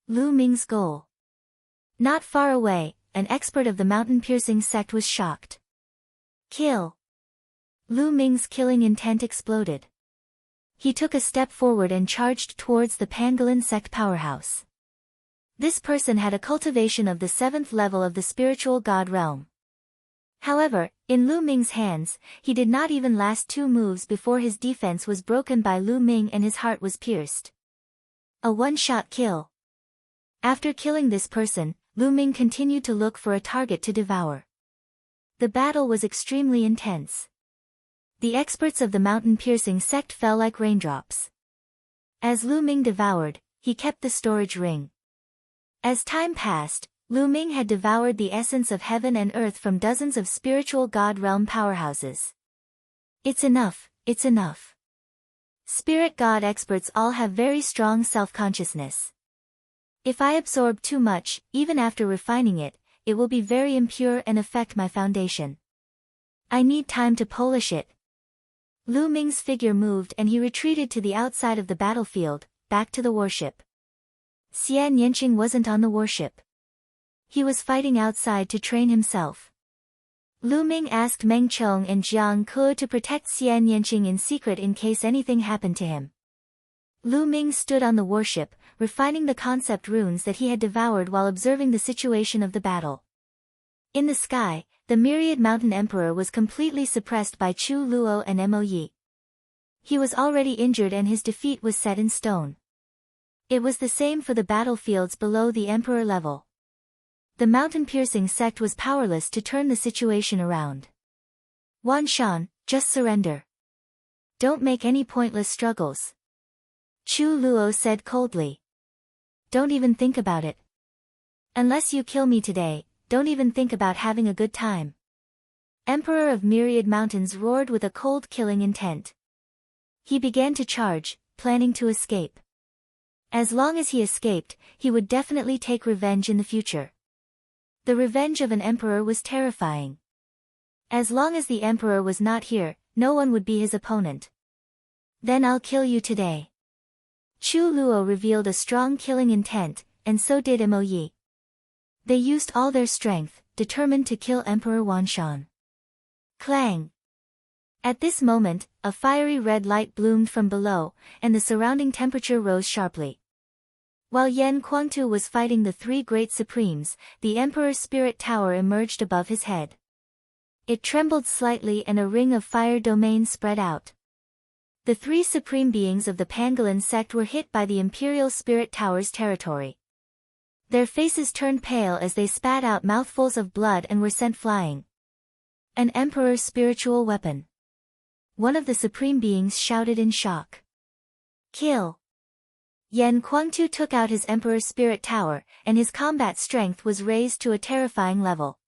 Lu Ming's goal. Not far away, an expert of the mountain-piercing sect was shocked. Kill. Lu Ming's killing intent exploded. He took a step forward and charged towards the pangolin sect powerhouse. This person had a cultivation of the 7th level of the spiritual god realm. However, in Lu Ming's hands, he did not even last 2 moves before his defense was broken by Lu Ming and his heart was pierced. A one-shot kill. After killing this person, Lu Ming continued to look for a target to devour. The battle was extremely intense. The experts of the mountain-piercing sect fell like raindrops. As Lu Ming devoured, he kept the storage ring. As time passed, Lu Ming had devoured the essence of heaven and earth from dozens of spiritual god realm powerhouses. It's enough, it's enough. Spirit god experts all have very strong self-consciousness. If I absorb too much, even after refining it, it will be very impure and affect my foundation. I need time to polish it. Lu Ming's figure moved and he retreated to the outside of the battlefield, back to the warship. Xian Yanqing wasn't on the warship. He was fighting outside to train himself. Lu Ming asked Meng Chong and Jiang Ke to protect Xian Yanqing in secret in case anything happened to him. Lu Ming stood on the warship, refining the concept runes that he had devoured while observing the situation of the battle. In the sky, the myriad mountain emperor was completely suppressed by Chu Luo and Mo Yi. He was already injured and his defeat was set in stone. It was the same for the battlefields below the emperor level. The mountain-piercing sect was powerless to turn the situation around. Wan Shan, just surrender. Don't make any pointless struggles. Chu Luo said coldly. Don't even think about it. Unless you kill me today, don't even think about having a good time. Emperor of Myriad Mountains roared with a cold killing intent. He began to charge, planning to escape. As long as he escaped, he would definitely take revenge in the future. The revenge of an emperor was terrifying. As long as the emperor was not here, no one would be his opponent. Then I'll kill you today. Chu Luo revealed a strong killing intent, and so did Mo Yi. They used all their strength, determined to kill Emperor Wan Shan. Clang! At this moment, a fiery red light bloomed from below, and the surrounding temperature rose sharply. While Yan Kuangtu was fighting the 3 great supremes, the Emperor's spirit tower emerged above his head. It trembled slightly and a ring of fire domain spread out. The 3 supreme beings of the pangolin sect were hit by the Imperial Spirit Tower's territory. Their faces turned pale as they spat out mouthfuls of blood and were sent flying. An Emperor's spiritual weapon. One of the supreme beings shouted in shock. Kill! Yan Kuangtu took out his Emperor's Spirit Tower, and his combat strength was raised to a terrifying level.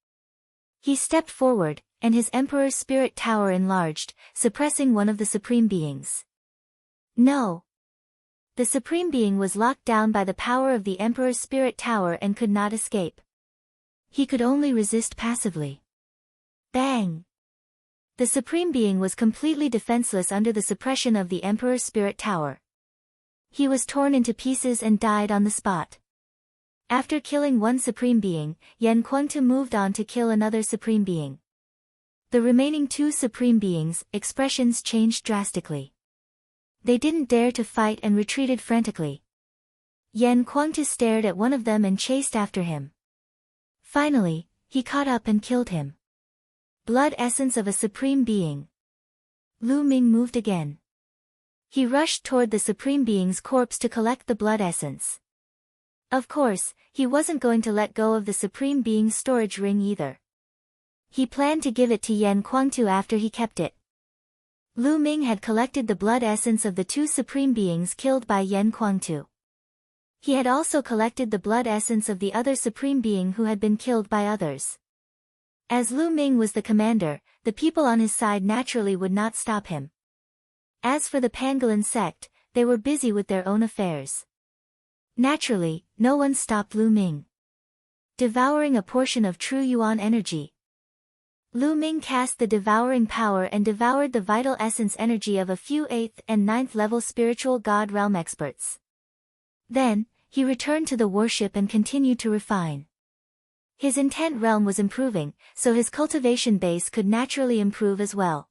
He stepped forward, and his Emperor's Spirit Tower enlarged, suppressing one of the Supreme Beings. No! The Supreme Being was locked down by the power of the Emperor's Spirit Tower and could not escape. He could only resist passively. Bang! The Supreme Being was completely defenseless under the suppression of the Emperor's Spirit Tower. He was torn into pieces and died on the spot. After killing one Supreme Being, Yan Kuangtu moved on to kill another Supreme Being. The remaining 2 Supreme Beings' expressions changed drastically. They didn't dare to fight and retreated frantically. Yan Kuangtu stared at one of them and chased after him. Finally, he caught up and killed him. Blood essence of a Supreme Being. Lu Ming moved again. He rushed toward the Supreme Being's corpse to collect the blood essence. Of course, he wasn't going to let go of the Supreme Being's storage ring either. He planned to give it to Yan Kuangtu after he kept it. Lu Ming had collected the blood essence of the 2 Supreme Beings killed by Yan Kuangtu. He had also collected the blood essence of the other Supreme Being who had been killed by others. As Lu Ming was the commander, the people on his side naturally would not stop him. As for the pangolin sect, they were busy with their own affairs. Naturally, no one stopped Lu Ming. Devouring a portion of true Yuan energy. Lu Ming cast the devouring power and devoured the vital essence energy of a few 8th and 9th level spiritual god realm experts. Then, he returned to the warship and continued to refine. His intent realm was improving, so his cultivation base could naturally improve as well.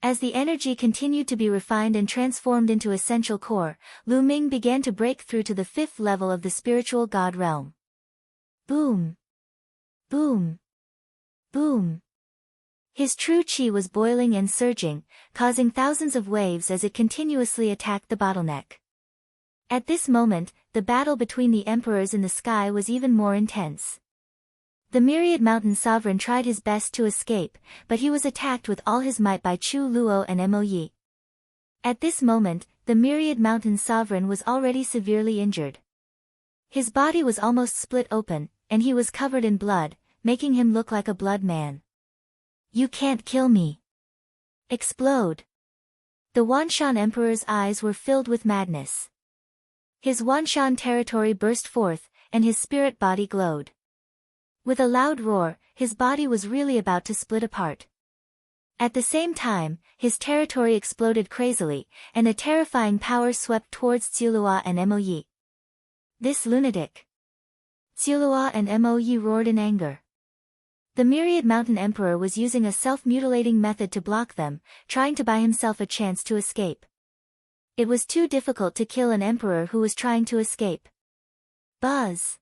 As the energy continued to be refined and transformed into essential core, Lu Ming began to break through to the 5th level of the spiritual god realm. Boom! Boom! Boom! His true qi was boiling and surging, causing thousands of waves as it continuously attacked the bottleneck. At this moment, the battle between the emperors in the sky was even more intense. The myriad mountain sovereign tried his best to escape, but he was attacked with all his might by Chu Luo and Mo Yi. At this moment, the myriad mountain sovereign was already severely injured. His body was almost split open, and he was covered in blood, making him look like a blood man. You can't kill me. Explode. The Wanshan Emperor's eyes were filled with madness. His Wanshan territory burst forth, and his spirit body glowed. With a loud roar, his body was really about to split apart. At the same time, his territory exploded crazily, and a terrifying power swept towards Tsulua and Mo Yi. This lunatic! Tsulua and Mo Yi roared in anger. The myriad mountain emperor was using a self-mutilating method to block them, trying to buy himself a chance to escape. It was too difficult to kill an emperor who was trying to escape. Buzz!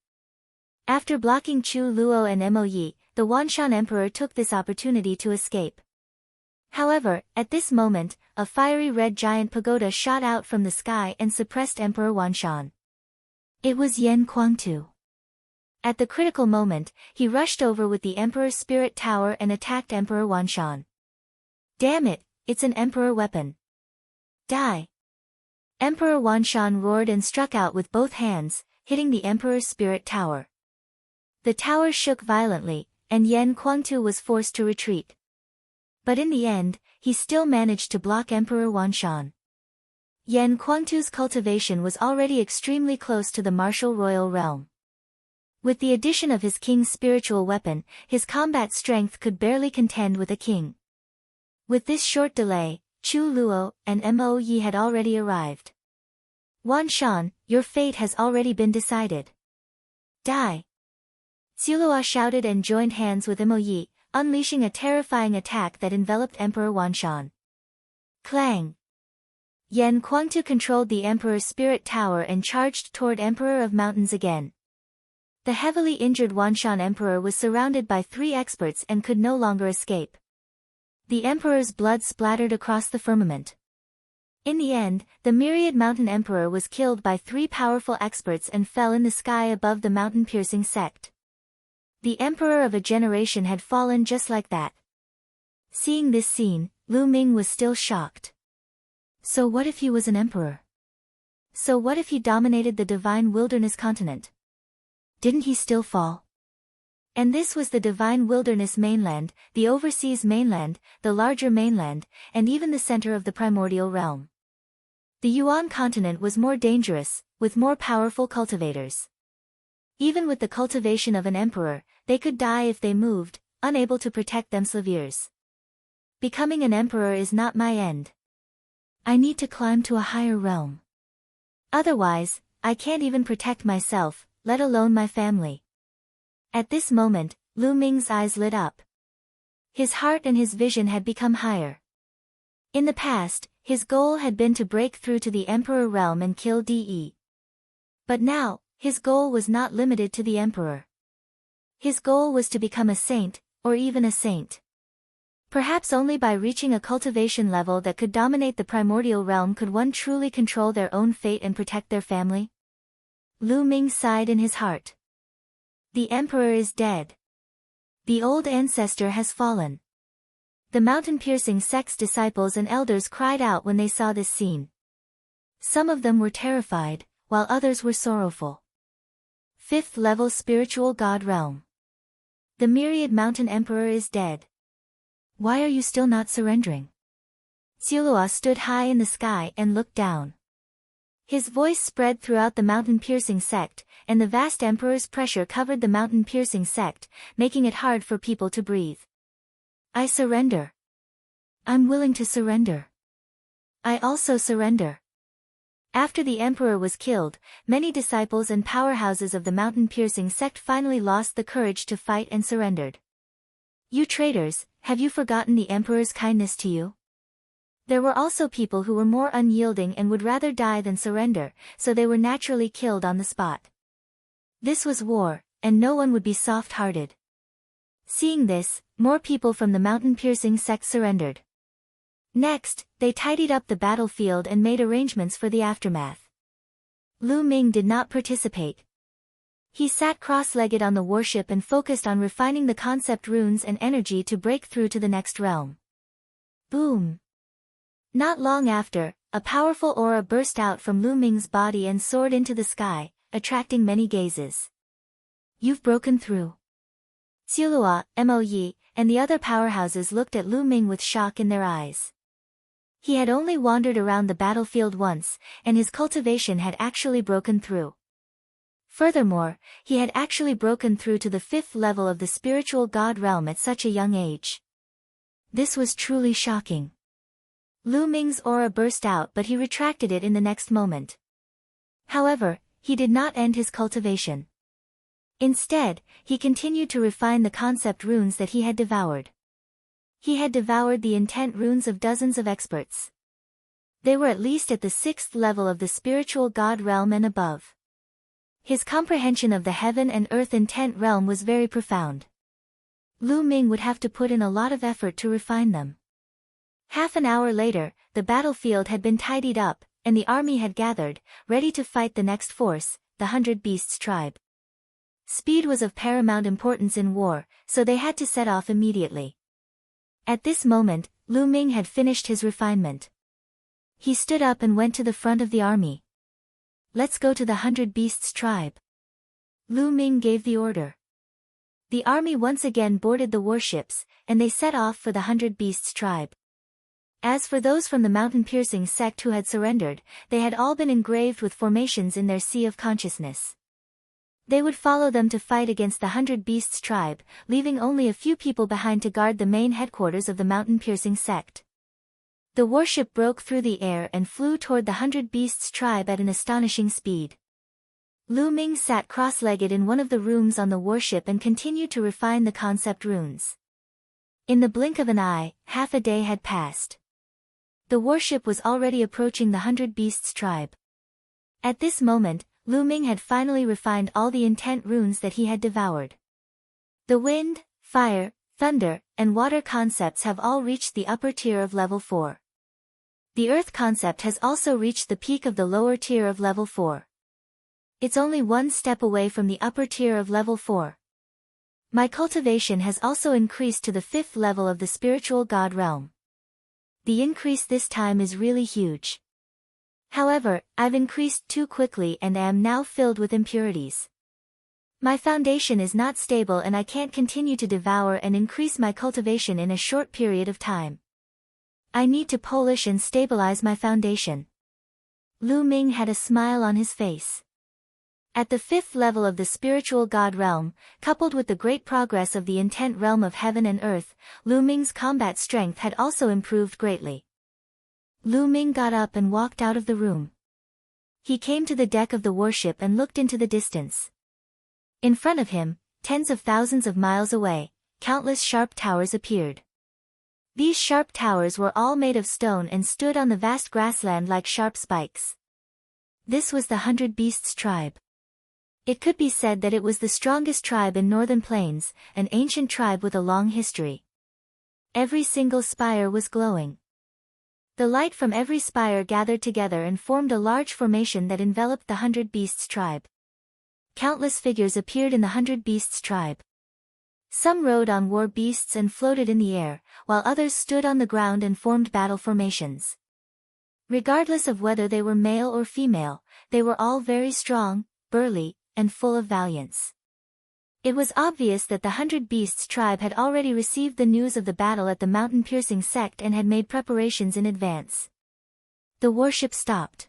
After blocking Chu Luo and Mo Yi, the Wanshan Emperor took this opportunity to escape. However, at this moment, a fiery red giant pagoda shot out from the sky and suppressed Emperor Wanshan. It was Yen Kuangtu. At the critical moment, he rushed over with the Emperor's spirit tower and attacked Emperor Wanshan. Damn it, it's an Emperor weapon. Die! Emperor Wanshan roared and struck out with both hands, hitting the Emperor's spirit tower. The tower shook violently, and Yen Kuangtu was forced to retreat. But in the end, he still managed to block Emperor Wanshan. Yen Kuangtu's cultivation was already extremely close to the martial royal realm. With the addition of his king's spiritual weapon, his combat strength could barely contend with a king. With this short delay, Chu Luo and Mo Yi had already arrived. Wanshan, your fate has already been decided. Die! Tsulua shouted and joined hands with Mo Yi, unleashing a terrifying attack that enveloped Emperor Wanshan. Clang! Yen Kuangtu controlled the Emperor's spirit tower and charged toward Emperor of Mountains again. The heavily injured Wanshan Emperor was surrounded by 3 experts and could no longer escape. The Emperor's blood splattered across the firmament. In the end, the myriad mountain Emperor was killed by 3 powerful experts and fell in the sky above the mountain-piercing sect. The Emperor of a generation had fallen just like that. Seeing this scene, Lu Ming was still shocked. So what if he was an emperor? So what if he dominated the divine wilderness continent? Didn't he still fall? And this was the divine wilderness mainland, the overseas mainland, the larger mainland, and even the center of the primordial realm. The Yuan continent was more dangerous, with more powerful cultivators. Even with the cultivation of an emperor, they could die if they moved, unable to protect themselves. Becoming an emperor is not my end. I need to climb to a higher realm. Otherwise, I can't even protect myself, let alone my family. At this moment, Lu Ming's eyes lit up. His heart and his vision had become higher. In the past, his goal had been to break through to the emperor realm and kill De. But now, his goal was not limited to the emperor. His goal was to become a saint, or even a saint. Perhaps only by reaching a cultivation level that could dominate the primordial realm could one truly control their own fate and protect their family. Lu Ming sighed in his heart. The emperor is dead. The old ancestor has fallen. The mountain-piercing sect's disciples and elders cried out when they saw this scene. Some of them were terrified, while others were sorrowful. 5th level spiritual god realm. The myriad mountain emperor is dead. Why are you still not surrendering? Tsulua stood high in the sky and looked down. His voice spread throughout the mountain-piercing sect, and the vast emperor's pressure covered the mountain-piercing sect, making it hard for people to breathe. I surrender. I'm willing to surrender. I also surrender. After the emperor was killed, many disciples and powerhouses of the mountain-piercing sect finally lost the courage to fight and surrendered. You traitors, have you forgotten the emperor's kindness to you? There were also people who were more unyielding and would rather die than surrender, so they were naturally killed on the spot. This was war, and no one would be soft-hearted. Seeing this, more people from the mountain-piercing sect surrendered. Next, they tidied up the battlefield and made arrangements for the aftermath. Lu Ming did not participate. He sat cross-legged on the warship and focused on refining the concept runes and energy to break through to the next realm. Boom! Not long after, a powerful aura burst out from Lu Ming's body and soared into the sky, attracting many gazes. You've broken through. Xiulua, Mo Yi, and the other powerhouses looked at Lu Ming with shock in their eyes. He had only wandered around the battlefield once, and his cultivation had actually broken through. Furthermore, he had actually broken through to the 5th level of the spiritual god realm at such a young age. This was truly shocking. Lu Ming's aura burst out, but he retracted it in the next moment. However, he did not end his cultivation. Instead, he continued to refine the concept runes that he had devoured. He had devoured the intent runes of dozens of experts. They were at least at the 6th level of the spiritual god realm and above. His comprehension of the heaven and earth intent realm was very profound. Lu Ming would have to put in a lot of effort to refine them. Half an hour later, the battlefield had been tidied up, and the army had gathered, ready to fight the next force, the 100 Beasts tribe. Speed was of paramount importance in war, so they had to set off immediately. At this moment, Lu Ming had finished his refinement. He stood up and went to the front of the army. Let's go to the 100 Beasts tribe. Lu Ming gave the order. The army once again boarded the warships, and they set off for the 100 Beasts tribe. As for those from the mountain-piercing sect who had surrendered, they had all been engraved with formations in their sea of consciousness. They would follow them to fight against the 100 Beasts tribe, leaving only a few people behind to guard the main headquarters of the mountain-piercing sect. The warship broke through the air and flew toward the 100 Beasts tribe at an astonishing speed. Lu Ming sat cross-legged in one of the rooms on the warship and continued to refine the concept runes. In the blink of an eye, half a day had passed. The warship was already approaching the 100 Beasts tribe. At this moment, Lu Ming had finally refined all the intent runes that he had devoured. The wind, fire, thunder, and water concepts have all reached the upper tier of level 4. The earth concept has also reached the peak of the lower tier of level 4. It's only one step away from the upper tier of level 4. My cultivation has also increased to the 5th level of the spiritual god realm. The increase this time is really huge. However, I've increased too quickly and am now filled with impurities. My foundation is not stable and I can't continue to devour and increase my cultivation in a short period of time. I need to polish and stabilize my foundation. Lu Ming had a smile on his face. At the 5th level of the spiritual god realm, coupled with the great progress of the intent realm of heaven and earth, Lu Ming's combat strength had also improved greatly. Lu Ming got up and walked out of the room. He came to the deck of the warship and looked into the distance. In front of him, tens of thousands of miles away, countless sharp towers appeared. These sharp towers were all made of stone and stood on the vast grassland like sharp spikes. This was the 100 Beasts tribe. It could be said that it was the strongest tribe in Northern Plains, an ancient tribe with a long history. Every single spire was glowing. The light from every spire gathered together and formed a large formation that enveloped the 100 Beasts tribe. Countless figures appeared in the 100 Beasts tribe. Some rode on war beasts and floated in the air, while others stood on the ground and formed battle formations. Regardless of whether they were male or female, they were all very strong, burly, and full of valiance. It was obvious that the 100 Beasts tribe had already received the news of the battle at the mountain-piercing sect and had made preparations in advance. The warship stopped.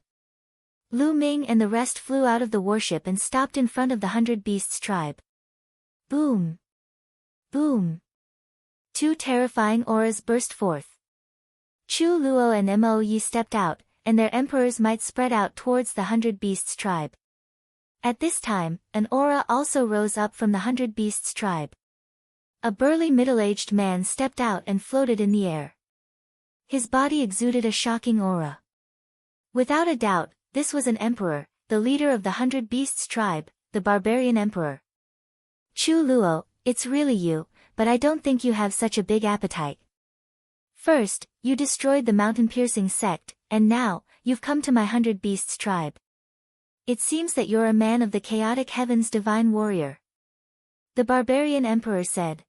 Lu Ming and the rest flew out of the warship and stopped in front of the 100 Beasts tribe. Boom! Boom! Two terrifying auras burst forth. Chu Luo and Mo Yi stepped out, and their emperors might spread out towards the 100 Beasts tribe. At this time, an aura also rose up from the 100 Beasts tribe. A burly middle-aged man stepped out and floated in the air. His body exuded a shocking aura. Without a doubt, this was an emperor, the leader of the 100 Beasts tribe, the barbarian emperor. Chu Luo, it's really you, but I don't think you have such a big appetite. First, you destroyed the mountain-piercing sect, and now, you've come to my 100 Beasts tribe. It seems that you're a man of the chaotic heavens, divine warrior. The barbarian emperor said.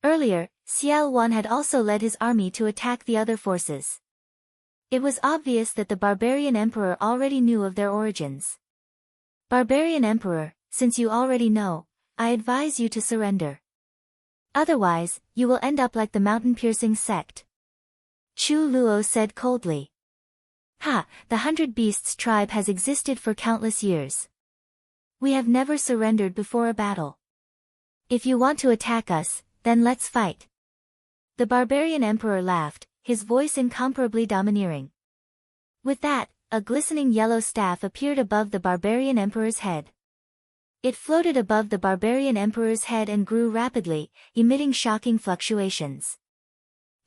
Earlier, Xiao Wan had also led his army to attack the other forces. It was obvious that the barbarian emperor already knew of their origins. Barbarian emperor, since you already know, I advise you to surrender. Otherwise, you will end up like the mountain-piercing sect. Chu Luo said coldly. Ha, the 100 Beasts tribe has existed for countless years. We have never surrendered before a battle. If you want to attack us, then let's fight. The barbarian emperor laughed, his voice incomparably domineering. With that, a glistening yellow staff appeared above the barbarian emperor's head. It floated above the barbarian emperor's head and grew rapidly, emitting shocking fluctuations.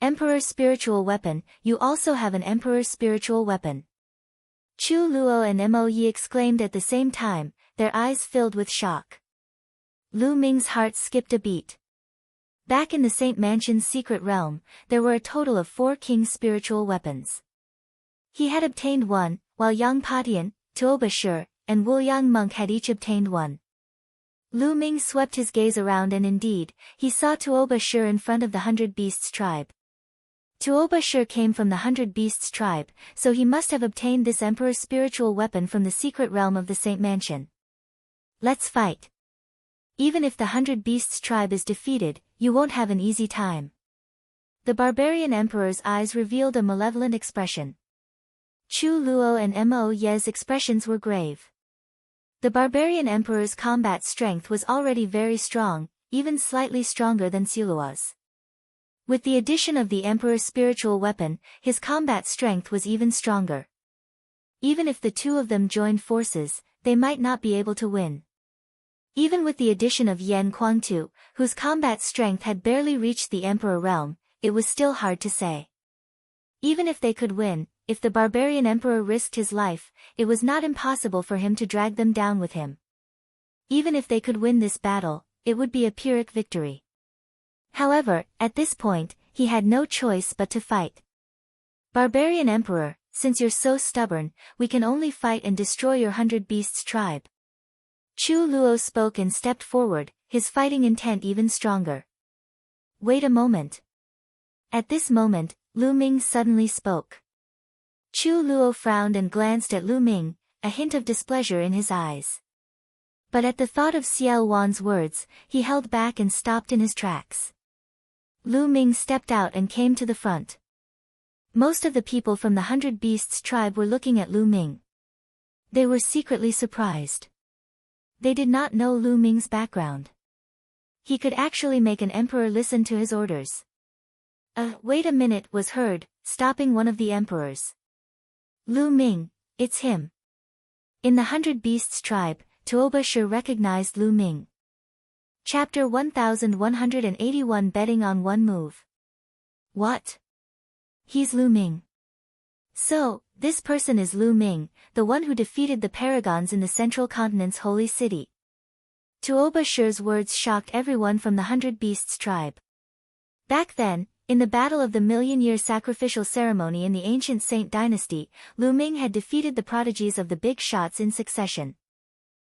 Emperor's spiritual weapon, you also have an emperor's spiritual weapon. Chu Luo and Mo Yi exclaimed at the same time, their eyes filled with shock. Lu Ming's heart skipped a beat. Back in the Saint Mansion's secret realm, there were a total of 4 king's spiritual weapons. He had obtained one, while Yang Patian, Tuoba Shi, and Wuliang Monk had each obtained one. Lu Ming swept his gaze around and indeed, he saw Tuoba Shi in front of the 100 Beasts tribe. Tuoba Shi came from the 100 Beasts tribe, so he must have obtained this emperor's spiritual weapon from the secret realm of the Saint Mansion. Let's fight. Even if the 100 Beasts tribe is defeated, you won't have an easy time. The barbarian emperor's eyes revealed a malevolent expression. Chu Luo and Mo Ye's expressions were grave. The barbarian emperor's combat strength was already very strong, even slightly stronger than Silua's. With the addition of the emperor's spiritual weapon, his combat strength was even stronger. Even if the two of them joined forces, they might not be able to win. Even with the addition of Yan Kuangtu, whose combat strength had barely reached the emperor realm, it was still hard to say. Even if they could win, if the barbarian emperor risked his life, it was not impossible for him to drag them down with him. Even if they could win this battle, it would be a Pyrrhic victory. However, at this point, he had no choice but to fight. Barbarian emperor, since you're so stubborn, we can only fight and destroy your 100 Beasts tribe. Chu Luo spoke and stepped forward, his fighting intent even stronger. Wait a moment. At this moment, Lu Ming suddenly spoke. Chu Luo frowned and glanced at Lu Ming, a hint of displeasure in his eyes. But at the thought of Xiao Wan's words, he held back and stopped in his tracks. Lu Ming stepped out and came to the front. Most of the people from the 100 Beasts tribe were looking at Lu Ming. They were secretly surprised. They did not know Lu Ming's background. He could actually make an emperor listen to his orders. Wait a minute was heard, stopping one of the emperors. Lu Ming, it's him. In the 100 Beasts tribe, Tuoba Shi recognized Lu Ming. Chapter 1181 Betting on One Move. What? He's Lu Ming. So, this person is Lu Ming, the one who defeated the paragons in the central continent's holy city. Tuoba Shi's words shocked everyone from the 100 Beasts tribe. Back then, in the battle of the million-year sacrificial ceremony in the ancient Saint dynasty, Lu Ming had defeated the prodigies of the big shots in succession.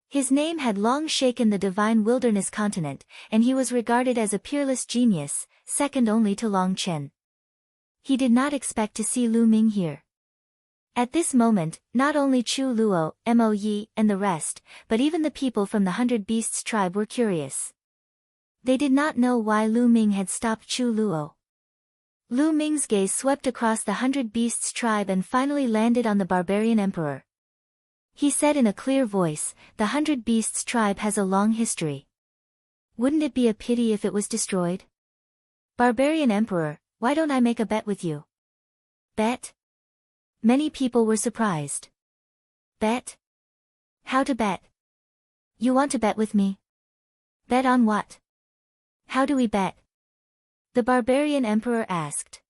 His name had long shaken the divine wilderness continent, and he was regarded as a peerless genius, second only to Long Chen. He did not expect to see Lu Ming here. At this moment, not only Chu Luo, Mo Yi, and the rest, but even the people from the 100 Beasts tribe were curious. They did not know why Lu Ming had stopped Chu Luo. Lu Ming's gaze swept across the 100 Beasts tribe and finally landed on the barbarian emperor. He said in a clear voice, the 100 Beasts tribe has a long history. Wouldn't it be a pity if it was destroyed? Barbarian emperor, why don't I make a bet with you? Bet? Many people were surprised. Bet? How to bet? You want to bet with me? Bet on what? How do we bet? The barbarian emperor asked.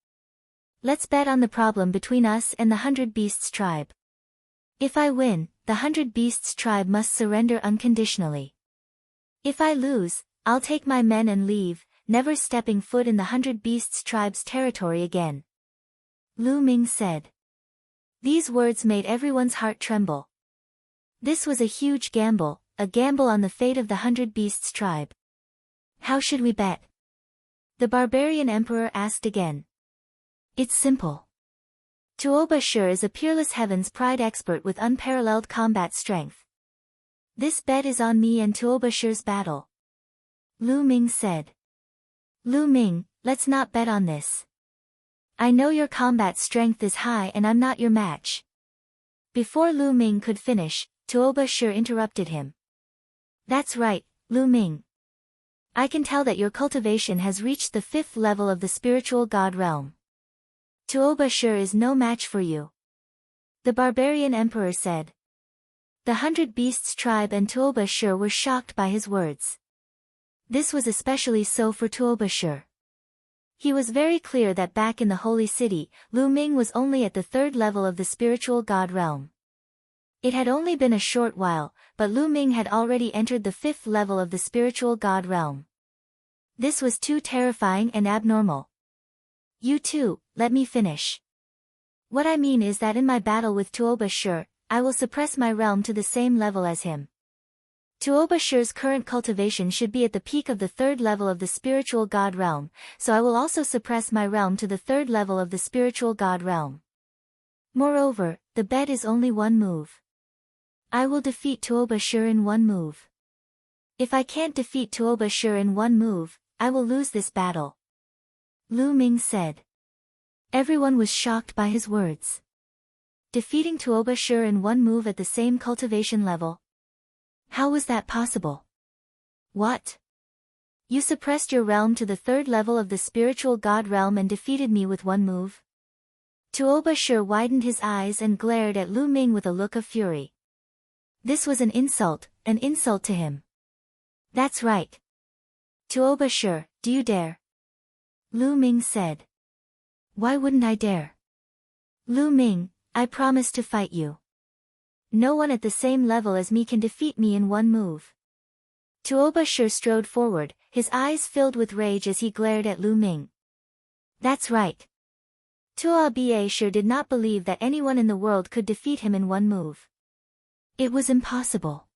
Let's bet on the problem between us and the 100 Beasts tribe. If I win, the 100 Beasts tribe must surrender unconditionally. If I lose, I'll take my men and leave, never stepping foot in the 100 Beasts tribe's territory again. Lu Ming said. These words made everyone's heart tremble. This was a huge gamble, a gamble on the fate of the 100 Beasts tribe. How should we bet? The barbarian emperor asked again. It's simple. Tuo Bashir is a peerless heaven's pride expert with unparalleled combat strength. This bet is on me and Tuo Bashir's battle. Lu Ming said. Lu Ming, let's not bet on this. I know your combat strength is high and I'm not your match. Before Lu Ming could finish, Tuo Bashir interrupted him. That's right, Lu Ming. I can tell that your cultivation has reached the 5th level of the spiritual god realm. Tuo Bashir is no match for you. The barbarian emperor said. The 100 Beasts tribe and Tuo Bashir were shocked by his words. This was especially so for Tuo Bashir. He was very clear that back in the holy city, Lu Ming was only at the 3rd level of the spiritual god realm. It had only been a short while, but Lu Ming had already entered the 5th level of the spiritual god realm. This was too terrifying and abnormal. You too, let me finish. What I mean is that in my battle with Tuo Bashir, I will suppress my realm to the same level as him. Tuo Bashir's current cultivation should be at the peak of the 3rd level of the spiritual god realm, so I will also suppress my realm to the 3rd level of the spiritual god realm. Moreover, the bet is only one move. I will defeat Tuo Bashir in one move. If I can't defeat Tuo Bashir in one move, I will lose this battle. Lu Ming said. Everyone was shocked by his words. Defeating Tuo Bashir in one move at the same cultivation level. How was that possible? What? You suppressed your realm to the 3rd level of the spiritual god realm and defeated me with one move? Tuo Bashir widened his eyes and glared at Lu Ming with a look of fury. This was an insult to him. That's right. Tuo Bashir, do you dare? Lu Ming said. Why wouldn't I dare? Lu Ming, I promise to fight you. No one at the same level as me can defeat me in one move. Tuo Bashir strode forward, his eyes filled with rage as he glared at Lu Ming. That's right. Tuo Bashir did not believe that anyone in the world could defeat him in one move. It was impossible.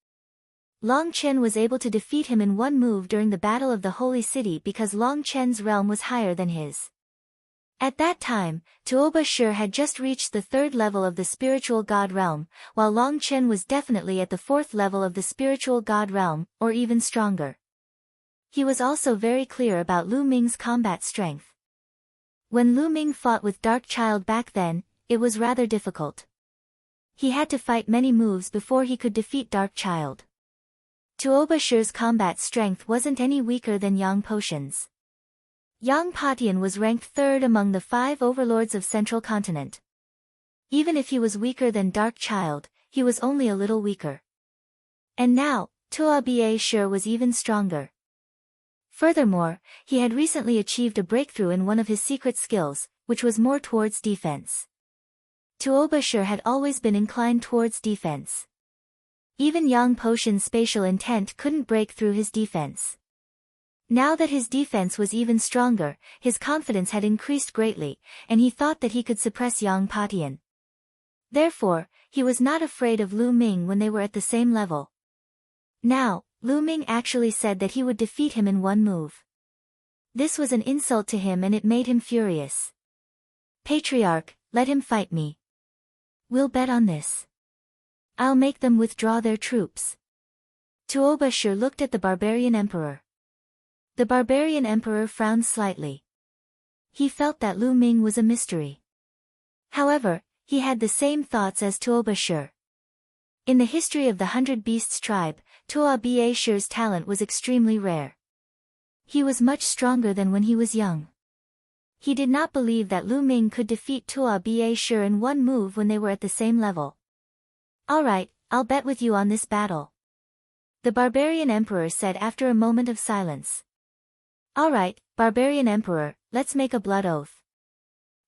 Long Chen was able to defeat him in one move during the Battle of the Holy City because Long Chen's realm was higher than his. At that time, Tuo Bashir had just reached the 3rd level of the spiritual god realm, while Long Chen was definitely at the 4th level of the spiritual god realm, or even stronger. He was also very clear about Lu Ming's combat strength. When Lu Ming fought with Dark Child back then, it was rather difficult. He had to fight many moves before he could defeat Dark Child. Tuo Bashir's combat strength wasn't any weaker than Yang Potion's. Yang Patian was ranked 3rd among the 5 overlords of Central Continent. Even if he was weaker than Dark Child, he was only a little weaker. And now, Tuo Bashir was even stronger. Furthermore, he had recently achieved a breakthrough in one of his secret skills, which was more towards defense. Tuo Bashir had always been inclined towards defense. Even Yang Potion's spatial intent couldn't break through his defense. Now that his defense was even stronger, his confidence had increased greatly, and he thought that he could suppress Yang Patian. Therefore, he was not afraid of Lu Ming when they were at the same level. Now, Lu Ming actually said that he would defeat him in one move. This was an insult to him and it made him furious. Patriarch, let him fight me. We'll bet on this. I'll make them withdraw their troops. Tuo Bashir looked at the barbarian emperor. The barbarian emperor frowned slightly. He felt that Lu Ming was a mystery. However, he had the same thoughts as Tuo Bashir. In the history of the 100 Beasts tribe, Tuo Bashir's talent was extremely rare. He was much stronger than when he was young. He did not believe that Lu Ming could defeat Tuo Ba in one move when they were at the same level. Alright, I'll bet with you on this battle, the Barbarian Emperor said after a moment of silence. Alright, Barbarian Emperor, let's make a blood oath.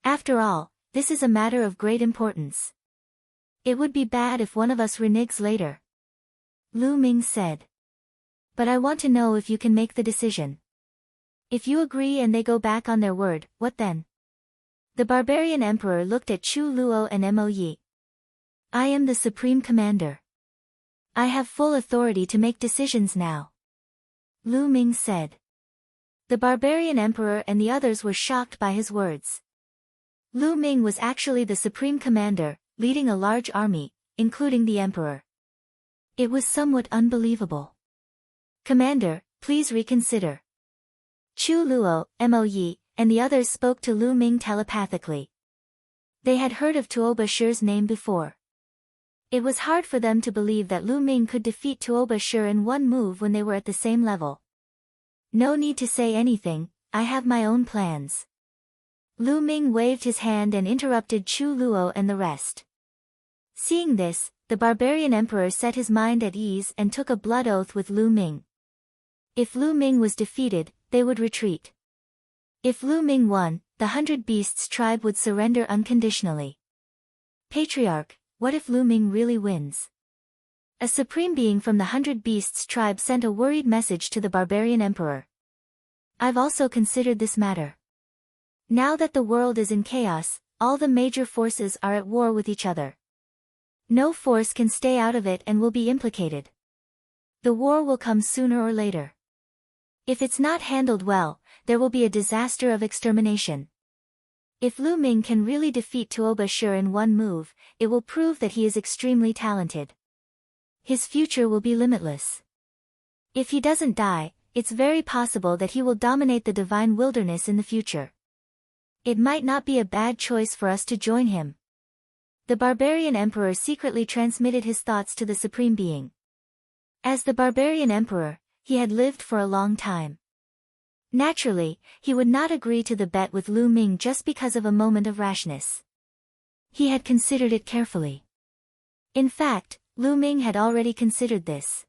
After all, this is a matter of great importance. It would be bad if one of us reneges later, Lu Ming said. But I want to know if you can make the decision. If you agree and they go back on their word, what then? The Barbarian Emperor looked at Chu Luo and Mo Yi. I am the Supreme Commander. I have full authority to make decisions now, Lu Ming said. The Barbarian Emperor and the others were shocked by his words. Lu Ming was actually the Supreme Commander, leading a large army, including the Emperor. It was somewhat unbelievable. Commander, please reconsider. Chu Luo, Mo Yi, and the others spoke to Lu Ming telepathically. They had heard of Tuo Bashi's name before. It was hard for them to believe that Lu Ming could defeat Tuo Bashi in one move when they were at the same level. No need to say anything, I have my own plans. Lu Ming waved his hand and interrupted Chu Luo and the rest. Seeing this, the Barbarian Emperor set his mind at ease and took a blood oath with Lu Ming. If Lu Ming was defeated, they would retreat. If Lu Ming won, the 100 Beasts tribe would surrender unconditionally. Patriarch, what if Lu Ming really wins? A supreme being from the 100 Beasts tribe sent a worried message to the Barbarian Emperor. I've also considered this matter. Now that the world is in chaos, all the major forces are at war with each other. No force can stay out of it and will be implicated. The war will come sooner or later. If it's not handled well, there will be a disaster of extermination. If Lu Ming can really defeat Tuo Bashi in one move, it will prove that he is extremely talented. His future will be limitless. If he doesn't die, it's very possible that he will dominate the divine wilderness in the future. It might not be a bad choice for us to join him. The Barbarian Emperor secretly transmitted his thoughts to the Supreme Being. As the Barbarian Emperor, he had lived for a long time. Naturally, he would not agree to the bet with Lu Ming just because of a moment of rashness. He had considered it carefully. In fact, Lu Ming had already considered this.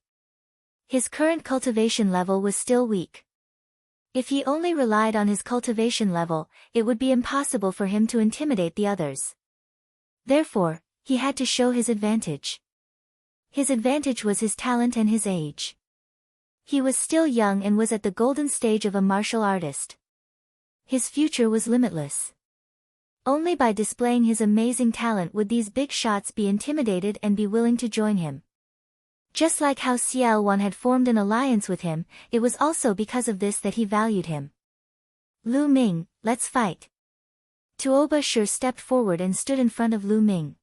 His current cultivation level was still weak. If he only relied on his cultivation level, it would be impossible for him to intimidate the others. Therefore, he had to show his advantage. His advantage was his talent and his age. He was still young and was at the golden stage of a martial artist. His future was limitless. Only by displaying his amazing talent would these big shots be intimidated and be willing to join him. Just like how Xiao Wan had formed an alliance with him, it was also because of this that he valued him. Lu Ming, let's fight. Tuo Bashi stepped forward and stood in front of Lu Ming.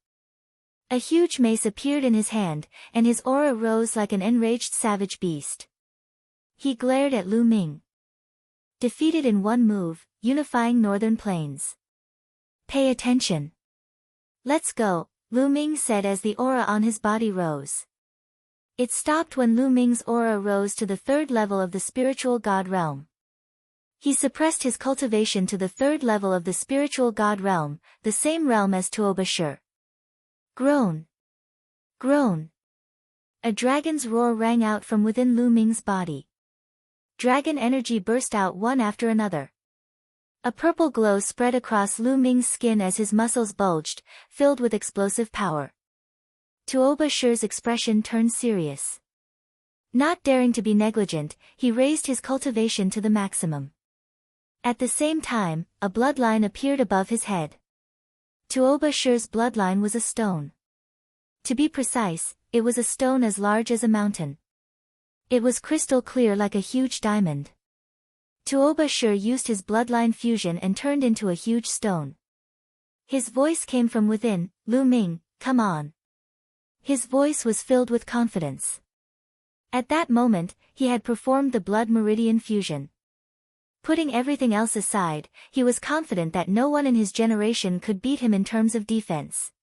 A huge mace appeared in his hand, and his aura rose like an enraged savage beast. He glared at Lu Ming. Defeated in one move, unifying Northern Plains. Pay attention. Let's go, Lu Ming said as the aura on his body rose. It stopped when Lu Ming's aura rose to the third level of the spiritual god realm. He suppressed his cultivation to the third level of the spiritual god realm, the same realm as Tuo Bashi. Groan. Groan. A dragon's roar rang out from within Lu Ming's body. Dragon energy burst out one after another. A purple glow spread across Lu Ming's skin as his muscles bulged, filled with explosive power. Tuo Bashi's expression turned serious. Not daring to be negligent, he raised his cultivation to the maximum. At the same time, a bloodline appeared above his head. Tuo Bashi's bloodline was a stone. To be precise, it was a stone as large as a mountain. It was crystal clear like a huge diamond. Tuo Bashi used his bloodline fusion and turned into a huge stone. His voice came from within, Lu Ming, come on. His voice was filled with confidence. At that moment, he had performed the blood meridian fusion. Putting everything else aside, he was confident that no one in his generation could beat him in terms of defense.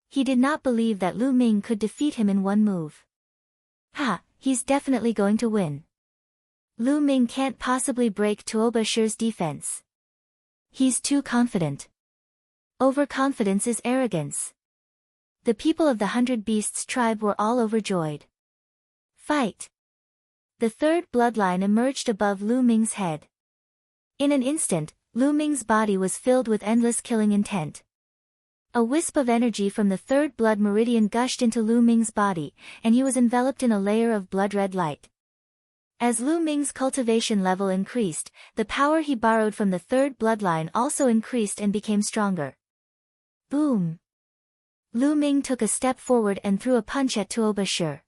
He did not believe that Lu Ming could defeat him in one move. Ha, he's definitely going to win. Lu Ming can't possibly break Tuo Bashi's defense. He's too confident. Overconfidence is arrogance. The people of the 100 Beasts tribe were all overjoyed. Fight! The third bloodline emerged above Lu Ming's head. In an instant, Lu Ming's body was filled with endless killing intent. A wisp of energy from the third blood meridian gushed into Lu Ming's body, and he was enveloped in a layer of blood-red light. As Lu Ming's cultivation level increased, the power he borrowed from the third bloodline also increased and became stronger. Boom! Lu Ming took a step forward and threw a punch at Tuoba Shi.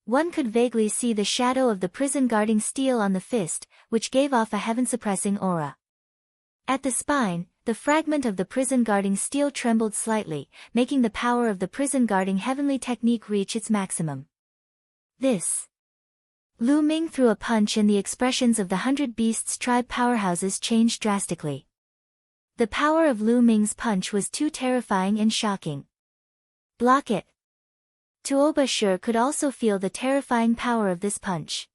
One could vaguely see the shadow of the prison-guarding steel on the fist, which gave off a heaven-suppressing aura. At the spine, the fragment of the prison-guarding steel trembled slightly, making the power of the prison-guarding heavenly technique reach its maximum. This. Lu Ming threw a punch and the expressions of the 100 Beasts tribe powerhouses changed drastically. The power of Lu Ming's punch was too terrifying and shocking. Block it. Tuoba Shi could also feel the terrifying power of this punch.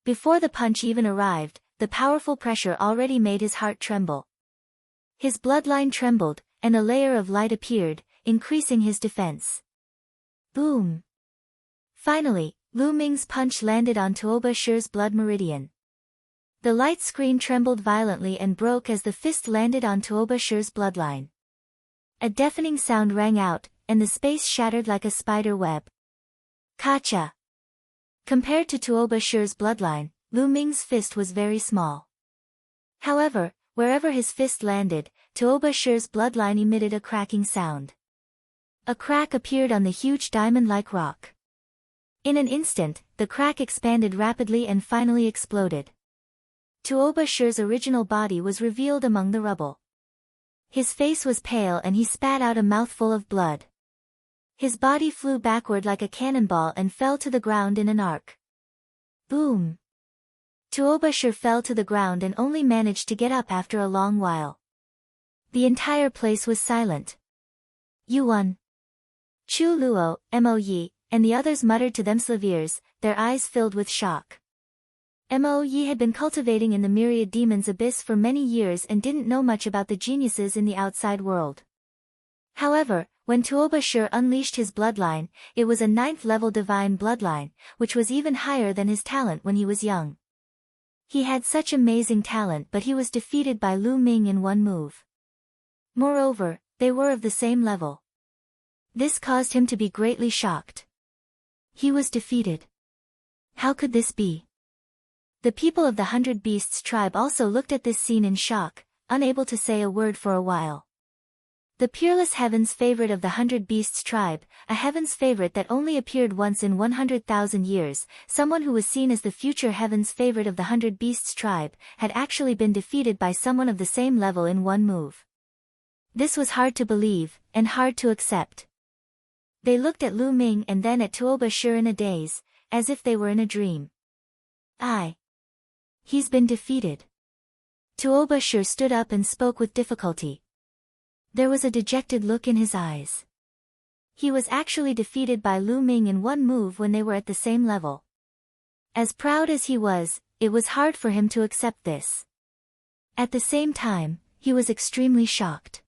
Before the punch even arrived, the powerful pressure already made his heart tremble. His bloodline trembled, and a layer of light appeared, increasing his defense. Boom! Finally, Lu Ming's punch landed on Tuoba Shi's blood meridian. The light screen trembled violently and broke as the fist landed on Tuoba Shi's bloodline. A deafening sound rang out, and the space shattered like a spider web. Kacha! Compared to Tuoba Shi's bloodline, Lu Ming's fist was very small. However, wherever his fist landed, Tuoba Shi's bloodline emitted a cracking sound. A crack appeared on the huge diamond-like rock. In an instant, the crack expanded rapidly and finally exploded. Tuoba Shi's original body was revealed among the rubble. His face was pale and he spat out a mouthful of blood. His body flew backward like a cannonball and fell to the ground in an arc. Boom! Tuoba Shi fell to the ground and only managed to get up after a long while. The entire place was silent. You won. Chu Luo, Mo Yi, and the others muttered to themselves, their eyes filled with shock. Mo Yi had been cultivating in the myriad demons abyss for many years and didn't know much about the geniuses in the outside world. However, when Tuoba Shi unleashed his bloodline, it was a 9th-level divine bloodline, which was even higher than his talent when he was young. He had such amazing talent, but he was defeated by Lu Ming in one move. Moreover, they were of the same level. This caused him to be greatly shocked. He was defeated. How could this be? The people of the 100 Beasts tribe also looked at this scene in shock, unable to say a word for a while. The peerless heaven's favorite of the 100 Beasts tribe, a heaven's favorite that only appeared once in 100,000 years, someone who was seen as the future heaven's favorite of the 100 Beasts tribe, had actually been defeated by someone of the same level in one move. This was hard to believe, and hard to accept. They looked at Lu Ming and then at Tuoba Shi in a daze, as if they were in a dream. He's been defeated. Tuoba Shi stood up and spoke with difficulty. There was a dejected look in his eyes. He was actually defeated by Lu Ming in one move when they were at the same level. As proud as he was, it was hard for him to accept this. At the same time, he was extremely shocked.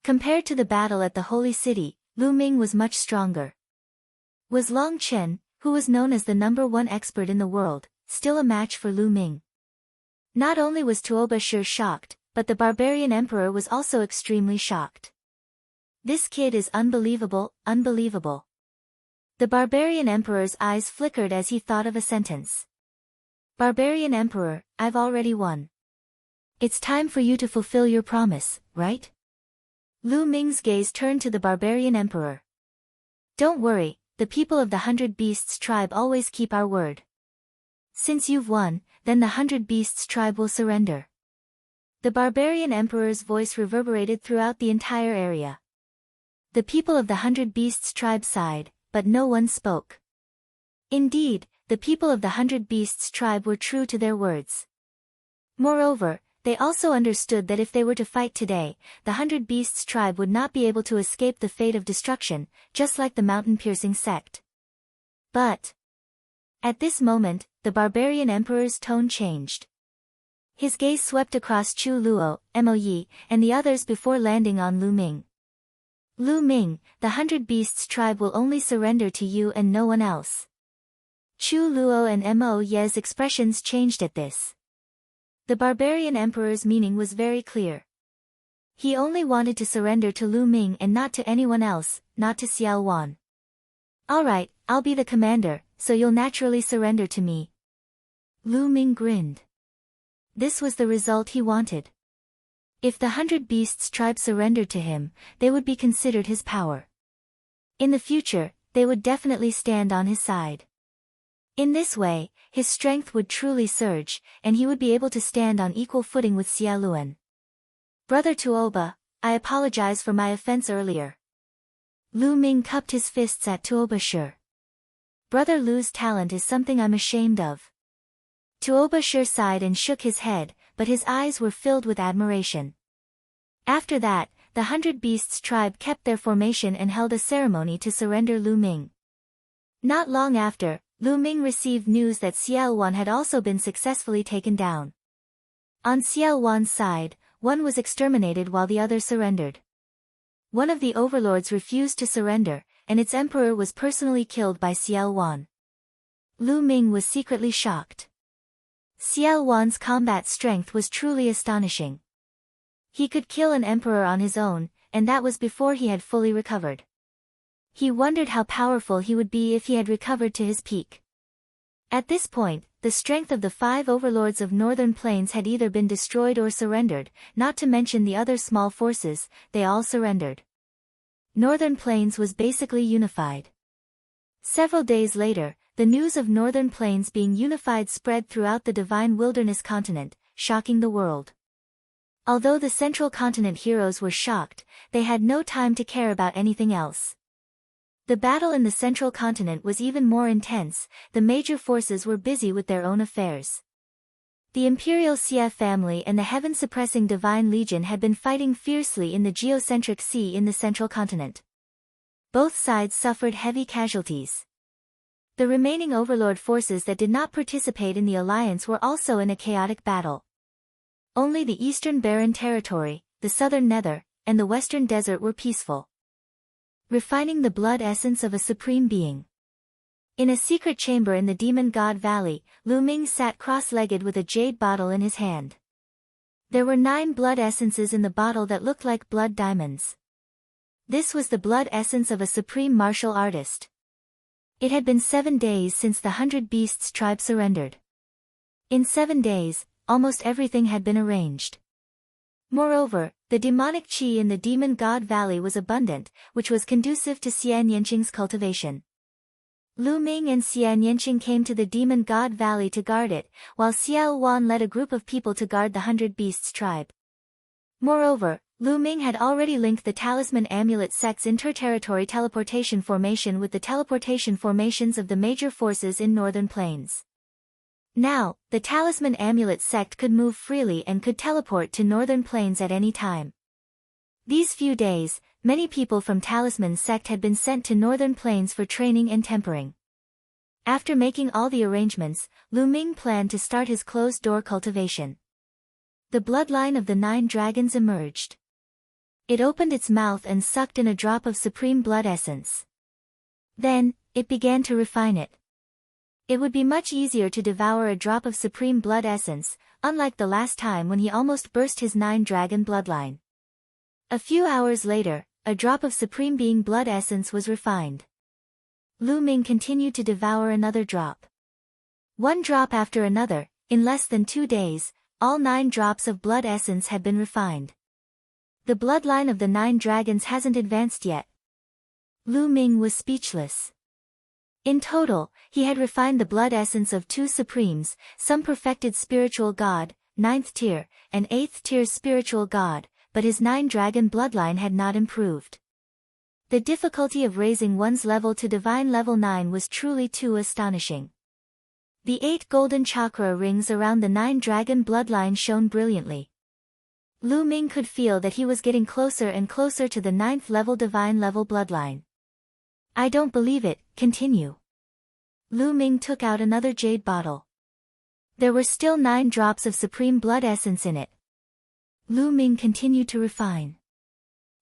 Compared to the battle at the Holy City, Lu Ming was much stronger. Was Long Chen, who was known as the #1 expert in the world, still a match for Lu Ming? Not only was Tuoba Shi shocked, but the barbarian emperor was also extremely shocked. This kid is unbelievable, unbelievable. The barbarian emperor's eyes flickered as he thought of a sentence. Barbarian emperor, I've already won. It's time for you to fulfill your promise, right? Lu Ming's gaze turned to the barbarian emperor. Don't worry, the people of the 100 Beasts tribe always keep our word. Since you've won, then the 100 Beasts tribe will surrender. The barbarian emperor's voice reverberated throughout the entire area. The people of the 100 Beasts tribe sighed, but no one spoke. Indeed, the people of the 100 Beasts tribe were true to their words. Moreover, they also understood that if they were to fight today, the 100 Beasts tribe would not be able to escape the fate of destruction, just like the mountain-piercing sect. But at this moment, the barbarian emperor's tone changed. His gaze swept across Chu Luo, Mo Yi, and the others before landing on Lu Ming. Lu Ming, the 100 Beasts tribe will only surrender to you and no one else. Chu Luo and Mo Yi's expressions changed at this. The barbarian emperor's meaning was very clear. He only wanted to surrender to Lu Ming and not to anyone else, not to Xiao Wan. Alright, I'll be the commander, so you'll naturally surrender to me. Lu Ming grinned. This was the result he wanted. If the 100 Beasts tribe surrendered to him, they would be considered his power. In the future, they would definitely stand on his side. In this way, his strength would truly surge, and he would be able to stand on equal footing with Xia Luan. Brother Tuoba, I apologize for my offense earlier. Lu Ming cupped his fists at Tuoba. Sure. Brother Lu's talent is something I'm ashamed of. Tuoba sure sighed and shook his head, but his eyes were filled with admiration. After that, the 100 Beasts tribe kept their formation and held a ceremony to surrender Lu Ming. Not long after, Lu Ming received news that Xiao Wan had also been successfully taken down. On Xiao Wan's side, one was exterminated while the other surrendered. One of the overlords refused to surrender, and its emperor was personally killed by Xiao Wan. Lu Ming was secretly shocked. Xiao Wan's combat strength was truly astonishing. He could kill an emperor on his own, and that was before he had fully recovered. He wondered how powerful he would be if he had recovered to his peak. At this point, the strength of the 5 overlords of Northern Plains had either been destroyed or surrendered, not to mention the other small forces, they all surrendered. Northern Plains was basically unified. Several days later, the news of Northern Plains being unified spread throughout the Divine Wilderness continent, shocking the world. Although the Central Continent heroes were shocked, they had no time to care about anything else. The battle in the Central Continent was even more intense, the major forces were busy with their own affairs. The Imperial Xia family and the heaven-suppressing Divine Legion had been fighting fiercely in the geocentric sea in the Central Continent. Both sides suffered heavy casualties. The remaining overlord forces that did not participate in the alliance were also in a chaotic battle. Only the Eastern Barren Territory, the Southern Nether, and the Western Desert were peaceful. Refining the blood essence of a supreme being. In a secret chamber in the Demon God Valley, Lu Ming sat cross-legged with a jade bottle in his hand. There were 9 blood essences in the bottle that looked like blood diamonds. This was the blood essence of a supreme martial artist. It had been 7 days since the 100 Beasts tribe surrendered. In 7 days, almost everything had been arranged. Moreover, the demonic qi in the Demon God Valley was abundant, which was conducive to Xian Yanqing's cultivation. Lu Ming and Xian Yanqing came to the Demon God Valley to guard it, while Xiao Wan led a group of people to guard the 100 Beasts tribe. Moreover, Lu Ming had already linked the Talisman Amulet sect's interterritory teleportation formation with the teleportation formations of the major forces in Northern Plains. Now, the Talisman Amulet sect could move freely and could teleport to Northern Plains at any time. These few days, many people from Talisman sect had been sent to Northern Plains for training and tempering. After making all the arrangements, Lu Ming planned to start his closed-door cultivation. The bloodline of the 9 dragons emerged. It opened its mouth and sucked in a drop of supreme blood essence. Then, it began to refine it. It would be much easier to devour a drop of supreme blood essence, unlike the last time when he almost burst his 9-dragon bloodline. A few hours later, a drop of supreme being blood essence was refined. Lu Ming continued to devour another drop. One drop after another, in less than 2 days, all 9 drops of blood essence had been refined. The bloodline of the 9 dragons hasn't advanced yet. Lu Ming was speechless. In total, he had refined the blood essence of 2 supremes, some perfected spiritual god, 9th tier, and 8th tier spiritual god, but his 9-dragon bloodline had not improved. The difficulty of raising one's level to divine level 9 was truly too astonishing. The 8 golden chakra rings around the 9-dragon bloodline shone brilliantly. Lu Ming could feel that he was getting closer and closer to the 9th level divine level bloodline. I don't believe it, continue. Lu Ming took out another jade bottle. There were still 9 drops of supreme blood essence in it. Lu Ming continued to refine.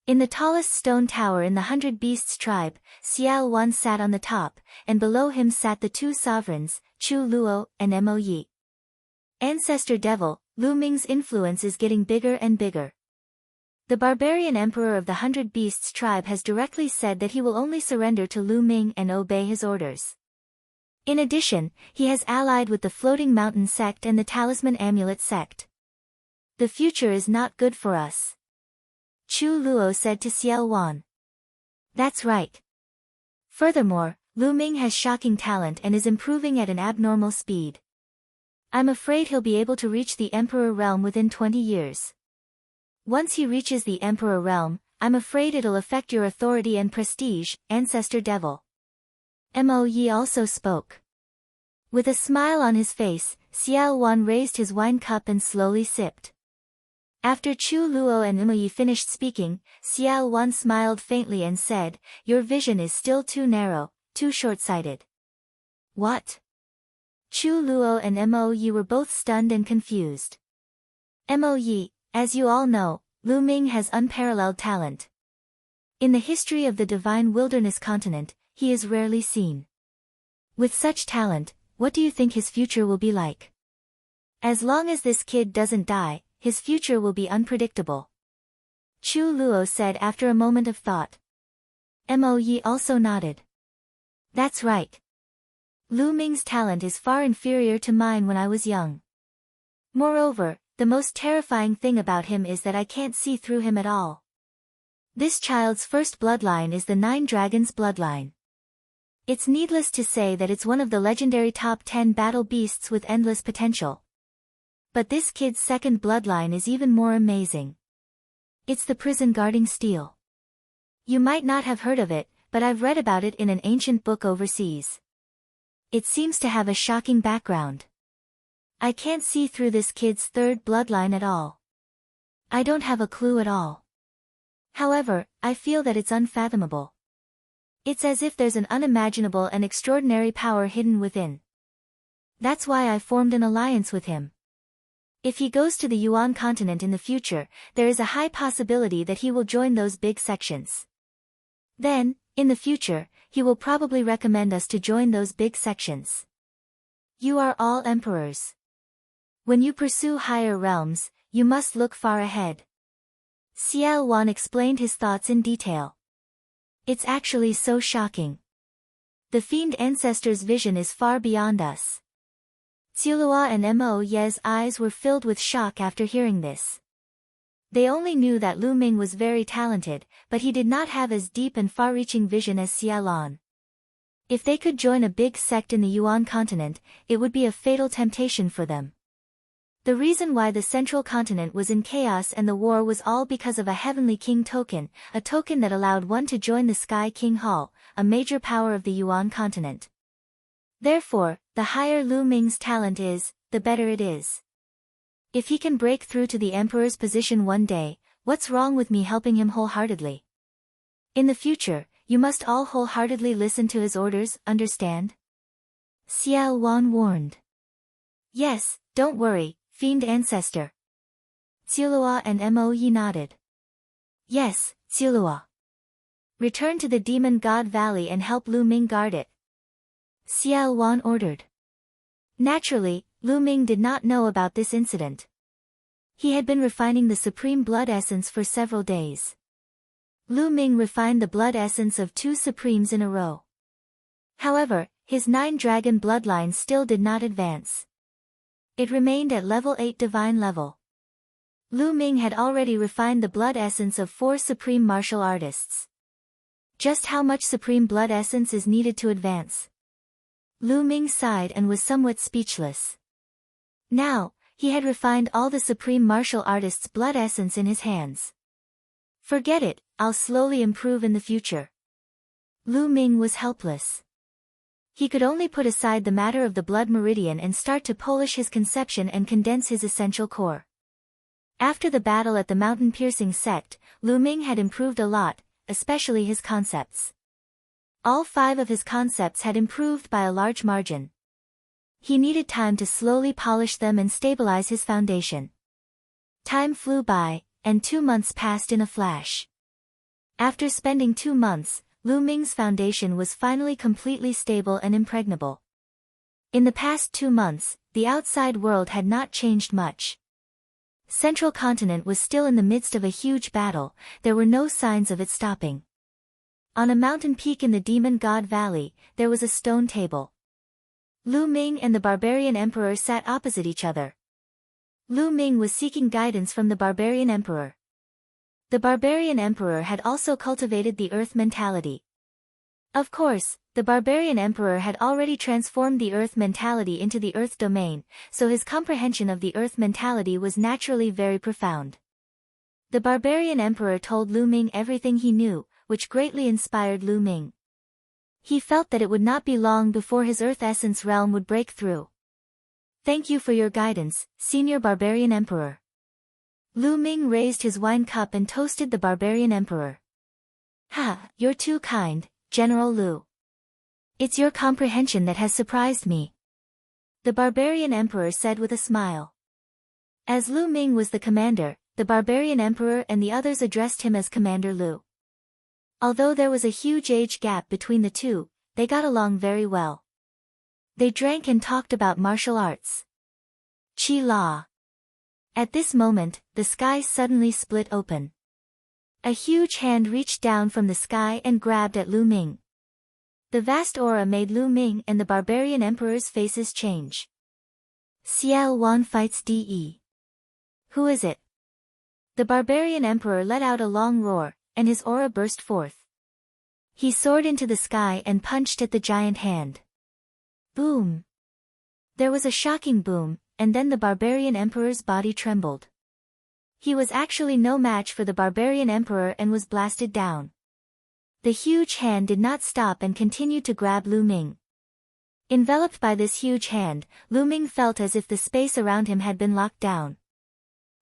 In the tallest stone tower in the 100 Beasts tribe, Xiao Wan sat on the top, and below him sat the 2 sovereigns, Chu Luo and Mo Yi. Ancestor Devil, Lu Ming's influence is getting bigger and bigger. The barbarian emperor of the 100 Beasts tribe has directly said that he will only surrender to Lu Ming and obey his orders. In addition, he has allied with the Floating Mountain sect and the Talisman Amulet sect. The future is not good for us. Chu Luo said to Xiao Wan. That's right. Furthermore, Lu Ming has shocking talent and is improving at an abnormal speed. I'm afraid he'll be able to reach the Emperor realm within 20 years. Once he reaches the Emperor realm, I'm afraid it'll affect your authority and prestige, Ancestor Devil. Mo Yi also spoke. With a smile on his face, Xiao Wan raised his wine cup and slowly sipped. After Chu Luo and Mo Yi finished speaking, Xiao Wan smiled faintly and said, "Your vision is still too narrow, too short-sighted." What? Chu Luo and Mo Yi were both stunned and confused. Mo Yi, as you all know, Lu Ming has unparalleled talent. In the history of the Divine Wilderness continent, he is rarely seen. With such talent, what do you think his future will be like? As long as this kid doesn't die, his future will be unpredictable. Chu Luo said after a moment of thought. Mo Yi also nodded. That's right. Lu Ming's talent is far inferior to mine when I was young. Moreover, the most terrifying thing about him is that I can't see through him at all. This child's first bloodline is the 9 Dragons bloodline. It's needless to say that it's one of the legendary top 10 battle beasts with endless potential. But this kid's second bloodline is even more amazing. It's the prison guarding steel. You might not have heard of it, but I've read about it in an ancient book overseas. It seems to have a shocking background. I can't see through this kid's third bloodline at all. I don't have a clue at all. However, I feel that it's unfathomable. It's as if there's an unimaginable and extraordinary power hidden within. That's why I formed an alliance with him. If he goes to the Yuan continent in the future, there is a high possibility that he will join those big sections. Then, in the future, he will probably recommend us to join those big sections. You are all emperors. When you pursue higher realms, you must look far ahead. Xiao Wan explained his thoughts in detail. It's actually so shocking. The fiend ancestor's vision is far beyond us. Xiaolua and Mo Ye's eyes were filled with shock after hearing this. They only knew that Lu Ming was very talented, but he did not have as deep and far-reaching vision as Xiaolan. If they could join a big sect in the Yuan continent, it would be a fatal temptation for them. The reason why the central continent was in chaos and the war was all because of a Heavenly King token, a token that allowed one to join the Sky King Hall, a major power of the Yuan continent. Therefore, the higher Lu Ming's talent is, the better it is. If he can break through to the Emperor's position one day, what's wrong with me helping him wholeheartedly? In the future, you must all wholeheartedly listen to his orders, understand? Xiao Wan warned. Yes, don't worry, fiend ancestor. Xiaolua and Mo Yi nodded. Yes, Xiaolua. Return to the Demon God Valley and help Lu Ming guard it. Xiao Wan ordered. Naturally, Lu Ming did not know about this incident. He had been refining the supreme blood essence for several days. Lu Ming refined the blood essence of 2 supremes in a row. However, his 9 dragon bloodline still did not advance. It remained at level 8 divine level. Lu Ming had already refined the blood essence of 4 supreme martial artists. Just how much supreme blood essence is needed to advance? Lu Ming sighed and was somewhat speechless. Now, he had refined all the supreme martial artist's blood essence in his hands. Forget it, I'll slowly improve in the future. Lu Ming was helpless. He could only put aside the matter of the blood meridian and start to polish his conception and condense his essential core. After the battle at the mountain-piercing sect, Lu Ming had improved a lot, especially his concepts. All 5 of his concepts had improved by a large margin. He needed time to slowly polish them and stabilize his foundation. Time flew by, and 2 months passed in a flash. After spending 2 months, Lu Ming's foundation was finally completely stable and impregnable. In the past 2 months, the outside world had not changed much. Central Continent was still in the midst of a huge battle, there were no signs of it stopping. On a mountain peak in the Demon God Valley, there was a stone table. Lu Ming and the Barbarian Emperor sat opposite each other. Lu Ming was seeking guidance from the Barbarian Emperor. The Barbarian Emperor had also cultivated the Earth mentality. Of course, the Barbarian Emperor had already transformed the Earth mentality into the Earth domain, so his comprehension of the Earth mentality was naturally very profound. The Barbarian Emperor told Lu Ming everything he knew, which greatly inspired Lu Ming. He felt that it would not be long before his Earth Essence realm would break through. Thank you for your guidance, Senior Barbarian Emperor. Lu Ming raised his wine cup and toasted the Barbarian Emperor. Ha, you're too kind, General Lu. It's your comprehension that has surprised me. The Barbarian Emperor said with a smile. As Lu Ming was the commander, the Barbarian Emperor and the others addressed him as Commander Lu. Although there was a huge age gap between the two, they got along very well. They drank and talked about martial arts. Qi La. At this moment, the sky suddenly split open. A huge hand reached down from the sky and grabbed at Lu Ming. The vast aura made Lu Ming and the Barbarian Emperor's faces change. Xiao Wan fights De. Who is it? The Barbarian Emperor let out a long roar, and his aura burst forth. He soared into the sky and punched at the giant hand. Boom! There was a shocking boom, and then the Barbarian Emperor's body trembled. He was actually no match for the Barbarian Emperor and was blasted down. The huge hand did not stop and continued to grab Lu Ming. Enveloped by this huge hand, Lu Ming felt as if the space around him had been locked down.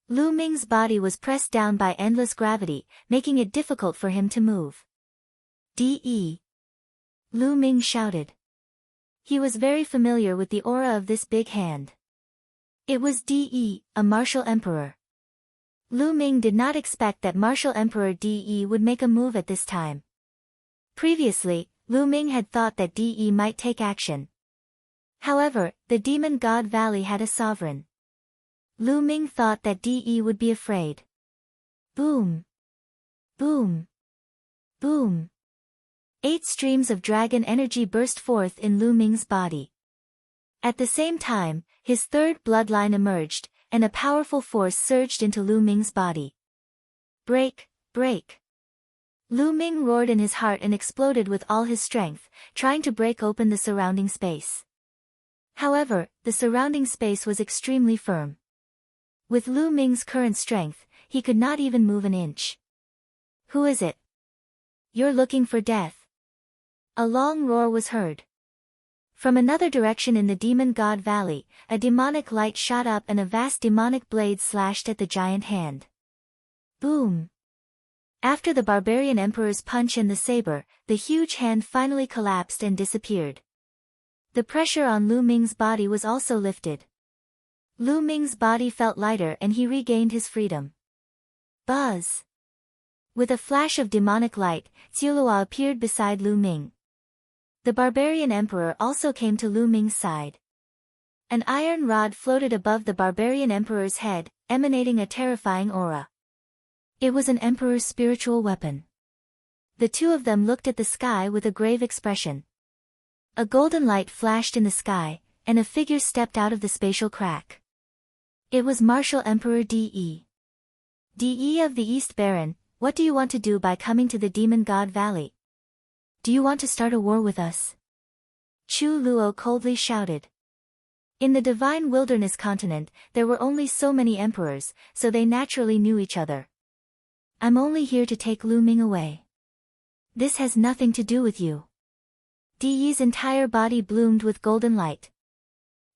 Lu Ming's body was pressed down by endless gravity, making it difficult for him to move. De. Lu Ming shouted. He was very familiar with the aura of this big hand. It was De, a martial emperor. Lu Ming did not expect that martial emperor De would make a move at this time. Previously, Lu Ming had thought that De might take action. However, the Demon God Valley had a sovereign. Lu Ming thought that De would be afraid. Boom! Boom! Boom! 8 streams of dragon energy burst forth in Lu Ming's body. At the same time, his third bloodline emerged, and a powerful force surged into Lu Ming's body. Break, break! Lu Ming roared in his heart and exploded with all his strength, trying to break open the surrounding space. However, the surrounding space was extremely firm. With Lu Ming's current strength, he could not even move an inch. Who is it? You're looking for death. A long roar was heard. From another direction in the Demon God Valley, a demonic light shot up and a vast demonic blade slashed at the giant hand. Boom! After the Barbarian Emperor's punch and the saber, the huge hand finally collapsed and disappeared. The pressure on Lu Ming's body was also lifted. Lu Ming's body felt lighter and he regained his freedom. Buzz! With a flash of demonic light, Xiulua appeared beside Lu Ming. The Barbarian Emperor also came to Lu Ming's side. An iron rod floated above the Barbarian Emperor's head, emanating a terrifying aura. It was an Emperor's spiritual weapon. The two of them looked at the sky with a grave expression. A golden light flashed in the sky, and a figure stepped out of the spatial crack. It was Martial Emperor De. De of the East Baron, what do you want to do by coming to the Demon God Valley? Do you want to start a war with us? Chu Luo coldly shouted. In the Divine Wilderness continent, there were only so many emperors, so they naturally knew each other. I'm only here to take Lu Ming away. This has nothing to do with you. De's entire body bloomed with golden light.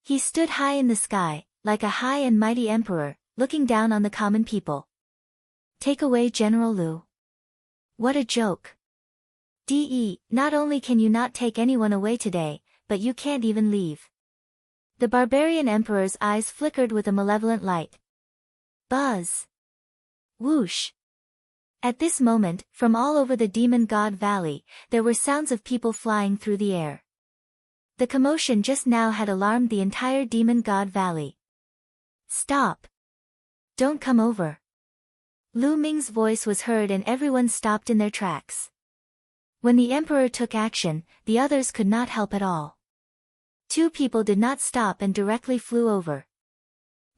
He stood high in the sky, like a high and mighty emperor, looking down on the common people. Take away General Lu. What a joke. De, not only can you not take anyone away today, but you can't even leave. The barbarian emperor's eyes flickered with a malevolent light. Buzz. Whoosh. At this moment, from all over the Demon God Valley, there were sounds of people flying through the air. The commotion just now had alarmed the entire Demon God Valley. Stop. Don't come over. Lu Ming's voice was heard and everyone stopped in their tracks. When the emperor took action, the others could not help at all. Two people did not stop and directly flew over.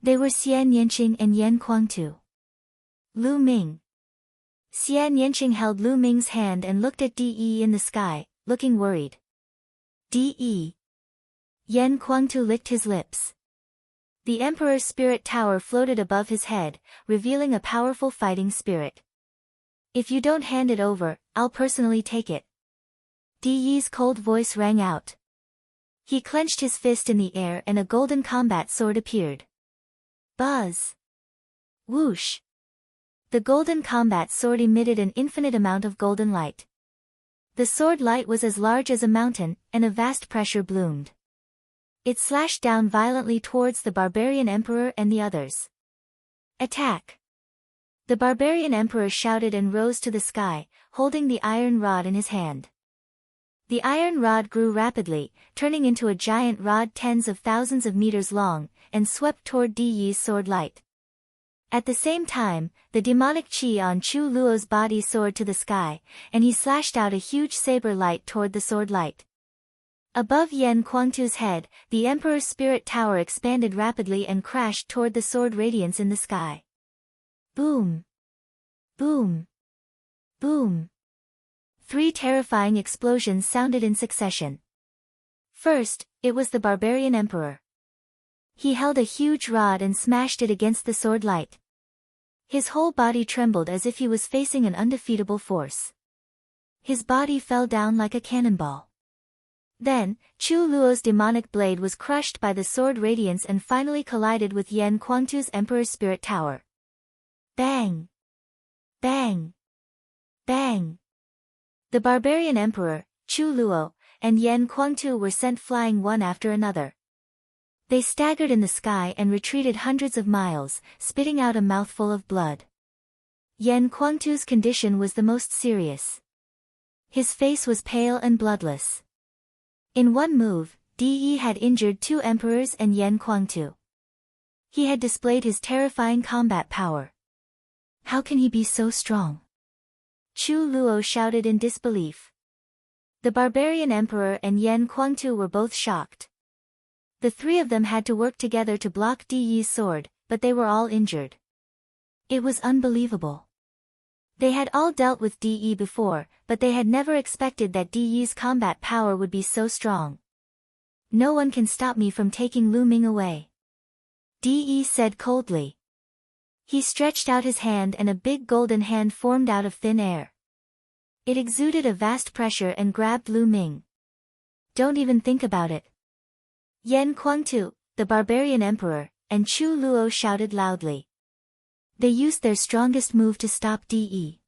They were Xian Yanqing and Yan Kuangtu. Lu Ming. Xian Yanqing held Lu Ming's hand and looked at De in the sky, looking worried. De. Yan Kuangtu licked his lips. The Emperor's spirit tower floated above his head, revealing a powerful fighting spirit. If you don't hand it over, I'll personally take it. De's cold voice rang out. He clenched his fist in the air and a golden combat sword appeared. Buzz. Whoosh. The golden combat sword emitted an infinite amount of golden light. The sword light was as large as a mountain, and a vast pressure bloomed. It slashed down violently towards the barbarian emperor and the others. Attack! The barbarian emperor shouted and rose to the sky, holding the iron rod in his hand. The iron rod grew rapidly, turning into a giant rod tens of thousands of meters long, and swept toward De's sword light. At the same time, the demonic chi on Chu Luo's body soared to the sky, and he slashed out a huge saber light toward the sword light. Above Yan Kuangtu's head, the Emperor's spirit tower expanded rapidly and crashed toward the sword radiance in the sky. Boom! Boom! Boom! 3 terrifying explosions sounded in succession. First, it was the barbarian emperor. He held a huge rod and smashed it against the sword light. His whole body trembled as if he was facing an undefeatable force. His body fell down like a cannonball. Then, Chu Luo's demonic blade was crushed by the sword radiance and finally collided with Yan Kuangtu's Emperor's Spirit Tower. Bang! Bang! Bang! The barbarian emperor, Chu Luo, and Yan Kuangtu were sent flying one after another. They staggered in the sky and retreated hundreds of miles, spitting out a mouthful of blood. Yan Kuangtu's condition was the most serious. His face was pale and bloodless. In one move, De had injured 2 emperors and Yan Kuangtu. He had displayed his terrifying combat power. How can he be so strong? Chu Luo shouted in disbelief. The barbarian emperor and Yan Kuangtu were both shocked. The 3 of them had to work together to block De's sword, but they were all injured. It was unbelievable. They had all dealt with De before, but they had never expected that De's combat power would be so strong. No one can stop me from taking Lu Ming away. De said coldly. He stretched out his hand and a big golden hand formed out of thin air. It exuded a vast pressure and grabbed Lu Ming. Don't even think about it. Yan Kuangtu, the barbarian emperor, and Chu Luo shouted loudly. They used their strongest move to stop De.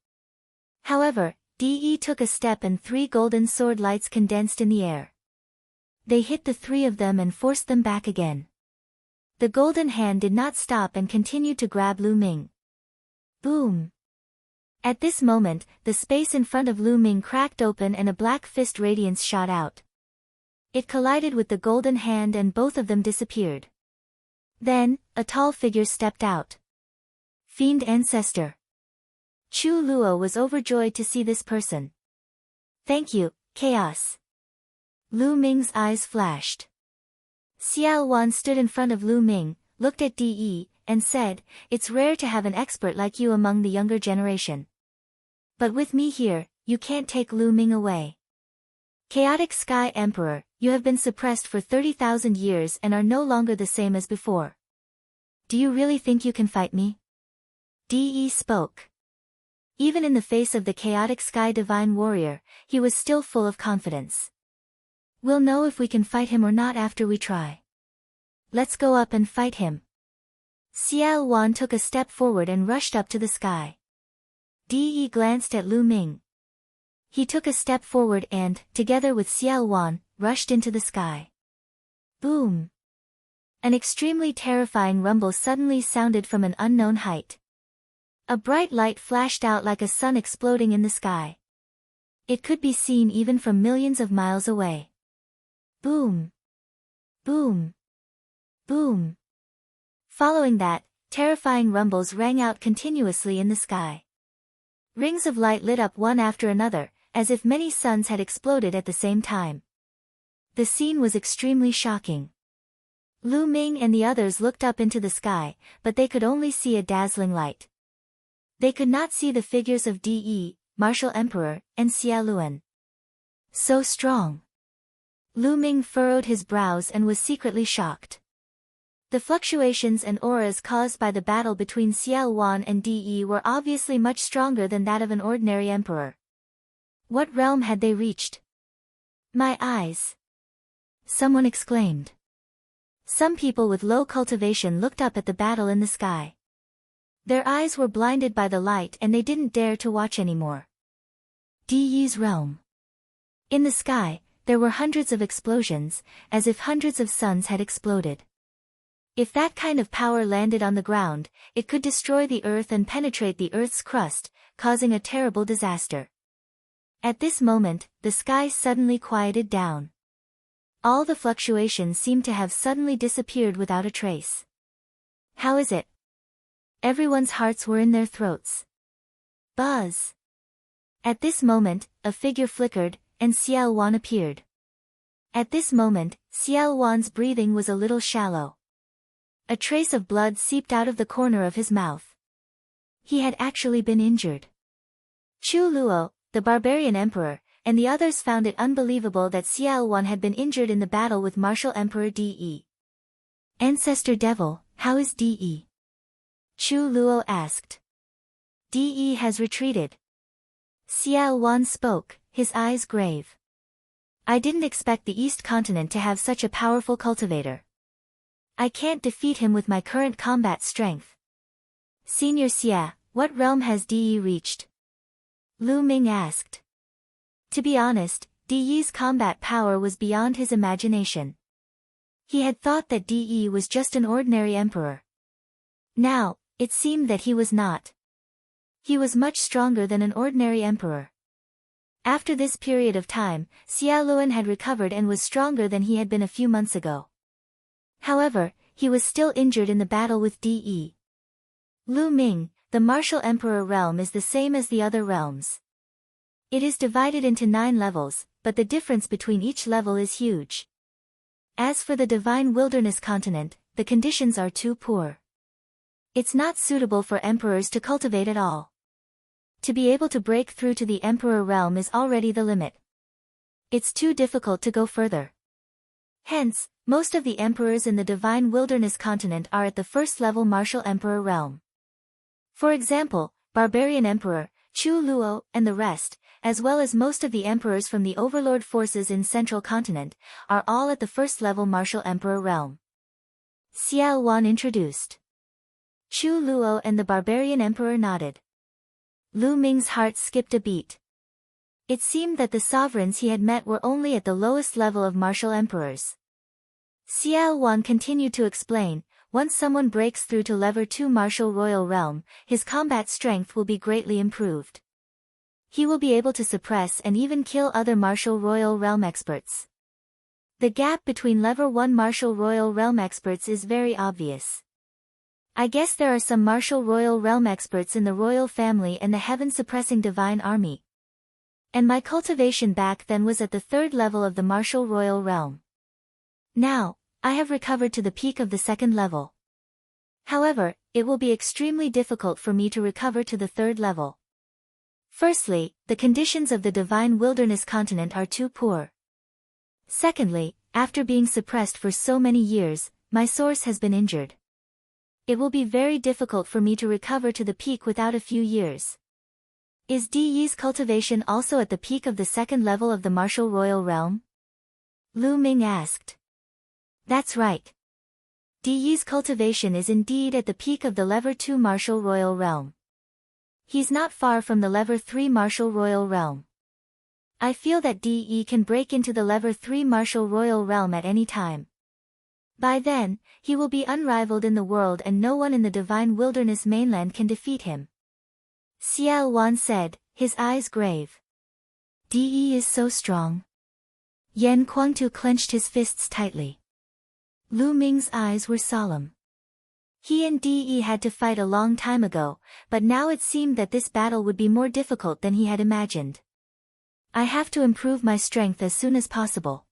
However, De took a step and 3 golden sword lights condensed in the air. They hit the 3 of them and forced them back again. The golden hand did not stop and continued to grab Lu Ming. Boom! At this moment, the space in front of Lu Ming cracked open and a black fist radiance shot out. It collided with the golden hand and both of them disappeared. Then, a tall figure stepped out. Fiend Ancestor. Chu Luo was overjoyed to see this person. Thank you, Chaos. Lu Ming's eyes flashed. Xiao Wan stood in front of Lu Ming, looked at De, and said, "It's rare to have an expert like you among the younger generation. But with me here, you can't take Lu Ming away. Chaotic Sky Emperor, you have been suppressed for 30,000 years and are no longer the same as before. Do you really think you can fight me?" De spoke. Even in the face of the Chaotic Sky Divine Warrior, he was still full of confidence. We'll know if we can fight him or not after we try. Let's go up and fight him. Xiao Wan took a step forward and rushed up to the sky. De glanced at Lu Ming. He took a step forward and, together with Xiao Wan, rushed into the sky. Boom! An extremely terrifying rumble suddenly sounded from an unknown height. A bright light flashed out like a sun exploding in the sky. It could be seen even from millions of miles away. Boom! Boom! Boom! Following that, terrifying rumbles rang out continuously in the sky. Rings of light lit up one after another, as if many suns had exploded at the same time. The scene was extremely shocking. Lu Ming and the others looked up into the sky, but they could only see a dazzling light. They could not see the figures of De, Martial Emperor, and Xia Luan. So strong. Lu Ming furrowed his brows and was secretly shocked. The fluctuations and auras caused by the battle between Xia Luan and De were obviously much stronger than that of an ordinary emperor. What realm had they reached? My eyes! Someone exclaimed. Some people with low cultivation looked up at the battle in the sky. Their eyes were blinded by the light and they didn't dare to watch anymore. De's realm. In the sky, there were hundreds of explosions, as if hundreds of suns had exploded. If that kind of power landed on the ground, it could destroy the earth and penetrate the earth's crust, causing a terrible disaster. At this moment, the sky suddenly quieted down. All the fluctuations seemed to have suddenly disappeared without a trace. How is it? Everyone's hearts were in their throats. Buzz! At this moment, a figure flickered, and Xia Luan appeared. At this moment, Xia Luan's breathing was a little shallow. A trace of blood seeped out of the corner of his mouth. He had actually been injured. Chu Luo, the barbarian emperor, and the others found it unbelievable that Xia Luan had been injured in the battle with Martial Emperor De. Ancestor Devil, how is De? Chu Luo asked. De has retreated. Xia Luan spoke, his eyes grave. I didn't expect the East Continent to have such a powerful cultivator. I can't defeat him with my current combat strength. Senior Xia, what realm has De reached? Lu Ming asked. To be honest, De's combat power was beyond his imagination. He had thought that De was just an ordinary emperor. Now, it seemed that he was not. He was much stronger than an ordinary emperor. After this period of time, Xia Luan had recovered and was stronger than he had been a few months ago. However, he was still injured in the battle with De. Lu Ming, the Martial Emperor realm is the same as the other realms. It is divided into 9 levels, but the difference between each level is huge. As for the Divine Wilderness continent, the conditions are too poor. It's not suitable for emperors to cultivate at all. To be able to break through to the Emperor realm is already the limit. It's too difficult to go further. Hence, most of the emperors in the Divine Wilderness continent are at the first level Martial Emperor realm. For example, Barbarian Emperor, Chu Luo, and the rest, as well as most of the emperors from the overlord forces in Central Continent, are all at the first level Martial Emperor realm. Xia Luan introduced. Chu Luo and the Barbarian Emperor nodded. Lu Ming's heart skipped a beat. It seemed that the sovereigns he had met were only at the lowest level of Martial Emperors. Xia Luan continued to explain, once someone breaks through to level 2 Martial Royal Realm, his combat strength will be greatly improved. He will be able to suppress and even kill other Martial Royal Realm experts. The gap between level 1 Martial Royal Realm experts is very obvious. I guess there are some Martial Royal Realm experts in the royal family and the heaven-suppressing divine army. And my cultivation back then was at the 3rd level of the Martial Royal Realm. Now, I have recovered to the peak of the 2nd level. However, it will be extremely difficult for me to recover to the 3rd level. Firstly, the conditions of the Divine Wilderness continent are too poor. Secondly, after being suppressed for so many years, my source has been injured. It will be very difficult for me to recover to the peak without a few years. Is De's cultivation also at the peak of the 2nd level of the Martial Royal Realm? Lu Ming asked. That's right. De's cultivation is indeed at the peak of the level 2 Martial Royal Realm. He's not far from the level 3 Martial Royal Realm. I feel that De can break into the level 3 Martial Royal Realm at any time. By then, he will be unrivaled in the world and no one in the divine wilderness mainland can defeat him. Xiao Wan said, his eyes grave. De is so strong. Yan Kuangtu clenched his fists tightly. Lu Ming's eyes were solemn. He and De had to fight a long time ago, but now it seemed that this battle would be more difficult than he had imagined. I have to improve my strength as soon as possible.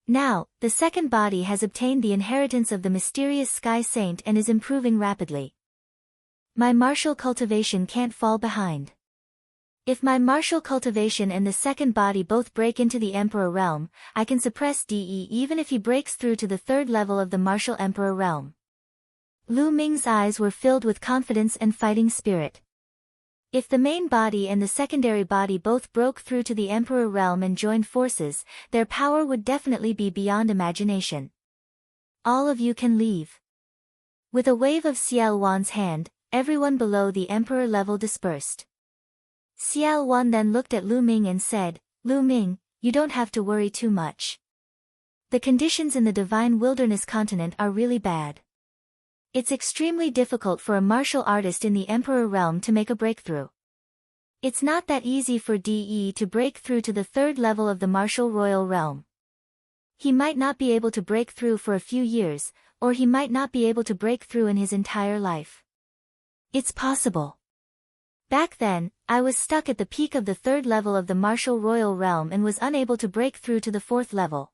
Now, the second body has obtained the inheritance of the mysterious Sky Saint and is improving rapidly. My martial cultivation can't fall behind. If my martial cultivation and the second body both break into the Emperor realm, I can suppress De even if he breaks through to the third level of the martial Emperor realm. Lu Ming's eyes were filled with confidence and fighting spirit. If the main body and the secondary body both broke through to the Emperor realm and joined forces, their power would definitely be beyond imagination. All of you can leave. With a wave of Xiao Wan's hand, everyone below the Emperor level dispersed. Xiao Wan then looked at Lu Ming and said, Lu Ming, you don't have to worry too much. The conditions in the divine wilderness continent are really bad. It's extremely difficult for a martial artist in the Emperor realm to make a breakthrough. It's not that easy for De to break through to the third level of the martial royal realm. He might not be able to break through for a few years, or he might not be able to break through in his entire life. It's possible. Back then, I was stuck at the peak of the third level of the martial royal realm and was unable to break through to the fourth level.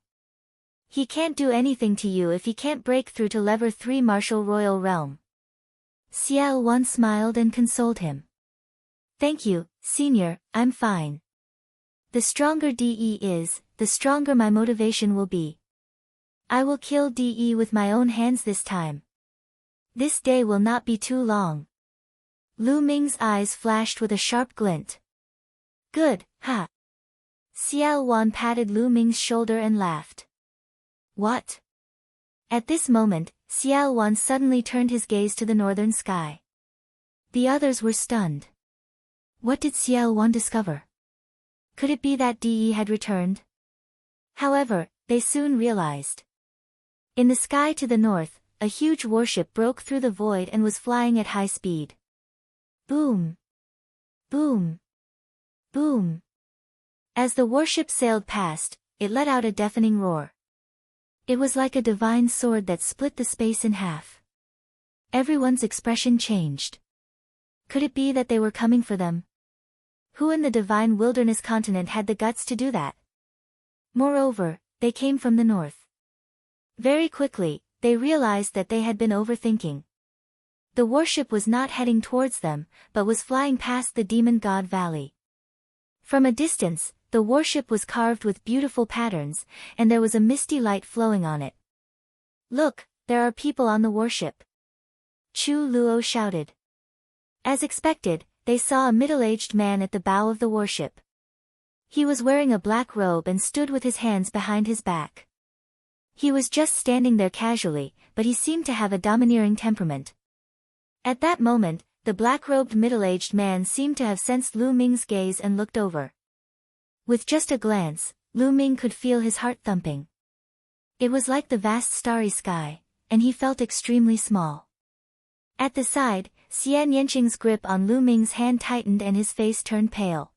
He can't do anything to you if he can't break through to level 3 martial royal realm. Xiao Wan smiled and consoled him. Thank you, senior, I'm fine. The stronger De is, the stronger my motivation will be. I will kill De with my own hands this time. This day will not be too long. Lu Ming's eyes flashed with a sharp glint. Good, ha! Xiao Wan patted Lu Ming's shoulder and laughed. What? At this moment, Xiao Wan suddenly turned his gaze to the northern sky. The others were stunned. What did Xiao Wan discover? Could it be that De had returned? However, they soon realized. In the sky to the north, a huge warship broke through the void and was flying at high speed. Boom! Boom! Boom! As the warship sailed past, it let out a deafening roar. It was like a divine sword that split the space in half. Everyone's expression changed. Could it be that they were coming for them? Who in the divine wilderness continent had the guts to do that? Moreover, they came from the north. Very quickly, they realized that they had been overthinking. The warship was not heading towards them, but was flying past the Demon God Valley. From a distance, the warship was carved with beautiful patterns, and there was a misty light flowing on it. Look, there are people on the warship. Chu Luo shouted. As expected, they saw a middle-aged man at the bow of the warship. He was wearing a black robe and stood with his hands behind his back. He was just standing there casually, but he seemed to have a domineering temperament. At that moment, the black-robed middle-aged man seemed to have sensed Lu Ming's gaze and looked over. With just a glance, Lu Ming could feel his heart thumping. It was like the vast starry sky, and he felt extremely small. At the side, Xian Yanqing's grip on Lu Ming's hand tightened and his face turned pale.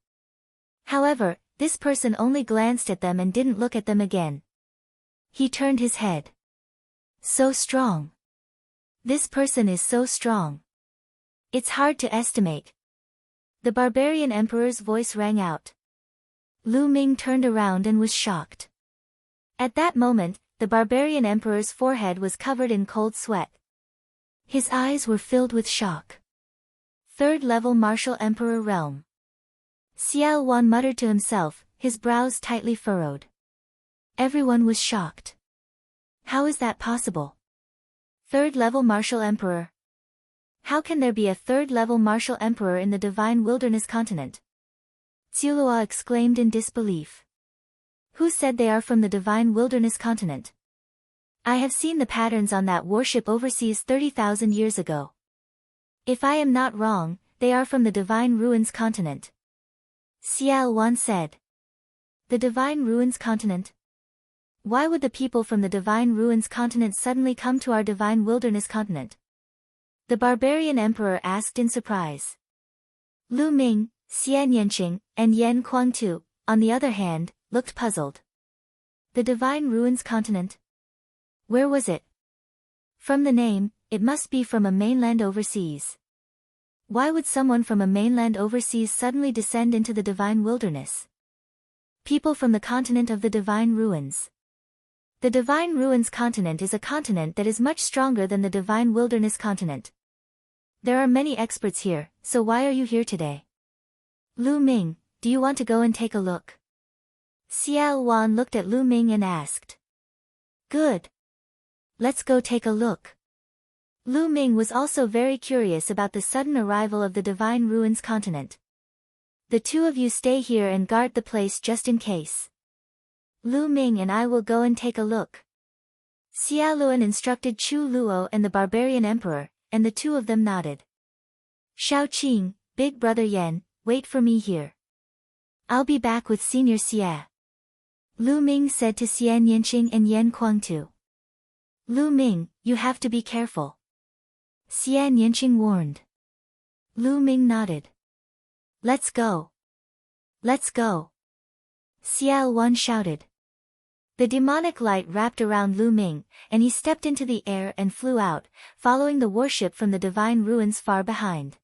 However, this person only glanced at them and didn't look at them again. He turned his head. So strong. This person is so strong. It's hard to estimate. The barbarian emperor's voice rang out. Lu Ming turned around and was shocked. At that moment, the barbarian emperor's forehead was covered in cold sweat. His eyes were filled with shock. Third-level martial emperor realm. Xiao Wan muttered to himself, his brows tightly furrowed. Everyone was shocked. How is that possible? Third-level martial emperor. How can there be a third-level martial emperor in the divine wilderness continent? Zilua exclaimed in disbelief. Who said they are from the divine wilderness continent? I have seen the patterns on that warship overseas 30,000 years ago. If I am not wrong, they are from the divine ruins continent. Xiao Wan said. The divine ruins continent? Why would the people from the Divine Ruins continent suddenly come to our Divine Wilderness continent? The barbarian emperor asked in surprise. Lu Ming, Xian Yanqing, and Yan Kuangtu, on the other hand, looked puzzled. The Divine Ruins continent? Where was it? From the name, it must be from a mainland overseas. Why would someone from a mainland overseas suddenly descend into the Divine Wilderness? People from the continent of the Divine Ruins. The Divine Ruins continent is a continent that is much stronger than the Divine Wilderness continent. There are many experts here, so why are you here today? Lu Ming, do you want to go and take a look? Xiao Wan looked at Lu Ming and asked. Good. Let's go take a look. Lu Ming was also very curious about the sudden arrival of the Divine Ruins continent. The two of you stay here and guard the place just in case. Lu Ming and I will go and take a look. Xia Luan instructed Chu Luo and the barbarian emperor, and the two of them nodded. Shao Qing, big brother Yan, wait for me here. I'll be back with Senior Xia. Lu Ming said to Xian Yanqing and Yan Kuangtu. Lu Ming, you have to be careful. Xian Yanqing warned. Lu Ming nodded. Let's go. Let's go. Xiao Wan shouted. The demonic light wrapped around Lu Ming, and he stepped into the air and flew out, following the warship from the Divine Ruins far behind.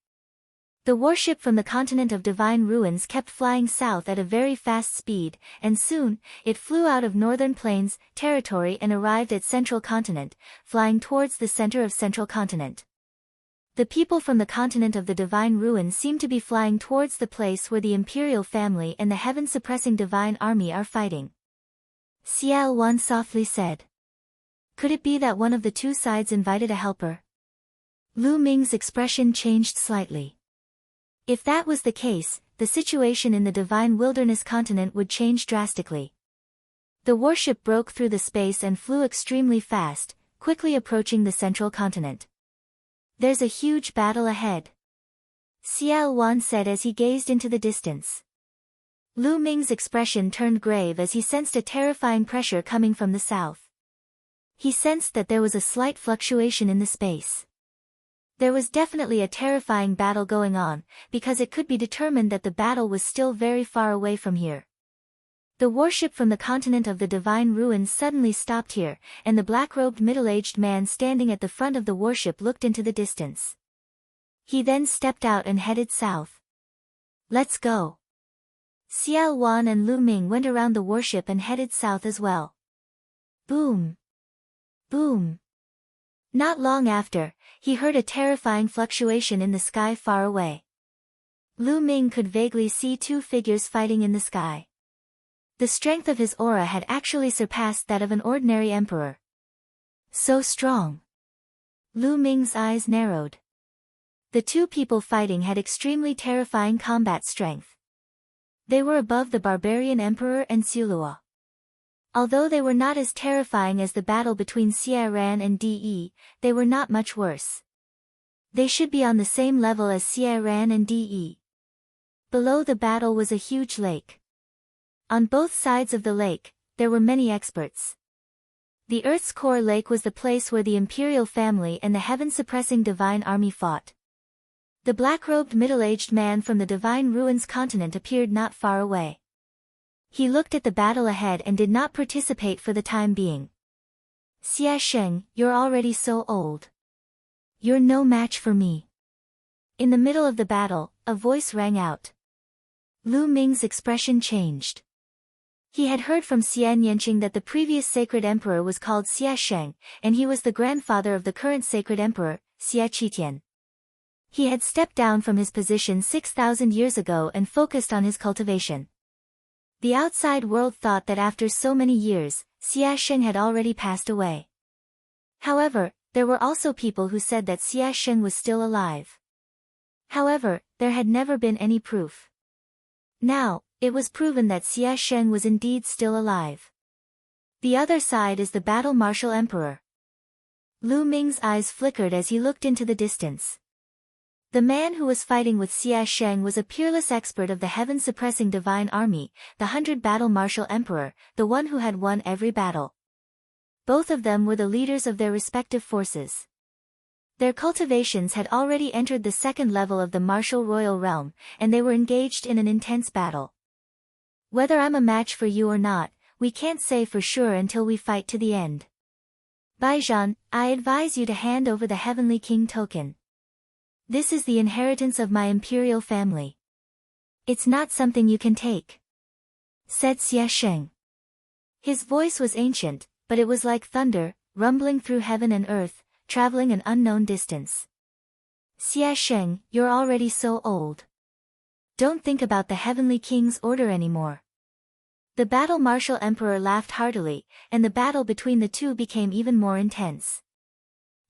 The warship from the continent of Divine Ruins kept flying south at a very fast speed, and soon, it flew out of Northern Plains territory and arrived at Central Continent, flying towards the center of Central Continent. The people from the continent of the Divine Ruins seem to be flying towards the place where the Imperial family and the heaven-suppressing Divine Army are fighting. Xiao Wan softly said. Could it be that one of the two sides invited a helper? Lu Ming's expression changed slightly. If that was the case, the situation in the Divine Wilderness continent would change drastically. The warship broke through the space and flew extremely fast, quickly approaching the Central Continent. There's a huge battle ahead. Xiao Wan said as he gazed into the distance. Lu Ming's expression turned grave as he sensed a terrifying pressure coming from the south. He sensed that there was a slight fluctuation in the space. There was definitely a terrifying battle going on, because it could be determined that the battle was still very far away from here. The warship from the continent of the Divine Ruins suddenly stopped here, and the black-robed middle-aged man standing at the front of the warship looked into the distance. He then stepped out and headed south. Let's go. Xiao Wan and Lu Ming went around the warship and headed south as well. Boom. Boom. Not long after, he heard a terrifying fluctuation in the sky far away. Lu Ming could vaguely see two figures fighting in the sky. The strength of his aura had actually surpassed that of an ordinary emperor. So strong. Lu Ming's eyes narrowed. The two people fighting had extremely terrifying combat strength. They were above the barbarian emperor and Xiuluo. Although they were not as terrifying as the battle between Xia Ran and De, they were not much worse. They should be on the same level as Xia Ran and De. Below the battle was a huge lake. On both sides of the lake, there were many experts. The Earth's core lake was the place where the Imperial family and the heaven-suppressing Divine Army fought. The black-robed middle-aged man from the Divine Ruins continent appeared not far away. He looked at the battle ahead and did not participate for the time being. Xia Sheng, you're already so old. You're no match for me. In the middle of the battle, a voice rang out. Lu Ming's expression changed. He had heard from Xian Yanqing that the previous sacred emperor was called Xia Sheng, and he was the grandfather of the current sacred emperor, Xia Qitian. He had stepped down from his position 6,000 years ago and focused on his cultivation. The outside world thought that after so many years, Xia Sheng had already passed away. However, there were also people who said that Xia Sheng was still alive. However, there had never been any proof. Now, it was proven that Xia Sheng was indeed still alive. The other side is the battle martial emperor. Lu Ming's eyes flickered as he looked into the distance. The man who was fighting with Xia Sheng was a peerless expert of the heaven-suppressing divine army, the 100-battle martial emperor, the one who had won every battle. Both of them were the leaders of their respective forces. Their cultivations had already entered the second level of the martial royal realm, and they were engaged in an intense battle. Whether I'm a match for you or not, we can't say for sure until we fight to the end. Baijan, I advise you to hand over the Heavenly King token. This is the inheritance of my imperial family. It's not something you can take, said Xia Sheng. His voice was ancient, but it was like thunder, rumbling through heaven and earth, traveling an unknown distance. Xia Sheng, you're already so old. Don't think about the Heavenly King's order anymore. The battle martial emperor laughed heartily, and the battle between the two became even more intense.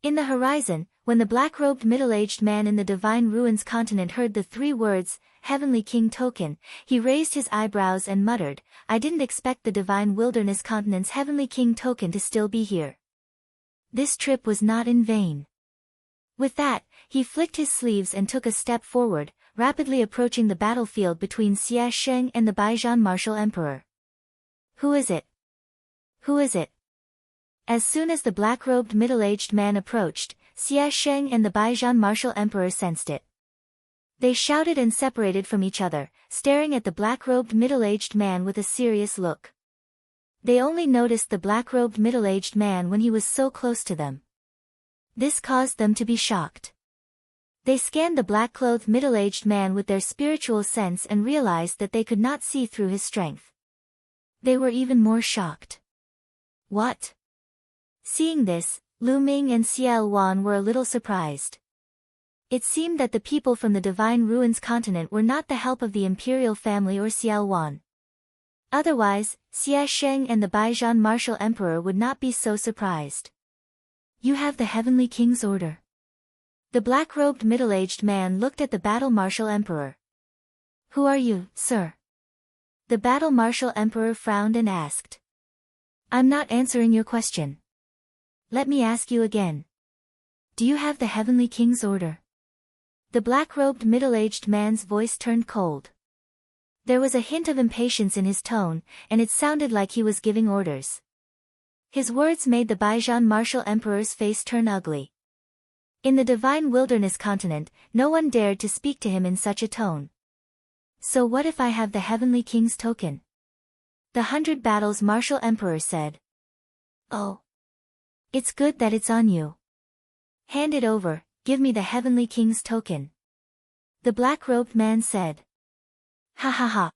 In the horizon, when the black-robed middle-aged man in the Divine Ruins continent heard the 3 words, Heavenly King token, he raised his eyebrows and muttered, I didn't expect the Divine Wilderness continent's Heavenly King token to still be here. This trip was not in vain. With that, he flicked his sleeves and took a step forward, rapidly approaching the battlefield between Xia Sheng and the Baijan martial emperor. Who is it? Who is it? As soon as the black-robed middle-aged man approached, Xia Sheng and the Baijan martial emperor sensed it. They shouted and separated from each other, staring at the black-robed middle-aged man with a serious look. They only noticed the black-robed middle-aged man when he was so close to them. This caused them to be shocked. They scanned the black-clothed middle-aged man with their spiritual sense and realized that they could not see through his strength. They were even more shocked. What? Seeing this, Lu Ming and Xiao Wan were a little surprised. It seemed that the people from the Divine Ruins continent were not the help of the imperial family or Xiao Wan. Otherwise, Xia Sheng and the Baijan martial emperor would not be so surprised. You have the Heavenly King's order. The black-robed middle-aged man looked at the battle martial emperor. Who are you, sir? The battle martial emperor frowned and asked. I'm not answering your question. Let me ask you again. Do you have the Heavenly King's order? The black-robed middle-aged man's voice turned cold. There was a hint of impatience in his tone, and it sounded like he was giving orders. His words made the Baijan martial emperor's face turn ugly. In the Divine Wilderness continent, no one dared to speak to him in such a tone. So what if I have the Heavenly King's token? The 100 Battles martial emperor said. Oh. It's good that it's on you. Hand it over, give me the Heavenly King's token. The black-robed man said. Ha ha ha.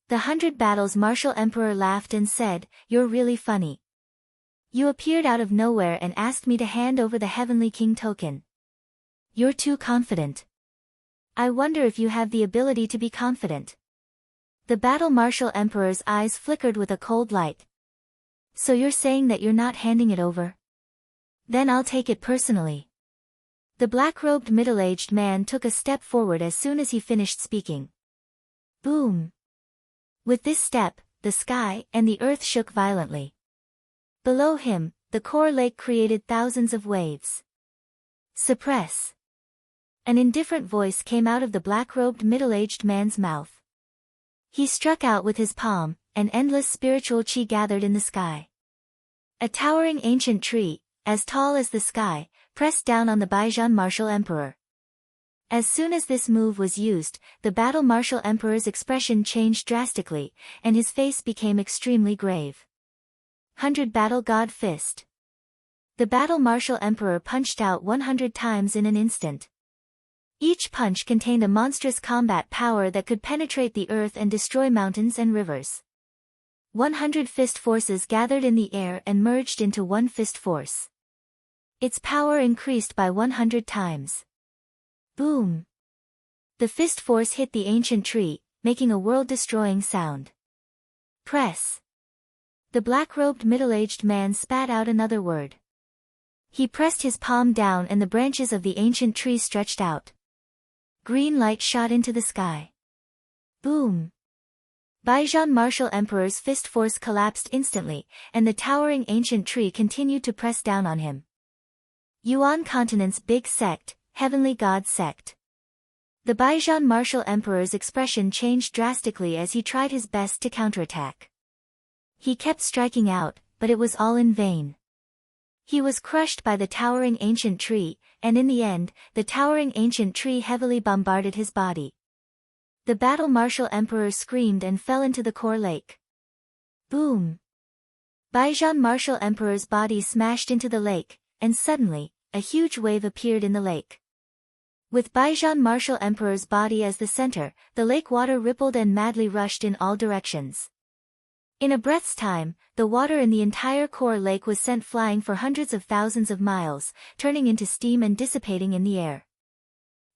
The 100 Battles martial emperor laughed and said, You're really funny. You appeared out of nowhere and asked me to hand over the Heavenly King token. You're too confident. I wonder if you have the ability to be confident. The battle martial emperor's eyes flickered with a cold light. So you're saying that you're not handing it over? Then I'll take it personally. The black-robed middle-aged man took a step forward as soon as he finished speaking. Boom! With this step, the sky and the earth shook violently. Below him, the core lake created thousands of waves. Suppress! An indifferent voice came out of the black-robed middle-aged man's mouth. He struck out with his palm, and endless spiritual chi gathered in the sky. A towering ancient tree, as tall as the sky, pressed down on the Baijan martial emperor. As soon as this move was used, the battle martial emperor's expression changed drastically, and his face became extremely grave. 100 Battle God Fist. The battle martial emperor punched out 100 times in an instant. Each punch contained a monstrous combat power that could penetrate the earth and destroy mountains and rivers. 100 fist forces gathered in the air and merged into one fist force. Its power increased by 100 times. Boom! The fist force hit the ancient tree, making a world-destroying sound. Press! The black-robed middle-aged man spat out another word. He pressed his palm down and the branches of the ancient tree stretched out. Green light shot into the sky. Boom! Baijan martial emperor's fist force collapsed instantly, and the towering ancient tree continued to press down on him. Yuan continent's big sect, Heavenly God sect. The Baijian martial emperor's expression changed drastically as he tried his best to counterattack. He kept striking out, but it was all in vain. He was crushed by the towering ancient tree, and in the end, the towering ancient tree heavily bombarded his body. The battle martial emperor screamed and fell into the core lake. Boom! Baijian martial emperor's body smashed into the lake, and suddenly, a huge wave appeared in the lake. With Baijian martial emperor's body as the center, the lake water rippled and madly rushed in all directions. In a breath's time, the water in the entire core lake was sent flying for hundreds of thousands of miles, turning into steam and dissipating in the air.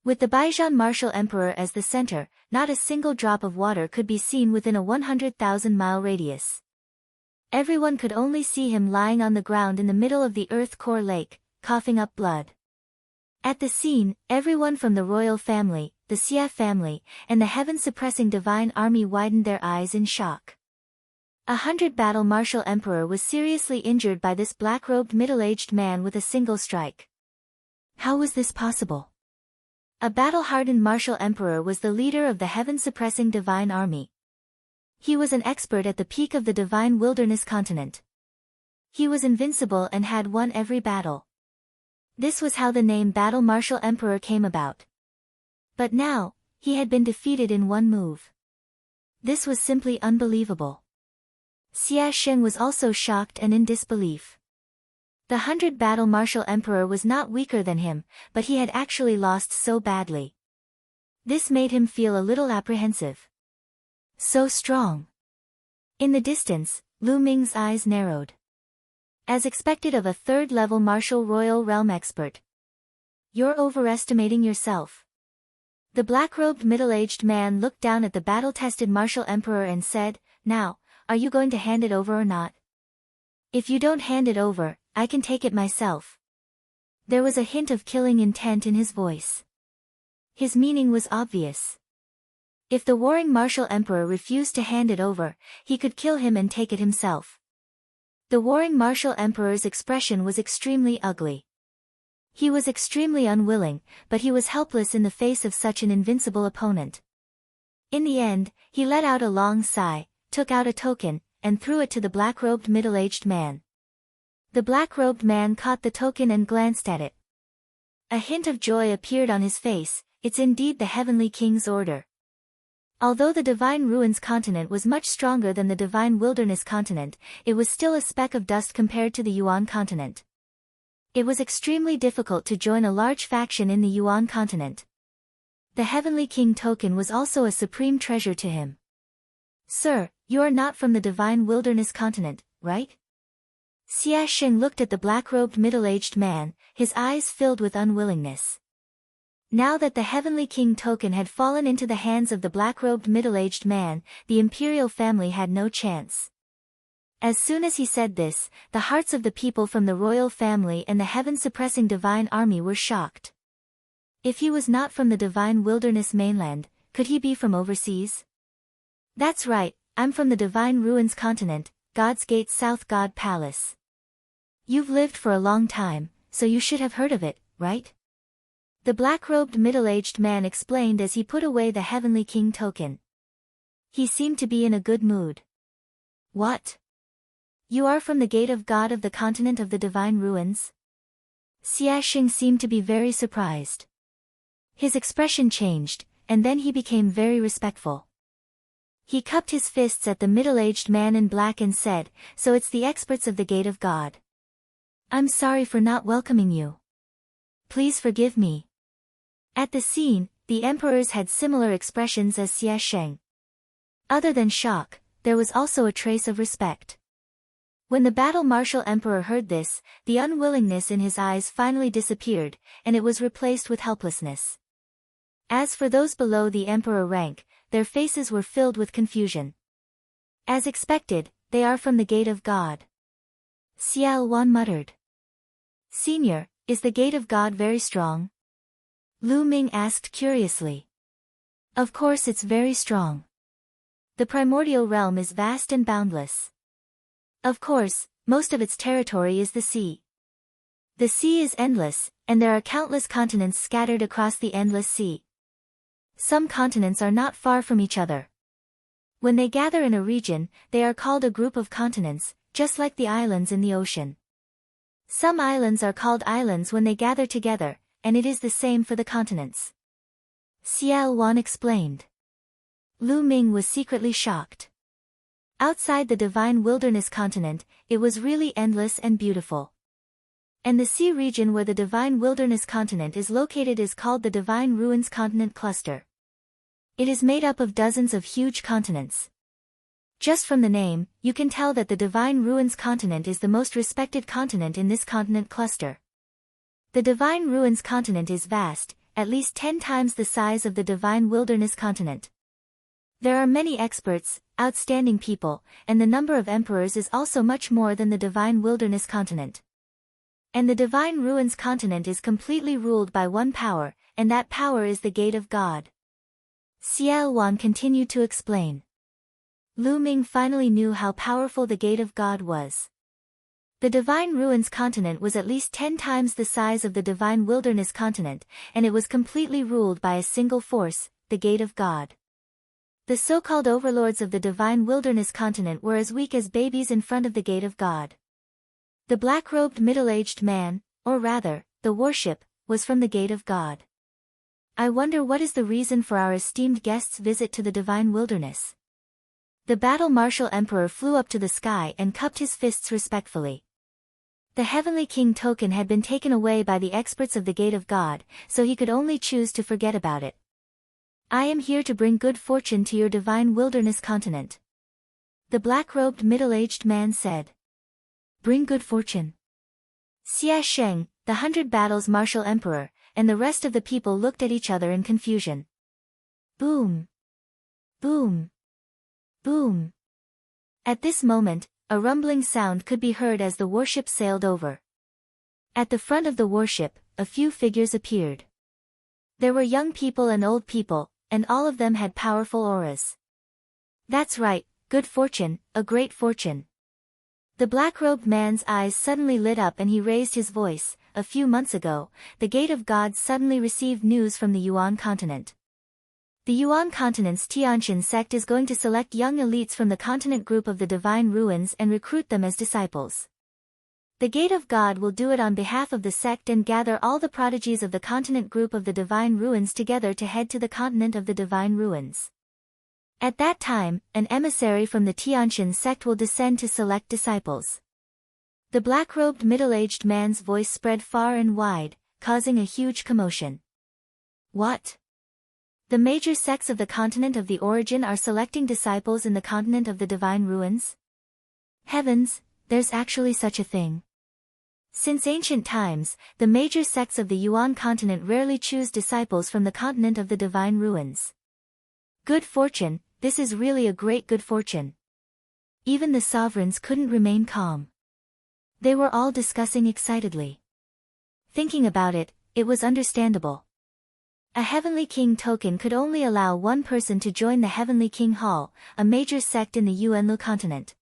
With the Baijian martial emperor as the center, not a single drop of water could be seen within a 100,000-mile radius. Everyone could only see him lying on the ground in the middle of the earth core lake, coughing up blood. At the scene, everyone from the royal family, the Xia family, and the heaven-suppressing divine army widened their eyes in shock. 100 battle martial emperor was seriously injured by this black-robed middle-aged man with a single strike. How was this possible? A battle-hardened martial emperor was the leader of the heaven-suppressing divine army. He was an expert at the peak of the divine wilderness continent. He was invincible and had won every battle. This was how the name Battle Martial Emperor came about. But now, he had been defeated in one move. This was simply unbelievable. Xia Sheng was also shocked and in disbelief. The 100 Battle Martial Emperor was not weaker than him, but he had actually lost so badly. This made him feel a little apprehensive. So strong. In the distance, Lu Ming's eyes narrowed. As expected of a third-level martial royal realm expert. You're overestimating yourself. The black-robed middle-aged man looked down at the battle-tested martial emperor and said, "Now, are you going to hand it over or not? If you don't hand it over, I can take it myself." There was a hint of killing intent in his voice. His meaning was obvious. If the warring martial emperor refused to hand it over, he could kill him and take it himself. The warring martial emperor's expression was extremely ugly. He was extremely unwilling, but he was helpless in the face of such an invincible opponent. In the end, he let out a long sigh, took out a token, and threw it to the black-robed middle-aged man. The black-robed man caught the token and glanced at it. A hint of joy appeared on his face. It's indeed the Heavenly King's order. Although the Divine Ruins continent was much stronger than the Divine Wilderness continent, it was still a speck of dust compared to the Yuan continent. It was extremely difficult to join a large faction in the Yuan continent. The Heavenly King token was also a supreme treasure to him. "Sir, you are not from the Divine Wilderness continent, right?" Xia Sheng looked at the black-robed middle-aged man, his eyes filled with unwillingness. Now that the Heavenly King token had fallen into the hands of the black-robed middle-aged man, the imperial family had no chance. As soon as he said this, the hearts of the people from the royal family and the heaven-suppressing divine army were shocked. If he was not from the Divine Wilderness mainland, could he be from overseas? "That's right, I'm from the Divine Ruins continent, God's Gate South God Palace. You've lived for a long time, so you should have heard of it, right?" The black-robed middle-aged man explained as he put away the Heavenly King token. He seemed to be in a good mood. "What? You are from the Gate of God of the continent of the Divine Ruins?" Xia Sheng seemed to be very surprised. His expression changed, and then he became very respectful. He cupped his fists at the middle-aged man in black and said, "So it's the experts of the Gate of God. I'm sorry for not welcoming you. Please forgive me." At the scene, the emperors had similar expressions as Xia Sheng. Other than shock, there was also a trace of respect. When the battle martial emperor heard this, the unwillingness in his eyes finally disappeared, and it was replaced with helplessness. As for those below the emperor rank, their faces were filled with confusion. As expected, they are from the Gate of God. Xiao Wan muttered. "Senior, is the Gate of God very strong?" Lu Ming asked curiously. "Of course it's very strong. The primordial realm is vast and boundless. Of course, most of its territory is the sea. The sea is endless, and there are countless continents scattered across the endless sea. Some continents are not far from each other. When they gather in a region, they are called a group of continents, just like the islands in the ocean. Some islands are called islands when they gather together, and it is the same for the continents. Xiao Wan explained. Lu Ming was secretly shocked. Outside the divine wilderness continent, it was really endless and beautiful. And the sea region where the divine wilderness continent is located is called the Divine Ruins Continent Cluster. It is made up of dozens of huge continents. Just from the name, you can tell that the Divine Ruins Continent is the most respected continent in this continent cluster. The Divine Ruins Continent is vast, at least 10 times the size of the Divine Wilderness Continent. There are many experts, outstanding people, and the number of emperors is also much more than the Divine Wilderness Continent. And the Divine Ruins Continent is completely ruled by one power, and that power is the Gate of God. Xiao Wan continued to explain. Lu Ming finally knew how powerful the Gate of God was. The Divine Ruins Continent was at least 10 times the size of the Divine Wilderness Continent, and it was completely ruled by a single force, the Gate of God. The so-called overlords of the Divine Wilderness Continent were as weak as babies in front of the Gate of God. The black-robed middle-aged man, or rather, the worship, was from the Gate of God. I wonder what is the reason for our esteemed guest's visit to the Divine Wilderness. The battle-martial emperor flew up to the sky and cupped his fists respectfully. The heavenly king token had been taken away by the experts of the Gate of God, so he could only choose to forget about it. I am here to bring good fortune to your Divine Wilderness Continent. The black-robed middle-aged man said. Bring good fortune. Xia Sheng, the 100 Battles martial emperor, and the rest of the people looked at each other in confusion. Boom! Boom! Boom! At this moment, a rumbling sound could be heard as the warship sailed over. At the front of the warship, a few figures appeared. There were young people and old people, and all of them had powerful auras. That's right, good fortune, a great fortune. The black-robed man's eyes suddenly lit up and he raised his voice. A few months ago, the Gate of God suddenly received news from the Yuan continent. The Yuan continent's Tianqian sect is going to select young elites from the continent group of the Divine Ruins and recruit them as disciples. The Gate of God will do it on behalf of the sect and gather all the prodigies of the continent group of the Divine Ruins together to head to the continent of the Divine Ruins. At that time, an emissary from the Tianqian sect will descend to select disciples. The black-robed middle-aged man's voice spread far and wide, causing a huge commotion. What? The major sects of the continent of the origin are selecting disciples in the continent of the Divine Ruins? Heavens, there's actually such a thing. Since ancient times, the major sects of the Yuan continent rarely choose disciples from the continent of the Divine Ruins. Good fortune, this is really a great good fortune. Even the sovereigns couldn't remain calm. They were all discussing excitedly. Thinking about it, it was understandable. A Heavenly King token could only allow one person to join the Heavenly King Hall, a major sect in the Yuanlu continent.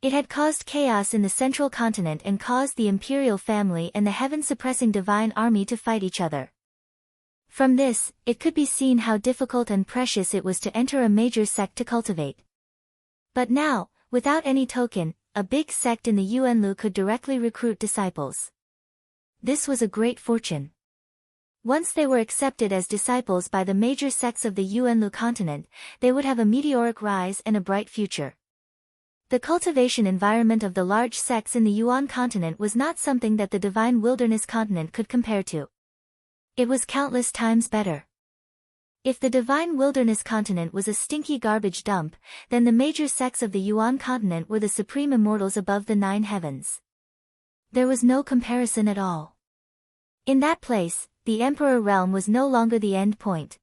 It had caused chaos in the central continent and caused the imperial family and the heaven-suppressing divine army to fight each other. From this, it could be seen how difficult and precious it was to enter a major sect to cultivate. But now, without any token, a big sect in the Yuanlu could directly recruit disciples. This was a great fortune. Once they were accepted as disciples by the major sects of the Yuanlu continent, they would have a meteoric rise and a bright future. The cultivation environment of the large sects in the Yuan continent was not something that the Divine Wilderness continent could compare to. It was countless times better. If the Divine Wilderness continent was a stinky garbage dump, then the major sects of the Yuan continent were the supreme immortals above the 9 heavens. There was no comparison at all. In that place, the Emperor realm was no longer the end point.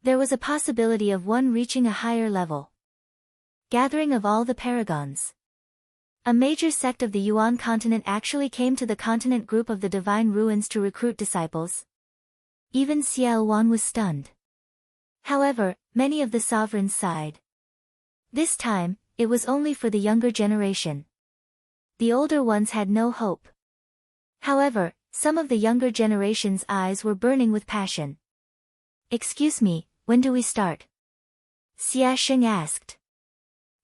There was a possibility of one reaching a higher level. Gathering of all the paragons. A major sect of the Yuan continent actually came to the continent group of the Divine Ruins to recruit disciples. Even Xiao Wan was stunned. However, many of the sovereigns sighed. This time, it was only for the younger generation. The older ones had no hope. However, some of the younger generation's eyes were burning with passion. Excuse me, when do we start? Xia Sheng asked.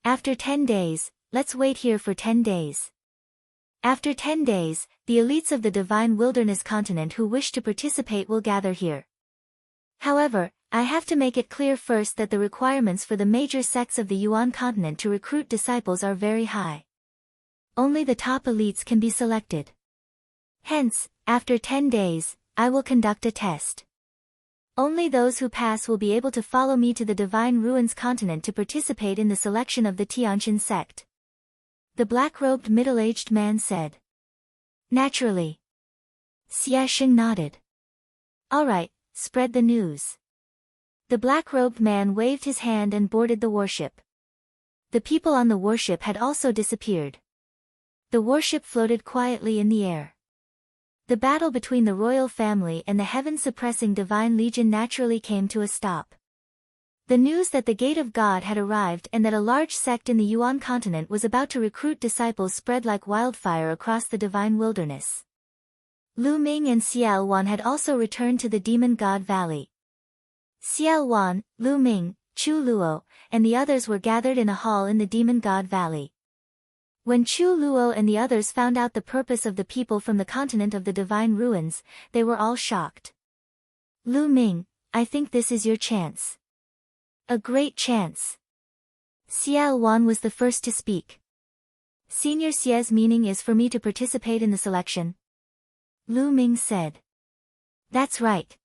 After 10 days, let's wait here for 10 days. After 10 days, the elites of the Divine Wilderness continent who wish to participate will gather here. However, I have to make it clear first that the requirements for the major sects of the Yuan continent to recruit disciples are very high. Only the top elites can be selected. Hence, after 10 days, I will conduct a test. Only those who pass will be able to follow me to the Divine Ruins continent to participate in the selection of the Tianjin sect. The black-robed middle-aged man said. Naturally. Xia Sheng nodded. All right, spread the news. The black-robed man waved his hand and boarded the warship. The people on the warship had also disappeared. The warship floated quietly in the air. The battle between the royal family and the heaven-suppressing Divine Legion naturally came to a stop. The news that the Gate of God had arrived and that a large sect in the Yuan continent was about to recruit disciples spread like wildfire across the Divine Wilderness. Lu Ming and Xiao Wan had also returned to the Demon God Valley. Xiao Wan, Lu Ming, Chu Luo, and the others were gathered in a hall in the Demon God Valley. When Chu Luo and the others found out the purpose of the people from the continent of the Divine Ruins, they were all shocked. Lu Ming, I think this is your chance. A great chance. Xiao Wan was the first to speak. Senior Xia's meaning is for me to participate in the selection. Lu Ming said. That's right.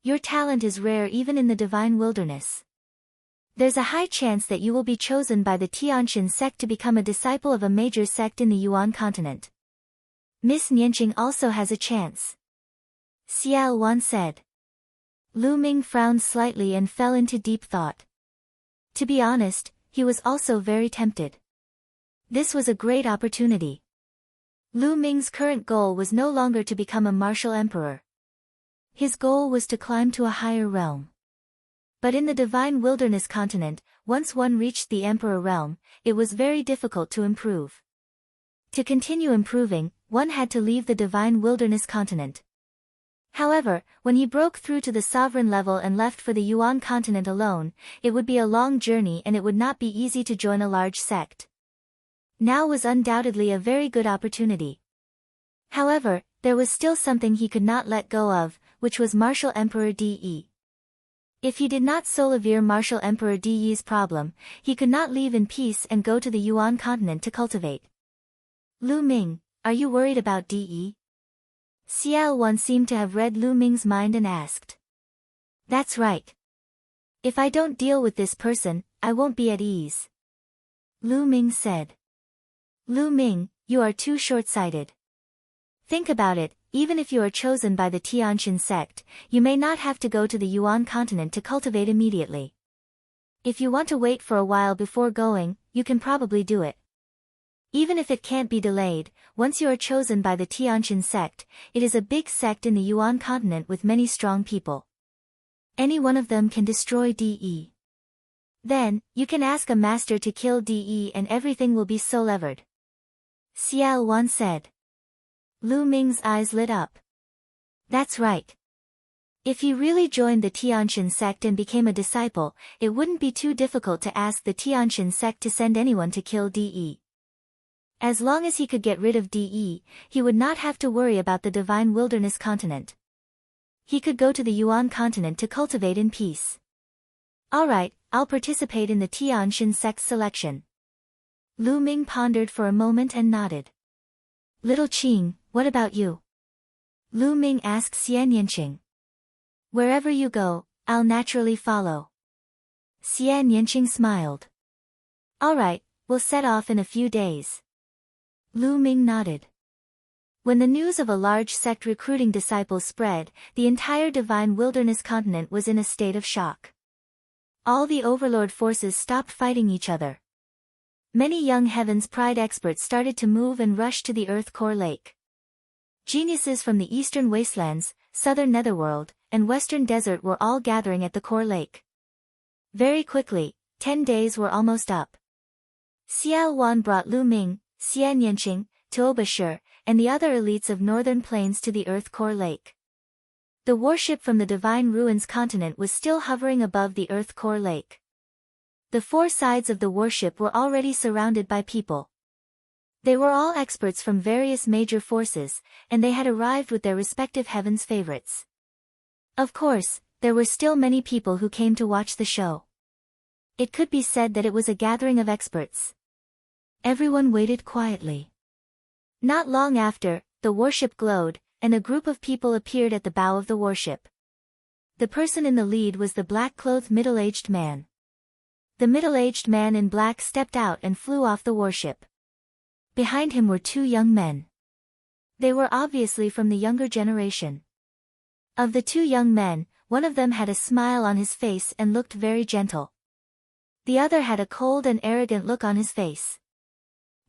Your talent is rare even in the Divine Wilderness. There's a high chance that you will be chosen by the Tianjin sect to become a disciple of a major sect in the Yuan continent. Miss Nianqing also has a chance. Xiao Wan said. Lu Ming frowned slightly and fell into deep thought. To be honest, he was also very tempted. This was a great opportunity. Lu Ming's current goal was no longer to become a martial emperor. His goal was to climb to a higher realm. But in the Divine Wilderness continent, once one reached the Emperor realm, it was very difficult to improve. To continue improving, one had to leave the Divine Wilderness continent. However, when he broke through to the sovereign level and left for the Yuan continent alone, it would be a long journey and it would not be easy to join a large sect. Now was undoubtedly a very good opportunity. However, there was still something he could not let go of, which was Martial Emperor De. If he did not solve Martial Emperor De's problem, he could not leave in peace and go to the Yuan continent to cultivate. Lu Ming, are you worried about De? Xiao Wan seemed to have read Lu Ming's mind and asked. That's right. If I don't deal with this person, I won't be at ease. Lu Ming said. Lu Ming, you are too short-sighted. Think about it. Even if you are chosen by the Tianjin sect, you may not have to go to the Yuan continent to cultivate immediately. If you want to wait for a while before going, you can probably do it. Even if it can't be delayed, once you are chosen by the Tianjin sect, it is a big sect in the Yuan continent with many strong people. Any one of them can destroy De. Then, you can ask a master to kill De and everything will be so levered. Xiao Wan said. Lu Ming's eyes lit up. That's right. If he really joined the Tianjin sect and became a disciple, it wouldn't be too difficult to ask the Tianjin sect to send anyone to kill De. As long as he could get rid of De, he would not have to worry about the Divine Wilderness continent. He could go to the Yuan continent to cultivate in peace. Alright, I'll participate in the Tianjin sect's selection. Lu Ming pondered for a moment and nodded. Little Qing, what about you? Lu Ming asked Xian Yanqing. Wherever you go, I'll naturally follow. Xian Yanqing smiled. Alright, we'll set off in a few days. Lu Ming nodded. When the news of a large sect recruiting disciples spread, the entire Divine Wilderness continent was in a state of shock. All the overlord forces stopped fighting each other. Many young Heaven's Pride experts started to move and rush to the Earth Core Lake. Geniuses from the Eastern Wastelands, Southern Netherworld, and Western Desert were all gathering at the Core Lake. Very quickly, 10 days were almost up. Xiao Wan brought Lu Ming, Xian Yanqing, Tuobashir, and the other elites of Northern Plains to the Earth Core Lake. The warship from the Divine Ruins continent was still hovering above the Earth core lake. The four sides of the warship were already surrounded by people. They were all experts from various major forces, and they had arrived with their respective heaven's favorites. Of course, there were still many people who came to watch the show. It could be said that it was a gathering of experts. Everyone waited quietly. Not long after, the warship glowed, and a group of people appeared at the bow of the warship. The person in the lead was the black-clothed middle-aged man. The middle-aged man in black stepped out and flew off the warship. Behind him were two young men. They were obviously from the younger generation. Of the two young men, one of them had a smile on his face and looked very gentle. The other had a cold and arrogant look on his face.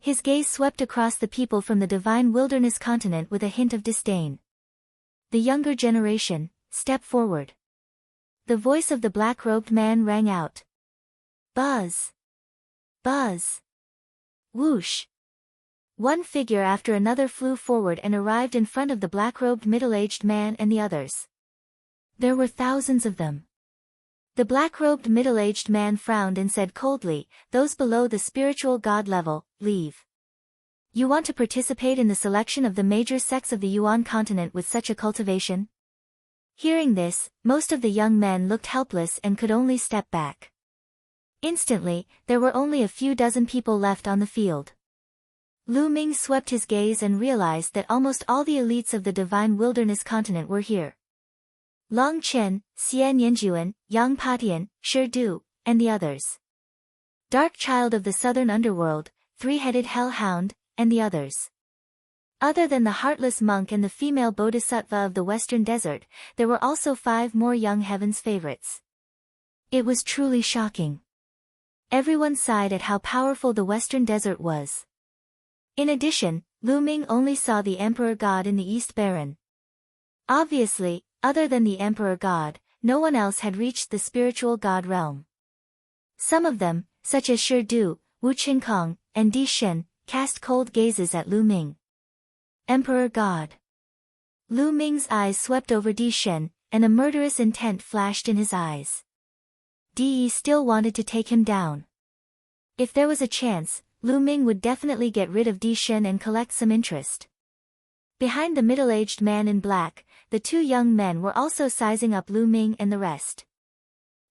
His gaze swept across the people from the Divine Wilderness continent with a hint of disdain. The younger generation, step forward. The voice of the black-robed man rang out. Buzz! Buzz! Whoosh! One figure after another flew forward and arrived in front of the black-robed middle-aged man and the others. There were thousands of them. The black-robed middle-aged man frowned and said coldly, "Those below the spiritual god level, leave. You want to participate in the selection of the major sects of the Yuan continent with such a cultivation?" Hearing this, most of the young men looked helpless and could only step back. Instantly, there were only a few dozen people left on the field. Lu Ming swept his gaze and realized that almost all the elites of the Divine Wilderness continent were here. Long Chen, Xian Yanjuan, Yang Patian, Shi Du, and the others. Dark Child of the Southern Underworld, Three-Headed Hellhound, and the others. Other than the Heartless Monk and the female Bodhisattva of the Western Desert, there were also 5 more young heaven's favorites. It was truly shocking. Everyone sighed at how powerful the Western Desert was. In addition, Lu Ming only saw the Emperor God in the East Baron. Obviously, other than the Emperor God, no one else had reached the spiritual God realm. Some of them, such as Shi Du, Wu Qingkong, and Di Shen, cast cold gazes at Lu Ming. Emperor God. Lu Ming's eyes swept over Di Shen, and a murderous intent flashed in his eyes. Di still wanted to take him down. If there was a chance, Lu Ming would definitely get rid of Di Shen and collect some interest. Behind the middle-aged man in black, the 2 young men were also sizing up Lu Ming and the rest.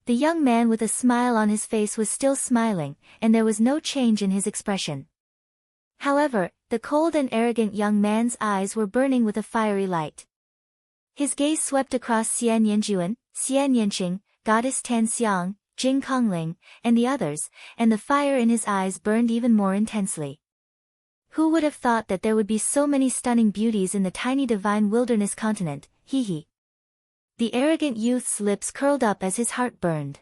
The young man with a smile on his face was still smiling, and there was no change in his expression. However, the cold and arrogant young man's eyes were burning with a fiery light. His gaze swept across Xian Yanjuan, Xian Yanqing, Goddess Tan Xiang, Jing Kongling, and the others, and the fire in his eyes burned even more intensely. Who would have thought that there would be so many stunning beauties in the tiny Divine Wilderness continent, he. The arrogant youth's lips curled up as his heart burned.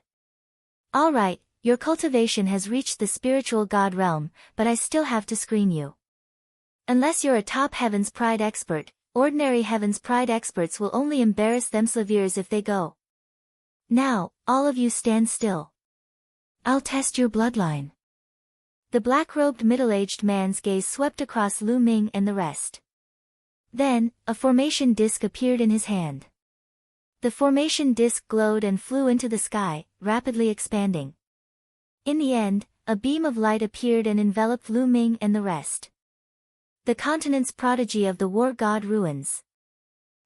All right, your cultivation has reached the spiritual god realm, but I still have to screen you. Unless you're a top Heaven's Pride expert, ordinary Heaven's Pride experts will only embarrass themselves if they go. Now, all of you stand still. I'll test your bloodline. The black-robed middle-aged man's gaze swept across Lu Ming and the rest. Then, a formation disc appeared in his hand. The formation disc glowed and flew into the sky, rapidly expanding. In the end, a beam of light appeared and enveloped Lu Ming and the rest. The continent's prodigy of the war god ruins.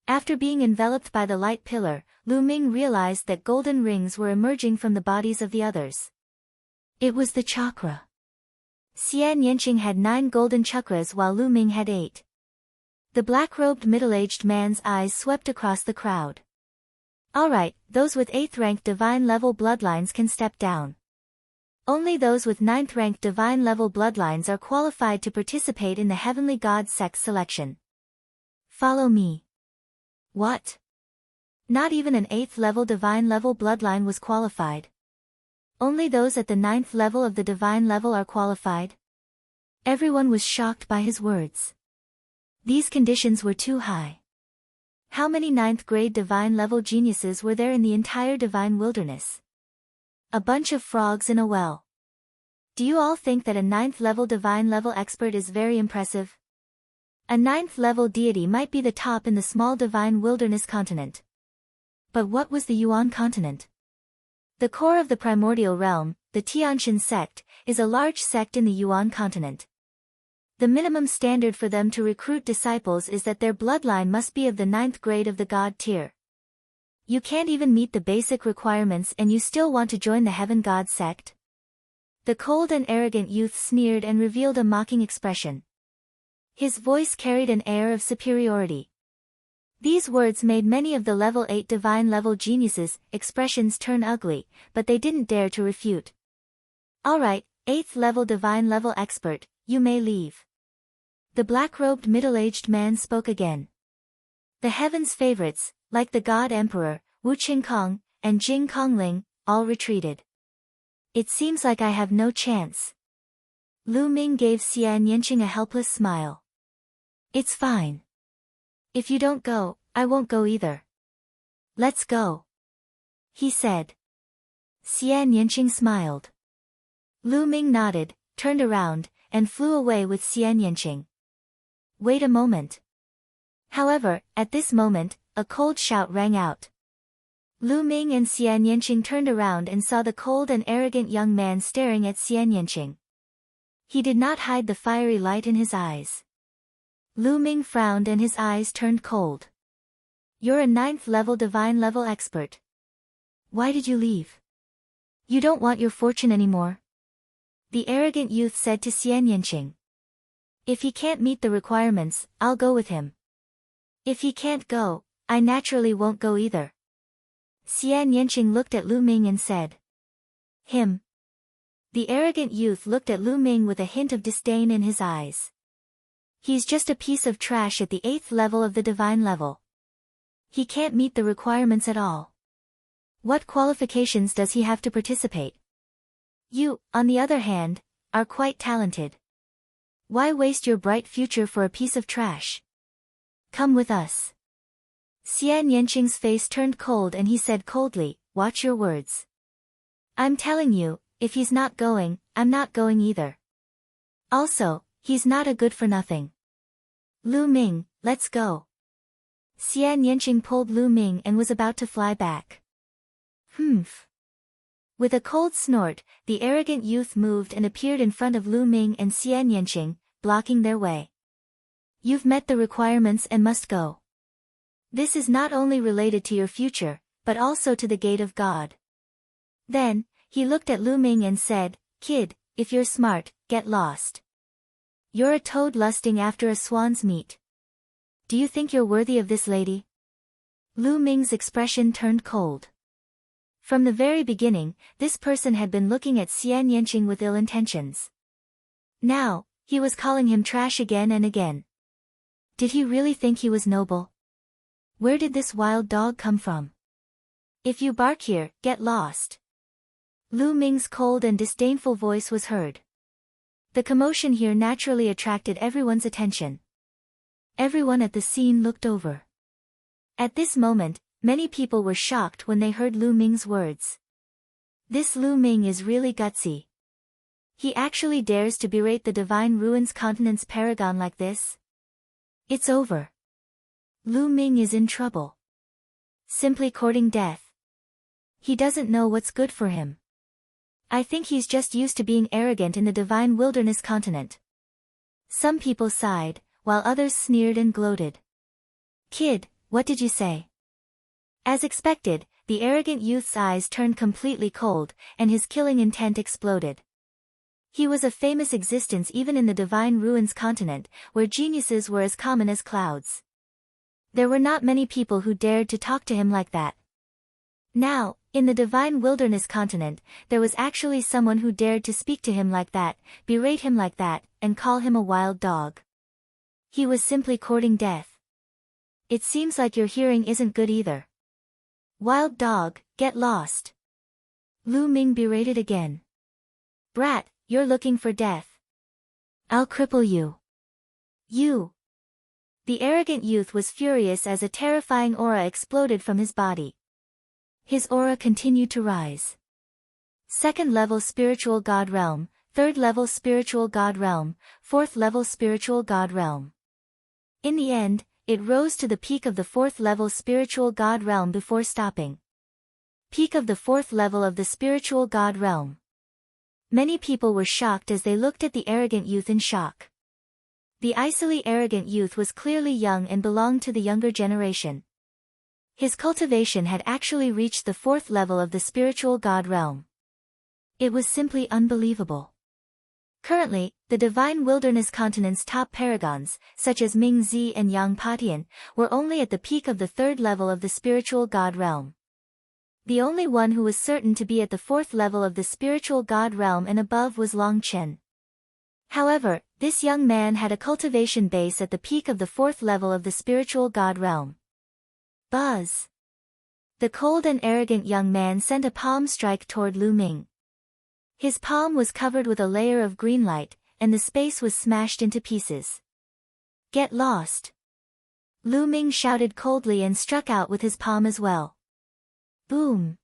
After being enveloped by the light pillar, Lu Ming realized that golden rings were emerging from the bodies of the others. It was the chakra. Xian Yanqing had 9 golden chakras while Lu Ming had 8. The black-robed middle-aged man's eyes swept across the crowd. Alright, those with 8th-ranked divine-level bloodlines can step down. Only those with 9th-ranked divine-level bloodlines are qualified to participate in the Heavenly God Sect selection. Follow me. What? Not even an 8th-level divine-level bloodline was qualified. Only those at the 9th level of the divine level are qualified? Everyone was shocked by his words. These conditions were too high. How many 9th grade divine level geniuses were there in the entire divine wilderness? A bunch of frogs in a well. Do you all think that a 9th level divine level expert is very impressive? A 9th level deity might be the top in the small divine wilderness continent. But what was the Yuan continent? The core of the primordial realm, the Tianshan sect, is a large sect in the Yuan continent. The minimum standard for them to recruit disciples is that their bloodline must be of the 9th grade of the god tier. You can't even meet the basic requirements and you still want to join the heaven god sect? The cold and arrogant youth sneered and revealed a mocking expression. His voice carried an air of superiority. These words made many of the level 8 divine level geniuses' expressions turn ugly, but they didn't dare to refute. Alright, 8th level divine level expert, you may leave. The black-robed middle-aged man spoke again. The heavens' favorites, like the god emperor, Wu Qingkong, and Jing Kongling, all retreated. It seems like I have no chance. Lu Ming gave Xian Yanqing a helpless smile. It's fine. If you don't go, I won't go either. Let's go, he said. Xian Yanqing smiled. Lu Ming nodded, turned around, and flew away with Xian Yanqing. Wait a moment. However, at this moment, a cold shout rang out. Lu Ming and Xian Yanqing turned around and saw the cold and arrogant young man staring at Xian Yanqing. He did not hide the fiery light in his eyes. Lu Ming frowned and his eyes turned cold. You're a 9th level divine level expert. Why did you leave? You don't want your fortune anymore? The arrogant youth said to Xian Yanqing. If he can't meet the requirements, I'll go with him. If he can't go, I naturally won't go either. Xian Yanqing looked at Lu Ming and said. Him. The arrogant youth looked at Lu Ming with a hint of disdain in his eyes. He's just a piece of trash at the 8th level of the divine level. He can't meet the requirements at all. What qualifications does he have to participate? You, on the other hand, are quite talented. Why waste your bright future for a piece of trash? Come with us. Xian Yanqing's face turned cold and he said coldly, watch your words. I'm telling you, if he's not going, I'm not going either. Also, he's not a good-for-nothing. Lu Ming, let's go. Xian Yanqing pulled Lu Ming and was about to fly back. Humph. With a cold snort, the arrogant youth moved and appeared in front of Lu Ming and Xian Yanqing, blocking their way. You've met the requirements and must go. This is not only related to your future, but also to the gate of God. Then, he looked at Lu Ming and said, Kid, if you're smart, get lost. You're a toad lusting after a swan's meat. Do you think you're worthy of this lady? Lu Ming's expression turned cold. From the very beginning, this person had been looking at Xian Yanqing with ill intentions. Now, he was calling him trash again and again. Did he really think he was noble? Where did this wild dog come from? If you bark here, get lost. Lu Ming's cold and disdainful voice was heard. The commotion here naturally attracted everyone's attention. Everyone at the scene looked over. At this moment, many people were shocked when they heard Lu Ming's words. This Lu Ming is really gutsy. He actually dares to berate the Divine Ruins Continent's paragon like this? It's over. Lu Ming is in trouble. Simply courting death. He doesn't know what's good for him. I think he's just used to being arrogant in the Divine Wilderness Continent. Some people sighed, while others sneered and gloated. Kid, what did you say? As expected, the arrogant youth's eyes turned completely cold, and his killing intent exploded. He was a famous existence even in the Divine Ruins Continent, where geniuses were as common as clouds. There were not many people who dared to talk to him like that. Now, in the Divine Wilderness Continent, there was actually someone who dared to speak to him like that, berate him like that, and call him a wild dog. He was simply courting death. It seems like your hearing isn't good either. Wild dog, get lost. Lu Ming berated again. Brat, you're looking for death. I'll cripple you. You. The arrogant youth was furious as a terrifying aura exploded from his body. His aura continued to rise. 2nd level spiritual god realm, 3rd level spiritual god realm, 4th level spiritual god realm. In the end, it rose to the peak of the 4th level spiritual god realm before stopping. Peak of the 4th level of the spiritual god realm. Many people were shocked as they looked at the arrogant youth in shock. The icily arrogant youth was clearly young and belonged to the younger generation. His cultivation had actually reached the 4th level of the spiritual god realm. It was simply unbelievable. Currently, the divine wilderness continent's top paragons, such as Ming Zi and Yang Patian, were only at the peak of the 3rd level of the spiritual god realm. The only one who was certain to be at the 4th level of the spiritual god realm and above was Long Chen. However, this young man had a cultivation base at the peak of the 4th level of the spiritual god realm. Buzz! The cold and arrogant young man sent a palm strike toward Lu Ming. His palm was covered with a layer of green light, and the space was smashed into pieces. Get lost! Lu Ming shouted coldly and struck out with his palm as well. Boom!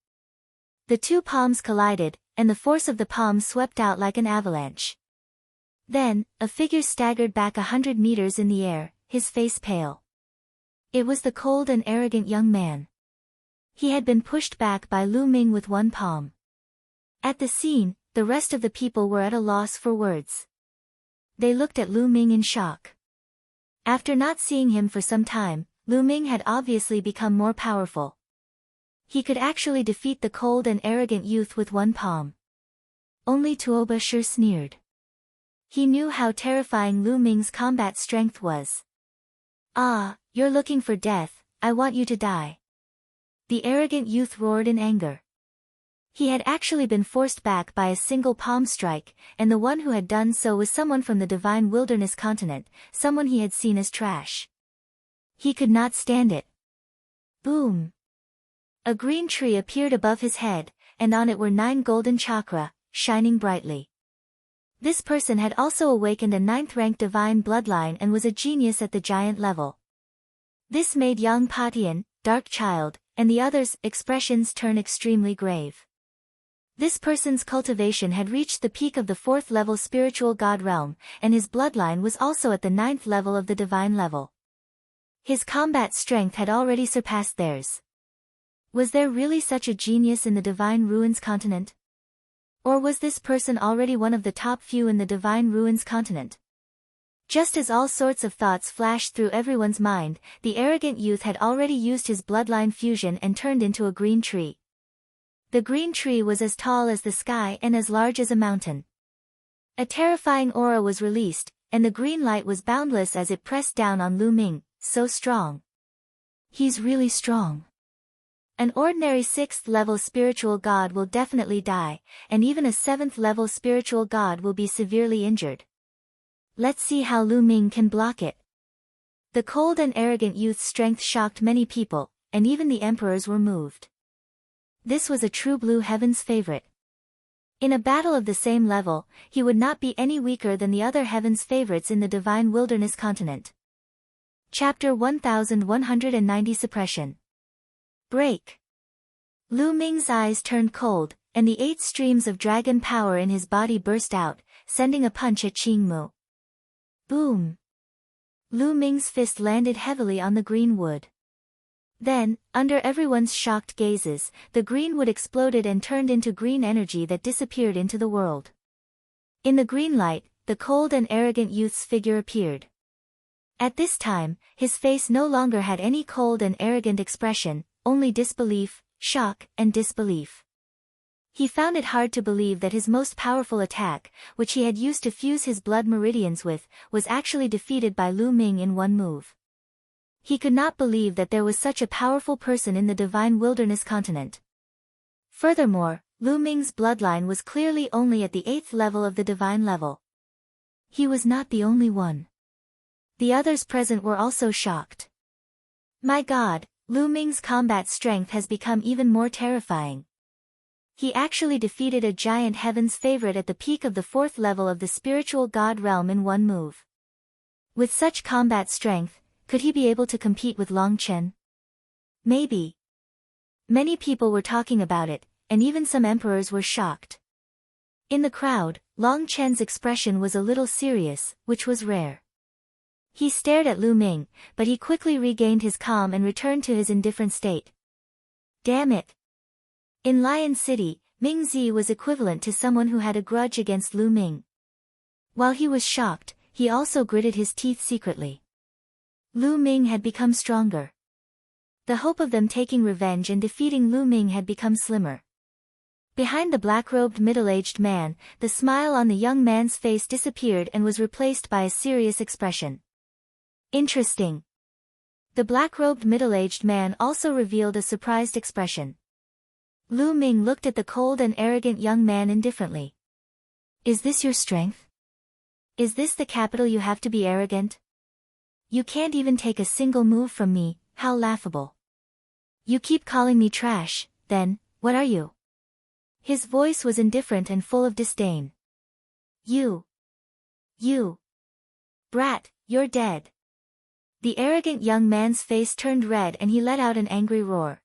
The two palms collided, and the force of the palm swept out like an avalanche. Then, a figure staggered back 100 meters in the air, his face pale. It was the cold and arrogant young man. He had been pushed back by Lu Ming with one palm. At the scene, the rest of the people were at a loss for words. They looked at Lu Ming in shock. After not seeing him for some time, Lu Ming had obviously become more powerful. He could actually defeat the cold and arrogant youth with one palm. Only Tuoba sure sneered. He knew how terrifying Lu Ming's combat strength was. Ah, you're looking for death, I want you to die. The arrogant youth roared in anger. He had actually been forced back by a single palm strike, and the one who had done so was someone from the divine wilderness continent, someone he had seen as trash. He could not stand it. Boom! A green tree appeared above his head, and on it were 9 golden chakra, shining brightly. This person had also awakened a 9th-rank divine bloodline and was a genius at the giant level. This made Yang Patian, Dark Child, and the others' expressions turn extremely grave. This person's cultivation had reached the peak of the 4th level spiritual god realm, and his bloodline was also at the 9th level of the divine level. His combat strength had already surpassed theirs. Was there really such a genius in the Divine Ruins continent? Or was this person already one of the top few in the Divine Ruins continent? Just as all sorts of thoughts flashed through everyone's mind, the arrogant youth had already used his bloodline fusion and turned into a green tree. The green tree was as tall as the sky and as large as a mountain. A terrifying aura was released, and the green light was boundless as it pressed down on Lu Ming, so strong. He's really strong. An ordinary 6th-level spiritual god will definitely die, and even a 7th-level spiritual god will be severely injured. Let's see how Lu Ming can block it. The cold and arrogant youth's strength shocked many people, and even the emperors were moved. This was a true Blue Heaven's favorite. In a battle of the same level, he would not be any weaker than the other Heaven's favorites in the Divine Wilderness continent. Chapter 1190 Suppression. Break. Lu Ming's eyes turned cold, and the 8 streams of dragon power in his body burst out, sending a punch at Qingmu. Boom! Lu Ming's fist landed heavily on the green wood. Then, under everyone's shocked gazes, the green wood exploded and turned into green energy that disappeared into the world. In the green light, the cold and arrogant youth's figure appeared. At this time, his face no longer had any cold and arrogant expression, only disbelief, shock, and disbelief. He found it hard to believe that his most powerful attack, which he had used to fuse his blood meridians with, was actually defeated by Lu Ming in one move. He could not believe that there was such a powerful person in the Divine Wilderness continent. Furthermore, Lu Ming's bloodline was clearly only at the 8th level of the divine level. He was not the only one. The others present were also shocked. My God, Lu Ming's combat strength has become even more terrifying. He actually defeated a giant Heaven's favorite at the peak of the 4th level of the spiritual god realm in one move. With such combat strength, could he be able to compete with Long Chen? Maybe. Many people were talking about it, and even some emperors were shocked. In the crowd, Long Chen's expression was a little serious, which was rare. He stared at Lu Ming, but he quickly regained his calm and returned to his indifferent state. Damn it! In Lion City, Ming Zi was equivalent to someone who had a grudge against Lu Ming. While he was shocked, he also gritted his teeth secretly. Lu Ming had become stronger. The hope of them taking revenge and defeating Lu Ming had become slimmer. Behind the black-robed middle-aged man, the smile on the young man's face disappeared and was replaced by a serious expression. Interesting. The black-robed middle-aged man also revealed a surprised expression. Lu Ming looked at the cold and arrogant young man indifferently. Is this your strength? Is this the capital you have to be arrogant? You can't even take a single move from me, how laughable. You keep calling me trash, then, what are you? His voice was indifferent and full of disdain. You. Brat, you're dead. The arrogant young man's face turned red and he let out an angry roar.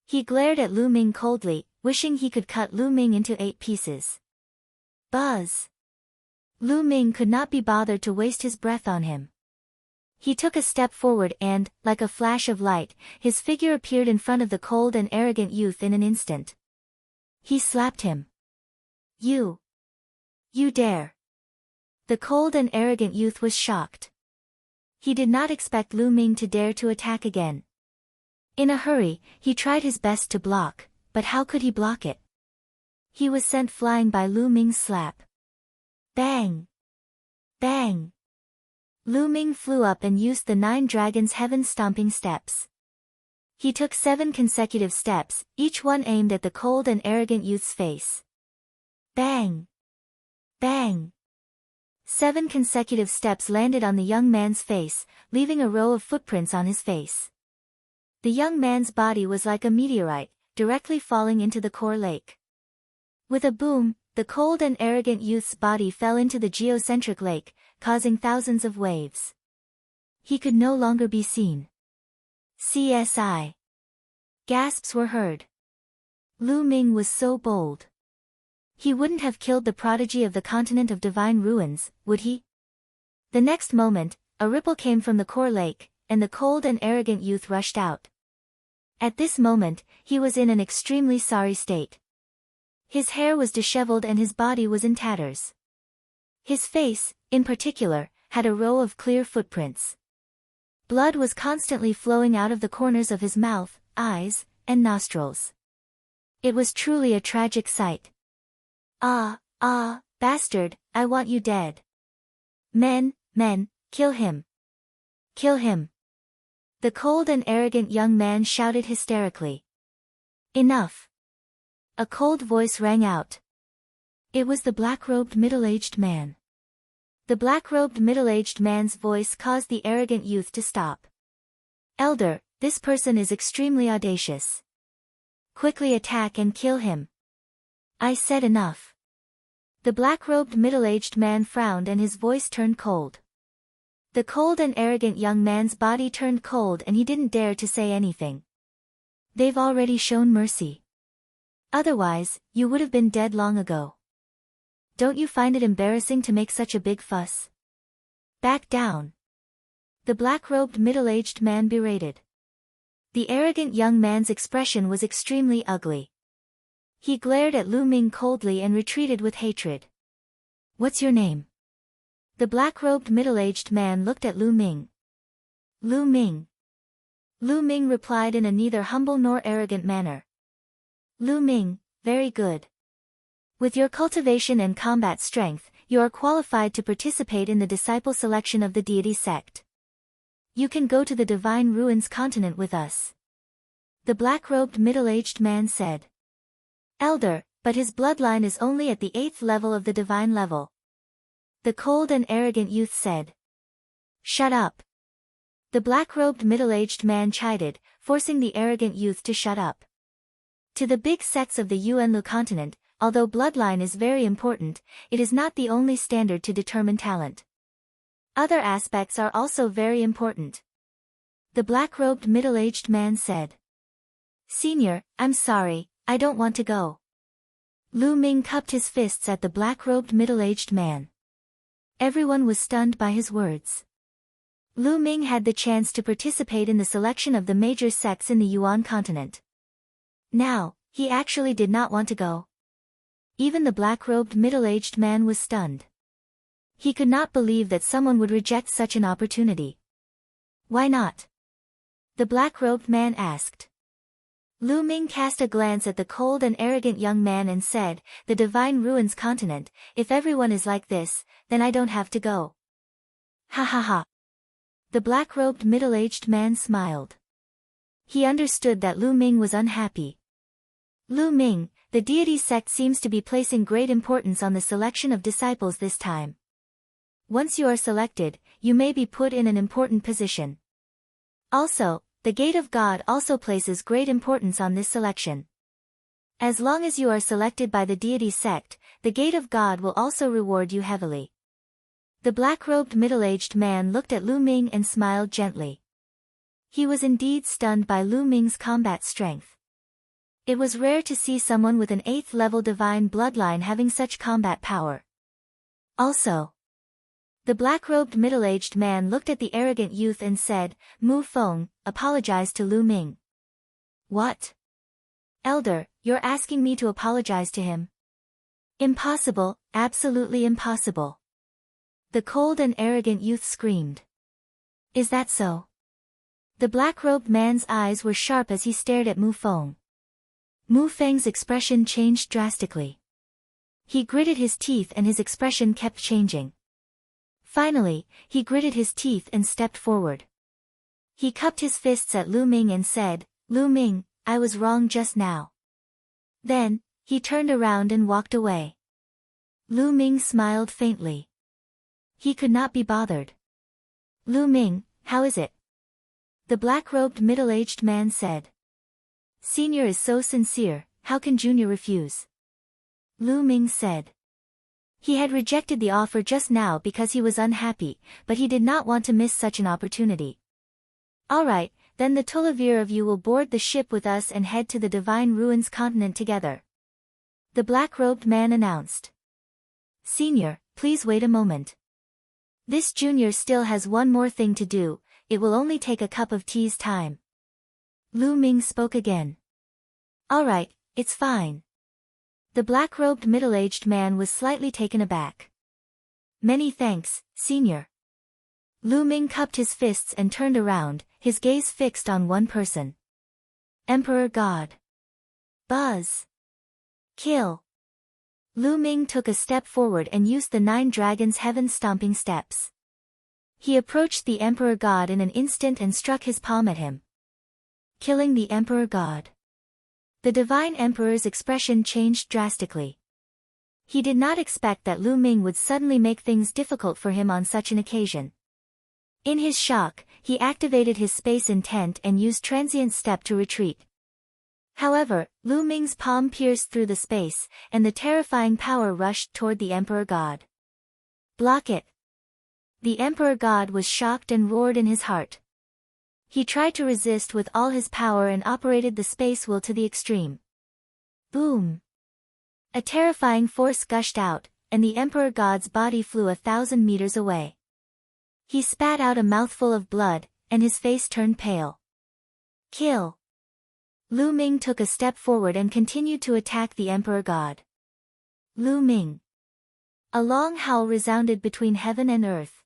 He glared at Lu Ming coldly, wishing he could cut Lu Ming into 8 pieces. Buzz! Lu Ming could not be bothered to waste his breath on him. He took a step forward and, like a flash of light, his figure appeared in front of the cold and arrogant youth in an instant. He slapped him. You dare! The cold and arrogant youth was shocked. He did not expect Lu Ming to dare to attack again. In a hurry, he tried his best to block, but how could he block it? He was sent flying by Lu Ming's slap. Bang! Bang! Lu Ming flew up and used the 9 dragons' heaven-stomping steps. He took 7 consecutive steps, each one aimed at the cold and arrogant youth's face. Bang! Bang! 7 consecutive steps landed on the young man's face, leaving a row of footprints on his face. The young man's body was like a meteorite, directly falling into the core lake. With a boom, the cold and arrogant youth's body fell into the geocentric lake, causing thousands of waves. He could no longer be seen. CSI. Gasps were heard. Lu Ming was so bold. He wouldn't have killed the prodigy of the continent of divine ruins, would he? The next moment, a ripple came from the core lake, and the cold and arrogant youth rushed out. At this moment, he was in an extremely sorry state. His hair was disheveled and his body was in tatters. His face, in particular, had a row of clear footprints. Blood was constantly flowing out of the corners of his mouth, eyes, and nostrils. It was truly a tragic sight. Ah, bastard, I want you dead. Men, kill him. Kill him. The cold and arrogant young man shouted hysterically. Enough. A cold voice rang out. It was the black-robed middle-aged man. The black-robed middle-aged man's voice caused the arrogant youth to stop. Elder, this person is extremely audacious. Quickly attack and kill him. I said enough. The black-robed middle-aged man frowned and his voice turned cold. The cold and arrogant young man's body turned cold and he didn't dare to say anything. They've already shown mercy. Otherwise, you would have been dead long ago. Don't you find it embarrassing to make such a big fuss? Back down. The black-robed middle-aged man berated. The arrogant young man's expression was extremely ugly. He glared at Lu Ming coldly and retreated with hatred. What's your name? The black-robed middle-aged man looked at Lu Ming. Lu Ming. Lu Ming replied in a neither humble nor arrogant manner. Lu Ming, very good. With your cultivation and combat strength, you are qualified to participate in the disciple selection of the deity sect. You can go to the Divine Ruins continent with us. The black-robed middle-aged man said. Elder, but his bloodline is only at the 8th level of the divine level. The cold and arrogant youth said. Shut up. The black-robed middle-aged man chided, forcing the arrogant youth to shut up. To the big sects of the Yuanlu continent, although bloodline is very important, it is not the only standard to determine talent. Other aspects are also very important. The black-robed middle-aged man said. Senior, I'm sorry, I don't want to go. Lu Ming cupped his fists at the black-robed middle-aged man. Everyone was stunned by his words. Lu Ming had the chance to participate in the selection of the major sects in the Yuan continent. Now, he actually did not want to go. Even the black-robed middle-aged man was stunned. He could not believe that someone would reject such an opportunity. Why not? The black-robed man asked. Lu Ming cast a glance at the cold and arrogant young man and said, "The Divine Ruins continent, if everyone is like this, then I don't have to go." Ha ha ha. The black-robed middle-aged man smiled. He understood that Lu Ming was unhappy. Lu Ming, the deity sect seems to be placing great importance on the selection of disciples this time. Once you are selected, you may be put in an important position. Also, the Gate of God also places great importance on this selection. As long as you are selected by the deity sect, the Gate of God will also reward you heavily. The black-robed middle-aged man looked at Lu Ming and smiled gently. He was indeed stunned by Lu Ming's combat strength. It was rare to see someone with an 8th-level divine bloodline having such combat power. Also, the black-robed middle-aged man looked at the arrogant youth and said, "Mu Feng, apologize to Lu Ming." What? Elder, you're asking me to apologize to him? Impossible, absolutely impossible. The cold and arrogant youth screamed. Is that so? The black-robed man's eyes were sharp as he stared at Mu Feng. Mu Feng's expression changed drastically. He gritted his teeth and his expression kept changing. Finally, he gritted his teeth and stepped forward. He cupped his fists at Lu Ming and said, "Lu Ming, I was wrong just now." Then, he turned around and walked away. Lu Ming smiled faintly. He could not be bothered. "Lu Ming, how is it?" The black-robed middle-aged man said. "Senior is so sincere, how can Junior refuse?" Lu Ming said. He had rejected the offer just now because he was unhappy, but he did not want to miss such an opportunity. "All right, then the Tulavir of you will board the ship with us and head to the Divine Ruins continent together," the black-robed man announced. "Senior, please wait a moment. This junior still has one more thing to do, it will only take a cup of tea's time." Lu Ming spoke again. "All right, it's fine." The black-robed middle-aged man was slightly taken aback. "Many thanks, senior." Lu Ming cupped his fists and turned around, his gaze fixed on one person. Emperor God. Buzz. Kill. Lu Ming took a step forward and used the 9 dragons' heaven-stomping steps. He approached the Emperor God in an instant and struck his palm at him. Killing the Emperor God. The Divine Emperor's expression changed drastically. He did not expect that Lu Ming would suddenly make things difficult for him on such an occasion. In his shock, he activated his space intent and used transient step to retreat. However, Lu Ming's palm pierced through the space, and the terrifying power rushed toward the Emperor God. "Block it!" The Emperor God was shocked and roared in his heart. He tried to resist with all his power and operated the space will to the extreme. Boom! A terrifying force gushed out, and the Emperor God's body flew 1,000 meters away. He spat out a mouthful of blood, and his face turned pale. Kill! Lu Ming took a step forward and continued to attack the Emperor God. Lu Ming! A long howl resounded between heaven and earth.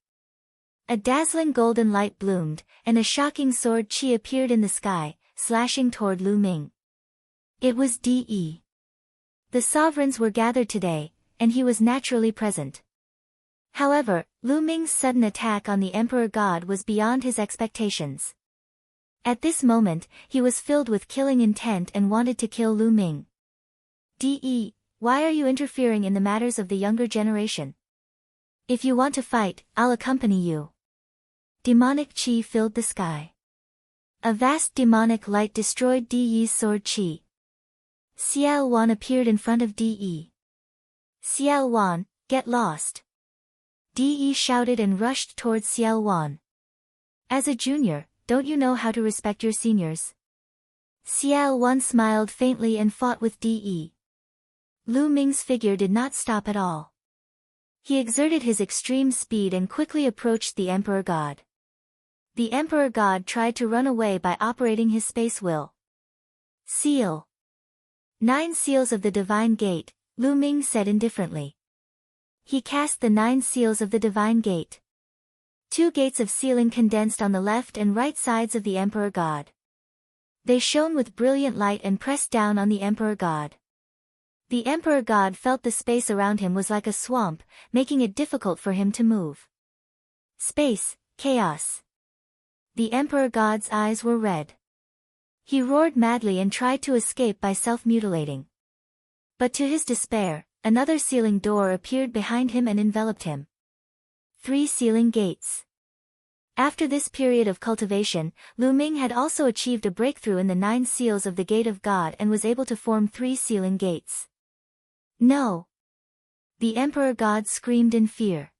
A dazzling golden light bloomed, and a shocking sword chi appeared in the sky, slashing toward Lu Ming. It was De. The sovereigns were gathered today, and he was naturally present. However, Lu Ming's sudden attack on the Emperor God was beyond his expectations. At this moment, he was filled with killing intent and wanted to kill Lu Ming. De, why are you interfering in the matters of the younger generation? If you want to fight, I'll accompany you. Demonic chi filled the sky. A vast demonic light destroyed De's sword chi. Xiao Wan appeared in front of De. Xiao Wan, get lost! De shouted and rushed towards Xiao Wan. As a junior, don't you know how to respect your seniors? Xiao Wan smiled faintly and fought with De. Lu Ming's figure did not stop at all. He exerted his extreme speed and quickly approached the Emperor God. The Emperor God tried to run away by operating his space will. Seal. 9 seals of the Divine Gate, Lu Ming said indifferently. He cast the 9 seals of the Divine Gate. 2 gates of sealing condensed on the left and right sides of the Emperor God. They shone with brilliant light and pressed down on the Emperor God. The Emperor God felt the space around him was like a swamp, making it difficult for him to move. Space, chaos. The Emperor God's eyes were red. He roared madly and tried to escape by self-mutilating. But to his despair, another sealing door appeared behind him and enveloped him. 3 sealing gates. After this period of cultivation, Lu Ming had also achieved a breakthrough in the 9 seals of the Gate of God and was able to form 3 sealing gates. No! The Emperor God screamed in fear.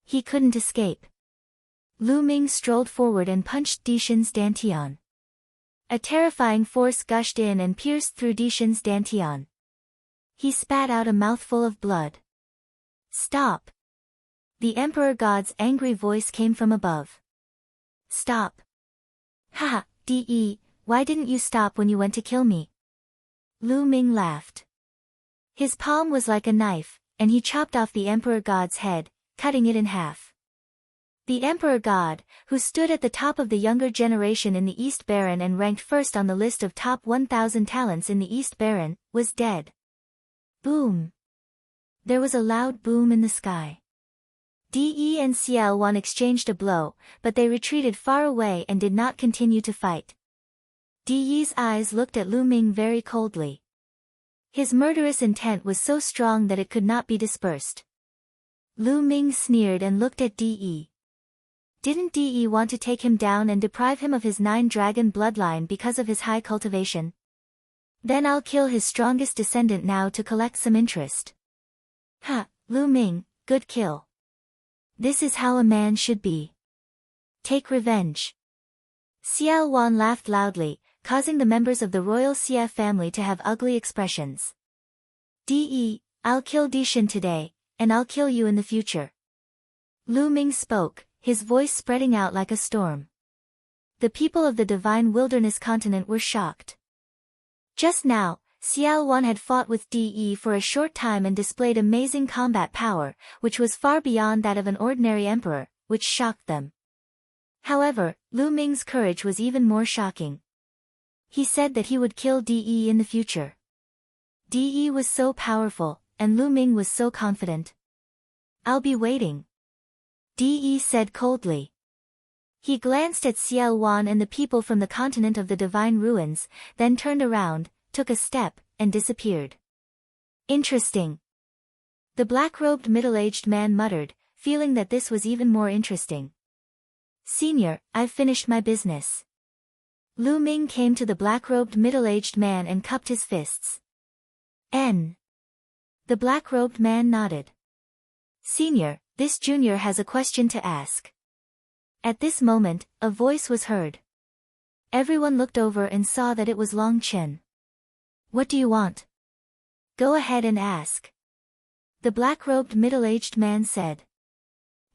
He couldn't escape. Lu Ming strolled forward and punched Dishan's dantian. A terrifying force gushed in and pierced through Dishan's dantian. He spat out a mouthful of blood. Stop! The Emperor God's angry voice came from above. Stop! Haha, De, why didn't you stop when you went to kill me? Lu Ming laughed. His palm was like a knife, and he chopped off the Emperor God's head, cutting it in half. The Emperor God, who stood at the top of the younger generation in the East Baron and ranked first on the list of top 1,000 talents in the East Baron, was dead. Boom! There was a loud boom in the sky. De and Ciel exchanged a blow, but they retreated far away and did not continue to fight. De's eyes looked at Lu Ming very coldly. His murderous intent was so strong that it could not be dispersed. Lu Ming sneered and looked at De. Didn't De want to take him down and deprive him of his 9-dragon bloodline because of his high cultivation? Then I'll kill his strongest descendant now to collect some interest. Ha, Lu Ming, good kill. This is how a man should be. Take revenge. Xiao Wan laughed loudly, causing the members of the royal Xie family to have ugly expressions. De, I'll kill Dishan today, and I'll kill you in the future. Lu Ming spoke, his voice spreading out like a storm. The people of the Divine Wilderness continent were shocked. Just now, Xiao Wan had fought with De for a short time and displayed amazing combat power, which was far beyond that of an ordinary emperor, which shocked them. However, Lu Ming's courage was even more shocking. He said that he would kill De in the future. De was so powerful, and Lu Ming was so confident. I'll be waiting. De said coldly. He glanced at Xiao Wan and the people from the continent of the Divine Ruins, then turned around, took a step, and disappeared. Interesting. The black-robed middle-aged man muttered, feeling that this was even more interesting. Senior, I've finished my business. Lu Ming came to the black-robed middle-aged man and cupped his fists. The black-robed man nodded. Senior, this junior has a question to ask. At this moment, a voice was heard. Everyone looked over and saw that it was Long Chen. What do you want? Go ahead and ask. The black-robed middle-aged man said.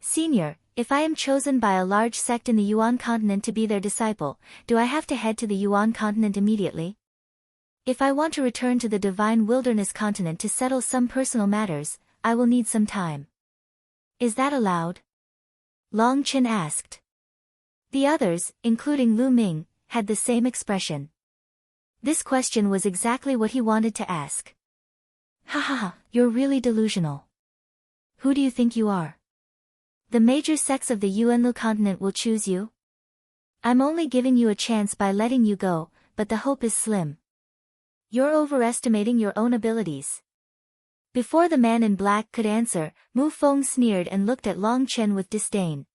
Senior, if I am chosen by a large sect in the Yuan continent to be their disciple, do I have to head to the Yuan continent immediately? If I want to return to the Divine Wilderness continent to settle some personal matters, I will need some time. Is that allowed? Long Chen asked. The others, including Lu Ming, had the same expression. This question was exactly what he wanted to ask. Ha ha ha, you're really delusional. Who do you think you are? The major sects of the Yuanlu continent will choose you? I'm only giving you a chance by letting you go, but the hope is slim. You're overestimating your own abilities. Before the man in black could answer, Mu Feng sneered and looked at Long Chen with disdain.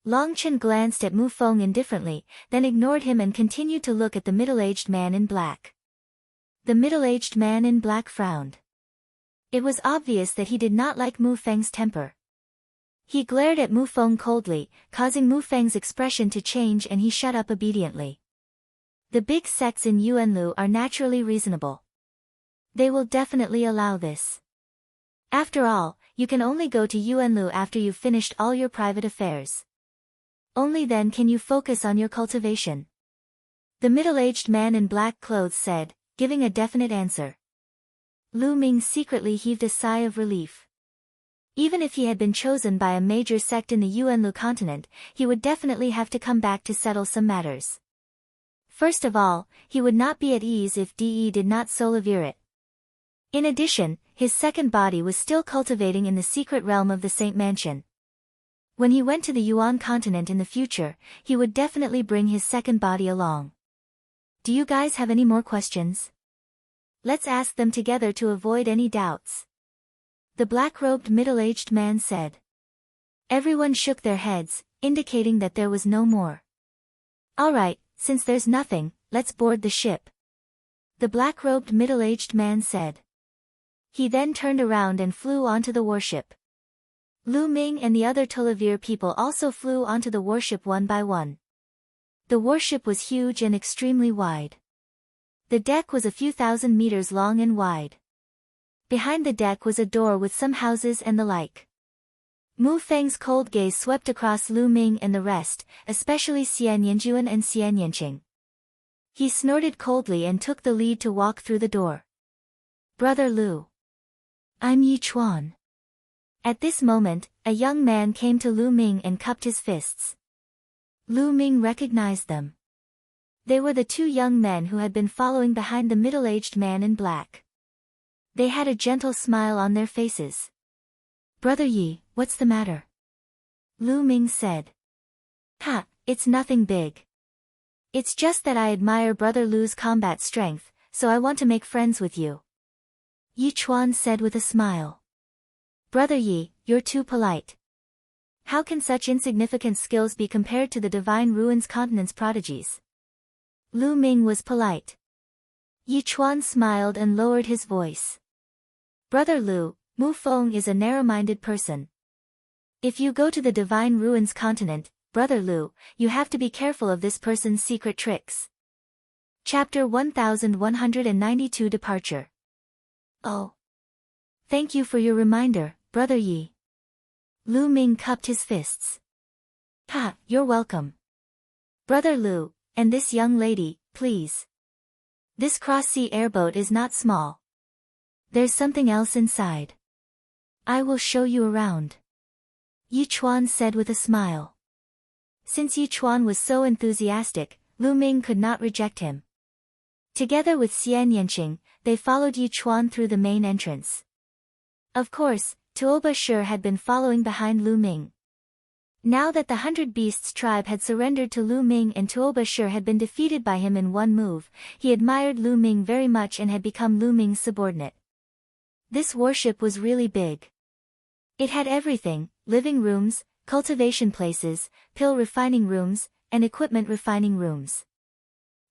Long Chen glanced at Mu Feng indifferently, then ignored him and continued to look at the middle-aged man in black. The middle-aged man in black frowned. It was obvious that he did not like Mu Feng's temper. He glared at Mu Feng coldly, causing Mu Feng's expression to change, and he shut up obediently. The big sects in Yuanlu are naturally reasonable. They will definitely allow this. After all, you can only go to Yuanlu after you've finished all your private affairs. Only then can you focus on your cultivation. The middle-aged man in black clothes said, giving a definite answer. Lu Ming secretly heaved a sigh of relief. Even if he had been chosen by a major sect in the Yuanlu continent, he would definitely have to come back to settle some matters. First of all, he would not be at ease if De did not solivere it. In addition, his second body was still cultivating in the secret realm of the Saint Mansion. When he went to the Yuan continent in the future, he would definitely bring his second body along. Do you guys have any more questions? Let's ask them together to avoid any doubts. The black-robed middle-aged man said. Everyone shook their heads, indicating that there was no more. All right, since there's nothing, let's board the ship. The black-robed middle-aged man said. He then turned around and flew onto the warship. Lu Ming and the other Tolivir people also flew onto the warship one by one. The warship was huge and extremely wide. The deck was a few thousand meters long and wide. Behind the deck was a door with some houses and the like. Mu Feng's cold gaze swept across Lu Ming and the rest, especially Xian Yanjuan and Xian Yanqing. He snorted coldly and took the lead to walk through the door. Brother Lu. I'm Yi Chuan. At this moment, a young man came to Lu Ming and cupped his fists. Lu Ming recognized them. They were the two young men who had been following behind the middle-aged man in black. They had a gentle smile on their faces. Brother Yi, what's the matter? Lu Ming said. Ha, it's nothing big. It's just that I admire Brother Lu's combat strength, so I want to make friends with you. Yi Chuan said with a smile. Brother Yi, you're too polite. How can such insignificant skills be compared to the Divine Ruins Continent's prodigies? Lu Ming was polite. Yi Chuan smiled and lowered his voice. Brother Lu, Mu Feng is a narrow-minded person. If you go to the Divine Ruins Continent, Brother Lu, you have to be careful of this person's secret tricks. Chapter 1192 Departure. Oh. Thank you for your reminder, Brother Yi. Lu Ming cupped his fists. Ha, you're welcome. Brother Lu, and this young lady, please. This cross-sea airboat is not small. There's something else inside. I will show you around. Yi Chuan said with a smile. Since Yi Chuan was so enthusiastic, Lu Ming could not reject him. Together with Xian Yanqing, they followed Yi Chuan through the main entrance. Of course, Tuoba Shi had been following behind Lu Ming. Now that the 100 Beasts tribe had surrendered to Lu Ming and Tuoba Shi had been defeated by him in one move, he admired Lu Ming very much and had become Lu Ming's subordinate. This warship was really big. It had everything: living rooms, cultivation places, pill refining rooms, and equipment refining rooms.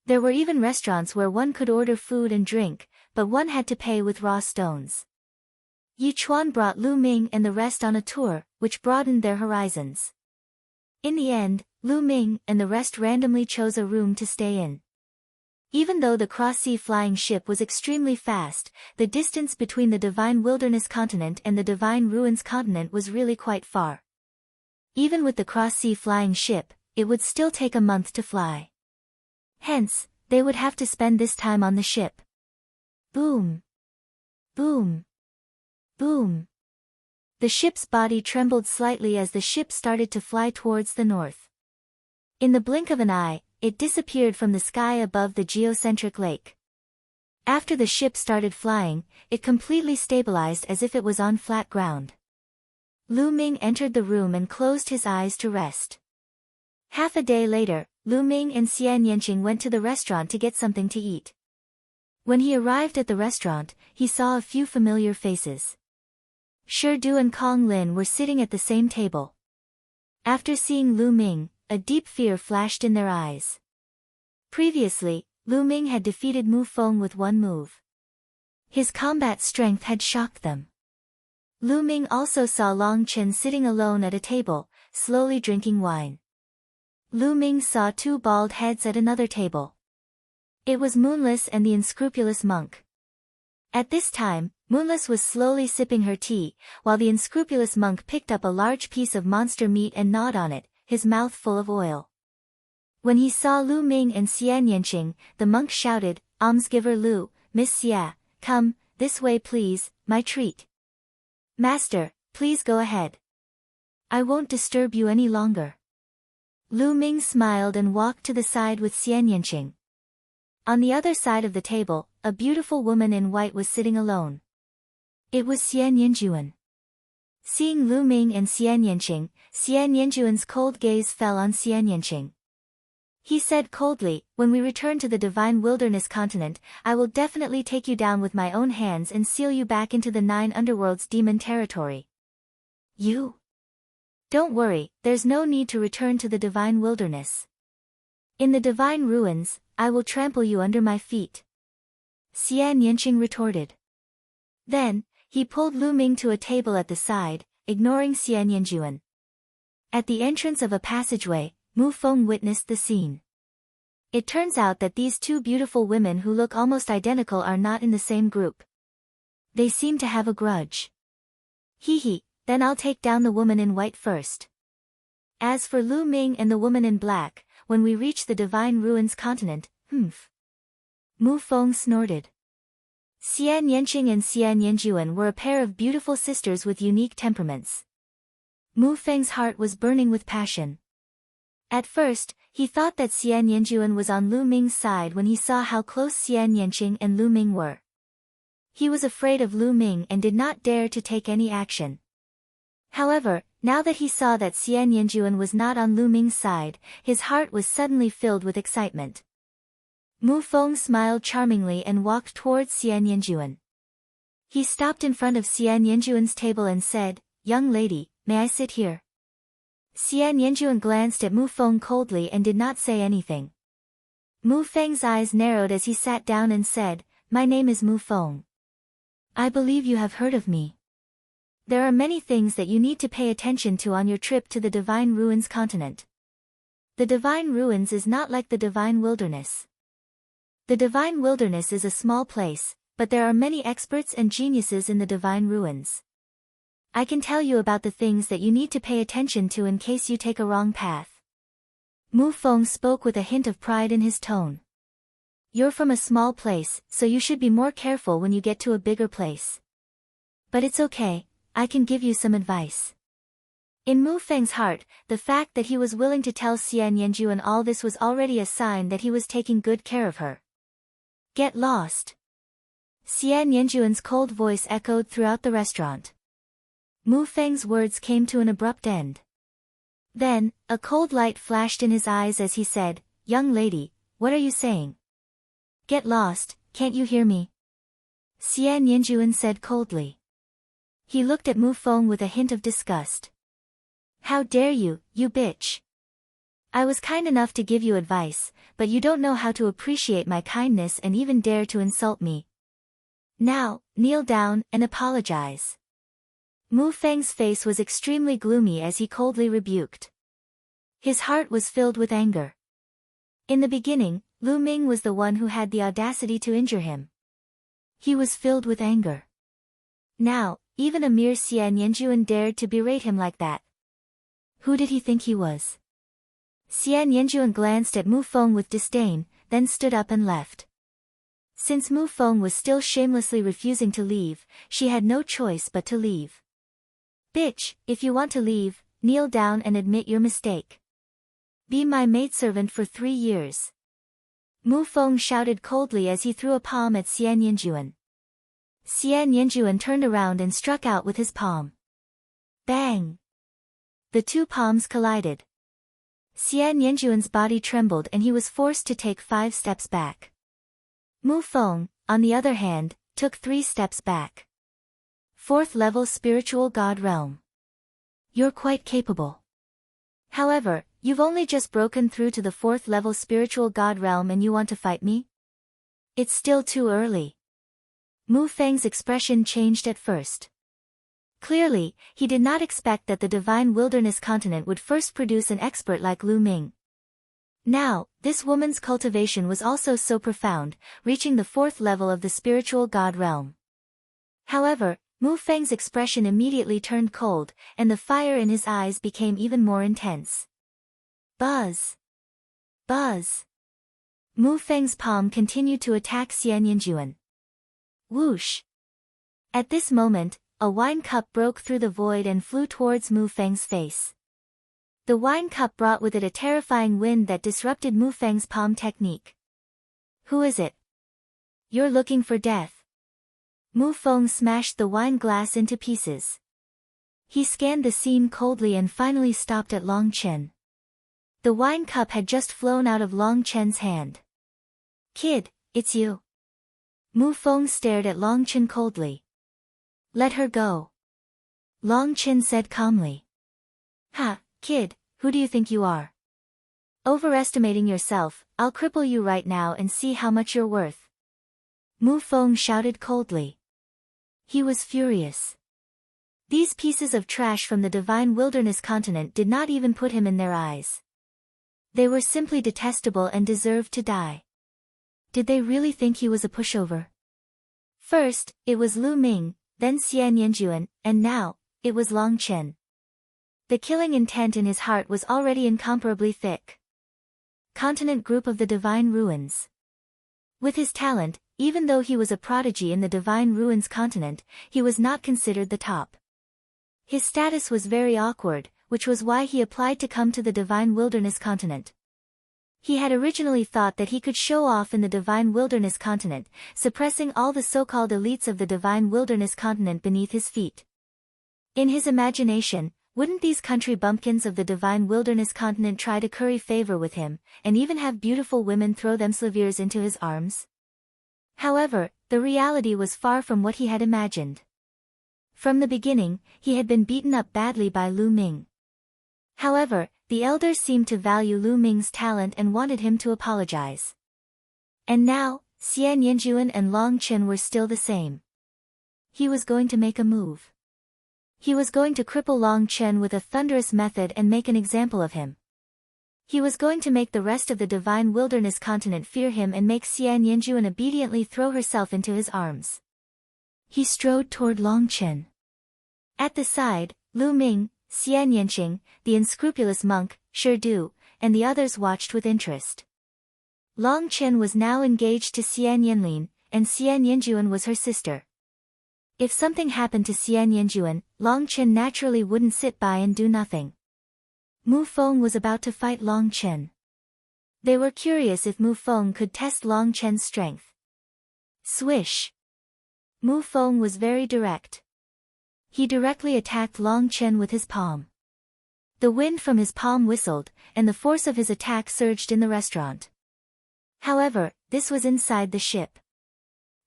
There were even restaurants where one could order food and drink, but one had to pay with raw stones. Yi Chuan brought Lu Ming and the rest on a tour, which broadened their horizons. In the end, Lu Ming and the rest randomly chose a room to stay in. Even though the cross-sea flying ship was extremely fast, the distance between the Divine Wilderness Continent and the Divine Ruins Continent was really quite far. Even with the cross-sea flying ship, it would still take a month to fly. Hence, they would have to spend this time on the ship. Boom! Boom! Boom! The ship's body trembled slightly as the ship started to fly towards the north. In the blink of an eye, it disappeared from the sky above the geocentric lake. After the ship started flying, it completely stabilized as if it was on flat ground. Lu Ming entered the room and closed his eyes to rest. Half a day later, Lu Ming and Xian Yanqing went to the restaurant to get something to eat. When he arrived at the restaurant, he saw a few familiar faces. Shi Du and Kong Lin were sitting at the same table. After seeing Lu Ming, a deep fear flashed in their eyes. Previously, Lu Ming had defeated Mu Feng with one move. His combat strength had shocked them. Lu Ming also saw Long Chen sitting alone at a table, slowly drinking wine. Lu Ming saw two bald heads at another table. It was Moonless and the unscrupulous monk. At this time, Moonless was slowly sipping her tea, while the unscrupulous monk picked up a large piece of monster meat and gnawed on it, his mouth full of oil. When he saw Lu Ming and Xian Yanqing, the monk shouted, "Almsgiver Lu, Miss Xia, come, this way please, my treat." "Master, please go ahead. I won't disturb you any longer." Lu Ming smiled and walked to the side with Xian Yanqing. On the other side of the table, a beautiful woman in white was sitting alone. It was Xian Yanjuan. Seeing Lu Ming and Xian Yanqing, Xian Yanjuan's cold gaze fell on Xian Yanqing. He said coldly, "When we return to the Divine Wilderness continent, I will definitely take you down with my own hands and seal you back into the 9 underworld's demon territory." "You? Don't worry, there's no need to return to the Divine Wilderness. In the Divine Ruins, I will trample you under my feet," Xian Yanqing retorted. Then, he pulled Lu Ming to a table at the side, ignoring Xian Yanjuan. At the entrance of a passageway, Mu Feng witnessed the scene. It turns out that these two beautiful women who look almost identical are not in the same group. They seem to have a grudge. "Hee, then I'll take down the woman in white first. As for Lu Ming and the woman in black, when we reach the Divine Ruins continent, humph." Mu Feng snorted. Xian Yanqing and Xian Yanjuan were a pair of beautiful sisters with unique temperaments. Mu Feng's heart was burning with passion. At first, he thought that Xian Yanjuan was on Lu Ming's side when he saw how close Xian Yanqing and Lu Ming were. He was afraid of Lu Ming and did not dare to take any action. However, now that he saw that Xian Yanjuan was not on Lu Ming's side, his heart was suddenly filled with excitement. Mu Feng smiled charmingly and walked towards Xian Yanjuan. He stopped in front of Xian Yanjuan's table and said, "Young lady, may I sit here?" Xian Yanjuan glanced at Mu Feng coldly and did not say anything. Mu Feng's eyes narrowed as he sat down and said, "My name is Mu Feng. I believe you have heard of me. There are many things that you need to pay attention to on your trip to the Divine Ruins continent. The Divine Ruins is not like the Divine Wilderness. The Divine Wilderness is a small place, but there are many experts and geniuses in the Divine Ruins. I can tell you about the things that you need to pay attention to in case you take a wrong path." Mu Feng spoke with a hint of pride in his tone. "You're from a small place, so you should be more careful when you get to a bigger place. But it's okay, I can give you some advice." In Mu Feng's heart, the fact that he was willing to tell Xian Yanjuan all this was already a sign that he was taking good care of her. "Get lost." Xian Yanjuan's cold voice echoed throughout the restaurant. Mu Feng's words came to an abrupt end. Then, a cold light flashed in his eyes as he said, "Young lady, what are you saying? Get lost, can't you hear me?" Xian Yanjuan said coldly. He looked at Mu Feng with a hint of disgust. "How dare you, you bitch! I was kind enough to give you advice, but you don't know how to appreciate my kindness and even dare to insult me. Now, kneel down and apologize." Mu Feng's face was extremely gloomy as he coldly rebuked. His heart was filled with anger. In the beginning, Lu Ming was the one who had the audacity to injure him. He was filled with anger. Now, even a mere Xian Yanjuan dared to berate him like that. Who did he think he was? Xian Yanjuan glanced at Mu Feng with disdain, then stood up and left. Since Mu Feng was still shamelessly refusing to leave, she had no choice but to leave. "Bitch, if you want to leave, kneel down and admit your mistake. Be my maidservant for 3 years." Mu Feng shouted coldly as he threw a palm at Xian Yanjuan. Xian Yanjuan turned around and struck out with his palm. Bang! The two palms collided. Xian Yanjuan's body trembled and he was forced to take 5 steps back. Mu Feng, on the other hand, took 3 steps back. 4th level spiritual god realm. You're quite capable. However, you've only just broken through to the 4th level spiritual god realm and you want to fight me? It's still too early. Mu Feng's expression changed at first. Clearly, he did not expect that the Divine Wilderness continent would first produce an expert like Lu Ming. Now, this woman's cultivation was also so profound, reaching the 4th level of the spiritual god realm. However, Mu Feng's expression immediately turned cold, and the fire in his eyes became even more intense. Buzz! Buzz! Mu Feng's palm continued to attack Xian Yinjuan. Whoosh! At this moment, a wine cup broke through the void and flew towards Mu Feng's face. The wine cup brought with it a terrifying wind that disrupted Mu Feng's palm technique. Who is it? You're looking for death. Mu Feng smashed the wine glass into pieces. He scanned the scene coldly and finally stopped at Long Chen. The wine cup had just flown out of Long Chen's hand. Kid, it's you. Mu Feng stared at Long Chen coldly. Let her go. Long Chen said calmly. Ha, kid, who do you think you are? Overestimating yourself, I'll cripple you right now and see how much you're worth. Mu Feng shouted coldly. He was furious. These pieces of trash from the divine wilderness continent did not even put him in their eyes. They were simply detestable and deserved to die. Did they really think he was a pushover? First, it was Lu Ming, then Xian Yinjuan, and now, it was Long Chen. The killing intent in his heart was already incomparably thick. Continent group of the Divine Ruins. With his talent, even though he was a prodigy in the Divine Ruins continent, he was not considered the top. His status was very awkward, which was why he applied to come to the Divine Wilderness continent. He had originally thought that he could show off in the Divine Wilderness continent, suppressing all the so-called elites of the Divine Wilderness continent beneath his feet. In his imagination, wouldn't these country bumpkins of the Divine Wilderness continent try to curry favor with him, and even have beautiful women throw themselves into his arms? However, the reality was far from what he had imagined. From the beginning, he had been beaten up badly by Lu Ming. However, the elders seemed to value Lu Ming's talent and wanted him to apologize. And now, Xian Yinjuan and Long Chen were still the same. He was going to make a move. He was going to cripple Long Chen with a thunderous method and make an example of him. He was going to make the rest of the Divine Wilderness continent fear him and make Xian Yinjuan obediently throw herself into his arms. He strode toward Long Chen. At the side, Lu Ming, Xian Yinqing, the unscrupulous monk, Shi Du, and the others watched with interest. Long Chen was now engaged to Xian Yinlin, and Xian Yinjuan was her sister. If something happened to Xian Yinjuan, Long Chen naturally wouldn't sit by and do nothing. Mu Feng was about to fight Long Chen. They were curious if Mu Feng could test Long Chen's strength. Swish! Mu Feng was very direct. He directly attacked Long Chen with his palm. The wind from his palm whistled, and the force of his attack surged in the restaurant. However, this was inside the ship.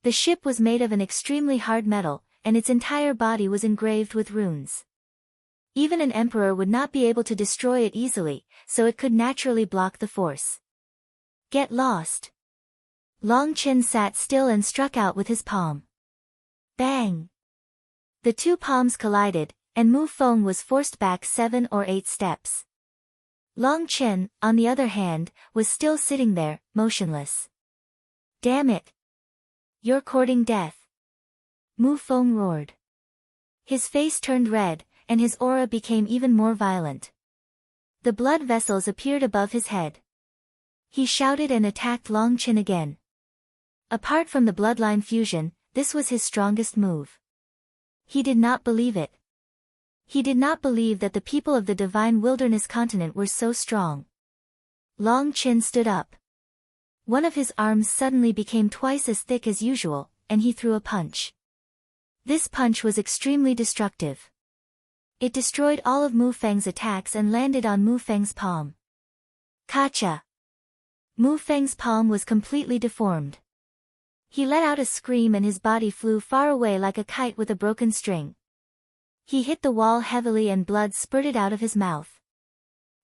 The ship was made of an extremely hard metal, and its entire body was engraved with runes. Even an emperor would not be able to destroy it easily, so it could naturally block the force. Get lost! Long Chen sat still and struck out with his palm. Bang! The two palms collided, and Mu Feng was forced back 7 or 8 steps. Long Chen, on the other hand, was still sitting there, motionless. Damn it! You're courting death! Mu Feng roared. His face turned red, and his aura became even more violent. The blood vessels appeared above his head. He shouted and attacked Long Chen again. Apart from the bloodline fusion, this was his strongest move. He did not believe it. He did not believe that the people of the Divine Wilderness continent were so strong. Long Chen stood up. One of his arms suddenly became twice as thick as usual, and he threw a punch. This punch was extremely destructive. It destroyed all of Mu Feng's attacks and landed on Mu Feng's palm. Kacha! Mu Feng's palm was completely deformed. He let out a scream and his body flew far away like a kite with a broken string. He hit the wall heavily and blood spurted out of his mouth.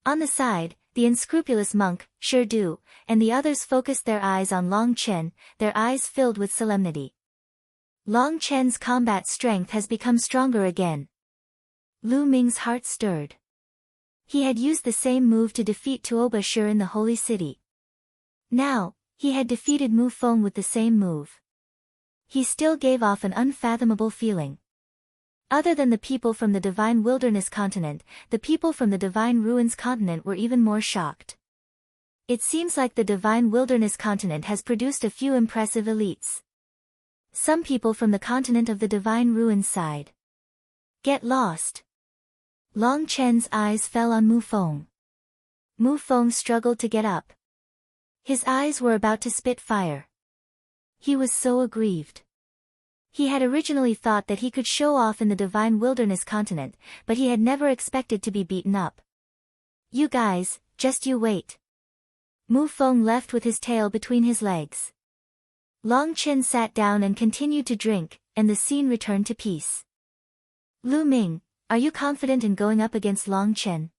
On the side, the unscrupulous monk, Shi Du, and the others focused their eyes on Long Chen, their eyes filled with solemnity. Long Chen's combat strength has become stronger again. Lu Ming's heart stirred. He had used the same move to defeat Tuoba Shi in the Holy City. Now, he had defeated Mu Feng with the same move. He still gave off an unfathomable feeling. Other than the people from the Divine Wilderness continent, the people from the Divine Ruins continent were even more shocked. It seems like the Divine Wilderness continent has produced a few impressive elites. Some people from the continent of the Divine Ruins sighed. Get lost. Long Chen's eyes fell on Mu Feng. Mu Feng struggled to get up. His eyes were about to spit fire. He was so aggrieved. He had originally thought that he could show off in the Divine Wilderness continent, but he had never expected to be beaten up. You guys, just you wait. Mu Feng left with his tail between his legs. Long Chen sat down and continued to drink, and the scene returned to peace. Lu Ming, are you confident in going up against Long Chen?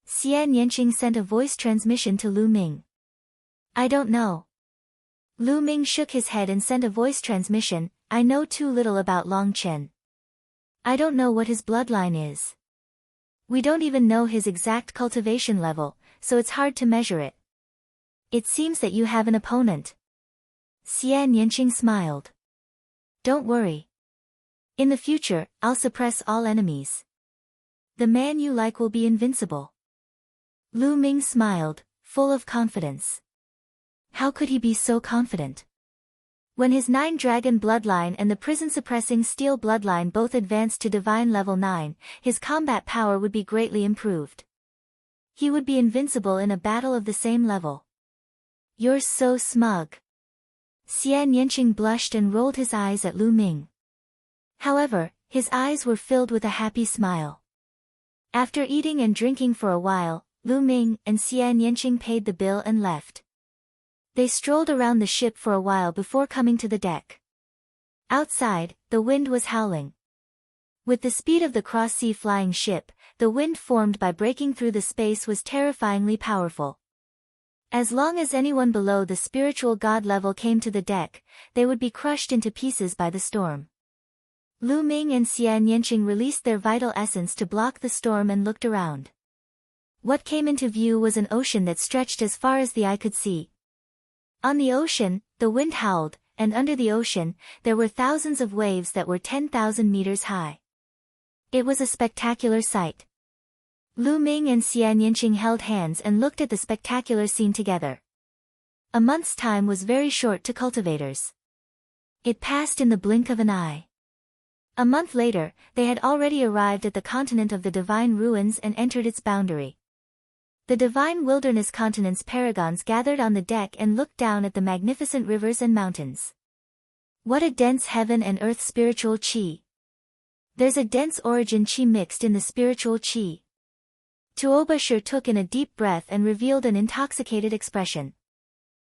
Xian Yanqing sent a voice transmission to Lu Ming. I don't know. Lu Ming shook his head and sent a voice transmission. I know too little about Long Chen. I don't know what his bloodline is. We don't even know his exact cultivation level, so it's hard to measure it. It seems that you have an opponent. Xian Yanqing smiled. Don't worry. In the future, I'll suppress all enemies. The man you like will be invincible. Lu Ming smiled, full of confidence. How could he be so confident? When his 9-dragon bloodline and the prison-suppressing steel bloodline both advanced to divine level 9, his combat power would be greatly improved. He would be invincible in a battle of the same level. You're so smug. Xian Yanqing blushed and rolled his eyes at Lu Ming. However, his eyes were filled with a happy smile. After eating and drinking for a while, Lu Ming and Xian Yanqing paid the bill and left. They strolled around the ship for a while before coming to the deck. Outside, the wind was howling. With the speed of the cross-sea flying ship, the wind formed by breaking through the space was terrifyingly powerful. As long as anyone below the spiritual god level came to the deck, they would be crushed into pieces by the storm. Lu Ming and Xian Yanqing released their vital essence to block the storm and looked around. What came into view was an ocean that stretched as far as the eye could see. On the ocean, the wind howled, and under the ocean, there were thousands of waves that were 10,000 meters high. It was a spectacular sight. Lu Ming and Xian Yanqing held hands and looked at the spectacular scene together. A month's time was very short to cultivators. It passed in the blink of an eye. A month later, they had already arrived at the continent of the Divine Ruins and entered its boundary. The Divine Wilderness continent's paragons gathered on the deck and looked down at the magnificent rivers and mountains. What a dense heaven and earth spiritual qi. There's a dense origin qi mixed in the spiritual qi. Tuobashir took in a deep breath and revealed an intoxicated expression.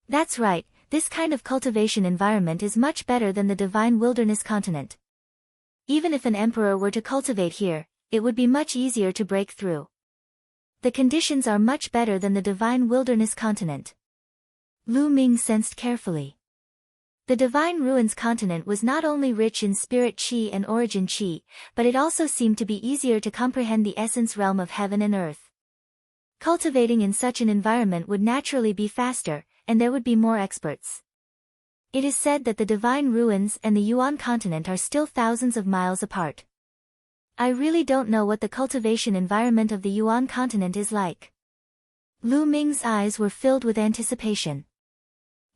That's right, this kind of cultivation environment is much better than the Divine Wilderness continent. Even if an emperor were to cultivate here, it would be much easier to break through. The conditions are much better than the Divine Wilderness continent. Lu Ming sensed carefully. The Divine Ruins continent was not only rich in spirit qi and origin qi, but it also seemed to be easier to comprehend the essence realm of heaven and earth. Cultivating in such an environment would naturally be faster, and there would be more experts. It is said that the Divine Ruins and the Yuan continent are still thousands of miles apart. I really don't know what the cultivation environment of the Yuan continent is like. Lu Ming's eyes were filled with anticipation.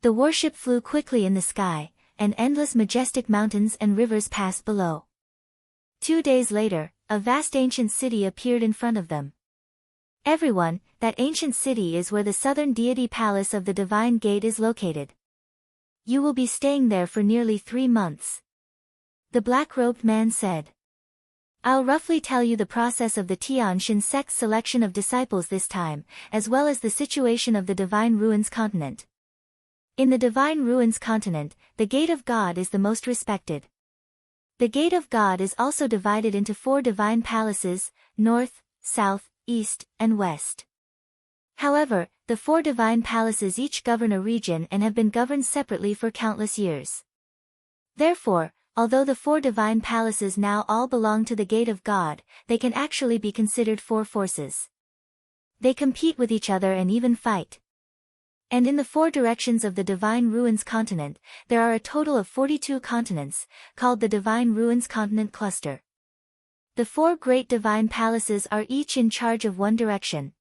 The warship flew quickly in the sky, and endless majestic mountains and rivers passed below. 2 days later, a vast ancient city appeared in front of them. Everyone, that ancient city is where the southern deity palace of the Divine Gate is located. You will be staying there for nearly 3 months. The black-robed man said. I'll roughly tell you the process of the Tianshan sect's selection of disciples this time, as well as the situation of the Divine Ruins continent. In the Divine Ruins continent, the Gate of God is the most respected. The Gate of God is also divided into 4 divine palaces, north, south, east, and west. However, the 4 divine palaces each govern a region and have been governed separately for countless years. Therefore, although the 4 divine palaces now all belong to the Gate of God, they can actually be considered 4 forces. They compete with each other and even fight. And in the 4 directions of the Divine Ruins continent, there are a total of 42 continents, called the Divine Ruins Continent Cluster. The 4 great divine palaces are each in charge of one direction.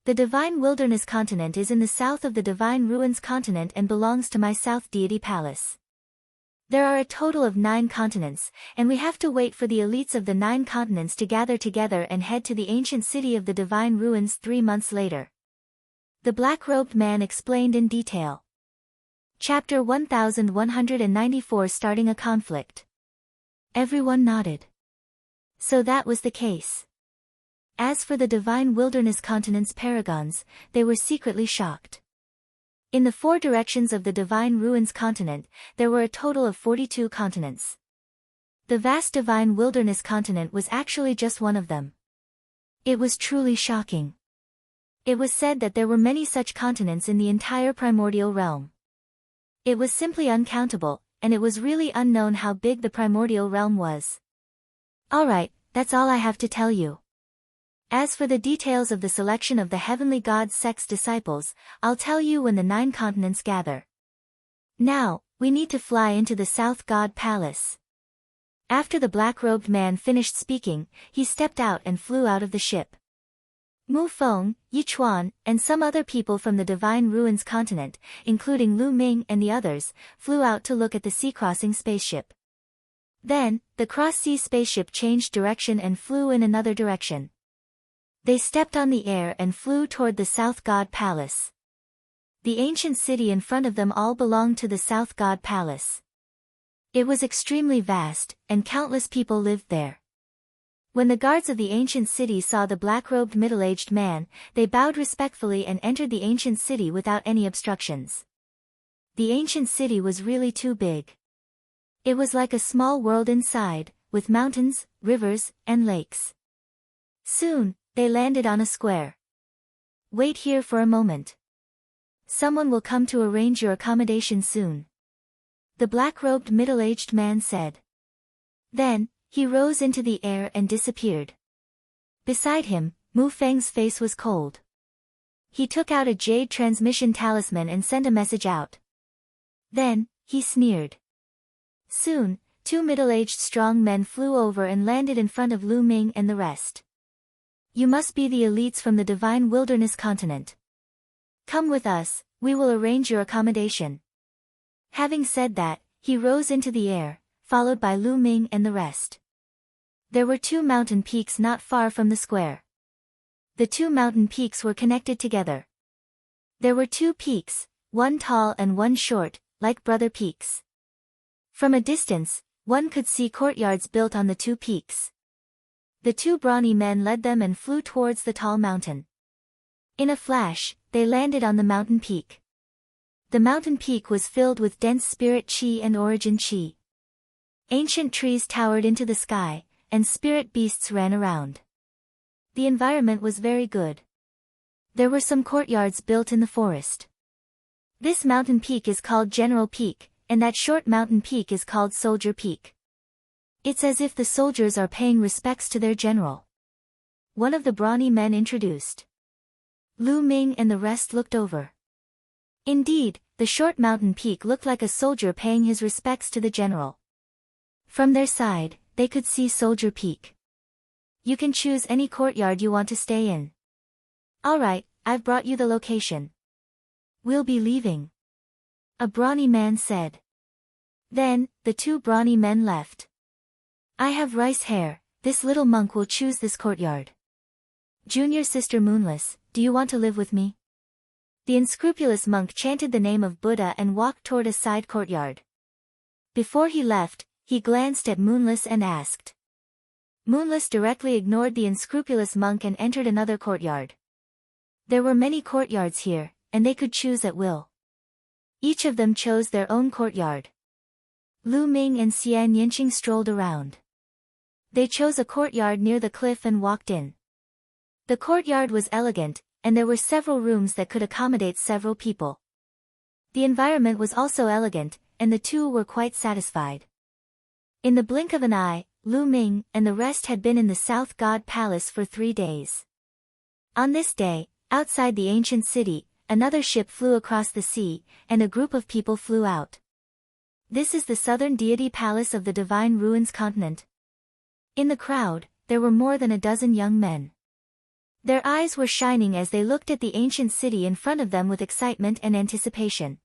The divine wilderness continent is in the south of the divine ruins continent and belongs to my south deity palace. There are a total of 9 continents, and we have to wait for the elites of the 9 continents to gather together and head to the ancient city of the divine ruins 3 months later. The black-robed man explained in detail. Chapter 1194 Starting a Conflict. Everyone nodded. So that was the case. As for the divine wilderness continent's paragons, they were secretly shocked. In the 4 directions of the divine ruins continent, there were a total of 42 continents. The vast divine wilderness continent was actually just one of them. It was truly shocking. It was said that there were many such continents in the entire primordial realm. It was simply uncountable, and it was really unknown how big the primordial realm was. Alright, that's all I have to tell you. As for the details of the selection of the heavenly god sect's disciples, I'll tell you when the 9 continents gather. Now, we need to fly into the South God Palace. After the black-robed man finished speaking, he stepped out and flew out of the ship. Mu Feng, Yi Chuan, and some other people from the Divine Ruins continent, including Lu Ming and the others, flew out to look at the sea-crossing spaceship. Then, the cross-sea spaceship changed direction and flew in another direction. They stepped on the air and flew toward the South God Palace. The ancient city in front of them all belonged to the South God Palace. It was extremely vast, and countless people lived there. When the guards of the ancient city saw the black-robed middle-aged man, they bowed respectfully and entered the ancient city without any obstructions. The ancient city was really too big. It was like a small world inside, with mountains, rivers, and lakes. Soon, they landed on a square. Wait here for a moment. Someone will come to arrange your accommodation soon. The black-robed middle-aged man said. Then, he rose into the air and disappeared. Beside him, Mu Feng's face was cold. He took out a jade transmission talisman and sent a message out. Then, he sneered. Soon, 2 middle-aged strong men flew over and landed in front of Lu Ming and the rest. You must be the elites from the divine wilderness continent. Come with us, we will arrange your accommodation. Having said that, he rose into the air, followed by Lu Ming and the rest. There were 2 mountain peaks not far from the square. The 2 mountain peaks were connected together. There were 2 peaks, one tall and one short, like brother peaks. From a distance, one could see courtyards built on the 2 peaks. The 2 brawny men led them and flew towards the tall mountain. In a flash, they landed on the mountain peak. The mountain peak was filled with dense spirit chi and origin chi. Ancient trees towered into the sky, and spirit beasts ran around. The environment was very good. There were some courtyards built in the forest. This mountain peak is called General Peak, and that short mountain peak is called Soldier Peak. It's as if the soldiers are paying respects to their general. One of the brawny men introduced. Lu Ming and the rest looked over. Indeed, the short mountain peak looked like a soldier paying his respects to the general. From their side, they could see Soldier Peak. You can choose any courtyard you want to stay in. Alright, I've brought you the location. We'll be leaving. A brawny man said. Then, the 2 brawny men left. I have rice hair, this little monk will choose this courtyard. Junior sister Moonless, do you want to live with me? The unscrupulous monk chanted the name of Buddha and walked toward a side courtyard. Before he left, he glanced at Moonless and asked. Moonless directly ignored the unscrupulous monk and entered another courtyard. There were many courtyards here, and they could choose at will. Each of them chose their own courtyard. Lu Ming and Xian Yinqing strolled around. They chose a courtyard near the cliff and walked in. The courtyard was elegant, and there were several rooms that could accommodate several people. The environment was also elegant, and the 2 were quite satisfied. In the blink of an eye, Lu Ming and the rest had been in the South God Palace for 3 days. On this day, outside the ancient city, another ship flew across the sea, and a group of people flew out. This is the southern deity palace of the Divine Ruins continent. In the crowd, there were more than a dozen young men. Their eyes were shining as they looked at the ancient city in front of them with excitement and anticipation.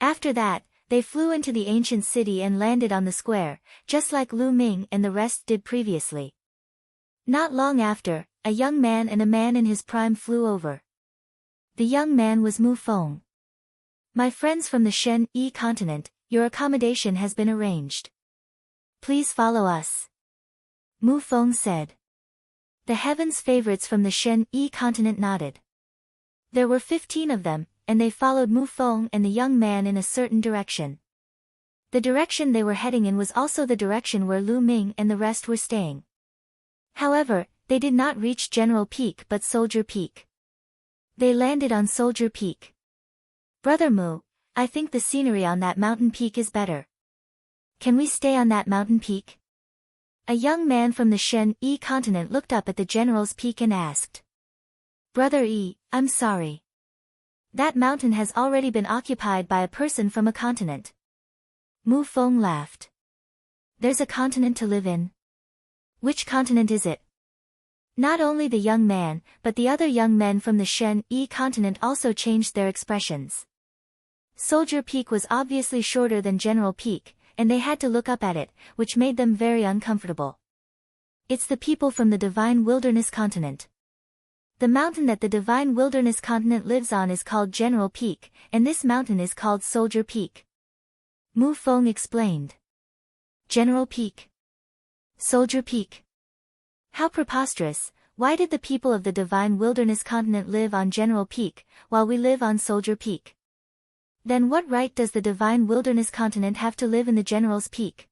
After that, they flew into the ancient city and landed on the square, just like Lu Ming and the rest did previously. Not long after, a young man and a man in his prime flew over. The young man was Mu Feng. "My friends from the Shen Yi continent, your accommodation has been arranged. Please follow us," Mu Feng said. The heaven's favorites from the Shen Yi continent nodded. There were 15 of them, and they followed Mu Feng and the young man in a certain direction. The direction they were heading in was also the direction where Lu Ming and the rest were staying. However, they did not reach General Peak but Soldier Peak. They landed on Soldier Peak. "Brother Mu, I think the scenery on that mountain peak is better. Can we stay on that mountain peak?" A young man from the Shen Yi continent looked up at the General's Peak and asked. "Brother Yi, I'm sorry. That mountain has already been occupied by a person from a continent." Mu Feng laughed. "There's a continent to live in? Which continent is it?" Not only the young man, but the other young men from the Shen Yi continent also changed their expressions. Soldier Peak was obviously shorter than General Peak, and they had to look up at it, which made them very uncomfortable. "It's the people from the Divine Wilderness continent. The mountain that the Divine Wilderness continent lives on is called General Peak, and this mountain is called Soldier Peak," Mu Feng explained. "General Peak? Soldier Peak? How preposterous! Why did the people of the Divine Wilderness continent live on General Peak, while we live on Soldier Peak? Then what right does the Divine Wilderness continent have to live in the General's Peak?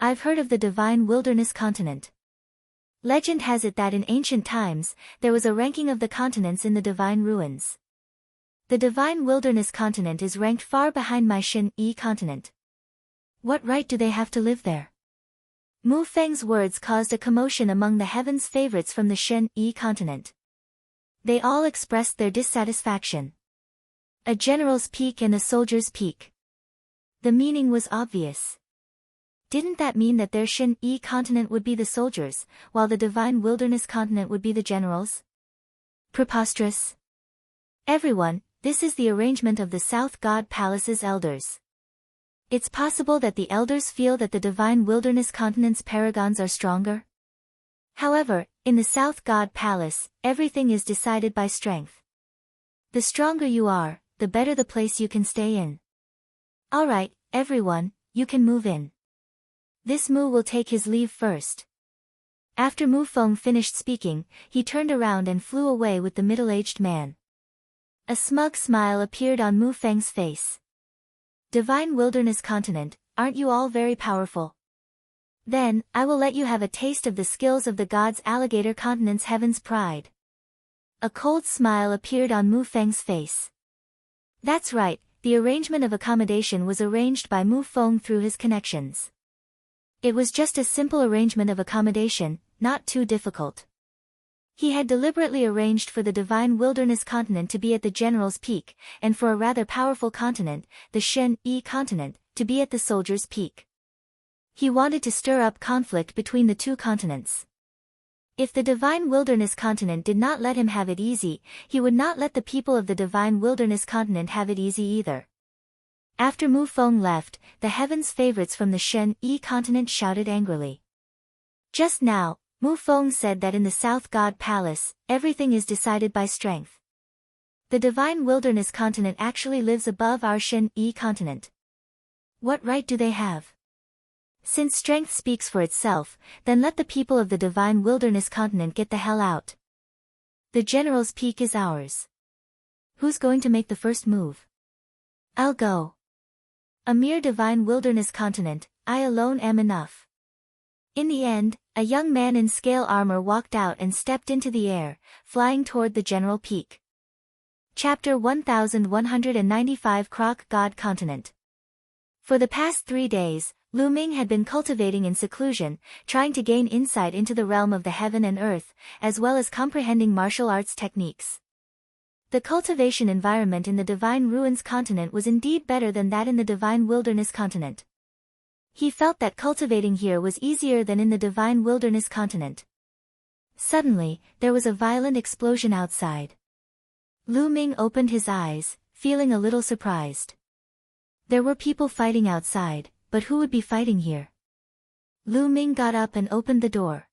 I've heard of the Divine Wilderness continent. Legend has it that in ancient times, there was a ranking of the continents in the Divine Ruins. The Divine Wilderness continent is ranked far behind my Shen Yi continent. What right do they have to live there?" Mu Feng's words caused a commotion among the heaven's favorites from the Shen Yi continent. They all expressed their dissatisfaction. A general's peak and a soldier's peak. The meaning was obvious. Didn't that mean that their Shen Yi continent would be the soldiers, while the Divine Wilderness continent would be the generals? Preposterous. "Everyone, this is the arrangement of the South God Palace's elders. It's possible that the elders feel that the Divine Wilderness continent's paragons are stronger. However, in the South God Palace, everything is decided by strength. The stronger you are, the better the place you can stay in. Alright, everyone, you can move in. This Mu will take his leave first." After Mu Feng finished speaking, he turned around and flew away with the middle-aged man. A smug smile appeared on Mu Feng's face. "Divine Wilderness continent, aren't you all very powerful? Then, I will let you have a taste of the skills of the gods Alligator Continent's heaven's pride." A cold smile appeared on Mu Feng's face. That's right, the arrangement of accommodation was arranged by Mu Feng through his connections. It was just a simple arrangement of accommodation, not too difficult. He had deliberately arranged for the Divine Wilderness continent to be at the General's Peak, and for a rather powerful continent, the Shen Yi continent, to be at the Soldier's Peak. He wanted to stir up conflict between the two continents. If the Divine Wilderness continent did not let him have it easy, he would not let the people of the Divine Wilderness continent have it easy either. After Mu Feng left, the heaven's favorites from the Shen Yi continent shouted angrily. Just now, Mu Feng said that in the South God Palace, everything is decided by strength. The Divine Wilderness continent actually lives above our Shen Yi continent. What right do they have? Since strength speaks for itself, then let the people of the Divine Wilderness continent get the hell out. The General's Peak is ours. Who's going to make the first move? I'll go. A mere Divine Wilderness continent, I alone am enough. In the end, a young man in scale armor walked out and stepped into the air, flying toward the General Peak. Chapter 1195 Croc God Continent. For the past 3 days, Lu Ming had been cultivating in seclusion, trying to gain insight into the realm of the heaven and earth, as well as comprehending martial arts techniques. The cultivation environment in the Divine Ruins continent was indeed better than that in the Divine Wilderness continent. He felt that cultivating here was easier than in the divine wilderness continent. Suddenly, there was a violent explosion outside. Lu Ming opened his eyes, feeling a little surprised. There were people fighting outside, but who would be fighting here? Lu Ming got up and opened the door.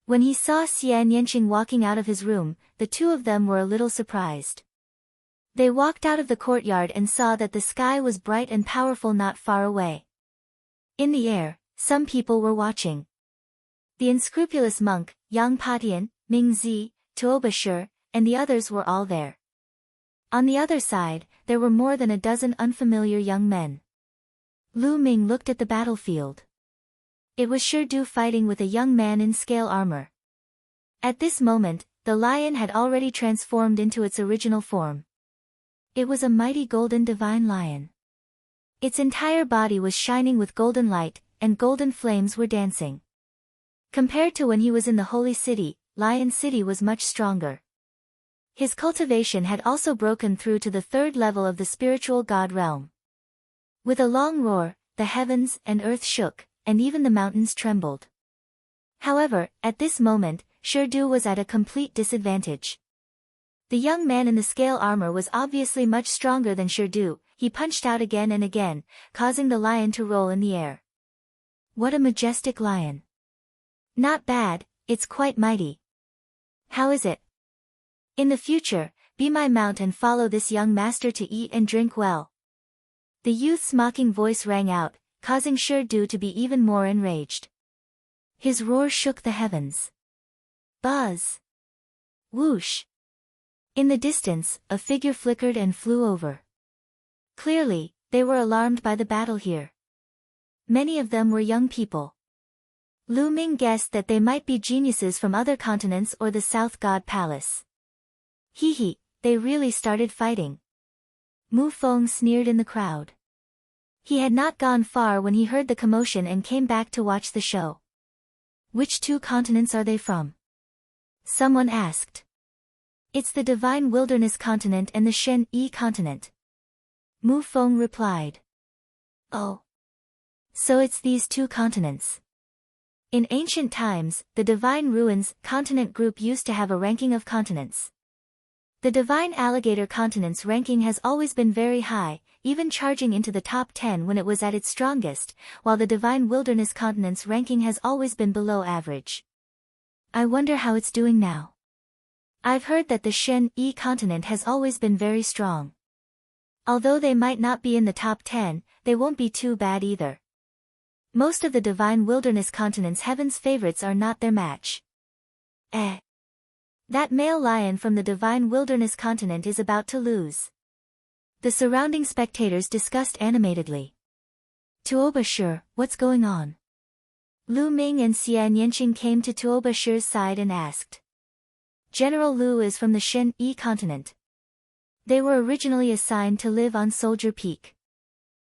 When he saw Xian Yanqing walking out of his room, the two of them were a little surprised. They walked out of the courtyard and saw that the sky was bright and powerful not far away. In the air, some people were watching. The unscrupulous monk, Yang Patian, Ming Zi, Tuoba Shi, and the others were all there. On the other side, there were more than a dozen unfamiliar young men. Lu Ming looked at the battlefield. It was Shi Du fighting with a young man in scale armor. At this moment, the lion had already transformed into its original form. It was a mighty golden divine lion. Its entire body was shining with golden light, and golden flames were dancing. Compared to when he was in the holy city, Lion City was much stronger. His cultivation had also broken through to the third level of the spiritual god realm. With a long roar, the heavens and earth shook, and even the mountains trembled. However, at this moment, Shi Du was at a complete disadvantage. The young man in the scale armor was obviously much stronger than Shi Du. He punched out again and again, causing the lion to roll in the air. What a majestic lion! Not bad, it's quite mighty. How is it? In the future, be my mount and follow this young master to eat and drink well. The youth's mocking voice rang out, causing Shi Du to be even more enraged. His roar shook the heavens. Buzz! Whoosh! In the distance, a figure flickered and flew over. Clearly, they were alarmed by the battle here. Many of them were young people. Lu Ming guessed that they might be geniuses from other continents or the South God Palace. Hee, they really started fighting. Mu Feng sneered in the crowd. He had not gone far when he heard the commotion and came back to watch the show. Which two continents are they from? Someone asked. It's the Divine Wilderness continent and the Shen Yi continent. Mu Feng replied. Oh. So it's these two continents. In ancient times, the Divine Ruins continent group used to have a ranking of continents. The Divine Alligator continent's ranking has always been very high, even charging into the top 10 when it was at its strongest, while the Divine Wilderness continent's ranking has always been below average. I wonder how it's doing now. I've heard that the Shen Yi continent has always been very strong. Although they might not be in the top 10, they won't be too bad either. Most of the Divine Wilderness continent's heaven's favorites are not their match. That male lion from the Divine Wilderness continent is about to lose. The surrounding spectators discussed animatedly. Tuoba Shi, what's going on? Lu Ming and Xian Yanqing came to Tuoba Shi's side and asked. General Lu is from the Shen Yi continent. They were originally assigned to live on Soldier Peak.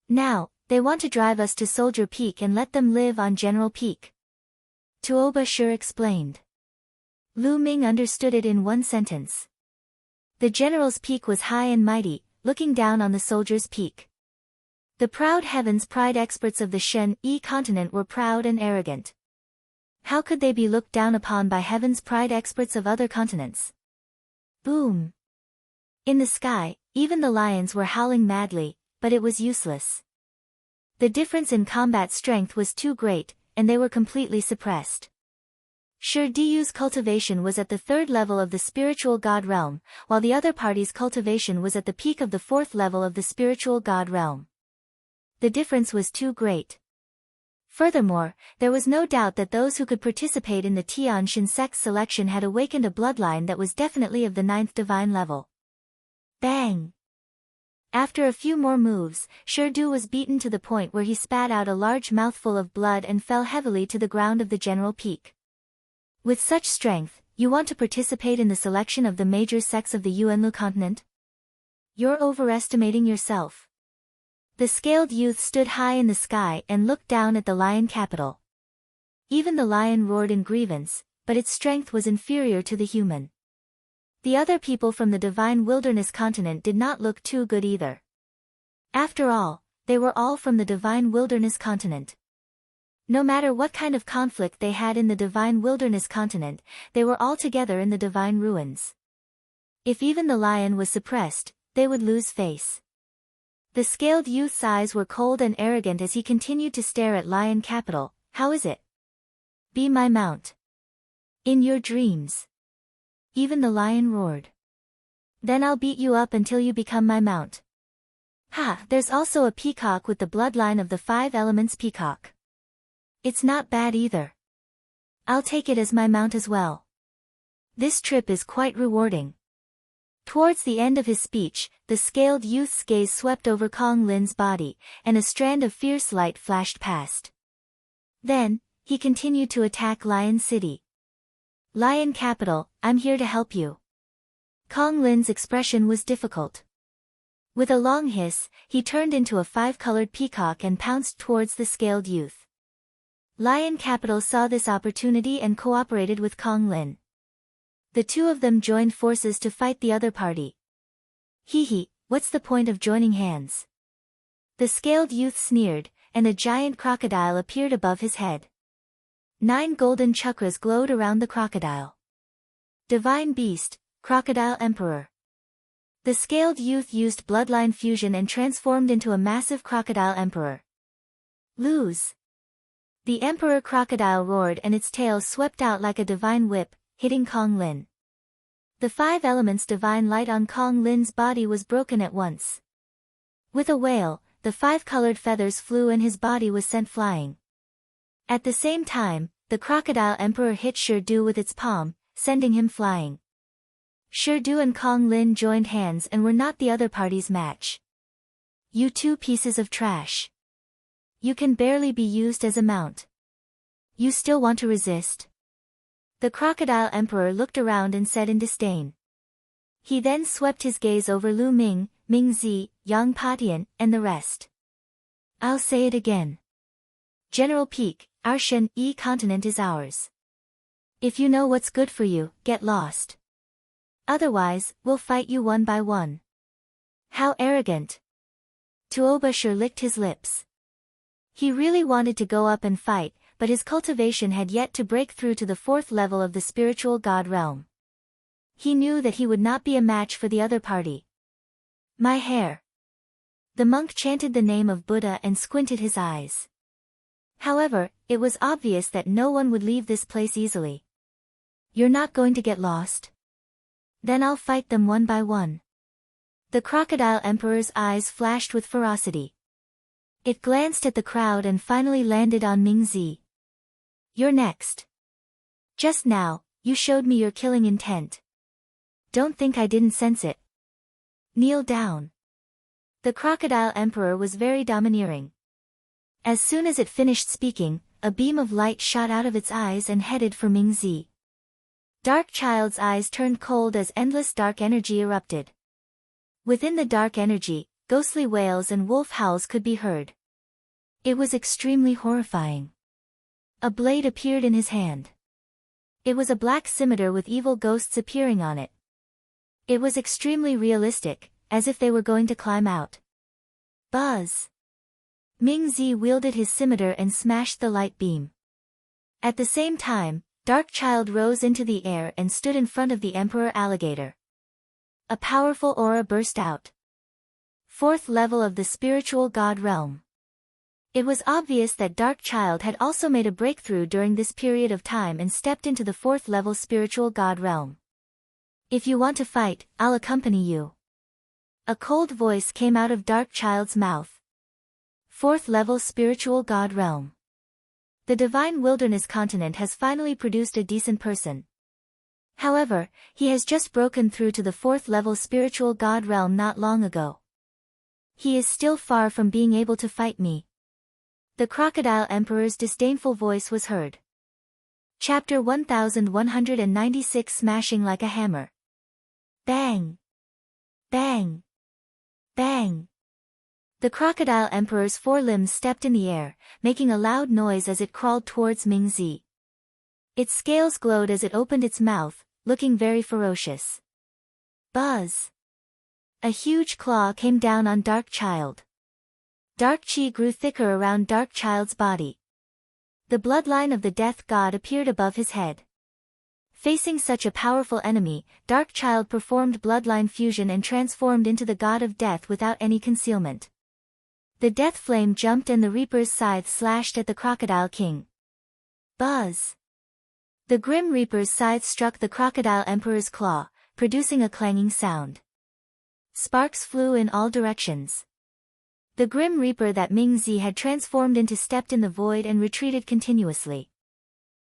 Now, they want to drive us to Soldier Peak and let them live on General Peak. Tuoba Shi explained. Lu Ming understood it in one sentence. The General's Peak was high and mighty, looking down on the Soldier's Peak. The proud heavens pride experts of the Shen Yi continent were proud and arrogant. How could they be looked down upon by heaven's pride experts of other continents? Boom! In the sky, even the lions were howling madly, but it was useless. The difference in combat strength was too great, and they were completely suppressed. Shi Du's cultivation was at the third level of the spiritual god realm, while the other party's cultivation was at the peak of the fourth level of the spiritual god realm. The difference was too great. Furthermore, there was no doubt that those who could participate in the Tian Shin sect's selection had awakened a bloodline that was definitely of the ninth divine level. Bang! After a few more moves, Shi Du was beaten to the point where he spat out a large mouthful of blood and fell heavily to the ground of the general peak. With such strength, you want to participate in the selection of the major sects of the Yuanlu continent? You're overestimating yourself. The scaled youth stood high in the sky and looked down at the lion capital. Even the lion roared in grievance, but its strength was inferior to the human. The other people from the Divine Wilderness continent did not look too good either. After all, they were all from the Divine Wilderness continent. No matter what kind of conflict they had in the Divine Wilderness continent, they were all together in the Divine Ruins. If even the lion was suppressed, they would lose face. The scaled youth's eyes were cold and arrogant as he continued to stare at Lion Capital. How is it? Be my mount. In your dreams. Even the lion roared. Then I'll beat you up until you become my mount. Ha, there's also a peacock with the bloodline of the 5 elements peacock. It's not bad either. I'll take it as my mount as well. This trip is quite rewarding. Towards the end of his speech, the scaled youth's gaze swept over Kong Lin's body, and a strand of fierce light flashed past. Then, he continued to attack Lion City. Lion Capital, I'm here to help you. Kong Lin's expression was difficult. With a long hiss, he turned into a 5-colored peacock and pounced towards the scaled youth. Lion Capital saw this opportunity and cooperated with Kong Lin. The two of them joined forces to fight the other party. Hee, what's the point of joining hands? The scaled youth sneered, and a giant crocodile appeared above his head. 9 golden chakras glowed around the crocodile. Divine Beast, Crocodile Emperor. The scaled youth used bloodline fusion and transformed into a massive crocodile emperor. Lose. The emperor crocodile roared and its tail swept out like a divine whip, hitting Kong Lin. The 5 elements divine light on Kong Lin's body was broken at once. With a wail, the 5-colored feathers flew and his body was sent flying. At the same time, the crocodile emperor hit Shirdu with its palm, sending him flying. Shirdu and Kong Lin joined hands and were not the other party's match. You 2 pieces of trash. You can barely be used as a mount. You still want to resist? The crocodile emperor looked around and said in disdain. He then swept his gaze over Lu Ming, Ming Zi, Yang Patian, and the rest. I'll say it again. General Peak, our Shen Yi continent is ours. If you know what's good for you, get lost. Otherwise, we'll fight you one by one. How arrogant. Tuoba sure licked his lips. He really wanted to go up and fight, but his cultivation had yet to break through to the 4th level of the spiritual god realm. He knew that he would not be a match for the other party. My hair. The monk chanted the name of Buddha and squinted his eyes. However, it was obvious that no one would leave this place easily. You're not going to get lost? Then I'll fight them one by one. The crocodile emperor's eyes flashed with ferocity. It glanced at the crowd and finally landed on Ming Zi. You're next. Just now, you showed me your killing intent. Don't think I didn't sense it. Kneel down. The crocodile emperor was very domineering. As soon as it finished speaking, a beam of light shot out of its eyes and headed for Ming Zi. Dark Child's eyes turned cold as endless dark energy erupted. Within the dark energy, ghostly wails and wolf howls could be heard. It was extremely horrifying. A blade appeared in his hand. It was a black scimitar with evil ghosts appearing on it. It was extremely realistic, as if they were going to climb out. Buzz! Ming Zi wielded his scimitar and smashed the light beam. At the same time, Dark Child rose into the air and stood in front of the Emperor Alligator. A powerful aura burst out. 4th level of the spiritual god realm. It was obvious that Dark Child had also made a breakthrough during this period of time and stepped into the 4th level spiritual god realm. If you want to fight, I'll accompany you. A cold voice came out of Dark Child's mouth. 4th level spiritual god realm. The Divine Wilderness continent has finally produced a decent person. However, he has just broken through to the 4th level spiritual god realm not long ago. He is still far from being able to fight me. The Crocodile Emperor's disdainful voice was heard. Chapter 1196 Smashing like a hammer. Bang! Bang! Bang! The Crocodile Emperor's 4 limbs stepped in the air, making a loud noise as it crawled towards Ming Zi. Its scales glowed as it opened its mouth, looking very ferocious. Buzz! A huge claw came down on Dark Child. Dark chi grew thicker around Dark Child's body. The bloodline of the death god appeared above his head. Facing such a powerful enemy, Dark Child performed bloodline fusion and transformed into the god of death without any concealment. The death flame jumped and the Reaper's scythe slashed at the Crocodile King. Buzz! The Grim Reaper's scythe struck the Crocodile Emperor's claw, producing a clanging sound. Sparks flew in all directions. The Grim Reaper that Ming Zi had transformed into stepped in the void and retreated continuously.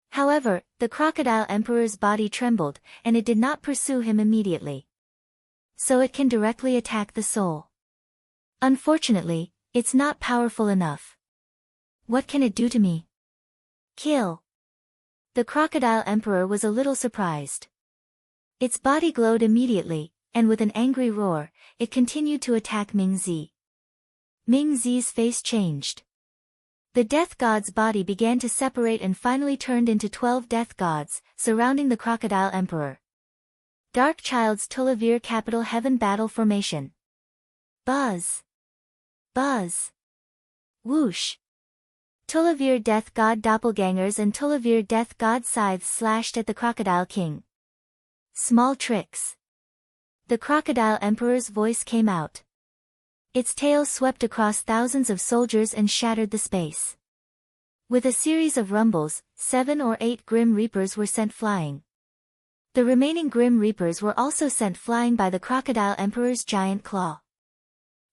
However, the Crocodile Emperor's body trembled, and it did not pursue him immediately. So it can directly attack the soul. Unfortunately, it's not powerful enough. What can it do to me? Kill. The Crocodile Emperor was a little surprised. Its body glowed immediately, and with an angry roar, it continued to attack Ming Zi. Ming Zi's face changed. The death god's body began to separate and finally turned into 12 death gods, surrounding the Crocodile Emperor. Dark Child's Tulavir Capital Heaven Battle Formation. Buzz! Buzz! Whoosh! Tulavir Death God Doppelgangers and Tulavir Death God Scythes slashed at the Crocodile King. Small tricks. The Crocodile Emperor's voice came out. Its tail swept across thousands of soldiers and shattered the space. With a series of rumbles, 7 or 8 Grim Reapers were sent flying. The remaining Grim Reapers were also sent flying by the Crocodile Emperor's giant claw.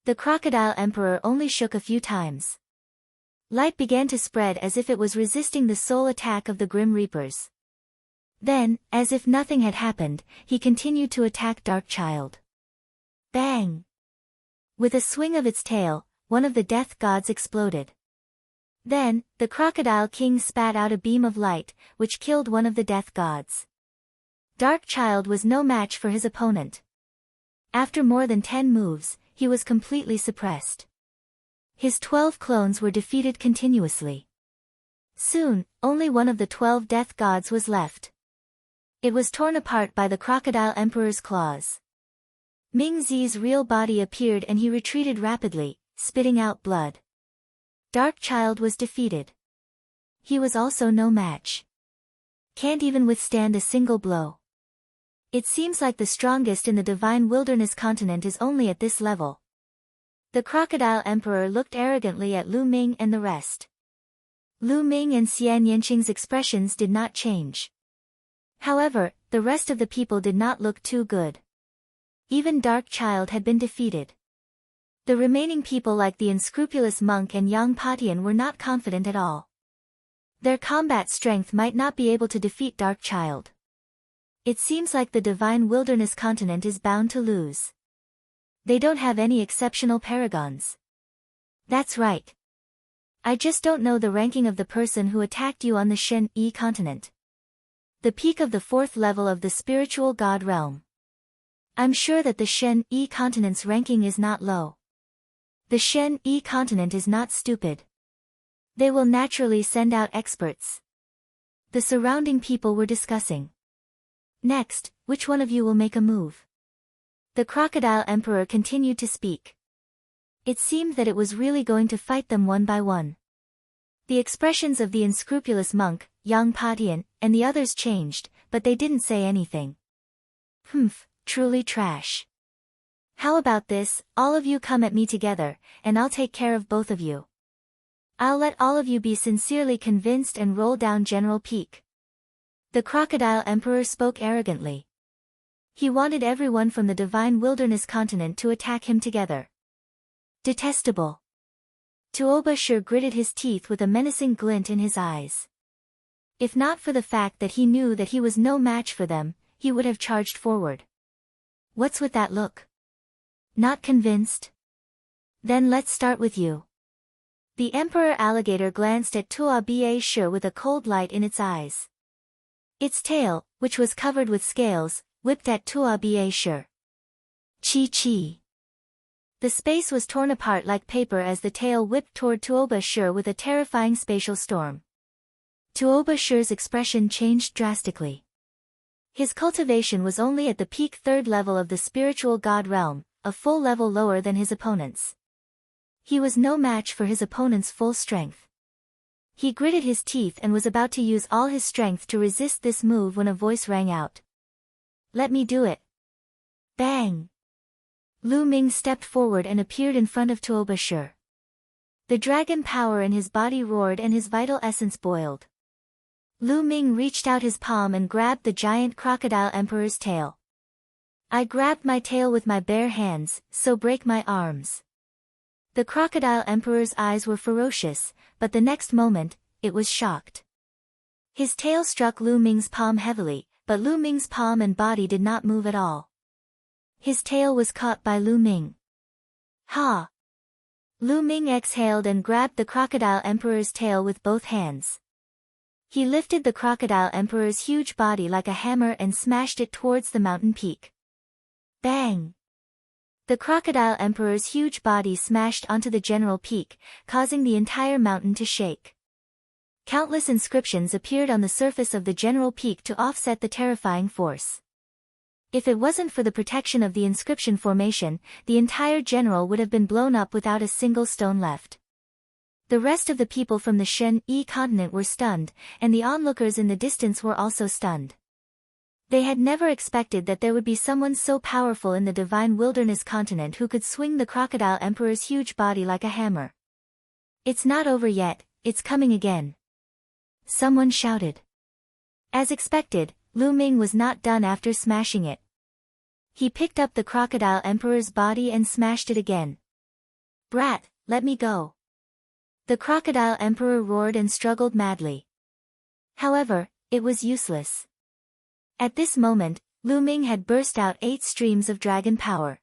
The Crocodile Emperor only shook a few times. Light began to spread as if it was resisting the soul attack of the Grim Reapers. Then, as if nothing had happened, he continued to attack Dark Child. Bang! With a swing of its tail, one of the death gods exploded. Then, the Crocodile King spat out a beam of light, which killed one of the death gods. Dark Child was no match for his opponent. After more than 10 moves, he was completely suppressed. His 12 clones were defeated continuously. Soon, only one of the 12 death gods was left. It was torn apart by the Crocodile Emperor's claws. Ming Zi's real body appeared and he retreated rapidly, spitting out blood. Dark Child was defeated. He was also no match. Can't even withstand a single blow. It seems like the strongest in the Divine Wilderness continent is only at this level. The Crocodile Emperor looked arrogantly at Lu Ming and the rest. Lu Ming and Xian Yanqing's expressions did not change. However, the rest of the people did not look too good. Even Dark Child had been defeated. The remaining people like the unscrupulous monk and Yang Patian were not confident at all. Their combat strength might not be able to defeat Dark Child. It seems like the Divine Wilderness continent is bound to lose. They don't have any exceptional paragons. That's right. I just don't know the ranking of the person who attacked you on the Shen Yi continent. The peak of the 4th level of the spiritual god realm. I'm sure that the Shen Yi continent's ranking is not low. The Shen Yi continent is not stupid. They will naturally send out experts. The surrounding people were discussing. Next, which one of you will make a move? The Crocodile Emperor continued to speak. It seemed that it was really going to fight them one by one. The expressions of the unscrupulous monk, Yang Patian, and the others changed, but they didn't say anything. Humph. Truly trash. How about this, all of you come at me together, and I'll take care of both of you. I'll let all of you be sincerely convinced and roll down General Peak. The Crocodile Emperor spoke arrogantly. He wanted everyone from the Divine Wilderness continent to attack him together. Detestable. Tuoba sure gritted his teeth with a menacing glint in his eyes. If not for the fact that he knew that he was no match for them, he would have charged forward. What's with that look? Not convinced? Then let's start with you. The Emperor Alligator glanced at Tuoba Shi with a cold light in its eyes. Its tail, which was covered with scales, whipped at Tuoba Shi. Chi. The space was torn apart like paper as the tail whipped toward Tuoba Shi with a terrifying spatial storm. Tuoba Shi's expression changed drastically. His cultivation was only at the peak 3rd level of the spiritual god realm, a full level lower than his opponents. He was no match for his opponent's full strength. He gritted his teeth and was about to use all his strength to resist this move when a voice rang out. "Let me do it." Bang! Lu Ming stepped forward and appeared in front of Tuoba Shi. The dragon power in his body roared and his vital essence boiled. Lu Ming reached out his palm and grabbed the giant crocodile emperor's tail. "I grabbed my tail with my bare hands, so break my arms." The crocodile emperor's eyes were ferocious, but the next moment, it was shocked. His tail struck Lu Ming's palm heavily, but Lu Ming's palm and body did not move at all. His tail was caught by Lu Ming. Ha! Lu Ming exhaled and grabbed the crocodile emperor's tail with both hands. He lifted the crocodile emperor's huge body like a hammer and smashed it towards the mountain peak. Bang! The crocodile emperor's huge body smashed onto the general peak, causing the entire mountain to shake. Countless inscriptions appeared on the surface of the general peak to offset the terrifying force. If it wasn't for the protection of the inscription formation, the entire general would have been blown up without a single stone left. The rest of the people from the Shen-Yi continent were stunned, and the onlookers in the distance were also stunned. They had never expected that there would be someone so powerful in the divine wilderness continent who could swing the crocodile emperor's huge body like a hammer. "It's not over yet, it's coming again," someone shouted. As expected, Lu Ming was not done after smashing it. He picked up the crocodile emperor's body and smashed it again. "Brat, let me go." The crocodile emperor roared and struggled madly. However, it was useless. At this moment, Lu Ming had burst out 8 streams of dragon power.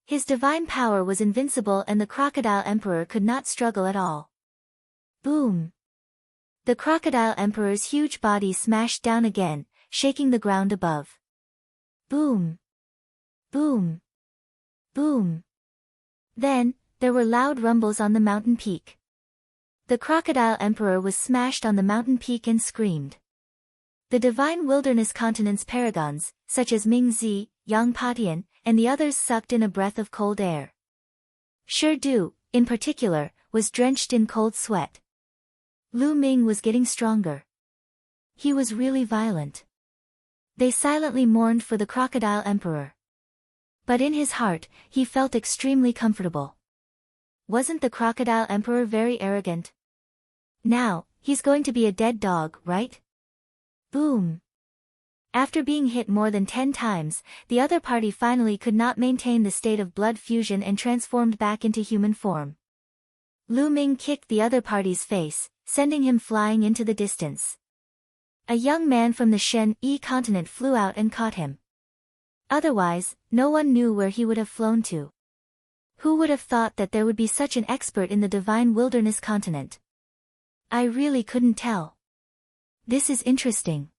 His divine power was invincible and the crocodile emperor could not struggle at all. Boom! The crocodile emperor's huge body smashed down again, shaking the ground above. Boom! Boom! Boom! Then, there were loud rumbles on the mountain peak. The crocodile emperor was smashed on the mountain peak and screamed. The divine wilderness continent's paragons, such as Ming Zi, Yang Patian, and the others sucked in a breath of cold air. Shi Du, in particular, was drenched in cold sweat. Lu Ming was getting stronger. He was really violent. They silently mourned for the crocodile emperor. But in his heart, he felt extremely comfortable. Wasn't the crocodile emperor very arrogant? Now, he's going to be a dead dog, right? Boom! After being hit more than 10 times, the other party finally could not maintain the state of blood fusion and transformed back into human form. Lu Ming kicked the other party's face, sending him flying into the distance. A young man from the Shen-Yi continent flew out and caught him. Otherwise, no one knew where he would have flown to. Who would have thought that there would be such an expert in the divine wilderness continent? I really couldn't tell. This is interesting.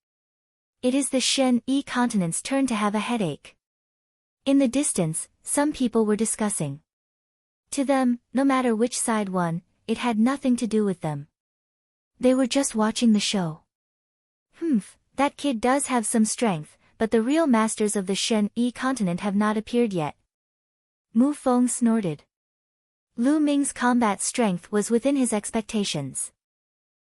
It is the Shen-Yi continent's turn to have a headache. In the distance, some people were discussing. To them, no matter which side won, it had nothing to do with them. They were just watching the show. That kid does have some strength, but the real masters of the Shen-Yi continent have not appeared yet. Mu Feng snorted. Lu Ming's combat strength was within his expectations.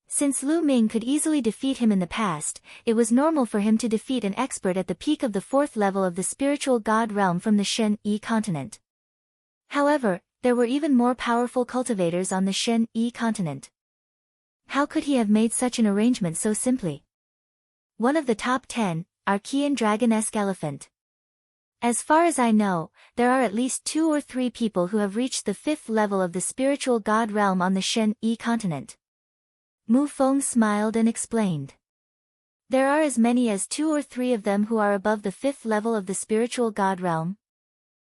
Since Lu Ming could easily defeat him in the past, it was normal for him to defeat an expert at the peak of the 4th level of the spiritual god realm from the Shen-Yi continent. However, there were even more powerful cultivators on the Shen-Yi continent. How could he have made such an arrangement so simply? One of the top 10, Archean dragon-esque elephant. As far as I know, there are at least 2 or 3 people who have reached the 5th level of the spiritual god realm on the Shen-Yi continent. Mu Feng smiled and explained. There are as many as 2 or 3 of them who are above the 5th level of the spiritual god realm.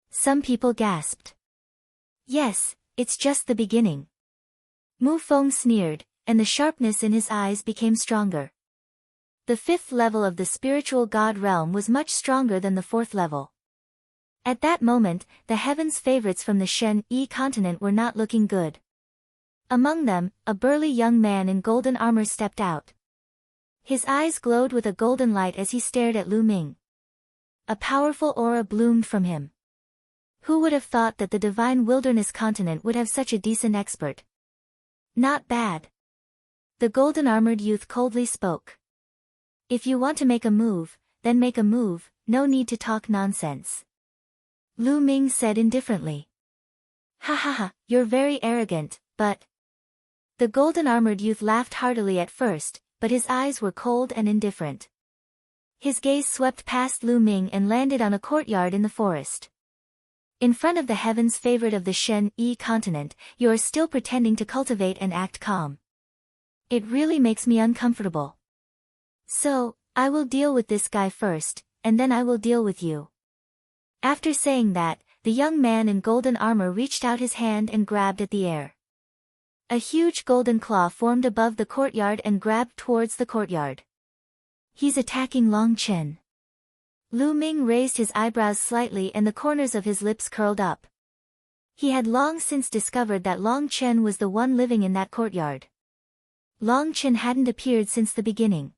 Some people gasped. Yes, it's just the beginning. Mu Feng sneered, and the sharpness in his eyes became stronger. The 5th level of the spiritual god realm was much stronger than the 4th level. At that moment, the heavens' favorites from the Shen-Yi continent were not looking good. Among them, a burly young man in golden armor stepped out. His eyes glowed with a golden light as he stared at Lu Ming. A powerful aura bloomed from him. Who would have thought that the divine wilderness continent would have such a decent expert? Not bad. The golden-armored youth coldly spoke. If you want to make a move, then make a move, no need to talk nonsense. Lu Ming said indifferently. Ha ha ha, you're very arrogant, but... The golden-armored youth laughed heartily at first, but his eyes were cold and indifferent. His gaze swept past Lu Ming and landed on a courtyard in the forest. In front of the heavens favorite of the Shen-Yi continent, you are still pretending to cultivate and act calm. It really makes me uncomfortable. So, I will deal with this guy first, and then I will deal with you. After saying that, the young man in golden armor reached out his hand and grabbed at the air. A huge golden claw formed above the courtyard and grabbed towards the courtyard. He's attacking Long Chen. Lu Ming raised his eyebrows slightly and the corners of his lips curled up. He had long since discovered that Long Chen was the one living in that courtyard. Long Chen hadn't appeared since the beginning.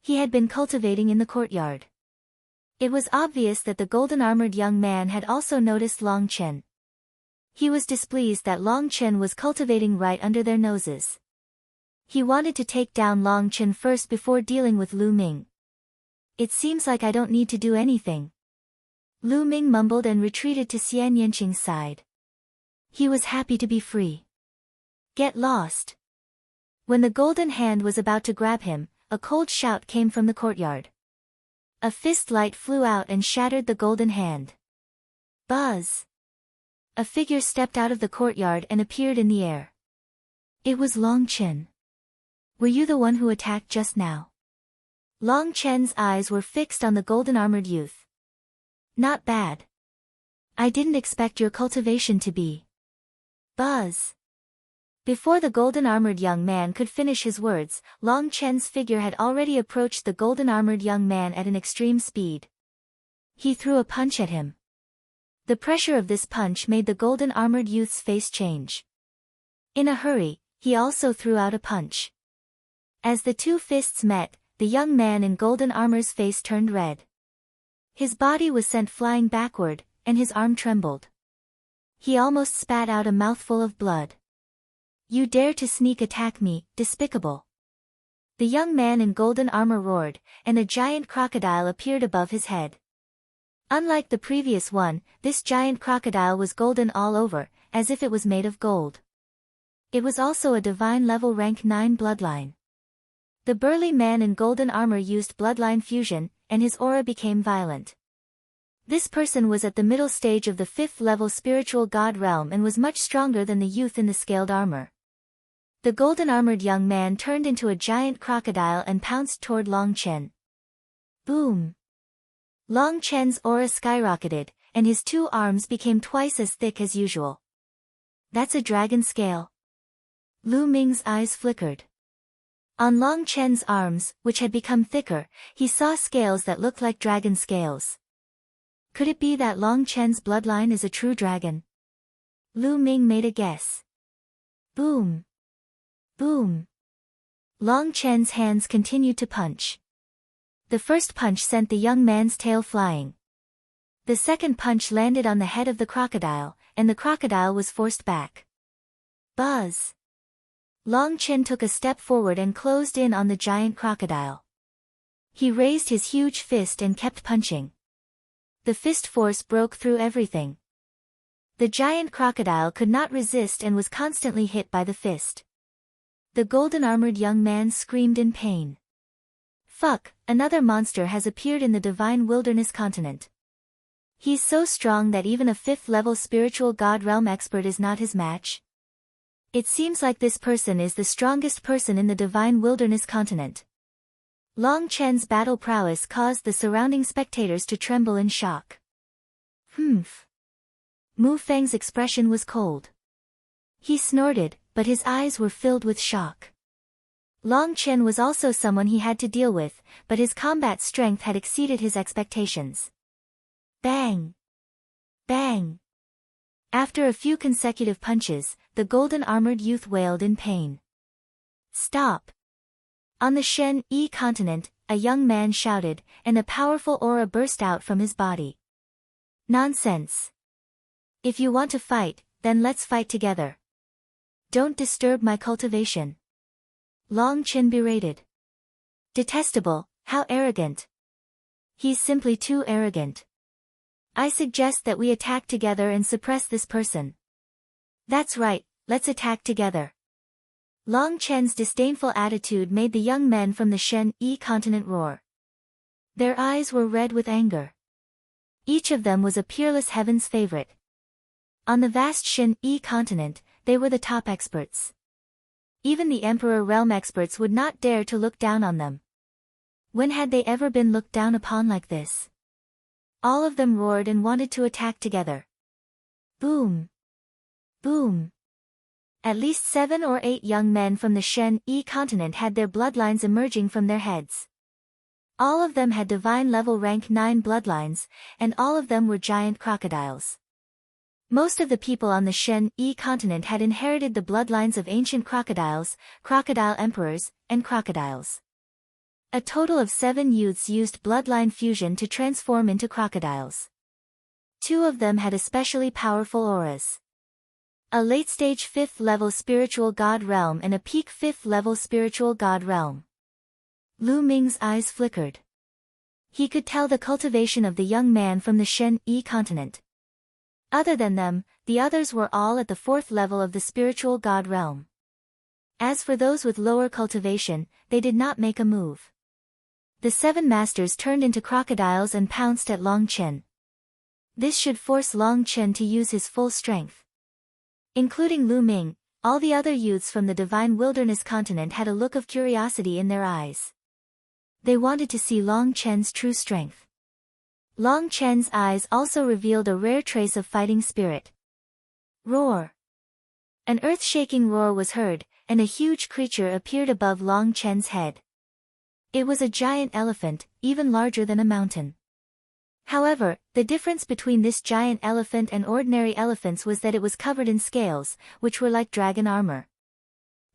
He had been cultivating in the courtyard. It was obvious that the golden-armored young man had also noticed Long Chen. He was displeased that Long Chen was cultivating right under their noses. He wanted to take down Long Chen first before dealing with Lu Ming. It seems like I don't need to do anything. Lu Ming mumbled and retreated to Xian Yanqing's side. He was happy to be free. Get lost. When the golden hand was about to grab him, a cold shout came from the courtyard. A fist light flew out and shattered the golden hand. Buzz! A figure stepped out of the courtyard and appeared in the air. It was Long Chen. Were you the one who attacked just now? Long Chen's eyes were fixed on the golden-armored youth. Not bad. I didn't expect your cultivation to be. Buzz! Before the golden-armored young man could finish his words, Long Chen's figure had already approached the golden-armored young man at an extreme speed. He threw a punch at him. The pressure of this punch made the golden-armored youth's face change. In a hurry, he also threw out a punch. As the two fists met, the young man in golden armor's face turned red. His body was sent flying backward, and his arm trembled. He almost spat out a mouthful of blood. You dare to sneak attack me, despicable! The young man in golden armor roared, and a giant crocodile appeared above his head. Unlike the previous one, this giant crocodile was golden all over, as if it was made of gold. It was also a divine level rank 9 bloodline. The burly man in golden armor used bloodline fusion, and his aura became violent. This person was at the middle stage of the 5th level spiritual god realm and was much stronger than the youth in the scaled armor. The golden-armored young man turned into a giant crocodile and pounced toward Long Chen. Boom! Long Chen's aura skyrocketed, and his 2 arms became twice as thick as usual. That's a dragon scale. Lu Ming's eyes flickered. On Long Chen's arms, which had become thicker, he saw scales that looked like dragon scales. Could it be that Long Chen's bloodline is a true dragon? Lu Ming made a guess. Boom! Boom! Long Chen's hands continued to punch. The first punch sent the young man's tail flying. The second punch landed on the head of the crocodile, and the crocodile was forced back. Buzz! Long Chen took a step forward and closed in on the giant crocodile. He raised his huge fist and kept punching. The fist force broke through everything. The giant crocodile could not resist and was constantly hit by the fist. The golden-armored young man screamed in pain. Fuck, another monster has appeared in the divine wilderness continent. He's so strong that even a 5th level spiritual god realm expert is not his match. It seems like this person is the strongest person in the divine wilderness continent. Long Chen's battle prowess caused the surrounding spectators to tremble in shock. Humph. Mu Feng's expression was cold. He snorted, but his eyes were filled with shock. Long Chen was also someone he had to deal with, but his combat strength had exceeded his expectations. Bang! Bang! After a few consecutive punches, the golden-armored youth wailed in pain. Stop! On the Shen-Yi continent, a young man shouted, and a powerful aura burst out from his body. Nonsense! If you want to fight, then let's fight together. Don't disturb my cultivation. Long Chen berated. Detestable, how arrogant. He's simply too arrogant. I suggest that we attack together and suppress this person. That's right, let's attack together. Long Chen's disdainful attitude made the young men from the Shen-Yi continent roar. Their eyes were red with anger. Each of them was a peerless heaven's favorite. On the vast Shen-Yi continent, they were the top experts. Even the Emperor realm experts would not dare to look down on them. When had they ever been looked down upon like this? All of them roared and wanted to attack together. Boom! Boom! At least 7 or 8 young men from the Shen-Yi continent had their bloodlines emerging from their heads. All of them had divine level rank 9 bloodlines, and all of them were giant crocodiles. Most of the people on the Shen-Yi continent had inherited the bloodlines of ancient crocodiles, crocodile emperors, and crocodiles. A total of 7 youths used bloodline fusion to transform into crocodiles. 2 of them had especially powerful auras. A late-stage 5th level spiritual god realm and a peak 5th level spiritual god realm. Lu Ming's eyes flickered. He could tell the cultivation of the young man from the Shen-Yi continent. Other than them, the others were all at the 4th level of the spiritual god realm. As for those with lower cultivation, they did not make a move. The 7 masters turned into crocodiles and pounced at Long Chen. This should force Long Chen to use his full strength. Including Lu Ming, all the other youths from the Divine Wilderness continent had a look of curiosity in their eyes. They wanted to see Long Chen's true strength. Long Chen's eyes also revealed a rare trace of fighting spirit. Roar! An earth-shaking roar was heard, and a huge creature appeared above Long Chen's head. It was a giant elephant, even larger than a mountain. However, the difference between this giant elephant and ordinary elephants was that it was covered in scales, which were like dragon armor.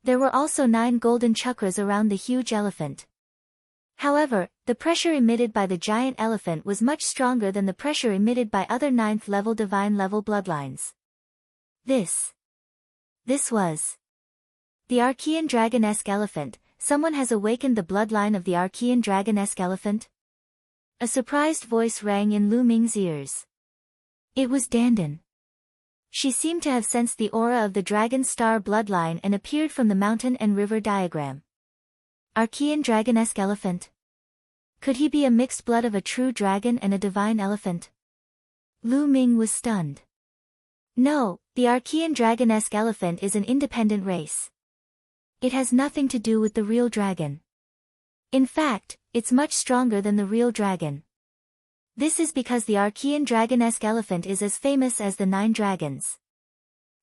There were also 9 golden chakras around the huge elephant. However, the pressure emitted by the giant elephant was much stronger than the pressure emitted by other 9th level divine level bloodlines. This was the Archean dragon-esque elephant. Someone has awakened the bloodline of the Archean dragon-esque elephant? A surprised voice rang in Lu Ming's ears. It was Dandan. She seemed to have sensed the aura of the dragon star bloodline and appeared from the mountain and river diagram. Archean dragon-esque elephant? Could he be a mixed blood of a true dragon and a divine elephant? Lu Ming was stunned. No, the Archean dragon-esque elephant is an independent race. It has nothing to do with the real dragon. In fact, it's much stronger than the real dragon. This is because the Archean dragon-esque elephant is as famous as the 9 dragons.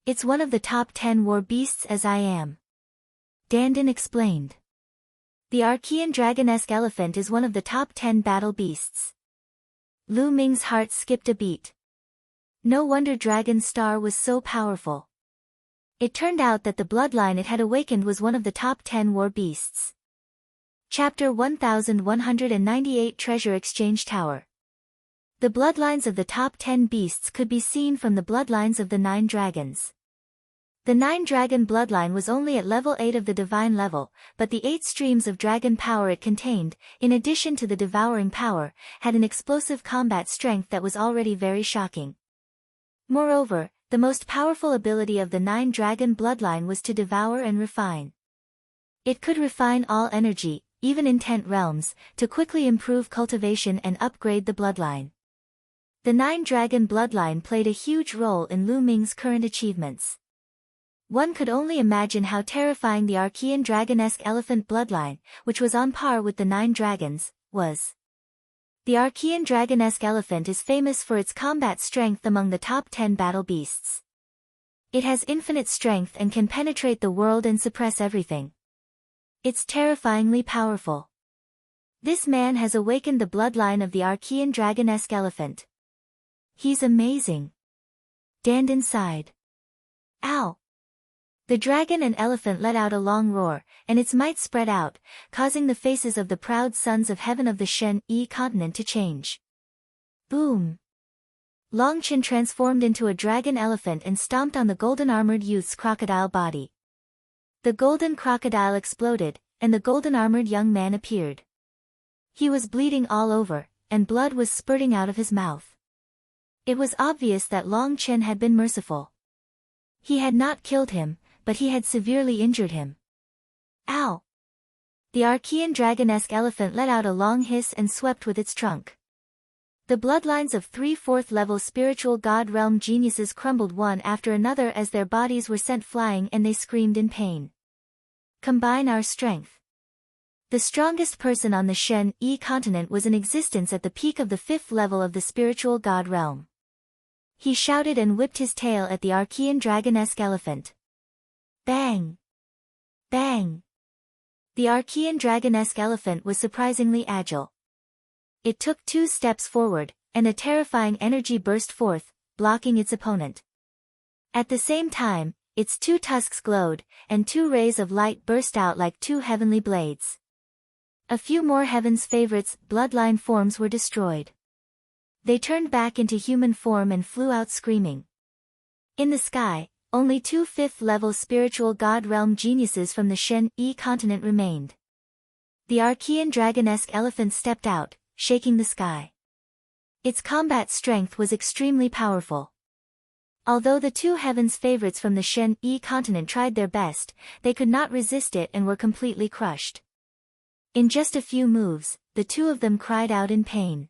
It's one of the top 10 war beasts as I am. Dandan explained. The Archean dragon-esque elephant is one of the top 10 battle beasts. Lu Ming's heart skipped a beat. No wonder Dragon Star was so powerful. It turned out that the bloodline it had awakened was one of the top 10 war beasts. Chapter 1198 Treasure Exchange Tower. The bloodlines of the top 10 beasts could be seen from the bloodlines of the 9 dragons. The 9 dragon bloodline was only at level 8 of the divine level, but the 8 streams of dragon power it contained, in addition to the devouring power, had an explosive combat strength that was already very shocking. Moreover, the most powerful ability of the 9 dragon bloodline was to devour and refine. It could refine all energy, even intent realms, to quickly improve cultivation and upgrade the bloodline. The 9 dragon bloodline played a huge role in Lu Ming's current achievements. One could only imagine how terrifying the Archean dragon-esque elephant bloodline, which was on par with the 9 dragons, was. The Archean dragon-esque elephant is famous for its combat strength among the top 10 battle beasts. It has infinite strength and can penetrate the world and suppress everything. It's terrifyingly powerful. This man has awakened the bloodline of the Archean dragon-esque elephant. He's amazing. Dandan sighed. Ow! The dragon and elephant let out a long roar, and its might spread out, causing the faces of the proud sons of heaven of the Shen-Yi continent to change. Boom! Long Chen transformed into a dragon elephant and stomped on the golden-armored youth's crocodile body. The golden crocodile exploded, and the golden-armored young man appeared. He was bleeding all over, and blood was spurting out of his mouth. It was obvious that Long Chen had been merciful. He had not killed him, but he had severely injured him. Ow! The Archean dragonesque elephant let out a long hiss and swept with its trunk. The bloodlines of 3 4th-level spiritual god realm geniuses crumbled one after another as their bodies were sent flying and they screamed in pain. Combine our strength. The strongest person on the Shen Yi continent was in existence at the peak of the 5th level of the spiritual god realm. He shouted and whipped his tail at the Archean dragonesque elephant. Bang! Bang! The Archean dragonesque elephant was surprisingly agile. It took 2 steps forward, and a terrifying energy burst forth, blocking its opponent. At the same time, its 2 tusks glowed, and 2 rays of light burst out like 2 heavenly blades. A few more Heaven's favorites' bloodline forms were destroyed. They turned back into human form and flew out screaming. In the sky, only 2 5th-level spiritual god realm geniuses from the Shen Yi continent remained. The Archean dragonesque elephant stepped out, shaking the sky. Its combat strength was extremely powerful. Although the 2 Heaven's favorites from the Shen Yi continent tried their best, they could not resist it and were completely crushed. In just a few moves, the 2 of them cried out in pain.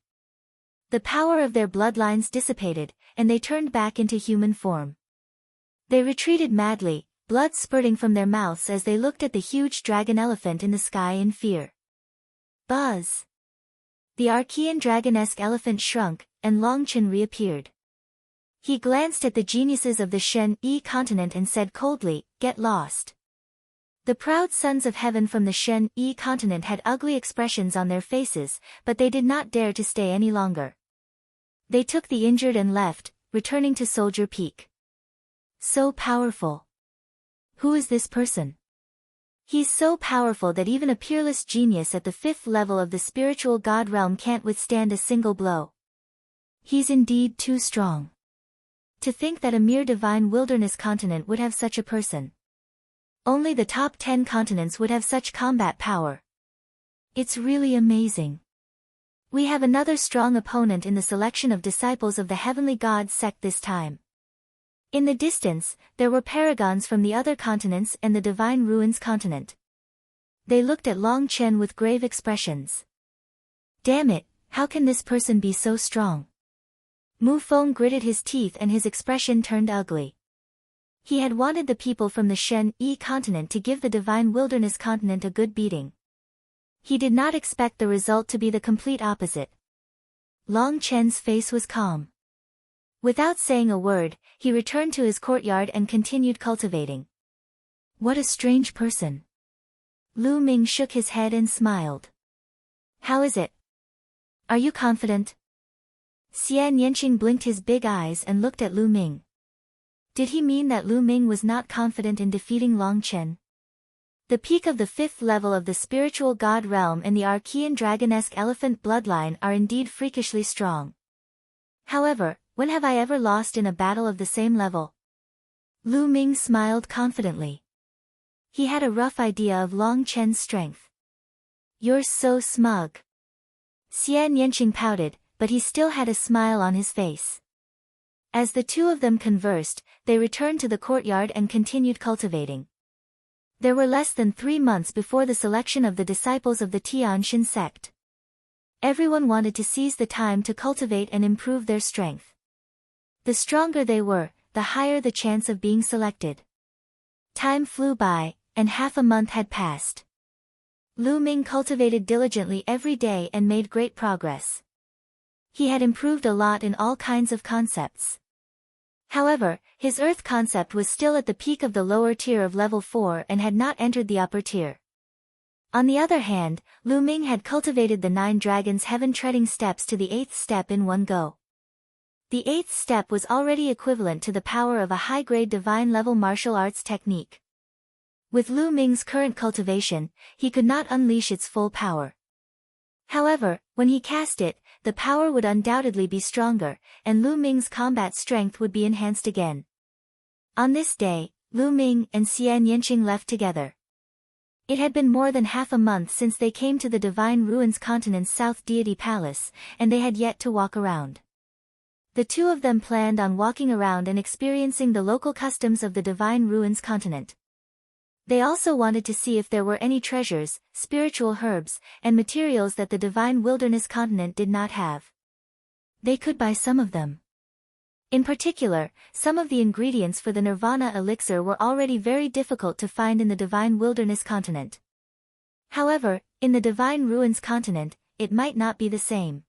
The power of their bloodlines dissipated, and they turned back into human form. They retreated madly, blood spurting from their mouths as they looked at the huge dragon elephant in the sky in fear. Buzz! The Archean dragonesque elephant shrunk, and Long Chen reappeared. He glanced at the geniuses of the Shen Yi continent and said coldly, "Get lost." The proud sons of heaven from the Shen Yi continent had ugly expressions on their faces, but they did not dare to stay any longer. They took the injured and left, returning to Soldier Peak. So powerful. Who is this person? He's so powerful that even a peerless genius at the 5th level of the spiritual god realm can't withstand a single blow. He's indeed too strong. To think that a mere divine wilderness continent would have such a person. Only the top 10 continents would have such combat power. It's really amazing. We have another strong opponent in the selection of disciples of the heavenly god sect this time. In the distance, there were paragons from the other continents and the Divine Ruins continent. They looked at Long Chen with grave expressions. Damn it, how can this person be so strong? Mu Feng gritted his teeth and his expression turned ugly. He had wanted the people from the Shen Yi continent to give the Divine Wilderness continent a good beating. He did not expect the result to be the complete opposite. Long Chen's face was calm. Without saying a word, he returned to his courtyard and continued cultivating. What a strange person. Lu Ming shook his head and smiled. How is it? Are you confident? Xian Yanqing blinked his big eyes and looked at Lu Ming. Did he mean that Lu Ming was not confident in defeating Long Chen? The peak of the 5th level of the spiritual god realm and the Archean dragonesque elephant bloodline are indeed freakishly strong. However, when have I ever lost in a battle of the same level? Lu Ming smiled confidently. He had a rough idea of Long Chen's strength. You're so smug. Xian Yanqing pouted, but he still had a smile on his face. As the 2 of them conversed, they returned to the courtyard and continued cultivating. There were less than 3 months before the selection of the disciples of the Tianxin sect. Everyone wanted to seize the time to cultivate and improve their strength. The stronger they were, the higher the chance of being selected. Time flew by, and half a month had passed. Lu Ming cultivated diligently every day and made great progress. He had improved a lot in all kinds of concepts. However, his Earth concept was still at the peak of the lower tier of level 4 and had not entered the upper tier. On the other hand, Lu Ming had cultivated the 9 dragons' heaven-treading steps to the 8th step in one go. The 8th step was already equivalent to the power of a high-grade divine-level martial arts technique. With Lu Ming's current cultivation, he could not unleash its full power. However, when he cast it, the power would undoubtedly be stronger, and Lu Ming's combat strength would be enhanced again. On this day, Lu Ming and Xian Yanqing left together. It had been more than half a month since they came to the Divine Ruins Continent's South Deity Palace, and they had yet to walk around. The two of them planned on walking around and experiencing the local customs of the Divine Ruins Continent. They also wanted to see if there were any treasures, spiritual herbs, and materials that the Divine Wilderness Continent did not have. They could buy some of them. In particular, some of the ingredients for the Nirvana elixir were already very difficult to find in the Divine Wilderness Continent. However, in the Divine Ruins Continent, it might not be the same.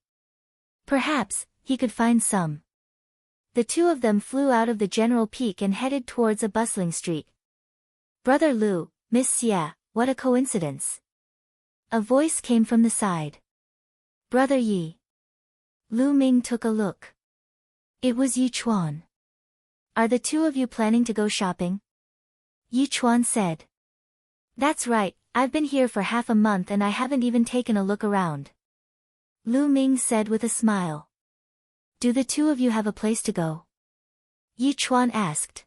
Perhaps, he could find some. The two of them flew out of the General Peak and headed towards a bustling street. "Brother Lu, Miss Xia, what a coincidence." A voice came from the side. "Brother Yi." Lu Ming took a look. It was Yi Chuan. "Are the two of you planning to go shopping?" Yi Chuan said. "That's right, I've been here for half a month and I haven't even taken a look around." Lu Ming said with a smile. "Do the two of you have a place to go?" Yi Chuan asked.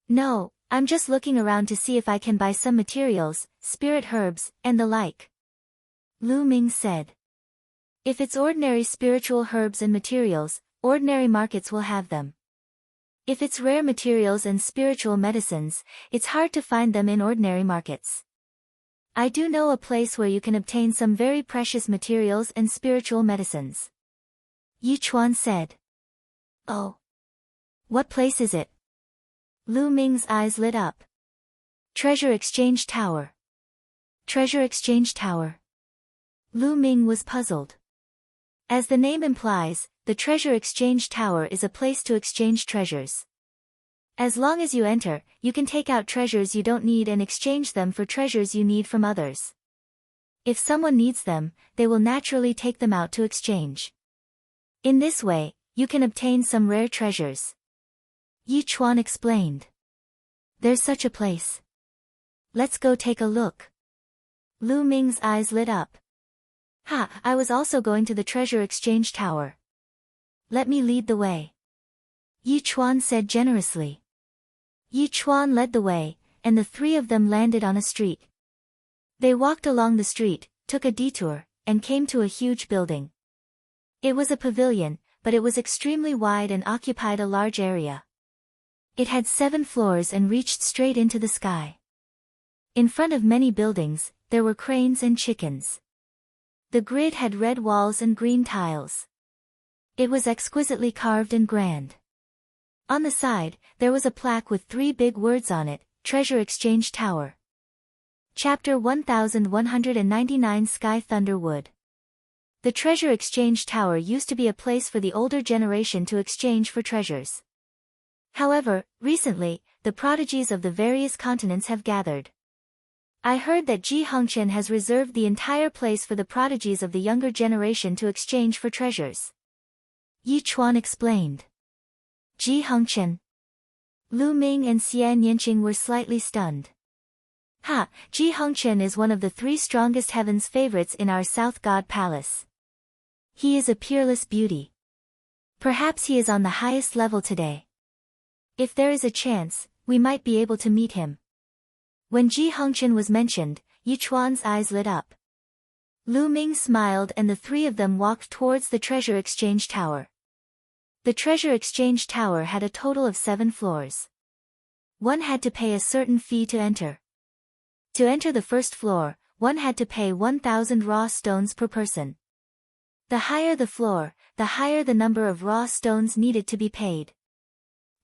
"No, I'm just looking around to see if I can buy some materials, spirit herbs, and the like." Lu Ming said. "If it's ordinary spiritual herbs and materials, ordinary markets will have them. If it's rare materials and spiritual medicines, it's hard to find them in ordinary markets. I do know a place where you can obtain some very precious materials and spiritual medicines." Yi Chuan said. "Oh. What place is it?" Lu Ming's eyes lit up. "Treasure Exchange Tower." Treasure Exchange Tower. Lu Ming was puzzled. As the name implies, the Treasure Exchange Tower is a place to exchange treasures. As long as you enter, you can take out treasures you don't need and exchange them for treasures you need from others. If someone needs them, they will naturally take them out to exchange. In this way, you can obtain some rare treasures. Yi Chuan explained. "There's such a place. Let's go take a look." Lu Ming's eyes lit up. "Ha, I was also going to the Treasure Exchange Tower. Let me lead the way." Yi Chuan said generously. Yi Chuan led the way, and the three of them landed on a street. They walked along the street, took a detour, and came to a huge building. It was a pavilion, but it was extremely wide and occupied a large area. It had 7 floors and reached straight into the sky. In front of many buildings, there were cranes and chickens. The grid had red walls and green tiles. It was exquisitely carved and grand. On the side, there was a plaque with 3 big words on it, Treasure Exchange Tower. Chapter 1199 Sky Thunder Wood. The Treasure Exchange Tower used to be a place for the older generation to exchange for treasures. However, recently, the prodigies of the various continents have gathered. I heard that Ji Hongqian has reserved the entire place for the prodigies of the younger generation to exchange for treasures. Yi Chuan explained. Ji Hongqian. Lu Ming and Xian Yanqing were slightly stunned. "Ha, Ji Hongqian is one of the 3 strongest heaven's favorites in our South God Palace. He is a peerless beauty. Perhaps he is on the highest level today. If there is a chance, we might be able to meet him." When Ji Hongqian was mentioned, Yi Chuan's eyes lit up. Lu Ming smiled and the 3 of them walked towards the Treasure Exchange Tower. The Treasure Exchange Tower had a total of 7 floors. One had to pay a certain fee to enter. To enter the first floor, one had to pay 1,000 raw stones per person. The higher the floor, the higher the number of raw stones needed to be paid.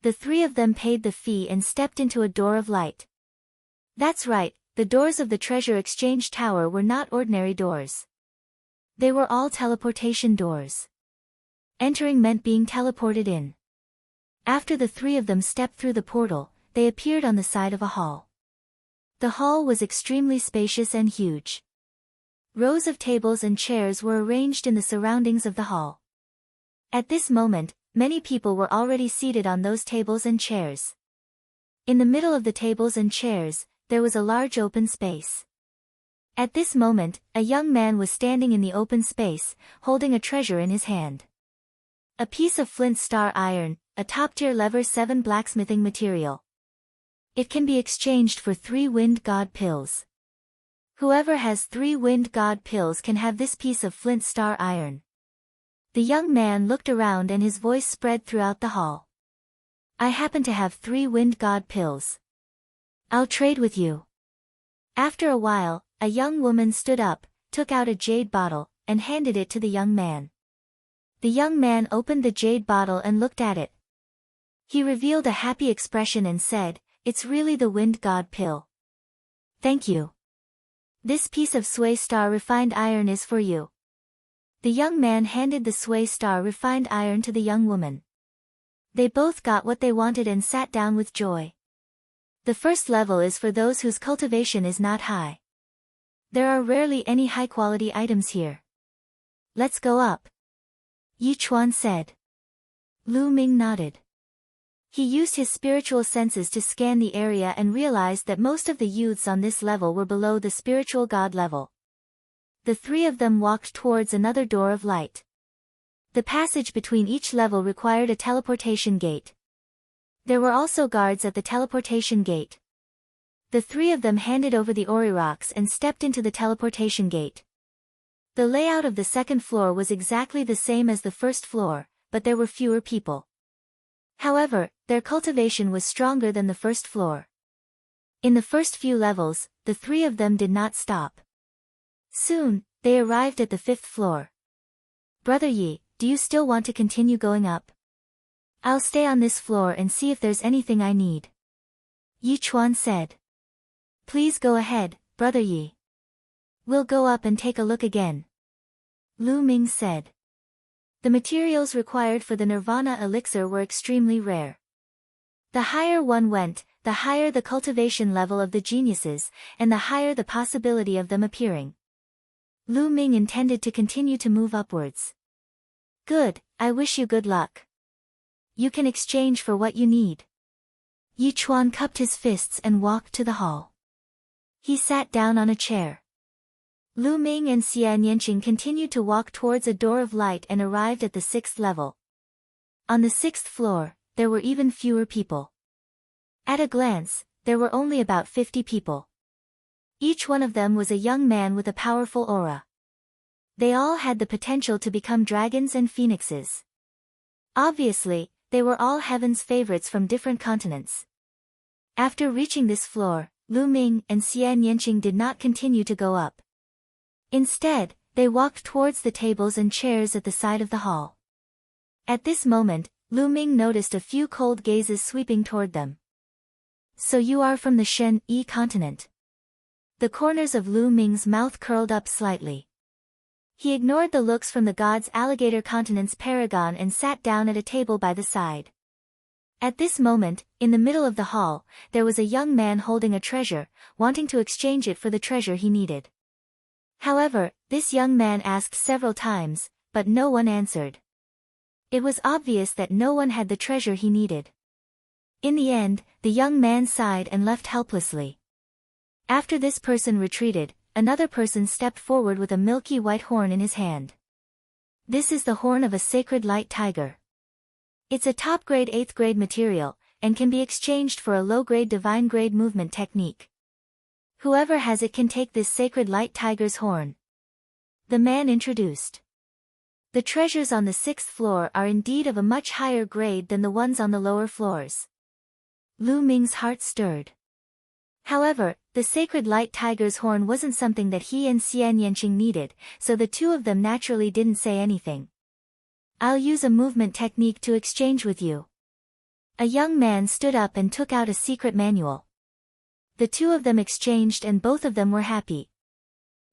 The 3 of them paid the fee and stepped into a door of light. That's right, the doors of the Treasure Exchange Tower were not ordinary doors. They were all teleportation doors. Entering meant being teleported in. After the 3 of them stepped through the portal, they appeared on the side of a hall. The hall was extremely spacious and huge. Rows of tables and chairs were arranged in the surroundings of the hall. At this moment, many people were already seated on those tables and chairs. In the middle of the tables and chairs, there was a large open space. At this moment, a young man was standing in the open space, holding a treasure in his hand. A piece of flint star iron, a top-tier level 7 blacksmithing material. It can be exchanged for 3 wind god pills. Whoever has 3 wind god pills can have this piece of flint star iron. The young man looked around and his voice spread throughout the hall. I happen to have 3 wind god pills. I'll trade with you. After a while, a young woman stood up, took out a jade bottle, and handed it to the young man. The young man opened the jade bottle and looked at it. He revealed a happy expression and said, "It's really the wind god pill. Thank you. This piece of sway star refined iron is for you." The young man handed the sway star refined iron to the young woman. They both got what they wanted and sat down with joy. The first level is for those whose cultivation is not high. There are rarely any high-quality items here. Let's go up, Yi Chuan said. Lu Ming nodded. He used his spiritual senses to scan the area and realized that most of the youths on this level were below the spiritual god level. The 3 of them walked towards another door of light. The passage between each level required a teleportation gate. There were also guards at the teleportation gate. The 3 of them handed over the Ori rocks and stepped into the teleportation gate. The layout of the second floor was exactly the same as the first floor, but there were fewer people. However, their cultivation was stronger than the first floor. In the first few levels, the 3 of them did not stop. Soon, they arrived at the 5th floor. Brother Yi, do you still want to continue going up? I'll stay on this floor and see if there's anything I need. Yi Chuan said. Please go ahead, Brother Yi. We'll go up and take a look again. Lu Ming said. The materials required for the Nirvana elixir were extremely rare. The higher one went, the higher the cultivation level of the geniuses, and the higher the possibility of them appearing. Lu Ming intended to continue to move upwards. Good, I wish you good luck. You can exchange for what you need. Yi Chuan cupped his fists and walked to the hall. He sat down on a chair. Lu Ming and Xian Yanqing continued to walk towards a door of light and arrived at the 6th level. On the 6th floor, there were even fewer people. At a glance, there were only about 50 people. Each one of them was a young man with a powerful aura. They all had the potential to become dragons and phoenixes. Obviously, they were all heaven's favorites from different continents. After reaching this floor, Lu Ming and Xian Yanqing did not continue to go up. Instead, they walked towards the tables and chairs at the side of the hall. At this moment, Lu Ming noticed a few cold gazes sweeping toward them. So you are from the Shen-Yi continent. The corners of Lu Ming's mouth curled up slightly. He ignored the looks from the god's alligator continent's paragon and sat down at a table by the side. At this moment, in the middle of the hall, there was a young man holding a treasure, wanting to exchange it for the treasure he needed. However, this young man asked several times, but no one answered. It was obvious that no one had the treasure he needed. In the end, the young man sighed and left helplessly. After this person retreated, another person stepped forward with a milky white horn in his hand. This is the horn of a sacred light tiger. It's a top-grade 8th-grade material, and can be exchanged for a low-grade divine-grade movement technique. Whoever has it can take this sacred light tiger's horn. The man introduced. The treasures on the 6th floor are indeed of a much higher grade than the ones on the lower floors. Lu Ming's heart stirred. However, the sacred light tiger's horn wasn't something that he and Xian Yanqing needed, so the 2 of them naturally didn't say anything. I'll use a movement technique to exchange with you. A young man stood up and took out a secret manual. The 2 of them exchanged and both of them were happy.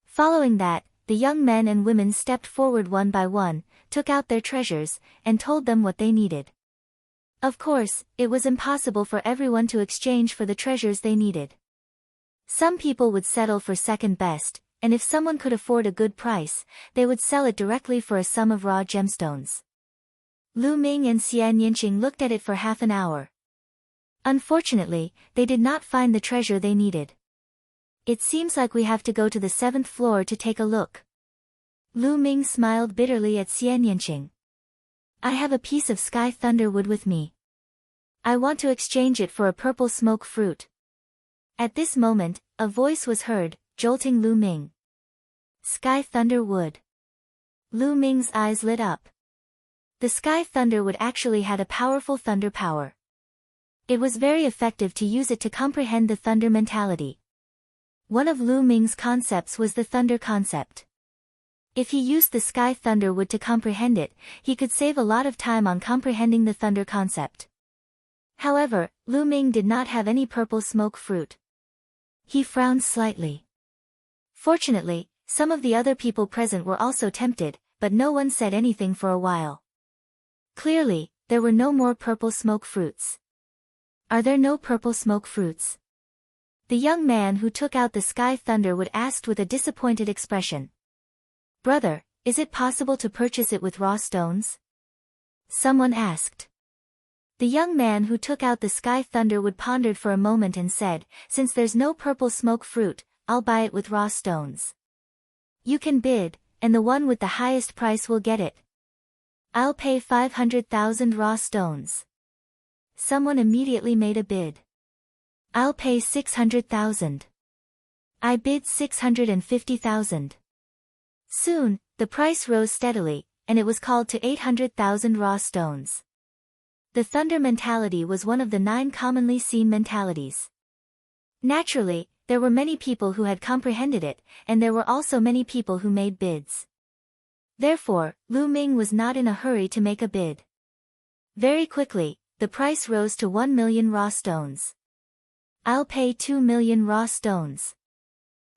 Following that, the young men and women stepped forward one by one, took out their treasures, and told them what they needed. Of course, it was impossible for everyone to exchange for the treasures they needed. Some people would settle for second best, and if someone could afford a good price, they would sell it directly for a sum of raw gemstones. Lu Ming and Xian Yanqing looked at it for half an hour. Unfortunately, they did not find the treasure they needed. It seems like we have to go to the 7th floor to take a look. Lu Ming smiled bitterly at Xian Yanqing. I have a piece of sky thunderwood with me. I want to exchange it for a purple smoke fruit. At this moment, a voice was heard, jolting Lu Ming. Sky thunderwood. Lu Ming's eyes lit up. The sky thunderwood actually had a powerful thunder power. It was very effective to use it to comprehend the thunder mentality. One of Lu Ming's concepts was the thunder concept. If he used the sky thunderwood to comprehend it, he could save a lot of time on comprehending the thunder concept. However, Lu Ming did not have any purple smoke fruit. He frowned slightly. Fortunately, some of the other people present were also tempted, but no one said anything for a while. Clearly, there were no more purple smoke fruits. Are there no purple smoke fruits? The young man who took out the sky thunderwood asked with a disappointed expression. Brother, is it possible to purchase it with raw stones? Someone asked. The young man who took out the sky thunderwood pondered for a moment and said, since there's no purple smoke fruit, I'll buy it with raw stones. You can bid, and the one with the highest price will get it. I'll pay 500,000 raw stones. Someone immediately made a bid. I'll pay 600,000. I bid 650,000. Soon, the price rose steadily, and it was called to 800,000 raw stones. The thunder mentality was one of the 9 commonly seen mentalities. Naturally, there were many people who had comprehended it, and there were also many people who made bids. Therefore, Lu Ming was not in a hurry to make a bid. Very quickly, the price rose to 1 million raw stones. I'll pay 2 million raw stones.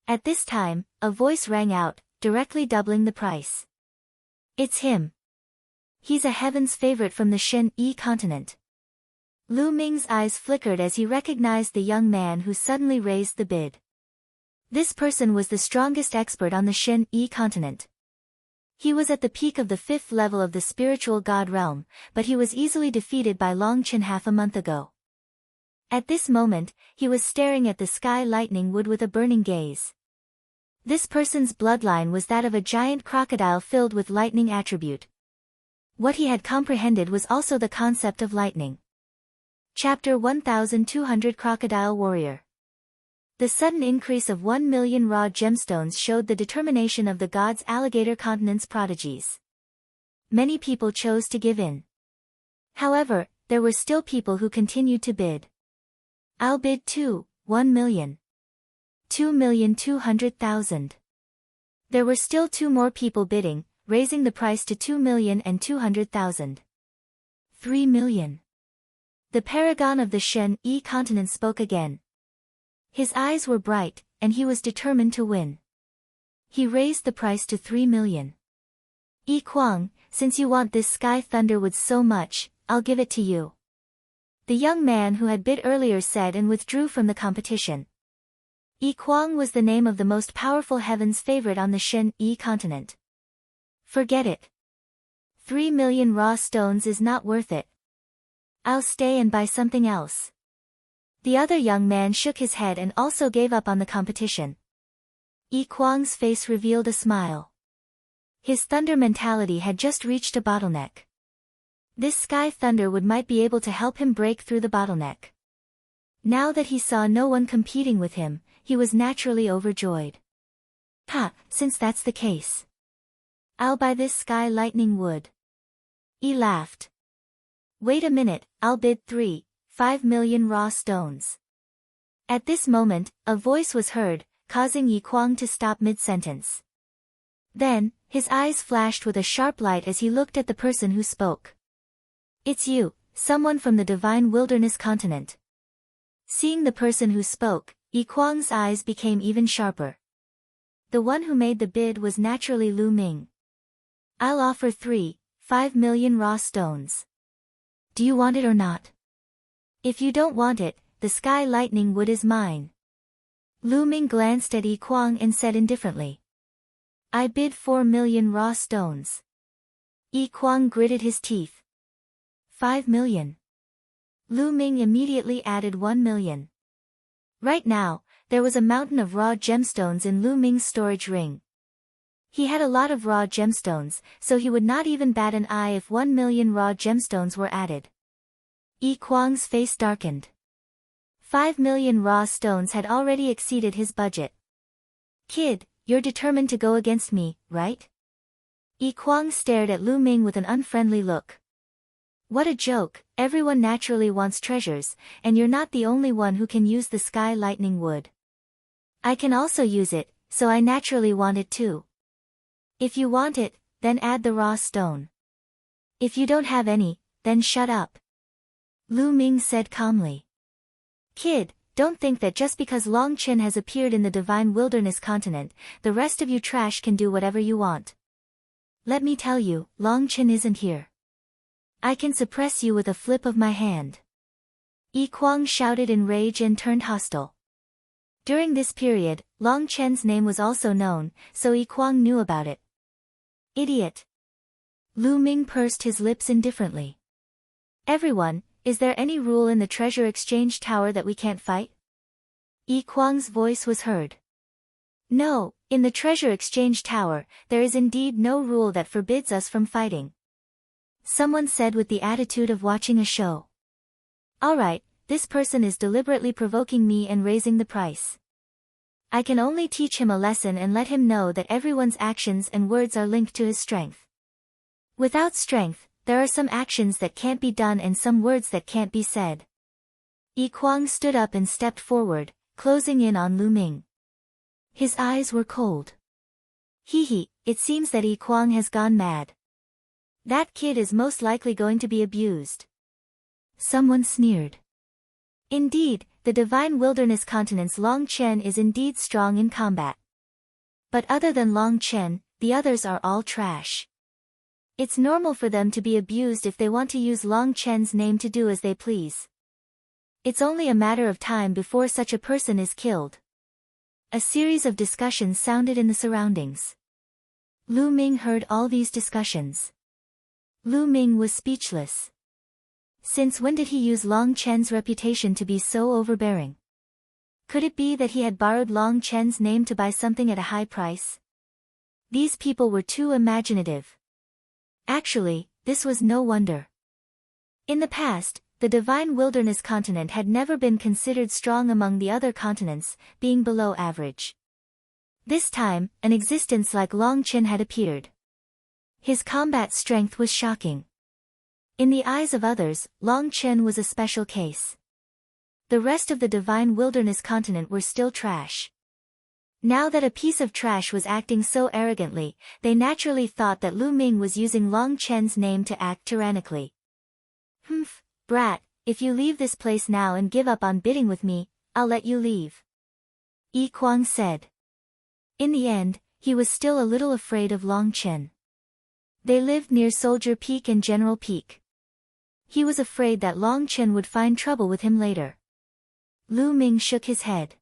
At this time, a voice rang out, directly doubling the price. It's him. He's a heaven's favorite from the Shen-Yi continent. Lu Ming's eyes flickered as he recognized the young man who suddenly raised the bid. This person was the strongest expert on the Shen-Yi continent. He was at the peak of the 5th level of the spiritual god realm, but he was easily defeated by Long Chen half a month ago. At this moment, he was staring at the sky lightning wood with a burning gaze. This person's bloodline was that of a giant crocodile filled with lightning attribute. What he had comprehended was also the concept of lightning. Chapter 1200 Crocodile Warrior. The sudden increase of 1 million raw gemstones showed the determination of the god's alligator continent's prodigies. Many people chose to give in. However, there were still people who continued to bid. I'll bid 1 million. 2,200,000. There were still 2 more people bidding, raising the price to 2,200,000. 3 million. The paragon of the Shen-Yi continent spoke again. His eyes were bright, and he was determined to win. He raised the price to 3 million. Yi Kuang, since you want this sky thunderwood so much, I'll give it to you. The young man who had bid earlier said and withdrew from the competition. Yi Kuang was the name of the most powerful heaven's favorite on the Shen-Yi continent. Forget it. 3 million raw stones is not worth it. I'll stay and buy something else. The other young man shook his head and also gave up on the competition. Yi Kuang's face revealed a smile. His thunder mentality had just reached a bottleneck. This sky thunderwood might be able to help him break through the bottleneck. Now that he saw no one competing with him, he was naturally overjoyed. Since that's the case. I'll buy this sky lightning wood. Yi laughed. Wait a minute, I'll bid 5 million raw stones. At this moment, a voice was heard, causing Yi Kuang to stop mid-sentence. Then, his eyes flashed with a sharp light as he looked at the person who spoke. It's you, someone from the divine wilderness continent. Seeing the person who spoke, Yi Kuang's eyes became even sharper. The one who made the bid was naturally Lu Ming. I'll offer 5 million raw stones. Do you want it or not? If you don't want it, the sky lightning wood is mine. Lu Ming glanced at Yi Kuang and said indifferently. I bid 4 million raw stones. Yi Kuang gritted his teeth. 5 million. Lu Ming immediately added 1 million. Right now, there was a mountain of raw gemstones in Lu Ming's storage ring. He had a lot of raw gemstones, so he would not even bat an eye if 1,000,000 raw gemstones were added. Yi Kuang's face darkened. 5,000,000 raw stones had already exceeded his budget. Kid, you're determined to go against me, right? Yi Kuang stared at Lu Ming with an unfriendly look. What a joke, everyone naturally wants treasures, and you're not the only one who can use the sky lightning wood. I can also use it, so I naturally want it too. If you want it, then add the raw stone. If you don't have any, then shut up. Lu Ming said calmly. Kid, don't think that just because Long Chen has appeared in the Divine Wilderness continent, the rest of you trash can do whatever you want. Let me tell you, Long Chen isn't here. I can suppress you with a flip of my hand. Yi Kuang shouted in rage and turned hostile. During this period, Long Chen's name was also known, so Yi Kuang knew about it. Idiot. Lu Ming pursed his lips indifferently. Everyone, is there any rule in the treasure exchange tower that we can't fight? Yi Kuang's voice was heard. No, in the treasure exchange tower, there is indeed no rule that forbids us from fighting. Someone said with the attitude of watching a show. Alright, this person is deliberately provoking me and raising the price. I can only teach him a lesson and let him know that everyone's actions and words are linked to his strength. Without strength, there are some actions that can't be done and some words that can't be said. Yi Kuang stood up and stepped forward, closing in on Lu Ming. His eyes were cold. Hee, it seems that Yi Kuang has gone mad. That kid is most likely going to be abused. Someone sneered. Indeed, the Divine Wilderness Continent's Long Chen is indeed strong in combat. But other than Long Chen, the others are all trash. It's normal for them to be abused if they want to use Long Chen's name to do as they please. It's only a matter of time before such a person is killed. A series of discussions sounded in the surroundings. Lu Ming heard all these discussions. Lu Ming was speechless. Since when did he use Long Chen's reputation to be so overbearing? Could it be that he had borrowed Long Chen's name to buy something at a high price? These people were too imaginative. Actually, this was no wonder. In the past, the Divine Wilderness continent had never been considered strong among the other continents, being below average. This time, an existence like Long Chen had appeared. His combat strength was shocking. In the eyes of others, Long Chen was a special case. The rest of the Divine Wilderness continent were still trash. Now that a piece of trash was acting so arrogantly, they naturally thought that Lu Ming was using Long Chen's name to act tyrannically. Humph, brat, if you leave this place now and give up on bidding with me, I'll let you leave. Yi Kuang said. In the end, he was still a little afraid of Long Chen. They lived near Soldier Peak and General Peak. He was afraid that Long Chen would find trouble with him later. Lu Ming shook his head.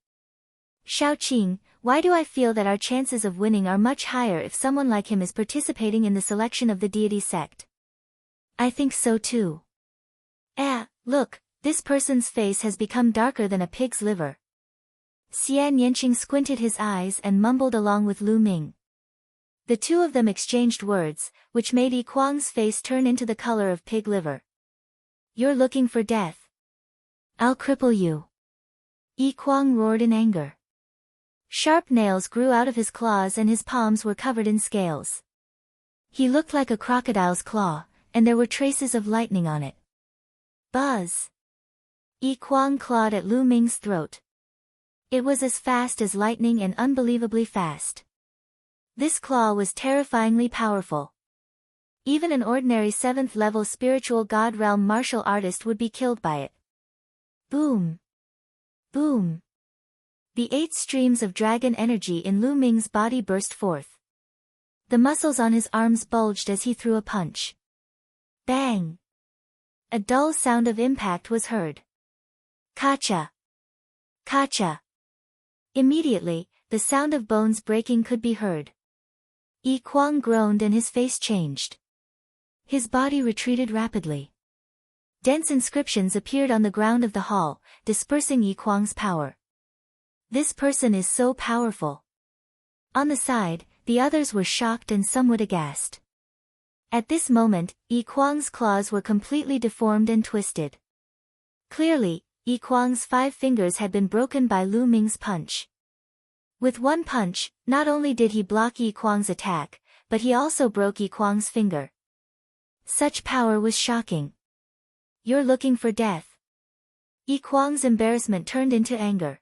Shaoqing, why do I feel that our chances of winning are much higher if someone like him is participating in the selection of the deity sect? I think so too. Look, this person's face has become darker than a pig's liver. Xian Yanqing squinted his eyes and mumbled along with Lu Ming. The two of them exchanged words, which made Yi Kuang's face turn into the color of pig liver. You're looking for death. I'll cripple you. Yi Kuang roared in anger. Sharp nails grew out of his claws and his palms were covered in scales. He looked like a crocodile's claw, and there were traces of lightning on it. Buzz! Yi Kuang clawed at Lu Ming's throat. It was as fast as lightning and unbelievably fast. This claw was terrifyingly powerful. Even an ordinary 7th-level spiritual god realm martial artist would be killed by it. Boom! Boom! The 8 streams of dragon energy in Lu Ming's body burst forth. The muscles on his arms bulged as he threw a punch. Bang! A dull sound of impact was heard. Kacha! Kacha! Immediately, the sound of bones breaking could be heard. Yi Kuang groaned and his face changed. His body retreated rapidly. Dense inscriptions appeared on the ground of the hall, dispersing Yi Kuang's power. This person is so powerful. On the side, the others were shocked and somewhat aghast. At this moment, Yi Kuang's claws were completely deformed and twisted. Clearly, Yi Kuang's 5 fingers had been broken by Lu Ming's punch. With one punch, not only did he block Yi Kuang's attack, but he also broke Yi Kuang's finger. Such power was shocking. You're looking for death. Yi Kuang's embarrassment turned into anger.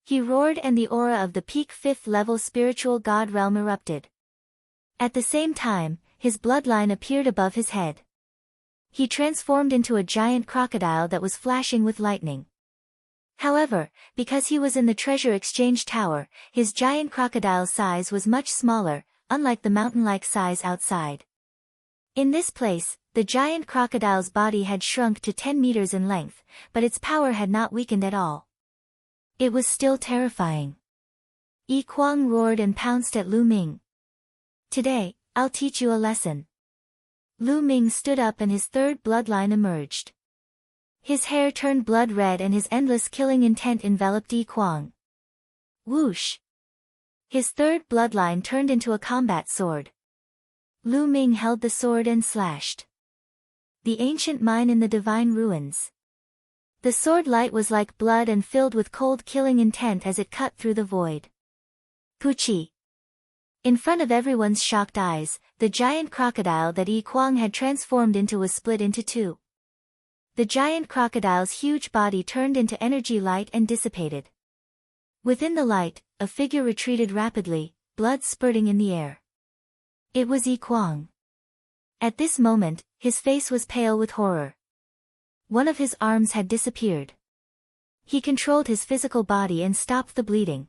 He roared and the aura of the peak 5th level spiritual god realm erupted. At the same time, his bloodline appeared above his head. He transformed into a giant crocodile that was flashing with lightning. However, because he was in the treasure exchange tower, his giant crocodile size was much smaller, unlike the mountain-like size outside. In this place, the giant crocodile's body had shrunk to 10 meters in length, but its power had not weakened at all. It was still terrifying. Yi Kuang roared and pounced at Lu Ming. Today, I'll teach you a lesson. Lu Ming stood up and his 3rd bloodline emerged. His hair turned blood red and his endless killing intent enveloped Yi Kuang. Whoosh! His 3rd bloodline turned into a combat sword. Lu Ming held the sword and slashed. The ancient mine in the divine ruins. The sword light was like blood and filled with cold killing intent as it cut through the void. Puchi! In front of everyone's shocked eyes, the giant crocodile that Yi Kuang had transformed into was split into 2. The giant crocodile's huge body turned into energy light and dissipated. Within the light, a figure retreated rapidly, blood spurting in the air. It was Yi Kuang. At this moment, his face was pale with horror. One of his arms had disappeared. He controlled his physical body and stopped the bleeding.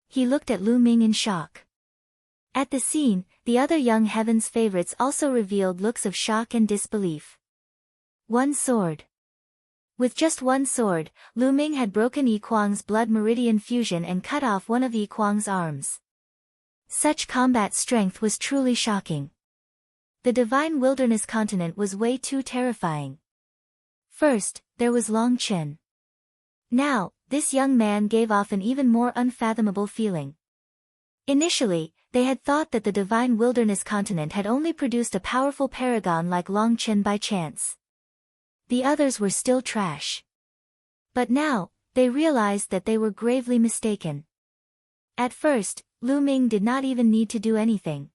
He looked at Lu Ming in shock. At the scene, the other young heaven's favorites also revealed looks of shock and disbelief. One sword. With just one sword, Lu Ming had broken Yi Kuang's blood meridian fusion and cut off one of Yi Kuang's arms. Such combat strength was truly shocking. The divine wilderness continent was way too terrifying. First, there was Long Chen. Now, this young man gave off an even more unfathomable feeling. Initially, they had thought that the divine wilderness continent had only produced a powerful paragon like Long Chen by chance. The others were still trash. But now, they realized that they were gravely mistaken. At first, Lu Ming did not even need to do anything.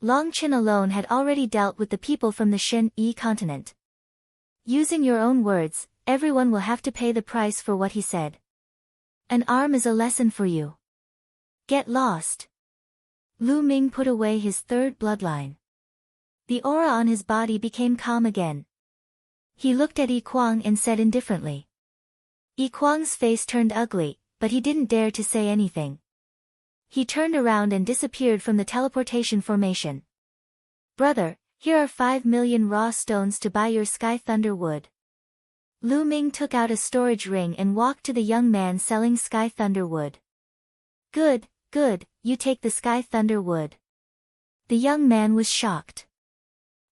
Long Chen alone had already dealt with the people from the Shen-Yi continent. Using your own words, everyone will have to pay the price for what he said. An arm is a lesson for you. Get lost. Lu Ming put away his 3rd bloodline. The aura on his body became calm again. He looked at Yi Kuang and said indifferently. Yi Kuang's face turned ugly, but he didn't dare to say anything. He turned around and disappeared from the teleportation formation. Brother, here are 5 million raw stones to buy your Sky Thunder wood. Lu Ming took out a storage ring and walked to the young man selling Sky Thunder wood. Good, good, you take the Sky Thunder wood. The young man was shocked.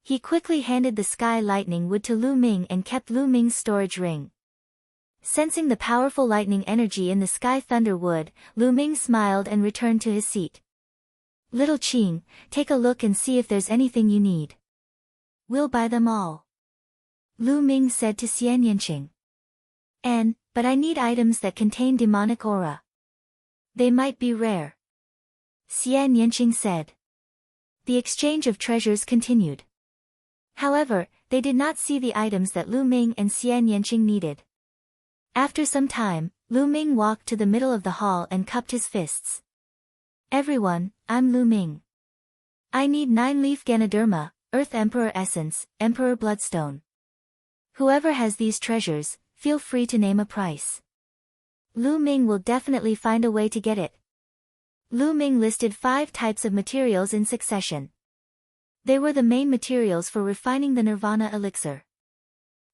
He quickly handed the Sky Lightning wood to Lu Ming and kept Lu Ming's storage ring. Sensing the powerful lightning energy in the Sky Thunder wood, Lu Ming smiled and returned to his seat. Little Qing, take a look and see if there's anything you need. We'll buy them all. Lu Ming said to Xian Yanqing. But I need items that contain demonic aura. They might be rare. Xian Yanqing said. The exchange of treasures continued. However, they did not see the items that Lu Ming and Xian Yanqing needed. After some time, Lu Ming walked to the middle of the hall and cupped his fists. Everyone, I'm Lu Ming. I need 9-leaf Ganoderma, Earth Emperor Essence, Emperor Bloodstone. Whoever has these treasures, feel free to name a price. Lu Ming will definitely find a way to get it. Lu Ming listed 5 types of materials in succession. They were the main materials for refining the Nirvana elixir.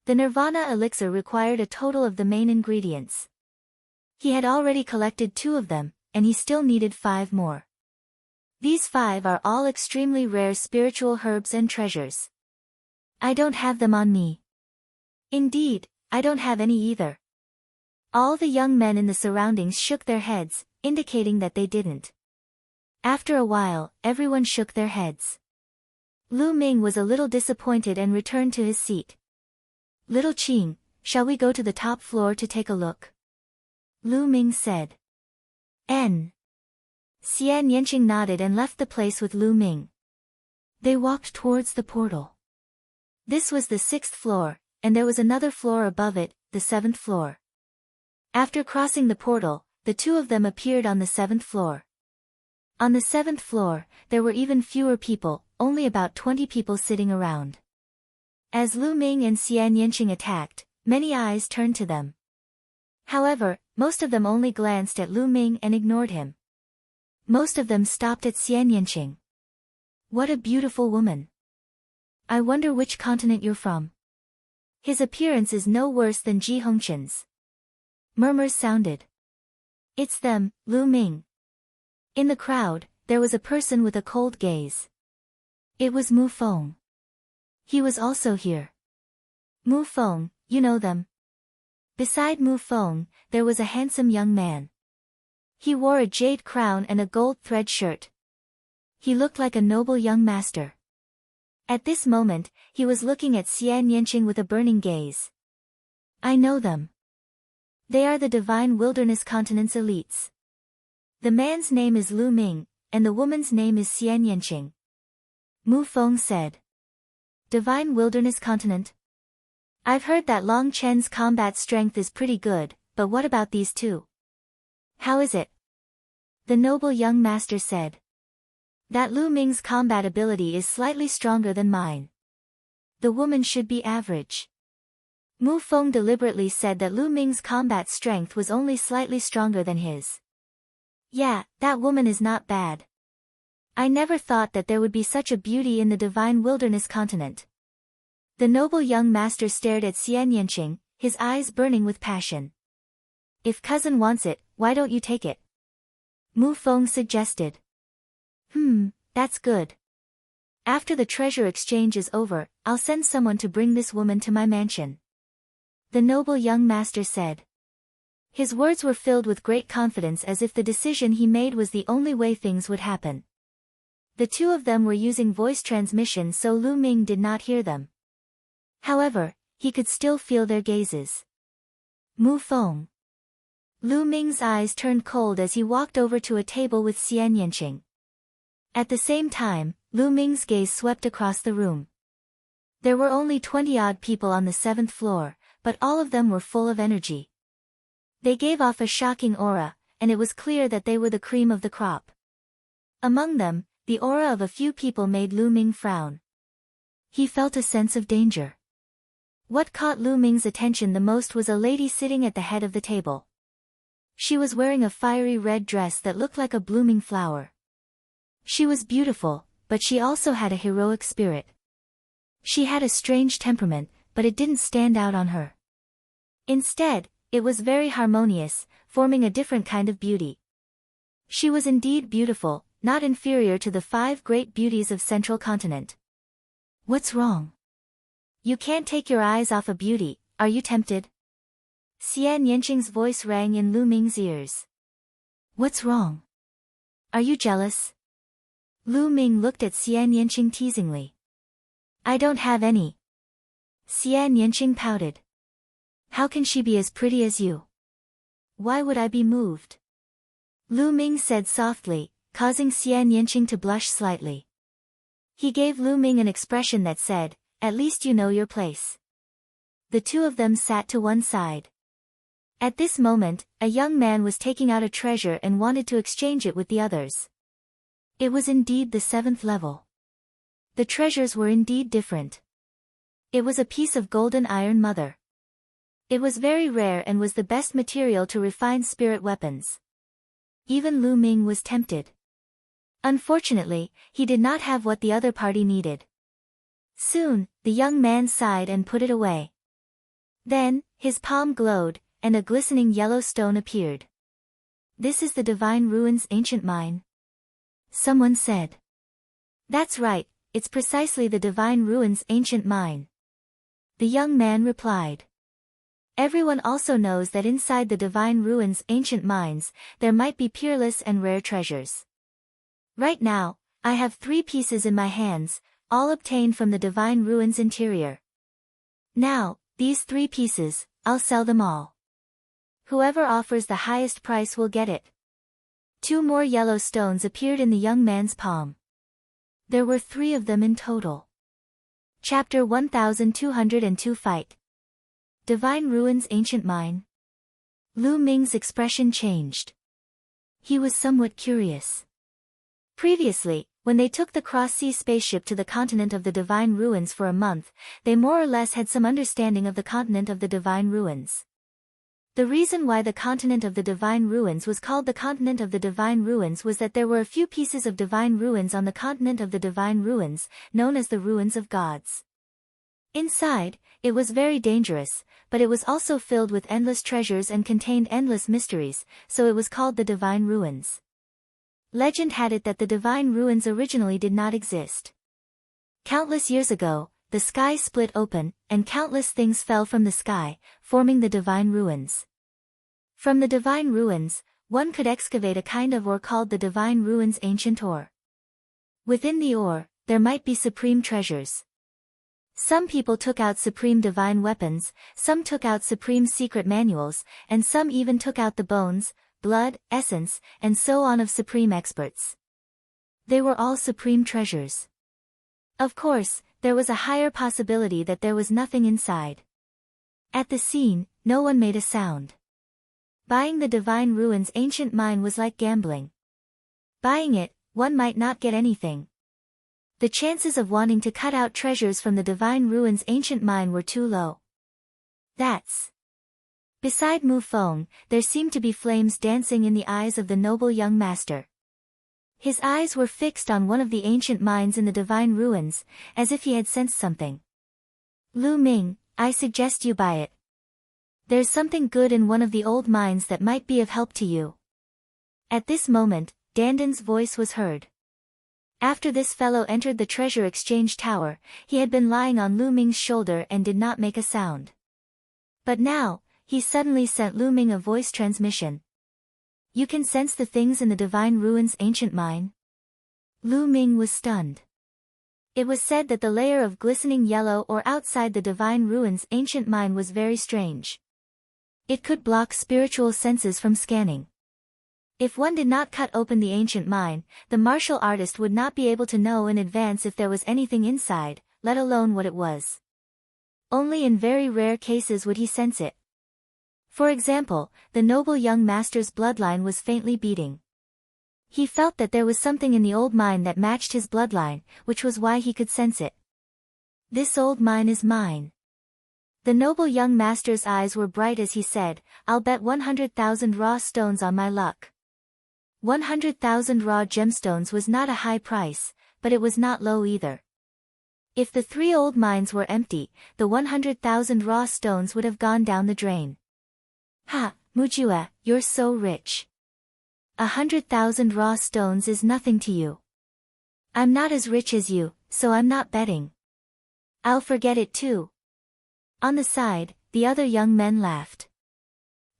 The Nirvana elixir required a total of the main ingredients. He had already collected 2 of them, and he still needed 5 more. These 5 are all extremely rare spiritual herbs and treasures. I don't have them on me. Indeed, I don't have any either. All the young men in the surroundings shook their heads, indicating that they didn't. After a while, everyone shook their heads. Lu Ming was a little disappointed and returned to his seat. Little Qing, shall we go to the top floor to take a look? Lu Ming said. N. Xian Yanqing nodded and left the place with Lu Ming. They walked towards the portal. This was the 6th floor, and there was another floor above it, the 7th floor. After crossing the portal, the two of them appeared on the 7th floor. On the 7th floor, there were even fewer people, only about 20 people sitting around. As Lu Ming and Xian Yanqing attacked, many eyes turned to them. However, most of them only glanced at Lu Ming and ignored him. Most of them stopped at Xian Yanqing. What a beautiful woman. I wonder which continent you're from. His appearance is no worse than Ji Hongchen's. Murmurs sounded. It's them, Lu Ming. In the crowd, there was a person with a cold gaze. It was Mu Feng. He was also here. Mu Feng, you know them. Beside Mu Feng, there was a handsome young man. He wore a jade crown and a gold thread shirt. He looked like a noble young master. At this moment, he was looking at Xian Yanqing with a burning gaze. I know them. They are the Divine Wilderness Continent's elites. The man's name is Lu Ming, and the woman's name is Xian Yanqing. Mu Feng said. Divine Wilderness Continent? I've heard that Long Chen's combat strength is pretty good, but what about these two? How is it? The noble young master said. That Lu Ming's combat ability is slightly stronger than mine. The woman should be average. Mu Feng deliberately said that Lu Ming's combat strength was only slightly stronger than his. Yeah, that woman is not bad. I never thought that there would be such a beauty in the Divine Wilderness Continent. The noble young master stared at Xian Yanqing, his eyes burning with passion. If cousin wants it, why don't you take it? Mu Feng suggested. That's good. After the treasure exchange is over, I'll send someone to bring this woman to my mansion. The noble young master said. His words were filled with great confidence as if the decision he made was the only way things would happen. The two of them were using voice transmission so Lu Ming did not hear them. However, he could still feel their gazes. Mu Feng. Lu Ming's eyes turned cold as he walked over to a table with Xian Yanqing. At the same time, Lu Ming's gaze swept across the room. There were only 20-odd people on the 7th floor, but all of them were full of energy. They gave off a shocking aura, and it was clear that they were the cream of the crop. Among them, the aura of a few people made Lu Ming frown. He felt a sense of danger. What caught Lu Ming's attention the most was a lady sitting at the head of the table. She was wearing a fiery red dress that looked like a blooming flower. She was beautiful, but she also had a heroic spirit. She had a strange temperament, but it didn't stand out on her. Instead, it was very harmonious, forming a different kind of beauty. She was indeed beautiful, not inferior to the 5 great beauties of Central Continent. What's wrong? You can't take your eyes off a beauty, are you tempted? Xian Yanqing's voice rang in Lu Ming's ears. What's wrong? Are you jealous? Lu Ming looked at Xian Yanqing teasingly. I don't have any. Xian Yanqing pouted. How can she be as pretty as you? Why would I be moved? Lu Ming said softly, causing Xian Yanqing to blush slightly. He gave Lu Ming an expression that said, at least you know your place. The two of them sat to one side. At this moment, a young man was taking out a treasure and wanted to exchange it with the others. It was indeed the 7th level. The treasures were indeed different. It was a piece of golden iron mother. It was very rare and was the best material to refine spirit weapons. Even Lu Ming was tempted. Unfortunately, he did not have what the other party needed. Soon, the young man sighed and put it away. Then, his palm glowed, and a glistening yellow stone appeared. This is the Divine Ruins ancient mine. Someone said. That's right, it's precisely the Divine Ruins ancient mine. The young man replied. Everyone also knows that inside the divine ruins' ancient mines, there might be peerless and rare treasures. Right now, I have 3 pieces in my hands, all obtained from the divine ruins' interior. Now, these 3 pieces, I'll sell them all. Whoever offers the highest price will get it. 2 more yellow stones appeared in the young man's palm. There were 3 of them in total. Chapter 1202 Fight. Divine Ruins Ancient Mine. Lu Ming's expression changed. He was somewhat curious. Previously, when they took the cross-sea spaceship to the continent of the Divine Ruins for a month, they more or less had some understanding of the continent of the Divine Ruins. The reason why the continent of the Divine Ruins was called the continent of the Divine Ruins was that there were a few pieces of divine ruins on the continent of the Divine Ruins, known as the Ruins of Gods. Inside, it was very dangerous, but it was also filled with endless treasures and contained endless mysteries, so it was called the Divine Ruins. Legend had it that the Divine Ruins originally did not exist. Countless years ago, the sky split open, and countless things fell from the sky, forming the Divine Ruins. From the Divine Ruins, one could excavate a kind of ore called the Divine Ruins Ancient Ore. Within the ore, there might be supreme treasures. Some people took out supreme divine weapons, some took out supreme secret manuals, and some even took out the bones, blood, essence, and so on of supreme experts. They were all supreme treasures. Of course, there was a higher possibility that there was nothing inside. At the scene, no one made a sound. Buying the Divine Ruins Ancient Mine was like gambling. Buying it, one might not get anything. The chances of wanting to cut out treasures from the Divine Ruins Ancient Mine were too low. Beside Mu Feng, there seemed to be flames dancing in the eyes of the noble young master. His eyes were fixed on one of the ancient mines in the Divine Ruins, as if he had sensed something. Lu Ming, I suggest you buy it. There's something good in one of the old mines that might be of help to you. At this moment, Dandan's voice was heard. After this fellow entered the treasure exchange tower, he had been lying on Lu Ming's shoulder and did not make a sound. But now, he suddenly sent Lu Ming a voice transmission. You can sense the things in the Divine Ruins Ancient Mine? Lu Ming was stunned. It was said that the layer of glistening yellow ore outside the Divine Ruins Ancient Mine was very strange. It could block spiritual senses from scanning. If one did not cut open the ancient mine, the martial artist would not be able to know in advance if there was anything inside, let alone what it was. Only in very rare cases would he sense it. For example, the noble young master's bloodline was faintly beating. He felt that there was something in the old mine that matched his bloodline, which was why he could sense it. This old mine is mine. The noble young master's eyes were bright as he said, I'll bet 100,000 raw stones on my luck. 100,000 raw gemstones was not a high price, but it was not low either. If the 3 old mines were empty, the 100,000 raw stones would have gone down the drain. Ha, Mujue, you're so rich. 100,000 raw stones is nothing to you. I'm not as rich as you, so I'm not betting. I'll forget it too. On the side, the other young men laughed.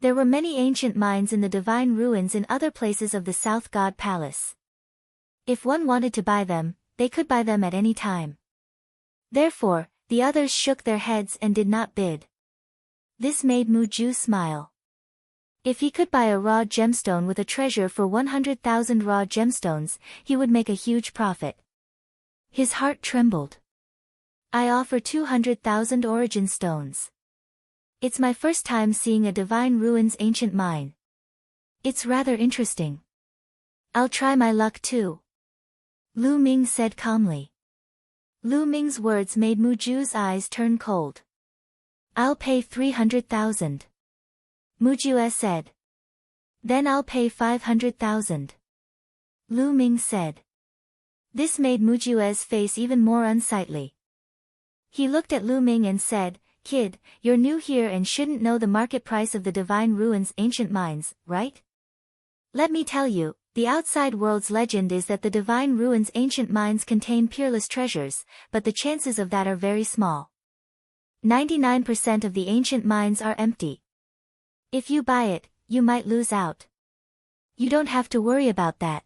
There were many ancient mines in the Divine Ruins in other places of the South God Palace. If one wanted to buy them, they could buy them at any time. Therefore, the others shook their heads and did not bid. This made Muju smile. If he could buy a raw gemstone with a treasure for 100,000 raw gemstones, he would make a huge profit. His heart trembled. I offer 200,000 origin stones. It's my first time seeing a Divine Ruins ancient mine. It's rather interesting. I'll try my luck too. Lu Ming said calmly. Lu Ming's words made Muju's eyes turn cold. I'll pay 300,000. Mujue said. Then I'll pay 500,000. Lu Ming said. This made Mujue's face even more unsightly. He looked at Lu Ming and said, Kid, you're new here and shouldn't know the market price of the Divine Ruins ancient mines, right? Let me tell you, the outside world's legend is that the Divine Ruins ancient mines contain peerless treasures, but the chances of that are very small. 99% of the ancient mines are empty. If you buy it, you might lose out. You don't have to worry about that.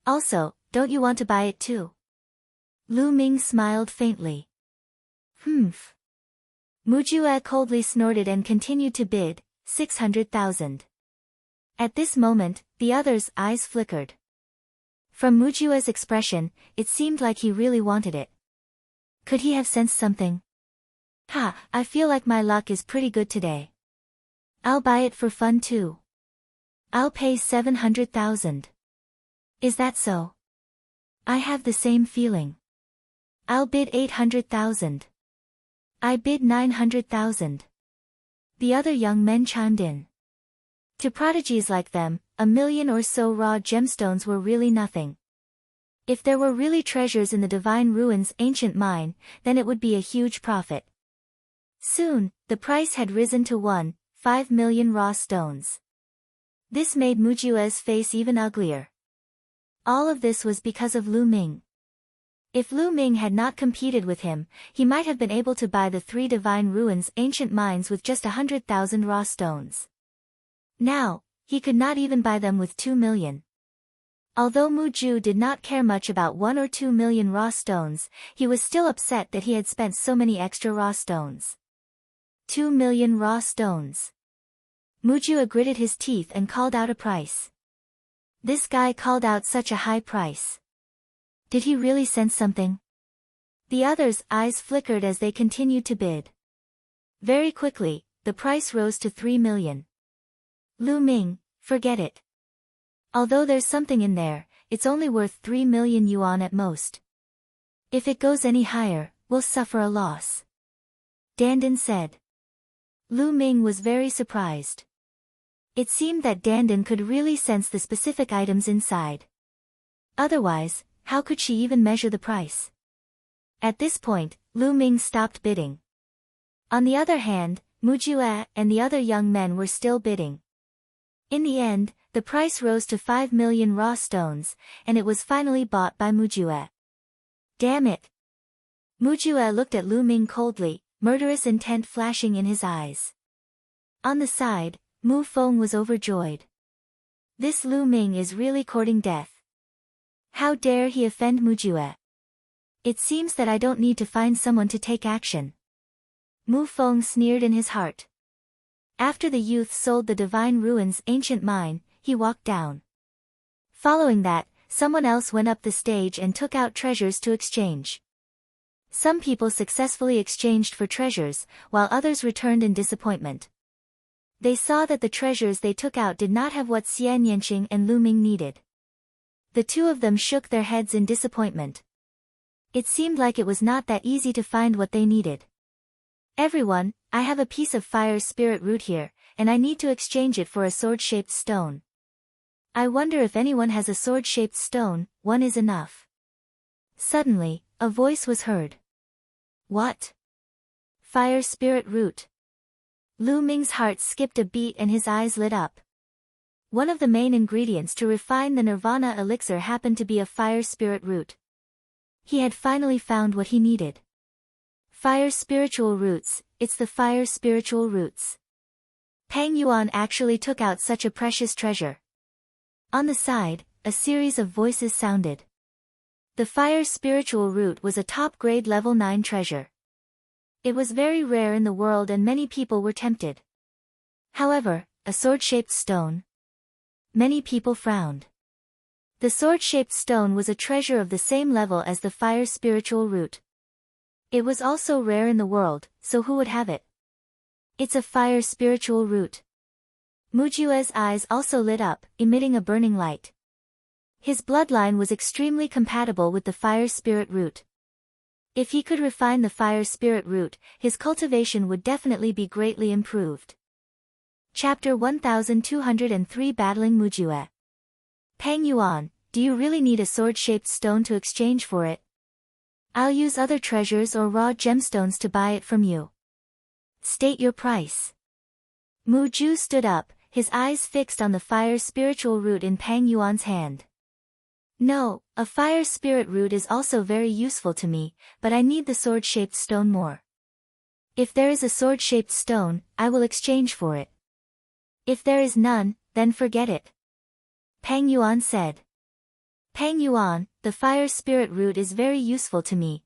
Also, don't you want to buy it too? Lu Ming smiled faintly. Humph. Mu Jue coldly snorted and continued to bid, 600,000. At this moment, the other's eyes flickered. From Mu Jue's expression, it seemed like he really wanted it. Could he have sensed something? Ha, I feel like my luck is pretty good today. I'll buy it for fun too. I'll pay 700,000. Is that so? I have the same feeling. I'll bid 800,000. I bid 900,000. The other young men chimed in. To prodigies like them, 1,000,000 or so raw gemstones were really nothing. If there were really treasures in the Divine Ruins ancient mine, then it would be a huge profit. Soon, the price had risen to 1.5 million raw stones. This made Mu Jue's face even uglier. All of this was because of Lu Ming. If Lu Ming had not competed with him, he might have been able to buy the 3 Divine Ruins ancient mines with just 100,000 raw stones. Now, he could not even buy them with 2 million. Although Mu Ju did not care much about 1 or 2 million raw stones, he was still upset that he had spent so many extra raw stones. 2 million raw stones. Mu Ju gritted his teeth and called out a price. This guy called out such a high price. Did he really sense something? The others' eyes flickered as they continued to bid. Very quickly, the price rose to 3 million. Lu Ming, forget it. Although there's something in there, it's only worth 3 million yuan at most. If it goes any higher, we'll suffer a loss. Dandan said. Lu Ming was very surprised. It seemed that Dandan could really sense the specific items inside. Otherwise, how could she even measure the price? At this point, Lu Ming stopped bidding. On the other hand, Mu Jue and the other young men were still bidding. In the end, the price rose to 5 million raw stones, and it was finally bought by Mu Jue. Damn it! Mu Jue looked at Lu Ming coldly, murderous intent flashing in his eyes. On the side, Mu Feng was overjoyed. This Lu Ming is really courting death. How dare he offend Mu Jue? It seems that I don't need to find someone to take action. Mu Feng sneered in his heart. After the youth sold the Divine Ruins ancient mine, he walked down. Following that, someone else went up the stage and took out treasures to exchange. Some people successfully exchanged for treasures, while others returned in disappointment. They saw that the treasures they took out did not have what Xian Yanqing and Lu Ming needed. The two of them shook their heads in disappointment. It seemed like it was not that easy to find what they needed. Everyone, I have a piece of fire spirit root here, and I need to exchange it for a sword-shaped stone. I wonder if anyone has a sword-shaped stone, one is enough. Suddenly, a voice was heard. What? Fire spirit root. Lu Ming's heart skipped a beat and his eyes lit up. One of the main ingredients to refine the Nirvana elixir happened to be a fire spirit root. He had finally found what he needed. Fire spiritual roots, it's the fire spiritual roots. Peng Yuan actually took out such a precious treasure. On the side, a series of voices sounded. The fire spiritual root was a top-grade level 9 treasure. It was very rare in the world and many people were tempted. However, a sword-shaped stone? Many people frowned. The sword-shaped stone was a treasure of the same level as the fire spiritual root. It was also rare in the world, so who would have it? It's a fire spiritual root. Mu Jue's eyes also lit up, emitting a burning light. His bloodline was extremely compatible with the fire spirit root. If he could refine the fire spirit root, his cultivation would definitely be greatly improved. Chapter 1203 Battling Mu Jue. Peng Yuan, do you really need a sword-shaped stone to exchange for it? I'll use other treasures or raw gemstones to buy it from you. State your price. Mu Ju stood up, his eyes fixed on the fire spiritual root in Peng Yuan's hand. No, a fire spirit root is also very useful to me, but I need the sword-shaped stone more. If there is a sword-shaped stone, I will exchange for it. If there is none, then forget it. Pang Yuan said. Pang Yuan, the fire spirit root is very useful to me.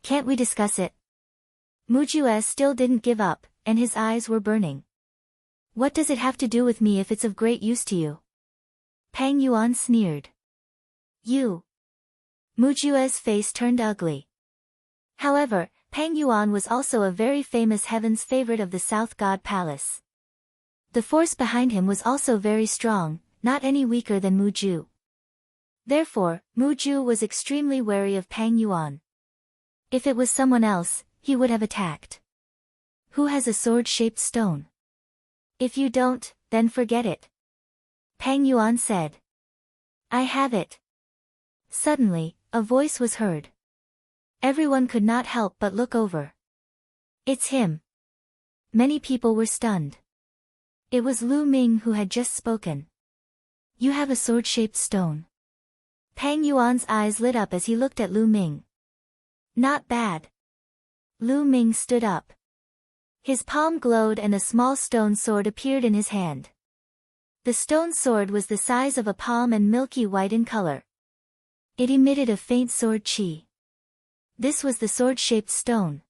Can't we discuss it? Mu Jue still didn't give up, and his eyes were burning. What does it have to do with me if it's of great use to you? Pang Yuan sneered. You. Mu Jue's face turned ugly. However, Pang Yuan was also a very famous heaven's favorite of the South God Palace. The force behind him was also very strong, not any weaker than Mu Ju. Therefore, Mu Ju was extremely wary of Pang Yuan. If it was someone else, he would have attacked. Who has a sword-shaped stone? If you don't, then forget it. Pang Yuan said. I have it. Suddenly, a voice was heard. Everyone could not help but look over. It's him. Many people were stunned. It was Lu Ming who had just spoken. You have a sword-shaped stone. Pang Yuan's eyes lit up as he looked at Lu Ming. Not bad. Lu Ming stood up. His palm glowed and a small stone sword appeared in his hand. The stone sword was the size of a palm and milky white in color. It emitted a faint sword chi. This was the sword-shaped stone.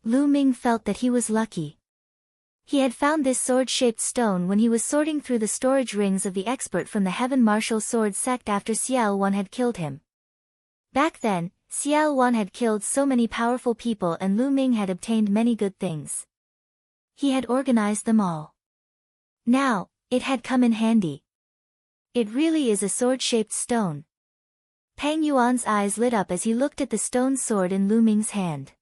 Lu Ming felt that he was lucky. He had found this sword-shaped stone when he was sorting through the storage rings of the expert from the Heaven Martial Sword sect after Xiao Wan had killed him. Back then, Xiao Wan had killed so many powerful people and Lu Ming had obtained many good things. He had organized them all. Now, it had come in handy. It really is a sword-shaped stone. Pang Yuan's eyes lit up as he looked at the stone sword in Lu Ming's hand.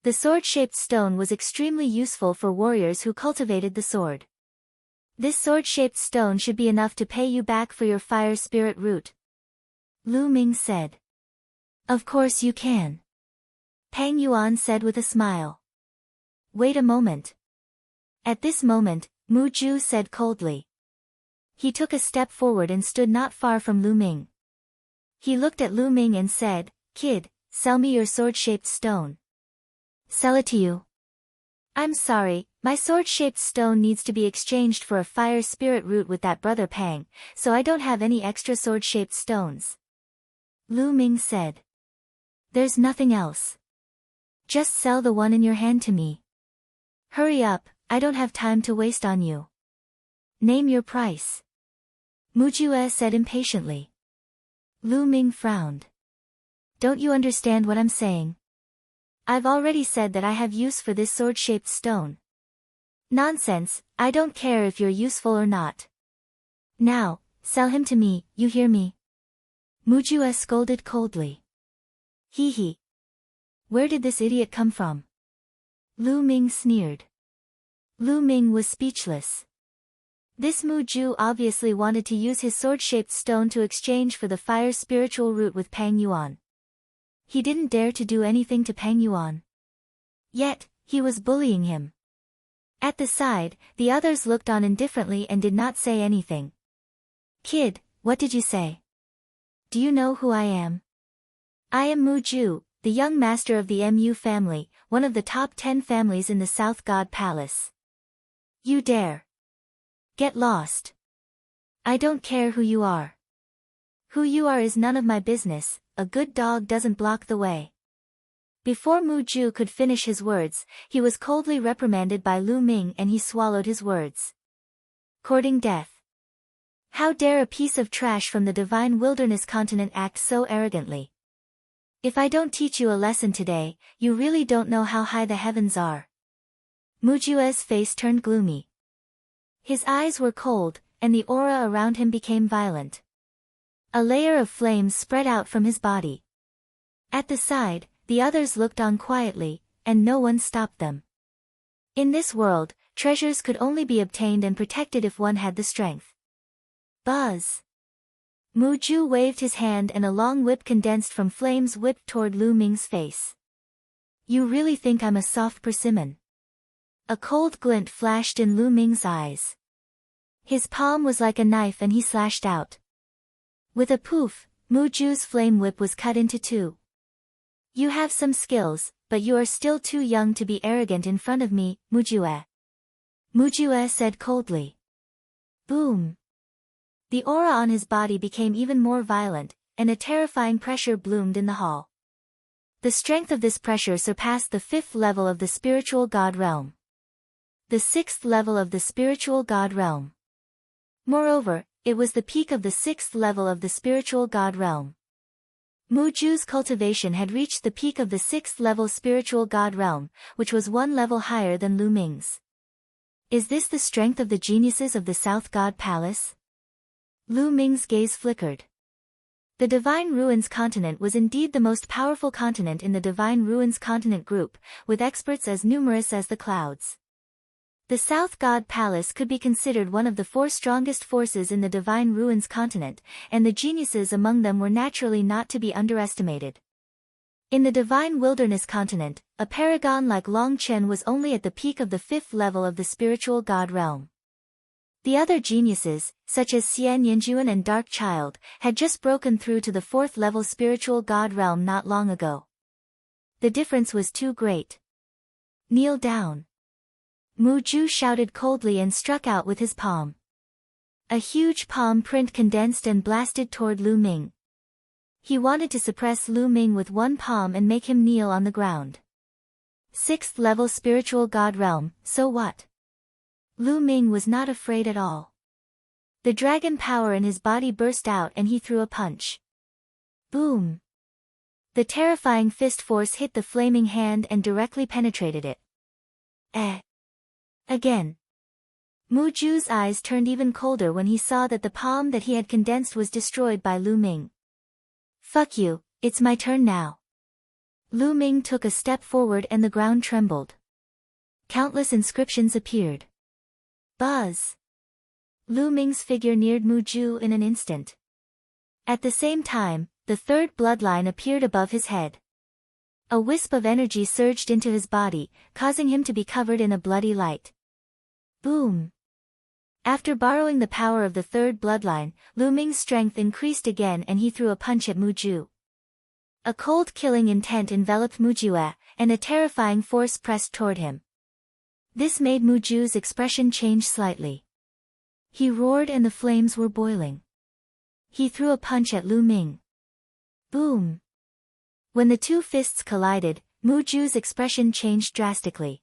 The sword-shaped stone was extremely useful for warriors who cultivated the sword. This sword-shaped stone should be enough to pay you back for your fire spirit root. Lu Ming said. Of course you can. Pang Yuan said with a smile. Wait a moment. At this moment, Mu Ju said coldly. He took a step forward and stood not far from Lu Ming. He looked at Lu Ming and said, Kid, sell me your sword-shaped stone. Sell it to you. I'm sorry, my sword-shaped stone needs to be exchanged for a fire spirit root with that brother Pang, so I don't have any extra sword-shaped stones. Lu Ming said. There's nothing else. Just sell the one in your hand to me. Hurry up, I don't have time to waste on you. Name your price. Mu Jue said impatiently. Lu Ming frowned. Don't you understand what I'm saying? I've already said that I have use for this sword-shaped stone. Nonsense, I don't care if you're useful or not. Now, sell him to me, you hear me? Mu Jue scolded coldly. Hee hee. Where did this idiot come from? Lu Ming sneered. Lu Ming was speechless. This Mu Ju obviously wanted to use his sword-shaped stone to exchange for the fire spiritual root with Pang Yuan. He didn't dare to do anything to Pang Yuan. Yet, he was bullying him. At the side, the others looked on indifferently and did not say anything. Kid, what did you say? Do you know who I am? I am Mu Ju, the young master of the Mu family, one of the top 10 families in the South God Palace. You dare. Get lost. I don't care who you are. Who you are is none of my business, a good dog doesn't block the way. Before Mu Ju could finish his words, he was coldly reprimanded by Lu Ming and he swallowed his words. Courting death. How dare a piece of trash from the divine wilderness continent act so arrogantly? If I don't teach you a lesson today, you really don't know how high the heavens are. Mu Jue's face turned gloomy. His eyes were cold, and the aura around him became violent. A layer of flames spread out from his body. At the side, the others looked on quietly, and no one stopped them. In this world, treasures could only be obtained and protected if one had the strength. Buzz! Mu Ju waved his hand and a long whip condensed from flames whipped toward Lu Ming's face. You really think I'm a soft persimmon? A cold glint flashed in Lu Ming's eyes. His palm was like a knife and he slashed out. With a poof, Mu Ju's flame whip was cut into two. You have some skills, but you are still too young to be arrogant in front of me, Mujue. Mujue said coldly. Boom. The aura on his body became even more violent, and a terrifying pressure bloomed in the hall. The strength of this pressure surpassed the 5th level of the spiritual god realm. The 6th level of the spiritual god realm. Moreover, it was the peak of the 6th level of the spiritual god realm. Muju's cultivation had reached the peak of the 6th level spiritual god realm, which was one level higher than Lu Ming's. Is this the strength of the geniuses of the South God Palace? Lu Ming's gaze flickered. The Divine Ruins continent was indeed the most powerful continent in the Divine Ruins continent group, with experts as numerous as the clouds. The South God Palace could be considered one of the 4 strongest forces in the Divine Ruins continent, and the geniuses among them were naturally not to be underestimated. In the Divine Wilderness continent, a paragon like Long Chen was only at the peak of the 5th level of the spiritual god realm. The other geniuses, such as Xian Yinjuan and Dark Child, had just broken through to the 4th level spiritual god realm not long ago. The difference was too great. Kneel down. Muju shouted coldly and struck out with his palm. A huge palm print condensed and blasted toward Lu Ming. He wanted to suppress Lu Ming with one palm and make him kneel on the ground. 6th level spiritual god realm, so what? Lu Ming was not afraid at all. The dragon power in his body burst out and he threw a punch. Boom! The terrifying fist force hit the flaming hand and directly penetrated it. Again. Muju's eyes turned even colder when he saw that the palm that he had condensed was destroyed by Lu Ming. Fuck you, it's my turn now. Lu Ming took a step forward and the ground trembled. Countless inscriptions appeared. Buzz! Lu Ming's figure neared Muju in an instant. At the same time, the 3rd bloodline appeared above his head. A wisp of energy surged into his body, causing him to be covered in a bloody light. Boom! After borrowing the power of the 3rd bloodline, Lu Ming's strength increased again and he threw a punch at Muju. A cold killing intent enveloped Mujue, and a terrifying force pressed toward him. This made Muju's expression change slightly. He roared and the flames were boiling. He threw a punch at Lu Ming. Boom! When the 2 fists collided, Muju's expression changed drastically.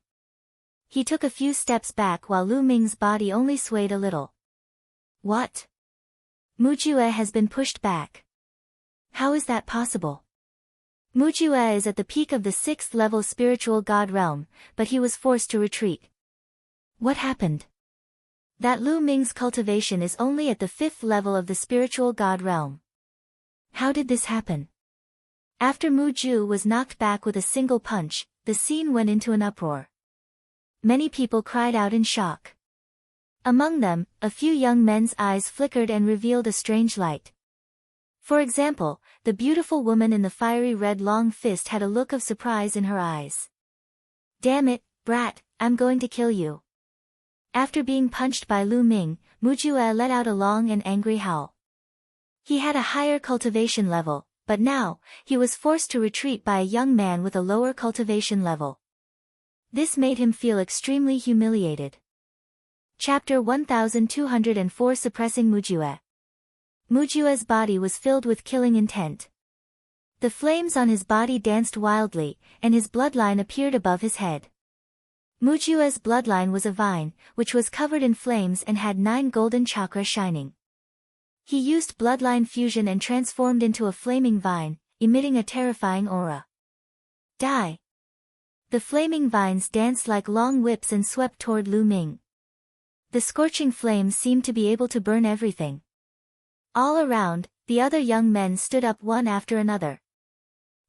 He took a few steps back while Lu Ming's body only swayed a little. What? Mujue has been pushed back. How is that possible? Mujue is at the peak of the 6th level spiritual god realm, but he was forced to retreat. What happened? That Lu Ming's cultivation is only at the 5th level of the spiritual god realm. How did this happen? After Muju was knocked back with a single punch, the scene went into an uproar. Many people cried out in shock. Among them, a few young men's eyes flickered and revealed a strange light. For example, the beautiful woman in the fiery red long fist had a look of surprise in her eyes. Damn it, brat, I'm going to kill you. After being punched by Lu Ming, Mujue let out a long and angry howl. He had a higher cultivation level, but now, he was forced to retreat by a young man with a lower cultivation level. This made him feel extremely humiliated. Chapter 1204 Suppressing Mujue. Mujue's body was filled with killing intent. The flames on his body danced wildly, and his bloodline appeared above his head. Mujue's bloodline was a vine, which was covered in flames and had 9 golden chakras shining. He used bloodline fusion and transformed into a flaming vine, emitting a terrifying aura. Die! The flaming vines danced like long whips and swept toward Lu Ming. The scorching flames seemed to be able to burn everything. All around, the other young men stood up one after another.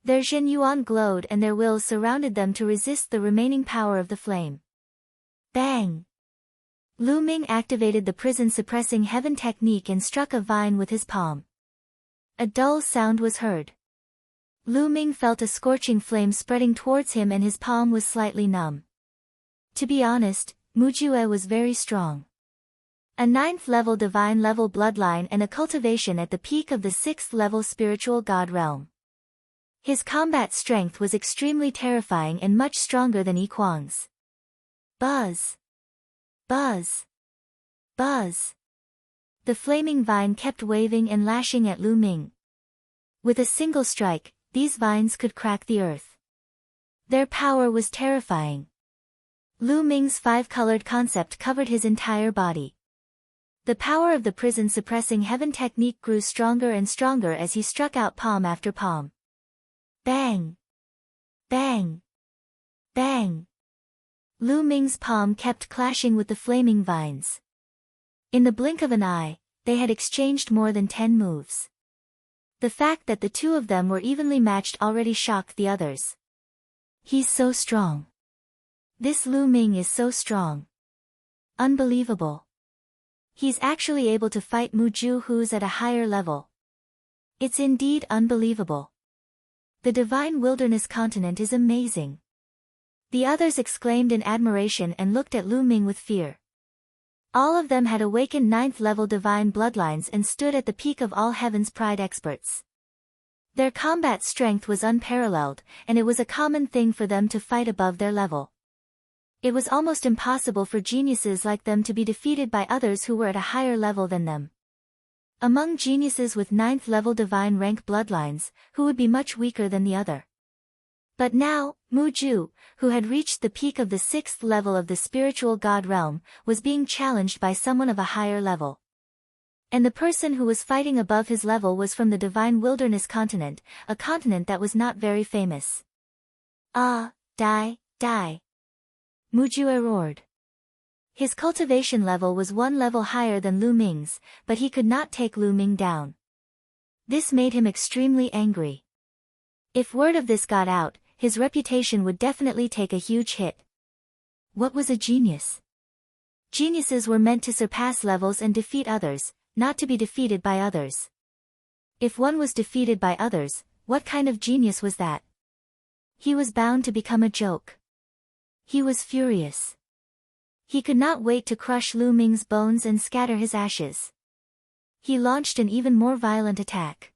Their Zhenyuan glowed and their wills surrounded them to resist the remaining power of the flame. Bang! Lu Ming activated the prison-suppressing heaven technique and struck a vine with his palm. A dull sound was heard. Lu Ming felt a scorching flame spreading towards him and his palm was slightly numb. To be honest, Mujue was very strong. A 9th level divine level bloodline and a cultivation at the peak of the 6th level spiritual god realm. His combat strength was extremely terrifying and much stronger than Yi Kuang's. Buzz! Buzz! Buzz! The flaming vine kept waving and lashing at Lu Ming. With a single strike, these vines could crack the earth. Their power was terrifying. Lu Ming's five-colored concept covered his entire body. The power of the prison-suppressing heaven technique grew stronger and stronger as he struck out palm after palm. Bang! Bang! Bang! Lu Ming's palm kept clashing with the flaming vines. In the blink of an eye, they had exchanged more than 10 moves. The fact that the two of them were evenly matched already shocked the others. He's so strong. This Lu Ming is so strong. Unbelievable. He's actually able to fight Mu Ju, who's at a higher level. It's indeed unbelievable. The divine wilderness continent is amazing. The others exclaimed in admiration and looked at Lu Ming with fear. All of them had awakened 9th-level divine bloodlines and stood at the peak of all heaven's pride experts. Their combat strength was unparalleled, and it was a common thing for them to fight above their level. It was almost impossible for geniuses like them to be defeated by others who were at a higher level than them. Among geniuses with 9th-level divine rank bloodlines, who would be much weaker than the other? But now, Mu Ju, who had reached the peak of the 6th level of the spiritual god realm, was being challenged by someone of a higher level. And the person who was fighting above his level was from the divine wilderness continent, a continent that was not very famous. Ah, die, die! Mu Ju roared. His cultivation level was 1 level higher than Lu Ming's, but he could not take Lu Ming down. This made him extremely angry. If word of this got out, his reputation would definitely take a huge hit. What was a genius? Geniuses were meant to surpass levels and defeat others, not to be defeated by others. If one was defeated by others, what kind of genius was that? He was bound to become a joke. He was furious. He could not wait to crush Lu Ming's bones and scatter his ashes. He launched an even more violent attack.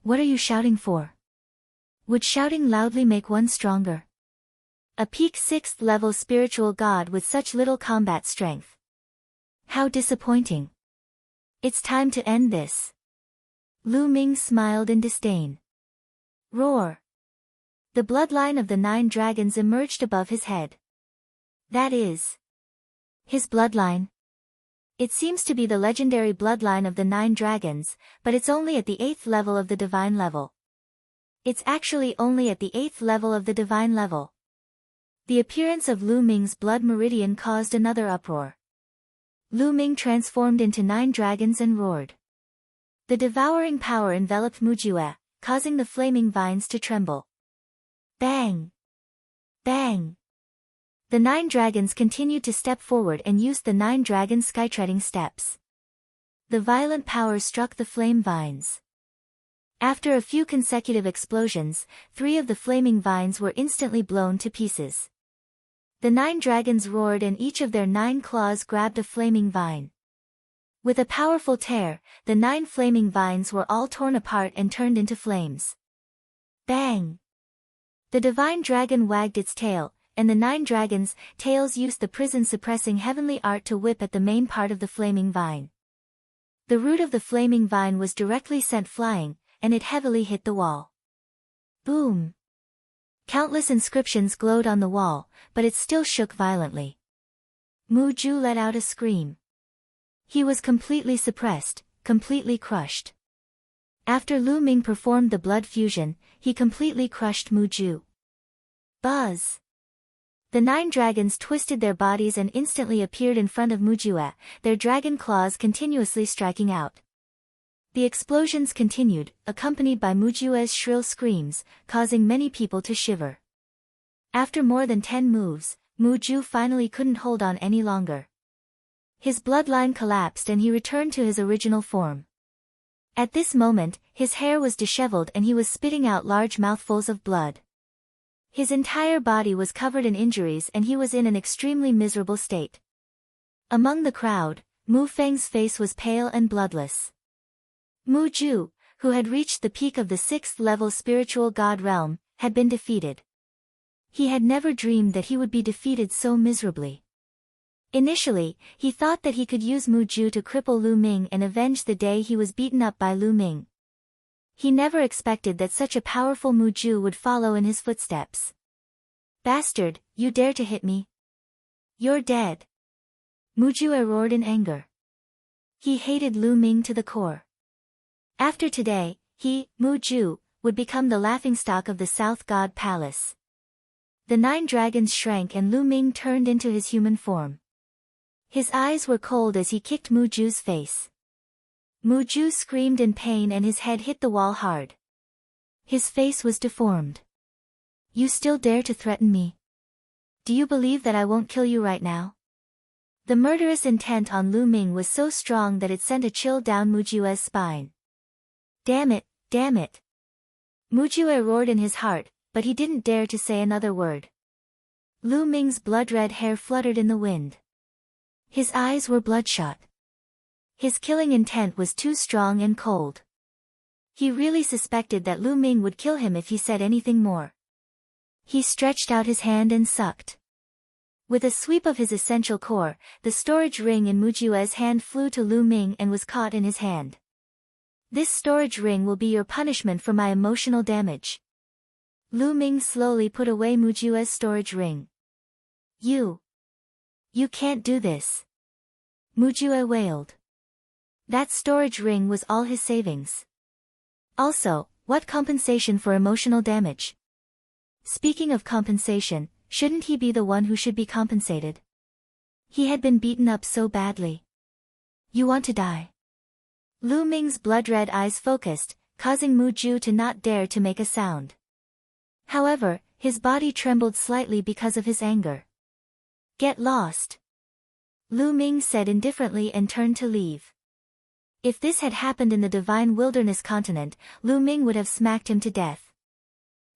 What are you shouting for? Would shouting loudly make one stronger? A peak 6th level spiritual god with such little combat strength. How disappointing. It's time to end this. Lu Ming smiled in disdain. Roar. The bloodline of the 9 dragons emerged above his head. That is his bloodline. It seems to be the legendary bloodline of the 9 dragons, but it's only at the 8th level of the divine level. It's actually only at the 8th level of the divine level. The appearance of Lu Ming's blood meridian caused another uproar. Lu Ming transformed into 9 dragons and roared. The devouring power enveloped Mu Ju, causing the flaming vines to tremble. Bang! Bang! The 9 dragons continued to step forward and used the 9 dragon skytreading steps. The violent power struck the flame vines. After a few consecutive explosions, 3 of the flaming vines were instantly blown to pieces. The 9 dragons roared and each of their 9 claws grabbed a flaming vine. With a powerful tear, the 9 flaming vines were all torn apart and turned into flames. Bang! The divine dragon wagged its tail, and the 9 dragons' tails used the prison-suppressing heavenly art to whip at the main part of the flaming vine. The root of the flaming vine was directly sent flying, and it heavily hit the wall. Boom! Countless inscriptions glowed on the wall, but it still shook violently. Mu Ju let out a scream. He was completely suppressed, completely crushed. After Lu Ming performed the blood fusion, he completely crushed Mu Ju. Buzz! The 9 dragons twisted their bodies and instantly appeared in front of Mu Ju, their dragon claws continuously striking out. The explosions continued, accompanied by Mu Ju's shrill screams, causing many people to shiver. After more than 10 moves, Mu Ju finally couldn't hold on any longer. His bloodline collapsed and he returned to his original form. At this moment, his hair was disheveled and he was spitting out large mouthfuls of blood. His entire body was covered in injuries and he was in an extremely miserable state. Among the crowd, Mu Feng's face was pale and bloodless. Mu Ju, who had reached the peak of the 6th-level spiritual god realm, had been defeated. He had never dreamed that he would be defeated so miserably. Initially, he thought that he could use Mu Ju to cripple Lu Ming and avenge the day he was beaten up by Lu Ming. He never expected that such a powerful Mu Ju would follow in his footsteps. "Bastard, you dare to hit me? You're dead." Mu Ju roared in anger. He hated Lu Ming to the core. After today, he, Mu Ju, would become the laughingstock of the South God Palace. The 9 dragons shrank and Lu Ming turned into his human form. His eyes were cold as he kicked Mu Ju's face. Mu Ju screamed in pain and his head hit the wall hard. His face was deformed. "You still dare to threaten me? Do you believe that I won't kill you right now?" The murderous intent on Lu Ming was so strong that it sent a chill down Mu Ju's spine. "Damn it, damn it." Mu Ju roared in his heart, but he didn't dare to say another word. Lu Ming's blood-red hair fluttered in the wind. His eyes were bloodshot. His killing intent was too strong and cold. He really suspected that Lu Ming would kill him if he said anything more. He stretched out his hand and sucked. With a sweep of his essential core, the storage ring in Mu Ju's hand flew to Lu Ming and was caught in his hand. "This storage ring will be your punishment for my emotional damage." Lu Ming slowly put away Mu Ju's storage ring. You can't do this." Mu Ju wailed. That storage ring was all his savings. Also, what compensation for emotional damage? Speaking of compensation, shouldn't he be the one who should be compensated? He had been beaten up so badly. "You want to die?" Lu Ming's blood-red eyes focused, causing Mu Ju to not dare to make a sound. However, his body trembled slightly because of his anger. "Get lost," Lu Ming said indifferently and turned to leave. If this had happened in the Divine Wilderness continent, Lu Ming would have smacked him to death.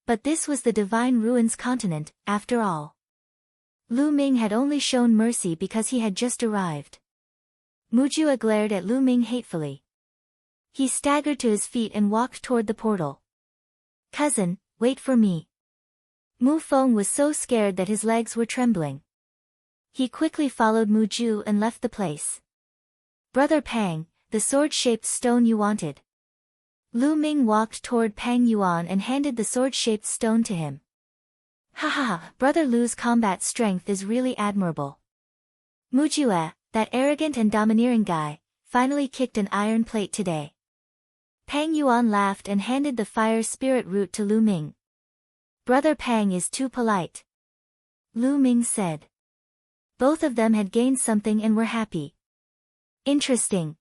But this was the Divine Ruins continent, after all. Lu Ming had only shown mercy because he had just arrived. Mu Ju glared at Lu Ming hatefully. He staggered to his feet and walked toward the portal. "Cousin, wait for me." Mu Feng was so scared that his legs were trembling. He quickly followed Mu Ju and left the place. "Brother Pang, the sword-shaped stone you wanted." Lu Ming walked toward Pang Yuan and handed the sword-shaped stone to him. "Ha ha ha, Brother Lu's combat strength is really admirable." Mu Ju, that arrogant and domineering guy, finally kicked an iron plate today. Pang Yuan laughed and handed the fire spirit root to Lu Ming. "Brother Pang is too polite," Lu Ming said. Both of them had gained something and were happy. "Interesting."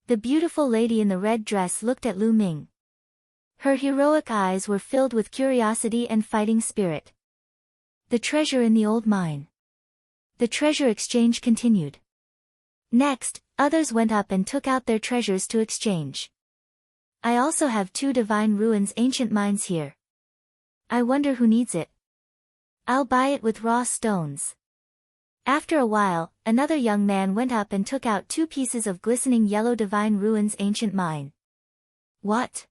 The beautiful lady in the red dress looked at Lu Ming. Her heroic eyes were filled with curiosity and fighting spirit. The treasure in the old mine. The treasure exchange continued. Next, others went up and took out their treasures to exchange. "I also have 2 Divine Ruins ancient mines here. I wonder who needs it. I'll buy it with raw stones." After a while, another young man went up and took out 2 pieces of glistening yellow Divine Ruins ancient mine. "What?"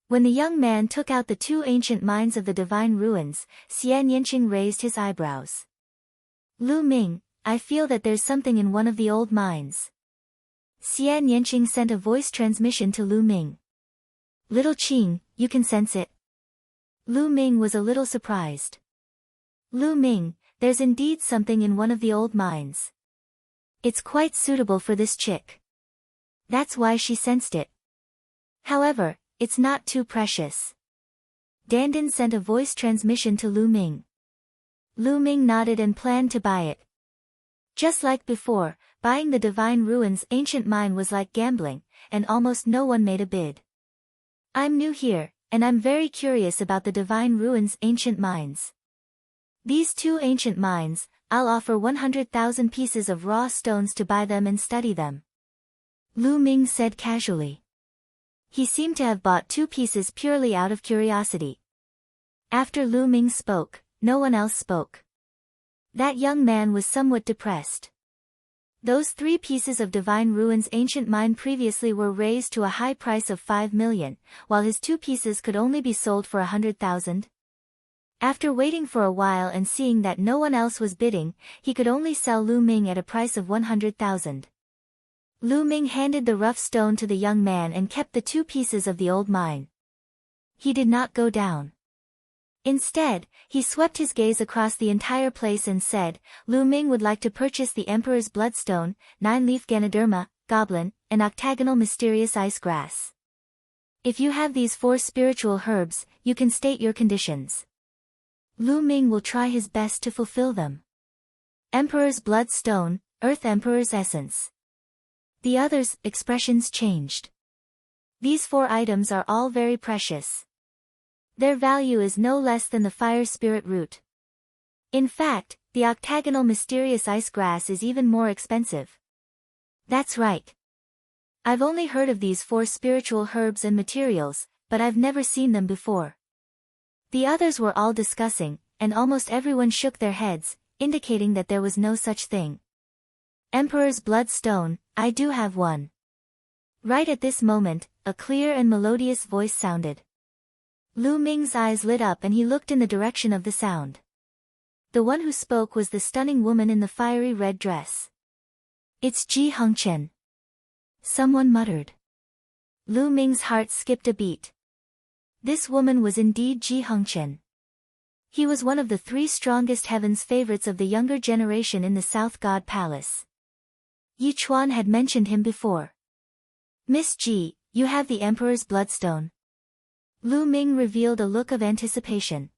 When the young man took out the 2 ancient mines of the Divine Ruins, Xian Yanqing raised his eyebrows. "Lu Ming, I feel that there's something in one of the old mines." Xian Yanqing sent a voice transmission to Lu Ming. "Little Qing, you can sense it." Lu Ming was a little surprised. "Lu Ming, there's indeed something in one of the old mines. It's quite suitable for this chick. That's why she sensed it. However, it's not too precious." Dandin sent a voice transmission to Lu Ming. Lu Ming nodded and planned to buy it. Just like before, buying the Divine Ruins ancient mine was like gambling, and almost no one made a bid. "I'm new here, and I'm very curious about the Divine Ruins ancient mines. These 2 ancient mines, I'll offer 100,000 pieces of raw stones to buy them and study them," Lu Ming said casually. He seemed to have bought 2 pieces purely out of curiosity. After Lu Ming spoke, no one else spoke. That young man was somewhat depressed. Those 3 pieces of Divine Ruin's ancient mine previously were raised to a high price of 5 million, while his 2 pieces could only be sold for 100,000. After waiting for a while and seeing that no one else was bidding, he could only sell Lu Ming at a price of 100,000. Lu Ming handed the rough stone to the young man and kept the 2 pieces of the old mine. He did not go down. Instead, he swept his gaze across the entire place and said, Lu Ming would like to purchase the Emperor's Bloodstone, 9-leaf Ganoderma, Goblin, and octagonal mysterious ice grass. If you have these 4 spiritual herbs, you can state your conditions. Lu Ming will try his best to fulfill them. Emperor's Bloodstone, Earth Emperor's Essence. The others' expressions changed. These 4 items are all very precious. Their value is no less than the fire spirit root. In fact, the octagonal mysterious ice grass is even more expensive. That's right. I've only heard of these 4 spiritual herbs and materials, but I've never seen them before. The others were all discussing, and almost everyone shook their heads, indicating that there was no such thing. Emperor's Bloodstone, I do have one. Right at this moment, a clear and melodious voice sounded. Lu Ming's eyes lit up and he looked in the direction of the sound. The one who spoke was the stunning woman in the fiery red dress. It's Ji Hongchen. Someone muttered. Lu Ming's heart skipped a beat. This woman was indeed Ji Hongchen. He was one of the 3 strongest heaven's favorites of the younger generation in the South God Palace. Yi Chuan had mentioned him before. Miss Ji, you have the Emperor's Bloodstone. Lu Ming revealed a look of anticipation.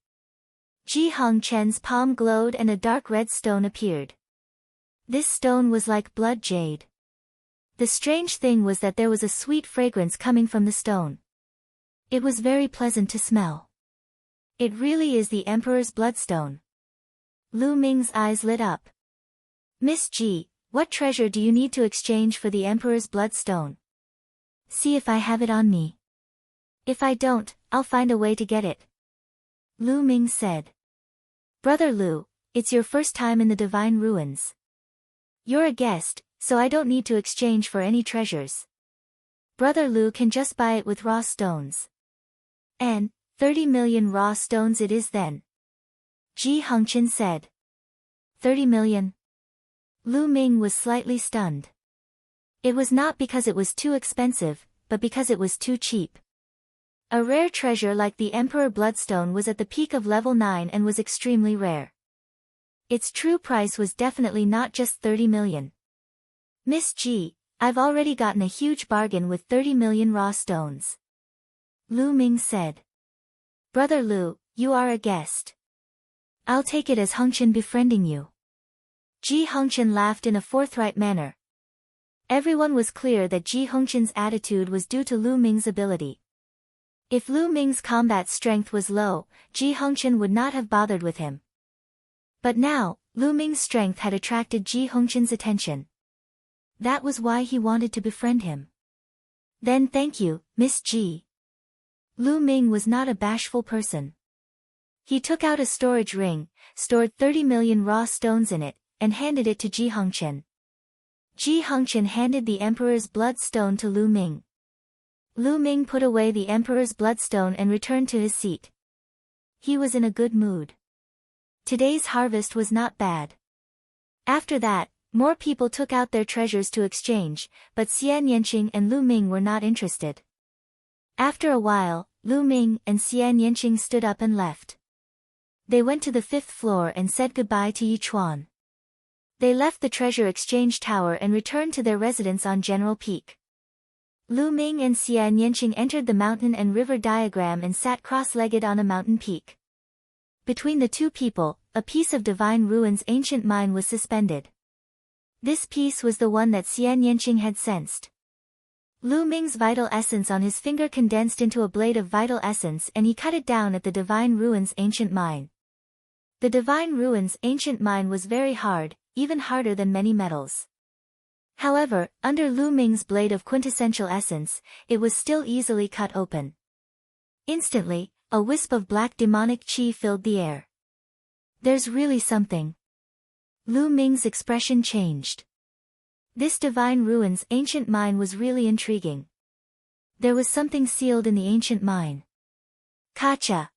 Ji Hongchen's palm glowed and a dark red stone appeared. This stone was like blood jade. The strange thing was that there was a sweet fragrance coming from the stone. It was very pleasant to smell. It really is the Emperor's Bloodstone. Lu Ming's eyes lit up. Miss Ji, what treasure do you need to exchange for the Emperor's Bloodstone? See if I have it on me. If I don't, I'll find a way to get it. Lu Ming said. Brother Lu, it's your first time in the Divine Ruins. You're a guest, so I don't need to exchange for any treasures. Brother Lu can just buy it with raw stones. And 30 million raw stones it is then. Ji Hongchen said. 30 million? Lu Ming was slightly stunned. It was not because it was too expensive, but because it was too cheap. A rare treasure like the Emperor Bloodstone was at the peak of level 9 and was extremely rare. Its true price was definitely not just 30 million. Miss Ji, I've already gotten a huge bargain with 30 million raw stones. Lu Ming said. Brother Lu, you are a guest. I'll take it as Hongchen befriending you. Ji Hongchen laughed in a forthright manner. Everyone was clear that Ji Hongchen's attitude was due to Lu Ming's ability. If Lu Ming's combat strength was low, Ji Hongchen would not have bothered with him. But now, Lu Ming's strength had attracted Ji Hongchen's attention. That was why he wanted to befriend him. Then thank you, Miss Ji. Lu Ming was not a bashful person. He took out a storage ring, stored 30 million raw stones in it, and handed it to Ji Hongchen. Ji Hongchen handed the Emperor's Bloodstone to Lu Ming. Lu Ming put away the Emperor's Bloodstone and returned to his seat. He was in a good mood. Today's harvest was not bad. After that, more people took out their treasures to exchange, but Xian Yanqing and Lu Ming were not interested. After a while, Lu Ming and Xian Yanqing stood up and left. They went to the 5th floor and said goodbye to Yi Chuan. They left the treasure exchange tower and returned to their residence on General Peak. Lu Ming and Xian Yanqing entered the mountain and river diagram and sat cross-legged on a mountain peak. Between the 2 people, a piece of Divine Ruin's ancient mine was suspended. This piece was the one that Xian Yanqing had sensed. Lu Ming's vital essence on his finger condensed into a blade of vital essence and he cut it down at the Divine Ruin's ancient mine. The Divine Ruin's ancient mine was very hard, even harder than many metals. However, under Lu Ming's blade of quintessential essence, it was still easily cut open. Instantly, a wisp of black demonic qi filled the air. There's really something. Lu Ming's expression changed. This divine ruin's ancient mine was really intriguing. There was something sealed in the ancient mine. Gotcha!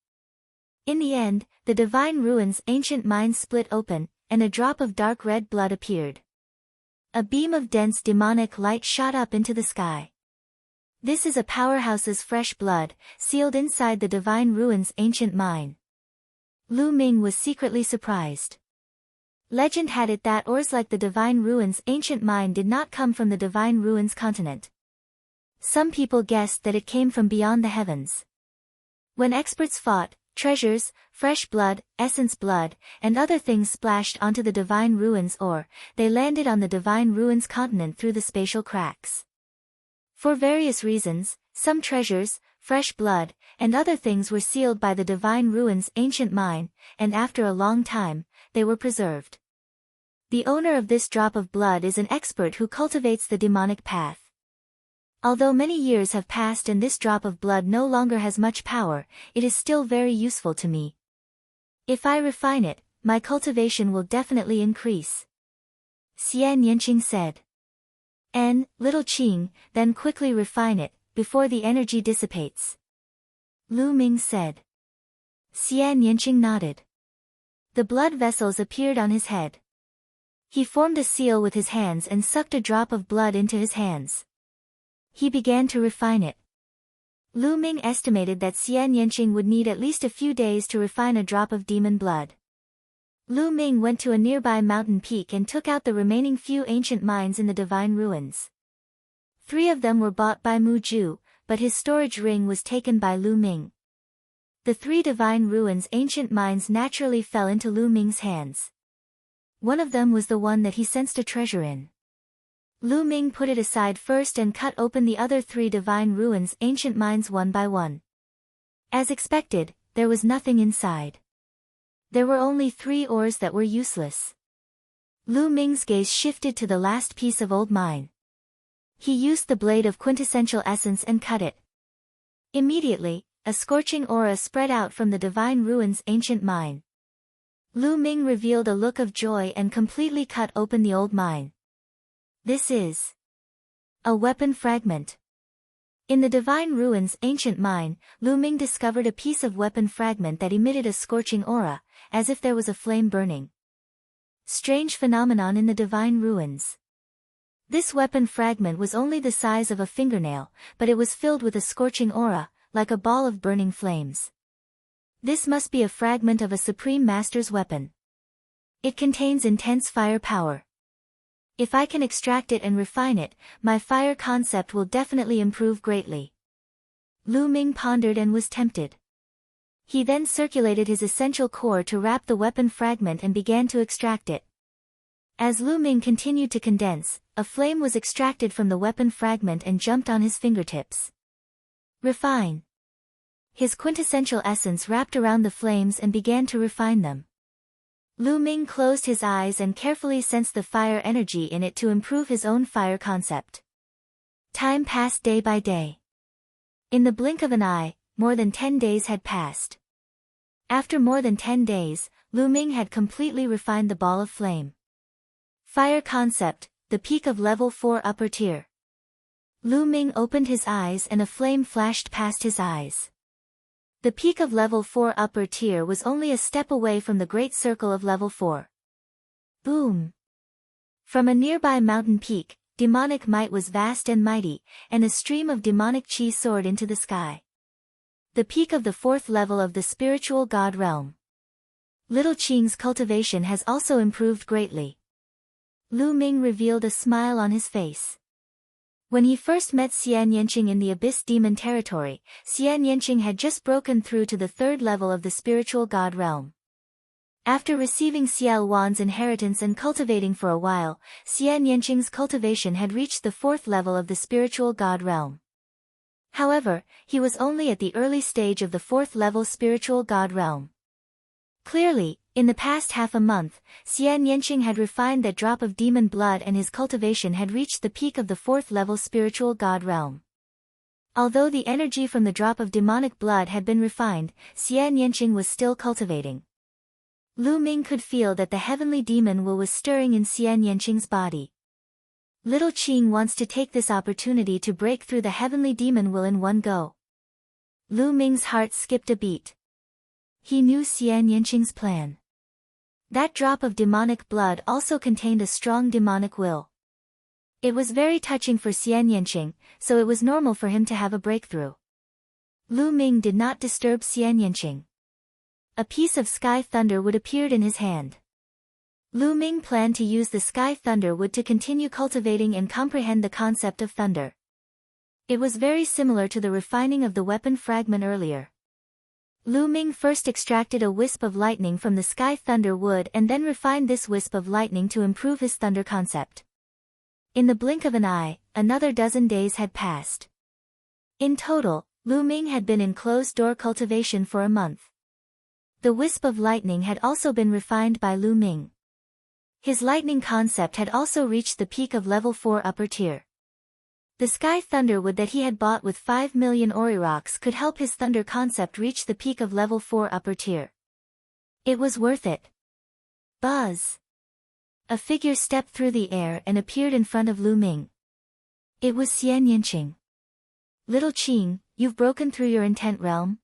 In the end, the divine ruin's ancient mine split open, and a drop of dark red blood appeared. A beam of dense demonic light shot up into the sky. This is a powerhouse's fresh blood, sealed inside the divine ruin's ancient mine. Lu Ming was secretly surprised. Legend had it that ores like the divine ruin's ancient mine did not come from the divine ruin's continent. Some people guessed that it came from beyond the heavens. When experts fought, treasures, fresh blood, essence blood, and other things splashed onto the divine ruins ore, they landed on the divine ruins continent through the spatial cracks. For various reasons, some treasures, fresh blood, and other things were sealed by the divine ruins ancient mine, and after a long time, they were preserved. The owner of this drop of blood is an expert who cultivates the demonic path. Although many years have passed and this drop of blood no longer has much power, it is still very useful to me. If I refine it, my cultivation will definitely increase. Xian Yanqing said. Little Qing, then quickly refine it, before the energy dissipates. Lu Ming said. Xian Yanqing nodded. The blood vessels appeared on his head. He formed a seal with his hands and sucked a drop of blood into his hands. He began to refine it. Lu Ming estimated that Xian Yanqing would need at least a few days to refine a drop of demon blood. Lu Ming went to a nearby mountain peak and took out the remaining few ancient mines in the divine ruins. 3 of them were bought by Mu Ju, but his storage ring was taken by Lu Ming. The 3 divine ruins ancient mines naturally fell into Lu Ming's hands. One of them was the one that he sensed a treasure in. Lu Ming put it aside first and cut open the other 3 divine ruins ancient mines one by one. As expected, there was nothing inside. There were only 3 ores that were useless. Lu Ming's gaze shifted to the last piece of old mine. He used the blade of quintessential essence and cut it. Immediately, a scorching aura spread out from the divine ruins ancient mine. Lu Ming revealed a look of joy and completely cut open the old mine. This is a weapon fragment. In the divine ruins ancient mine, Lu Ming discovered a piece of weapon fragment that emitted a scorching aura, as if there was a flame burning. Strange phenomenon in the divine ruins. This weapon fragment was only the size of a fingernail, but it was filled with a scorching aura, like a ball of burning flames. This must be a fragment of a supreme master's weapon. It contains intense fire power. If I can extract it and refine it, my fire concept will definitely improve greatly. Lu Ming pondered and was tempted. He then circulated his essential core to wrap the weapon fragment and began to extract it. As Lu Ming continued to condense, a flame was extracted from the weapon fragment and jumped on his fingertips. Refine. His quintessential essence wrapped around the flames and began to refine them. Lu Ming closed his eyes and carefully sensed the fire energy in it to improve his own fire concept. Time passed day by day. In the blink of an eye, more than 10 days had passed. After more than 10 days, Lu Ming had completely refined the ball of flame. Fire concept, the peak of level 4 upper tier. Lu Ming opened his eyes and a flame flashed past his eyes. The peak of level 4 upper tier was only a step away from the great circle of level 4. Boom! From a nearby mountain peak, demonic might was vast and mighty, and a stream of demonic chi soared into the sky. The peak of the 4th level of the spiritual god realm. Little Qing's cultivation has also improved greatly. Lu Ming revealed a smile on his face. When he first met Xian Yanqing in the Abyss Demon territory, Xian Yanqing had just broken through to the 3rd level of the spiritual god realm. After receiving Xiao Wan's inheritance and cultivating for a while, Xian Yanqing's cultivation had reached the 4th level of the spiritual god realm. However, he was only at the early stage of the 4th level spiritual god realm. Clearly, in the past half a month, Xian Yanqing had refined that drop of demon blood and his cultivation had reached the peak of the 4th level spiritual god realm. Although the energy from the drop of demonic blood had been refined, Xian Yanqing was still cultivating. Lu Ming could feel that the heavenly demon will was stirring in Xian Yanqing's body. Little Qing wants to take this opportunity to break through the heavenly demon will in one go. Lu Ming's heart skipped a beat. He knew Xian Yanqing's plan. That drop of demonic blood also contained a strong demonic will. It was very touching for Xian Yanqing, so it was normal for him to have a breakthrough. Lu Ming did not disturb Xian Yanqing. A piece of sky thunder wood appeared in his hand. Lu Ming planned to use the sky thunder wood to continue cultivating and comprehend the concept of thunder. It was very similar to the refining of the weapon fragment earlier. Lu Ming first extracted a wisp of lightning from the sky thunder wood and then refined this wisp of lightning to improve his thunder concept. In the blink of an eye, another dozen days had passed. In total, Lu Ming had been in closed-door cultivation for a month. The wisp of lightning had also been refined by Lu Ming. His lightning concept had also reached the peak of level 4 upper tier. The sky thunder wood that he had bought with 5 million Orirocks could help his thunder concept reach the peak of level 4 upper tier. It was worth it. Buzz! A figure stepped through the air and appeared in front of Lu Ming. It was Xian Yanqing. Little Qing, you've broken through your intent realm?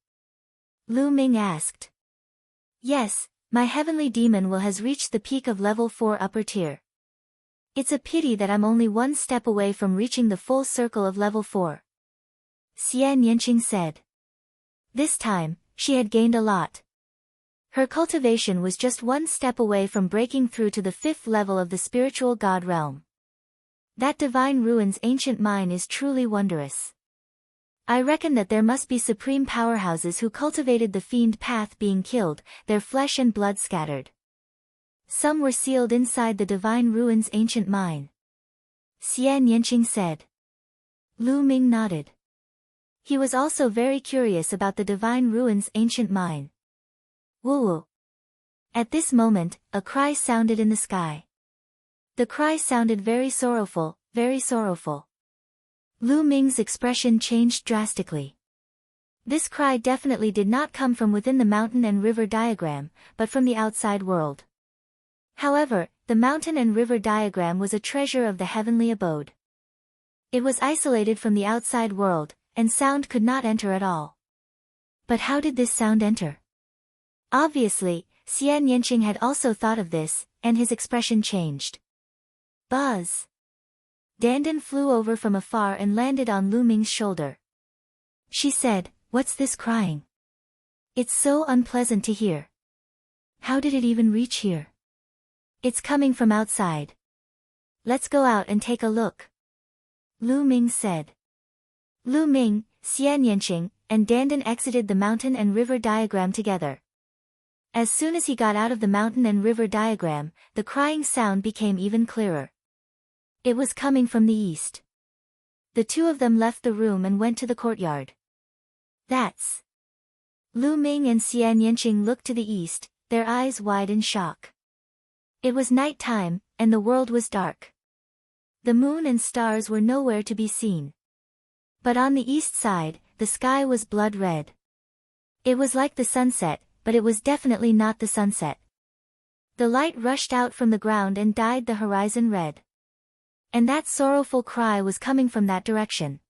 Lu Ming asked. Yes, my heavenly demon will has reached the peak of level 4 upper tier. It's a pity that I'm only one step away from reaching the full circle of level 4. Xian Yanqing said. This time, she had gained a lot. Her cultivation was just one step away from breaking through to the 5th level of the spiritual god realm. That divine ruins ancient mine is truly wondrous. I reckon that there must be supreme powerhouses who cultivated the fiend path being killed, their flesh and blood scattered. Some were sealed inside the divine ruins ancient mine. Xian Yanqing said. Lu Ming nodded. He was also very curious about the divine ruins ancient mine. Woo-woo. At this moment, a cry sounded in the sky. The cry sounded very sorrowful, very sorrowful. Lu Ming's expression changed drastically. This cry definitely did not come from within the mountain and river diagram, but from the outside world. However, the mountain and river diagram was a treasure of the heavenly abode. It was isolated from the outside world, and sound could not enter at all. But how did this sound enter? Obviously, Xian Yanqing had also thought of this, and his expression changed. Buzz! Dandan flew over from afar and landed on Lu Ming's shoulder. She said, "What's this crying? It's so unpleasant to hear. How did it even reach here? It's coming from outside. Let's go out and take a look." Lu Ming said. Lu Ming, Xian Yanqing, and Dandan exited the mountain and river diagram together. As soon as he got out of the mountain and river diagram, the crying sound became even clearer. It was coming from the east. The two of them left the room and went to the courtyard. That's... Lu Ming and Xian Yanqing looked to the east, their eyes wide in shock. It was night time, and the world was dark. The moon and stars were nowhere to be seen. But on the east side, the sky was blood red. It was like the sunset, but it was definitely not the sunset. The light rushed out from the ground and dyed the horizon red. And that sorrowful cry was coming from that direction.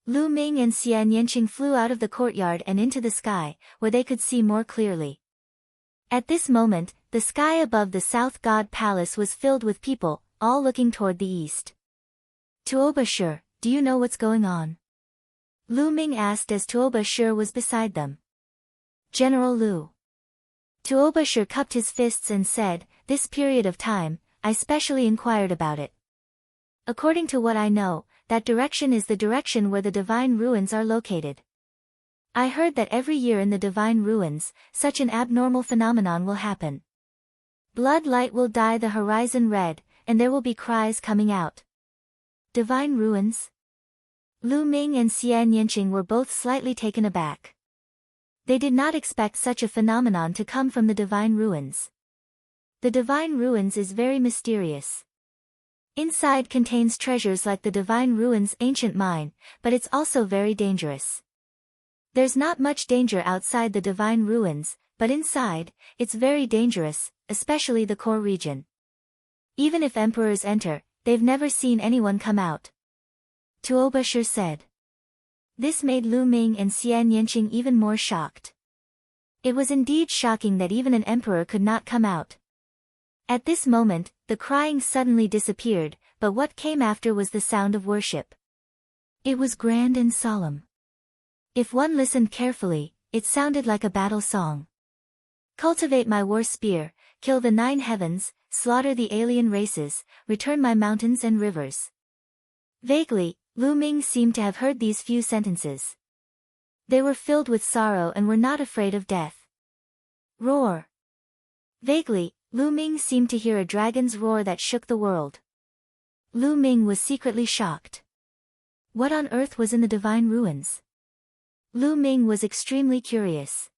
Lu Ming and Xian Yanqing flew out of the courtyard and into the sky, where they could see more clearly. At this moment, the sky above the South God Palace was filled with people, all looking toward the east. Tuoba Shi, do you know what's going on? Lu Ming asked as Tuoba Shi was beside them. General Lu. Tuoba Shi cupped his fists and said, "This period of time, I specially inquired about it. According to what I know, that direction is the direction where the divine ruins are located. I heard that every year in the divine ruins, such an abnormal phenomenon will happen. Blood light will dye the horizon red, and there will be cries coming out." Divine ruins? Lu Ming and Xian Yanqing were both slightly taken aback. They did not expect such a phenomenon to come from the divine ruins. The divine ruins is very mysterious. Inside contains treasures like the divine ruins ancient mine, but it's also very dangerous. There's not much danger outside the divine ruins, but inside, it's very dangerous, especially the core region. Even if emperors enter, they've never seen anyone come out. Tuobashir said. This made Lu Ming and Xian Yanqing even more shocked. It was indeed shocking that even an emperor could not come out. At this moment, the crying suddenly disappeared, but what came after was the sound of worship. It was grand and solemn. If one listened carefully, it sounded like a battle song. Cultivate my war spear, kill the 9 heavens, slaughter the alien races, return my mountains and rivers. Vaguely, Lu Ming seemed to have heard these few sentences. They were filled with sorrow and were not afraid of death. Roar. Vaguely, Lu Ming seemed to hear a dragon's roar that shook the world. Lu Ming was secretly shocked. What on earth was in the divine ruins? Lu Ming was extremely curious.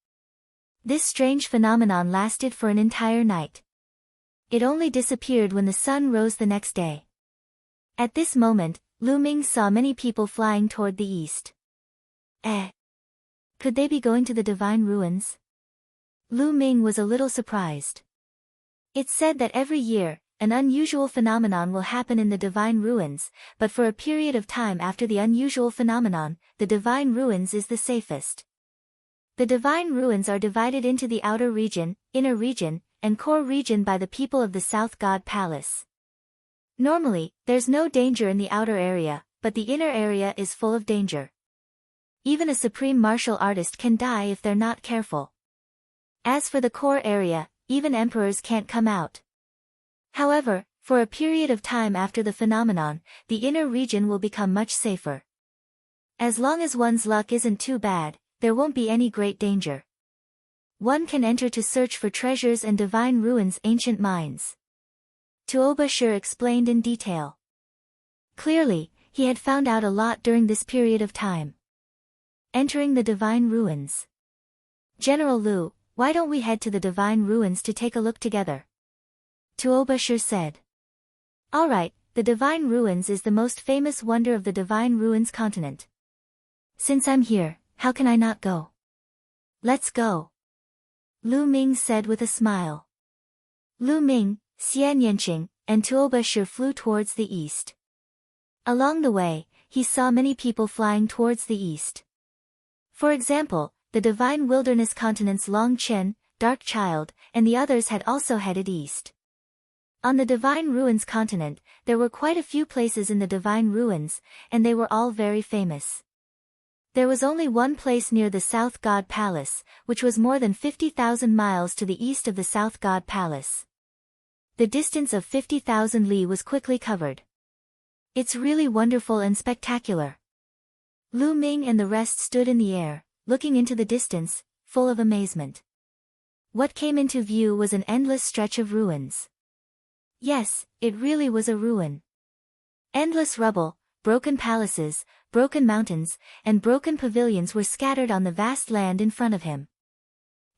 This strange phenomenon lasted for an entire night. It only disappeared when the sun rose the next day. At this moment, Lu Ming saw many people flying toward the east. Could they be going to the divine ruins? Lu Ming was a little surprised. It's said that every year, an unusual phenomenon will happen in the divine ruins, but for a period of time after the unusual phenomenon, the divine ruins is the safest. The divine ruins are divided into the outer region, inner region, and core region by the people of the South God Palace. Normally, there's no danger in the outer area, but the inner area is full of danger. Even a supreme martial artist can die if they're not careful. As for the core area, even emperors can't come out. However, for a period of time after the phenomenon, the inner region will become much safer. As long as one's luck isn't too bad, there won't be any great danger. One can enter to search for treasures and divine ruins, ancient mines. Tuobashir explained in detail. Clearly, he had found out a lot during this period of time. Entering the divine ruins. General Lu, why don't we head to the divine ruins to take a look together? Tuobashir said. Alright, the divine ruins is the most famous wonder of the divine ruins continent. Since I'm here, how can I not go? Let's go. Lu Ming said with a smile. Lu Ming, Xian Yanqing, and Tuobashir flew towards the east. Along the way, he saw many people flying towards the east. For example, the divine wilderness continent's Long Chen, Dark Child, and the others had also headed east. On the divine ruins continent, there were quite a few places in the divine ruins, and they were all very famous. There was only one place near the South God Palace, which was more than 50,000 miles to the east of the South God Palace. The distance of 50,000 li was quickly covered. It's really wonderful and spectacular. Lu Ming and the rest stood in the air, looking into the distance, full of amazement. What came into view was an endless stretch of ruins. Yes, it really was a ruin. Endless rubble, broken palaces, broken mountains, and broken pavilions were scattered on the vast land in front of him.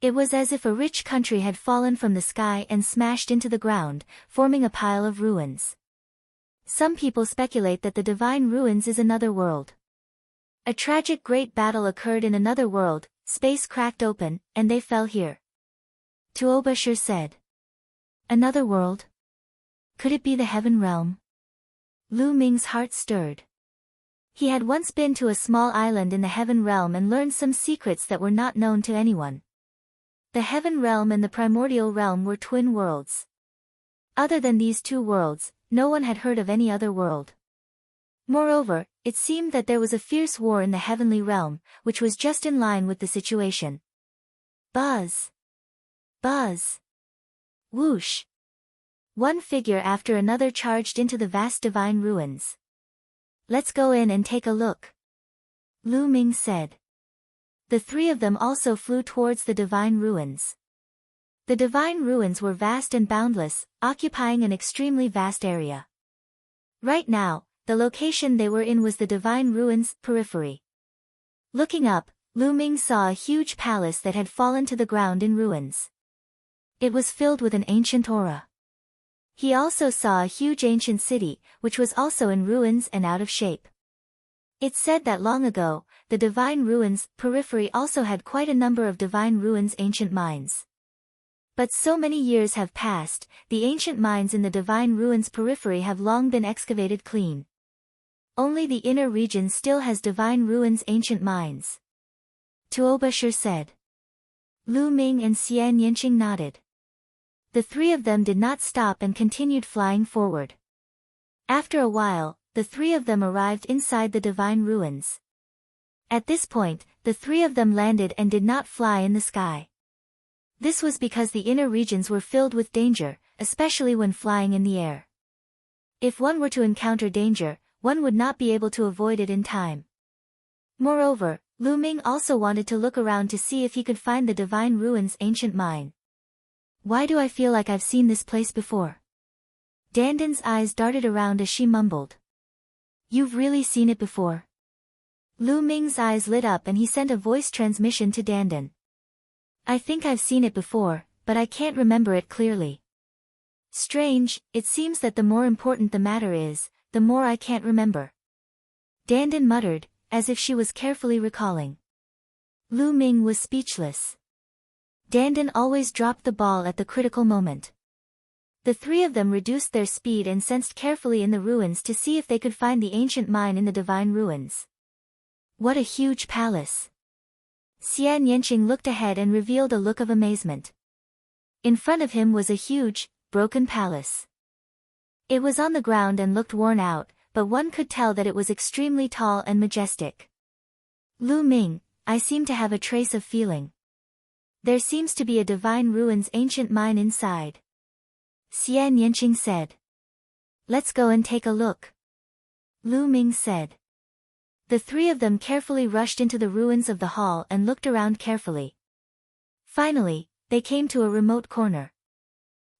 It was as if a rich country had fallen from the sky and smashed into the ground, forming a pile of ruins. Some people speculate that the divine ruins is another world. A tragic great battle occurred in another world, space cracked open, and they fell here. Tuobashir said. Another world? Could it be the heaven realm? Lu Ming's heart stirred. He had once been to a small island in the heaven realm and learned some secrets that were not known to anyone. The heaven realm and the primordial realm were twin worlds. Other than these two worlds, no one had heard of any other world. Moreover, it seemed that there was a fierce war in the heavenly realm, which was just in line with the situation. Buzz! Buzz! Whoosh! One figure after another charged into the vast divine ruins. Let's go in and take a look. Lu Ming said. The three of them also flew towards the divine ruins. The divine ruins were vast and boundless, occupying an extremely vast area. Right now, the location they were in was the divine ruins' periphery. Looking up, Lu Ming saw a huge palace that had fallen to the ground in ruins. It was filled with an ancient aura. He also saw a huge ancient city, which was also in ruins and out of shape. It's said that long ago, the divine ruins' periphery also had quite a number of divine ruins' ancient mines. But so many years have passed, the ancient mines in the divine ruins periphery have long been excavated clean. Only the inner region still has divine ruins ancient mines. Tuobashir said. Lu Ming and Xian Yinqing nodded. The three of them did not stop and continued flying forward. After a while, the three of them arrived inside the divine ruins. At this point, the three of them landed and did not fly in the sky. This was because the inner regions were filled with danger, especially when flying in the air. If one were to encounter danger, one would not be able to avoid it in time. Moreover, Lu Ming also wanted to look around to see if he could find the divine ruins ancient mine. Why do I feel like I've seen this place before? Dandan's eyes darted around as she mumbled. You've really seen it before? Lu Ming's eyes lit up and he sent a voice transmission to Dandan. I think I've seen it before, but I can't remember it clearly. Strange, it seems that the more important the matter is, the more I can't remember. Dandan muttered, as if she was carefully recalling. Lu Ming was speechless. Dandan always dropped the ball at the critical moment. The three of them reduced their speed and sensed carefully in the ruins to see if they could find the ancient mine in the divine ruins. What a huge palace! Xian Yinqing looked ahead and revealed a look of amazement. In front of him was a huge, broken palace. It was on the ground and looked worn out, but one could tell that it was extremely tall and majestic. Lu Ming, I seem to have a trace of feeling. There seems to be a divine ruins ancient mine inside. Xian Yinqing said. Let's go and take a look. Lu Ming said. The three of them carefully rushed into the ruins of the hall and looked around carefully. Finally, they came to a remote corner.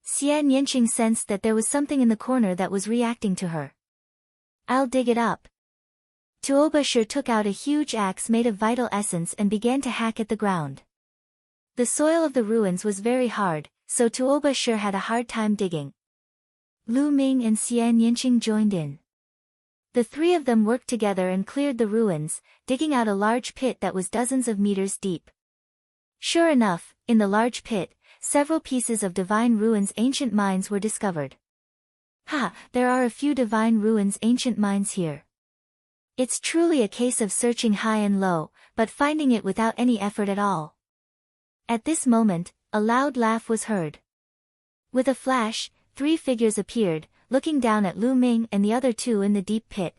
Xian Yinqing sensed that there was something in the corner that was reacting to her. I'll dig it up. Tuobashir took out a huge axe made of vital essence and began to hack at the ground. The soil of the ruins was very hard, so Tuobashir had a hard time digging. Lu Ming and Xian Yinqing joined in. The three of them worked together and cleared the ruins, digging out a large pit that was dozens of meters deep. Sure enough, in the large pit, several pieces of divine ruins ancient mines were discovered. Ha, there are a few divine ruins ancient mines here. It's truly a case of searching high and low, but finding it without any effort at all. At this moment, a loud laugh was heard. With a flash, three figures appeared, looking down at Lu Ming and the other two in the deep pit.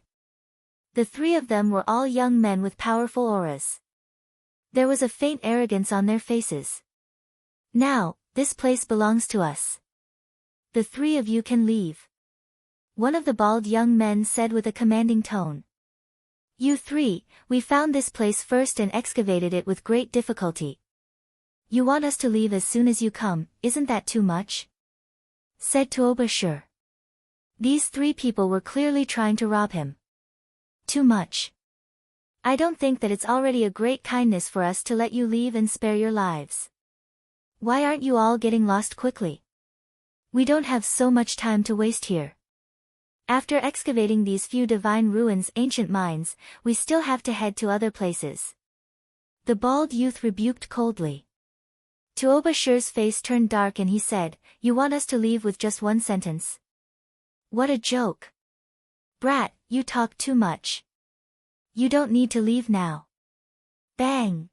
The three of them were all young men with powerful auras. There was a faint arrogance on their faces. Now, this place belongs to us. The three of you can leave. One of the bald young men said with a commanding tone. You three, we found this place first and excavated it with great difficulty. You want us to leave as soon as you come, isn't that too much? Said Tuobashir. These three people were clearly trying to rob him. Too much. I don't think that it's already a great kindness for us to let you leave and spare your lives. Why aren't you all getting lost quickly? We don't have so much time to waste here. After excavating these few divine ruins ancient mines, we still have to head to other places. The bald youth rebuked coldly. Tuobashir's face turned dark and he said, You want us to leave with just one sentence? What a joke. Brat, you talk too much. You don't need to leave now. Bang!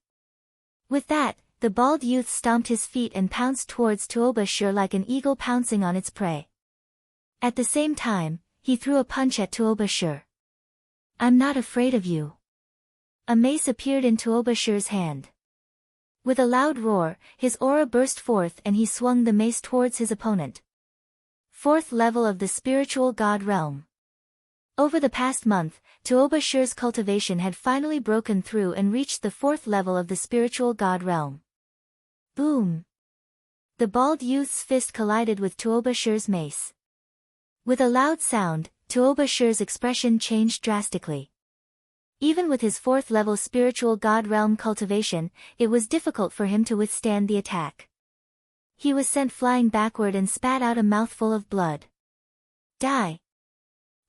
With that, the bald youth stomped his feet and pounced towards Tuobashir like an eagle pouncing on its prey. At the same time, he threw a punch at Tuobashir. I'm not afraid of you. A mace appeared in Tuobashir's hand. With a loud roar, his aura burst forth and he swung the mace towards his opponent. Fourth level of the spiritual god realm. Over the past month, Tuobashir's cultivation had finally broken through and reached the fourth level of the spiritual god realm. Boom! The bald youth's fist collided with Tuobashir's mace. With a loud sound, Tuobashir's expression changed drastically. Even with his fourth-level spiritual god realm cultivation, it was difficult for him to withstand the attack. He was sent flying backward and spat out a mouthful of blood. Die!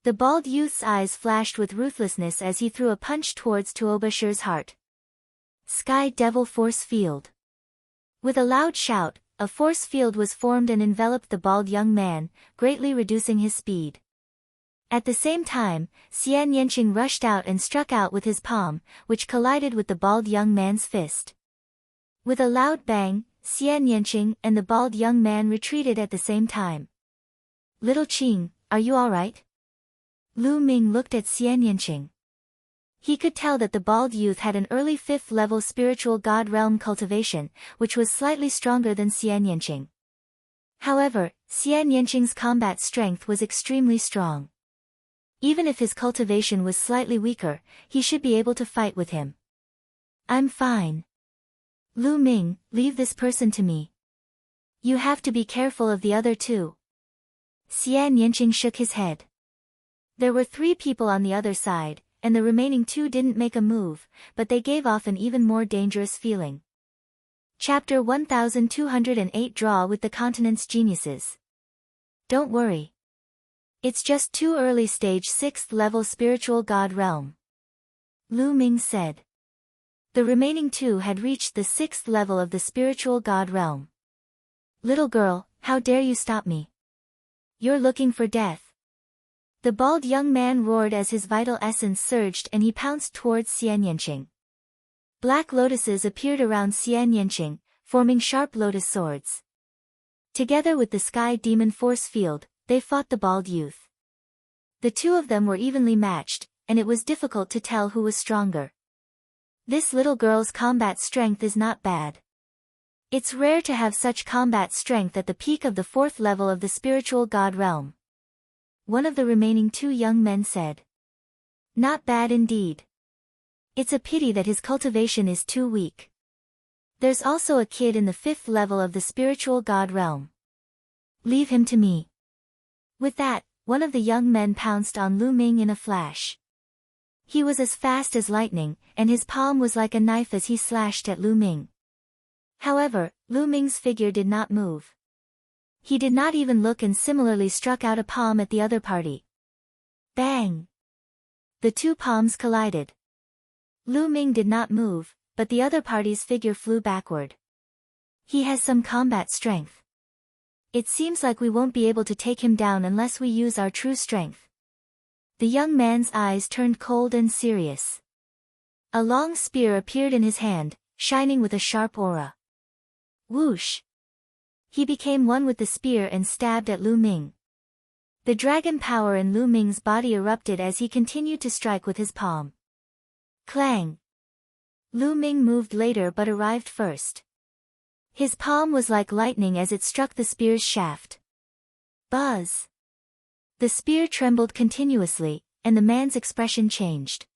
The bald youth's eyes flashed with ruthlessness as he threw a punch towards Tuobashir's heart. Sky Devil Force Field. With a loud shout, a force field was formed and enveloped the bald young man, greatly reducing his speed. At the same time, Xian Yanqing rushed out and struck out with his palm, which collided with the bald young man's fist. With a loud bang, Xian Yanqing and the bald young man retreated at the same time. "Little Qing, are you all right?" Lu Ming looked at Xian Yanqing. He could tell that the bald youth had an early 5th level spiritual god realm cultivation, which was slightly stronger than Xian Yanqing. However, Xian Yanqing's combat strength was extremely strong. Even if his cultivation was slightly weaker, he should be able to fight with him. "I'm fine. Lu Ming, leave this person to me. You have to be careful of the other two." Xian Yanqing shook his head. There were 3 people on the other side, and the remaining 2 didn't make a move, but they gave off an even more dangerous feeling. Chapter 1208 Draw with the Continent's Geniuses. "Don't worry. It's just too early stage 6th level spiritual god realm," Lu Ming said. The remaining 2 had reached the 6th level of the spiritual god realm. "Little girl, how dare you stop me? You're looking for death." The bald young man roared as his vital essence surged and he pounced towards Xian Yanqing. Black lotuses appeared around Xian Yanqing, forming sharp lotus swords. Together with the sky demon force field, they fought the bald youth. The 2 of them were evenly matched, and it was difficult to tell who was stronger. This little girl's combat strength is not bad. It's rare to have such combat strength at the peak of the 4th level of the spiritual god realm. One of the remaining 2 young men said. "Not bad indeed. It's a pity that his cultivation is too weak. There's also a kid in the 5th level of the spiritual god realm. Leave him to me." With that, one of the young men pounced on Lu Ming in a flash. He was as fast as lightning, and his palm was like a knife as he slashed at Lu Ming. However, Lu Ming's figure did not move. He did not even look and similarly struck out a palm at the other party. Bang! The 2 palms collided. Lu Ming did not move, but the other party's figure flew backward. He has some combat strength. It seems like we won't be able to take him down unless we use our true strength. The young man's eyes turned cold and serious. A long spear appeared in his hand, shining with a sharp aura. Whoosh! He became one with the spear and stabbed at Lu Ming. The dragon power in Lu Ming's body erupted as he continued to strike with his palm. Clang! Lu Ming moved later but arrived first. His palm was like lightning as it struck the spear's shaft. Buzz! The spear trembled continuously, and the man's expression changed.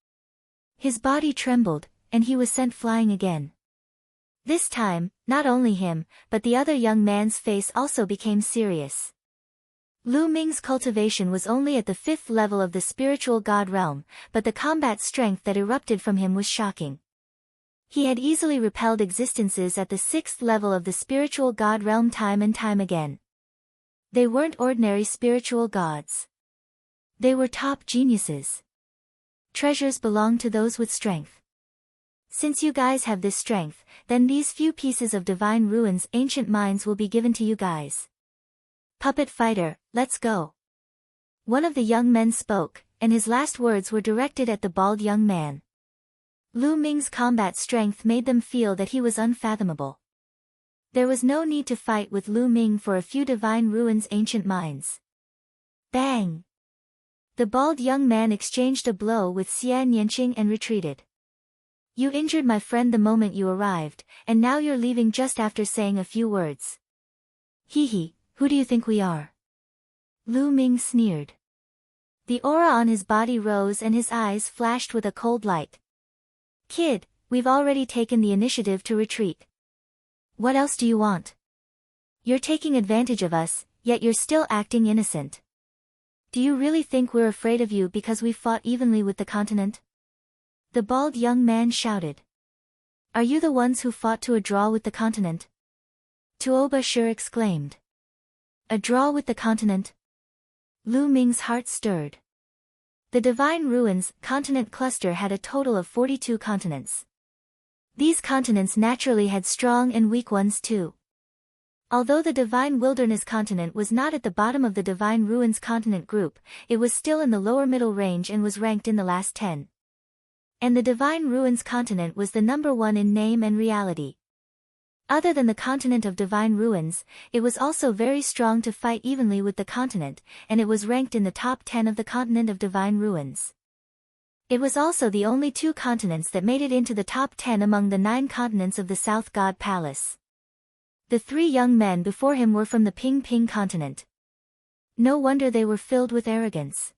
His body trembled, and he was sent flying again. This time, not only him, but the other young man's face also became serious. Lu Ming's cultivation was only at the 5th level of the spiritual god realm, but the combat strength that erupted from him was shocking. He had easily repelled existences at the 6th level of the spiritual god realm time and time again. They weren't ordinary spiritual gods. They were top geniuses. Treasures belong to those with strength. Since you guys have this strength, then these few pieces of divine ruins ancient mines will be given to you guys. Puppet fighter, let's go. One of the young men spoke, and his last words were directed at the bald young man. Lu Ming's combat strength made them feel that he was unfathomable. There was no need to fight with Lu Ming for a few divine ruins ancient mines. Bang! The bald young man exchanged a blow with Xian Yanqing and retreated. You injured my friend the moment you arrived, and now you're leaving just after saying a few words. Hee, who do you think we are? Lu Ming sneered. The aura on his body rose and his eyes flashed with a cold light. Kid, we've already taken the initiative to retreat. What else do you want? You're taking advantage of us, yet you're still acting innocent. Do you really think we're afraid of you because we fought evenly with the continent? The bald young man shouted. Are you the ones who fought to a draw with the continent? Tuoba Shur exclaimed. A draw with the continent? Lu Ming's heart stirred. The Divine Ruins continent cluster had a total of 42 continents. These continents naturally had strong and weak ones too. Although the Divine Wilderness continent was not at the bottom of the Divine Ruins continent group, it was still in the lower middle range and was ranked in the last 10. And the Divine Ruins continent was the number 1 in name and reality. Other than the continent of Divine Ruins, it was also very strong to fight evenly with the continent, and it was ranked in the top 10 of the continent of Divine Ruins. It was also the only 2 continents that made it into the top 10 among the 9 continents of the South God Palace. The 3 young men before him were from the Ping Ping continent. No wonder they were filled with arrogance.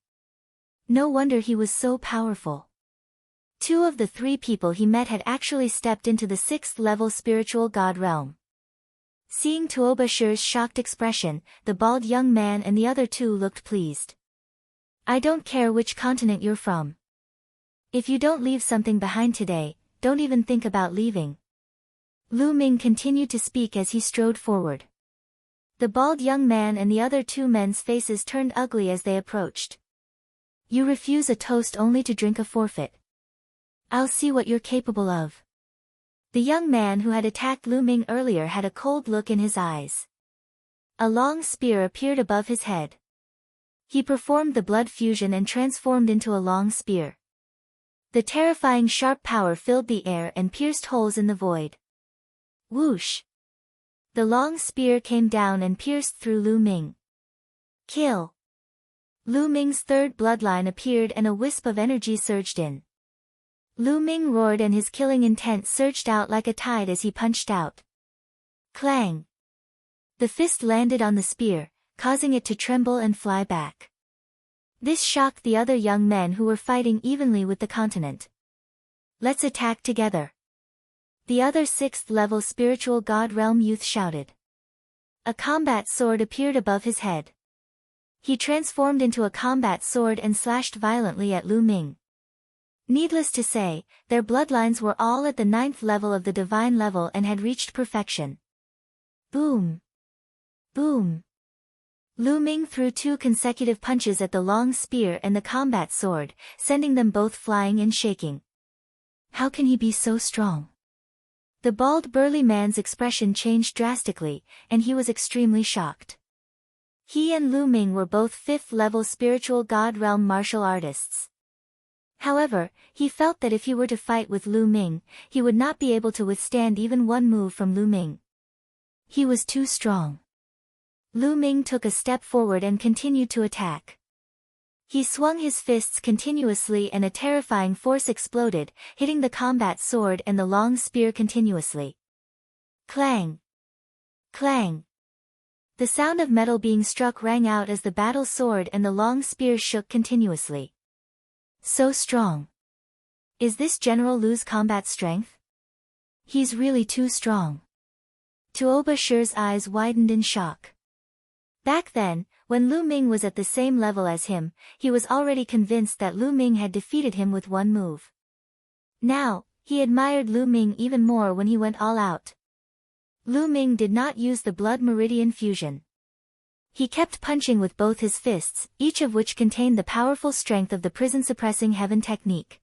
No wonder he was so powerful. 2 of the 3 people he met had actually stepped into the 6th level spiritual god realm. Seeing Tuobashir's shocked expression, the bald young man and the other 2 looked pleased. I don't care which continent you're from. If you don't leave something behind today, don't even think about leaving. Lu Ming continued to speak as he strode forward. The bald young man and the other 2 men's faces turned ugly as they approached. You refuse a toast only to drink a forfeit. I'll see what you're capable of. The young man who had attacked Lu Ming earlier had a cold look in his eyes. A long spear appeared above his head. He performed the blood fusion and transformed into a long spear. The terrifying sharp power filled the air and pierced holes in the void. Whoosh! The long spear came down and pierced through Lu Ming. Kill! Lu Ming's 3rd bloodline appeared and a wisp of energy surged in. Lu Ming roared and his killing intent surged out like a tide as he punched out. Clang! The fist landed on the spear, causing it to tremble and fly back. This shocked the other young men who were fighting evenly with the continent. Let's attack together. The other 6th level spiritual god realm youth shouted. A combat sword appeared above his head. He transformed into a combat sword and slashed violently at Lu Ming. Needless to say, their bloodlines were all at the 9th level of the divine level and had reached perfection. Boom! Boom! Lu Ming threw 2 consecutive punches at the long spear and the combat sword, sending them both flying and shaking. How can he be so strong? The bald burly man's expression changed drastically, and he was extremely shocked. He and Lu Ming were both 5th level spiritual god realm martial artists. However, he felt that if he were to fight with Lu Ming, he would not be able to withstand even one move from Lu Ming. He was too strong. Lu Ming took a step forward and continued to attack. He swung his fists continuously and a terrifying force exploded, hitting the combat sword and the long spear continuously. Clang! Clang! The sound of metal being struck rang out as the battle sword and the long spear shook continuously. So strong. Is this General Lu's combat strength? He's really too strong. Tuobashir's eyes widened in shock. Back then, when Lu Ming was at the same level as him, he was already convinced that Lu Ming had defeated him with one move. Now, he admired Lu Ming even more when he went all out. Lu Ming did not use the blood meridian fusion. He kept punching with both his fists, each of which contained the powerful strength of the prison-suppressing heaven technique.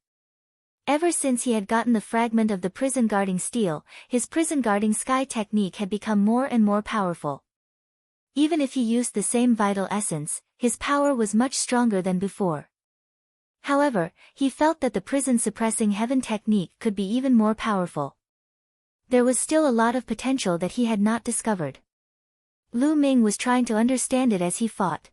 Ever since he had gotten the fragment of the prison-guarding steel, his prison-guarding sky technique had become more and more powerful. Even if he used the same vital essence, his power was much stronger than before. However, he felt that the prison-suppressing heaven technique could be even more powerful. There was still a lot of potential that he had not discovered. Lu Ming was trying to understand it as he fought.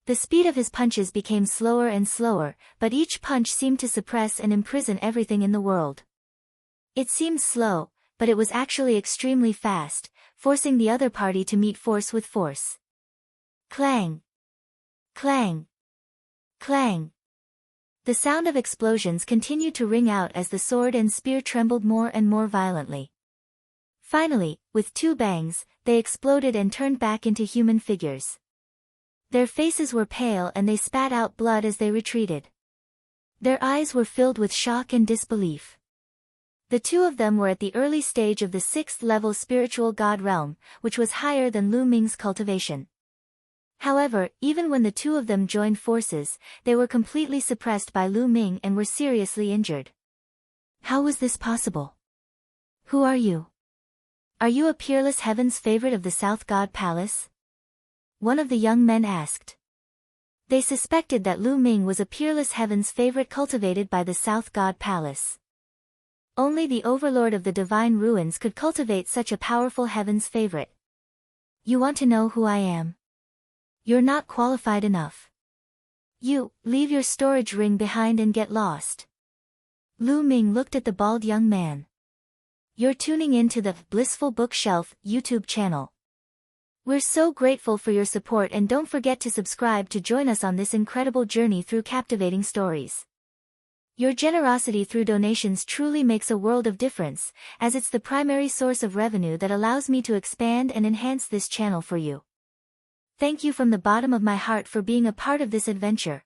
The speed of his punches became slower and slower, but each punch seemed to suppress and imprison everything in the world. It seemed slow, but it was actually extremely fast, forcing the other party to meet force with force. Clang! Clang! Clang! The sound of explosions continued to ring out as the sword and spear trembled more and more violently. Finally, with 2 bangs, they exploded and turned back into human figures. Their faces were pale and they spat out blood as they retreated. Their eyes were filled with shock and disbelief. The 2 of them were at the early stage of the 6th level spiritual god realm, which was higher than Lu Ming's cultivation. However, even when the 2 of them joined forces, they were completely suppressed by Lu Ming and were seriously injured. How was this possible? Who are you? Are you a peerless heaven's favorite of the South God Palace? One of the young men asked. They suspected that Lu Ming was a peerless heaven's favorite cultivated by the South God Palace. Only the overlord of the divine ruins could cultivate such a powerful heaven's favorite. You want to know who I am? You're not qualified enough. You, leave your storage ring behind and get lost. Lu Ming looked at the bald young man. You're tuning in to the Blissful Bookshelf YouTube channel. We're so grateful for your support, and don't forget to subscribe to join us on this incredible journey through captivating stories. Your generosity through donations truly makes a world of difference, as it's the primary source of revenue that allows me to expand and enhance this channel for you. Thank you from the bottom of my heart for being a part of this adventure.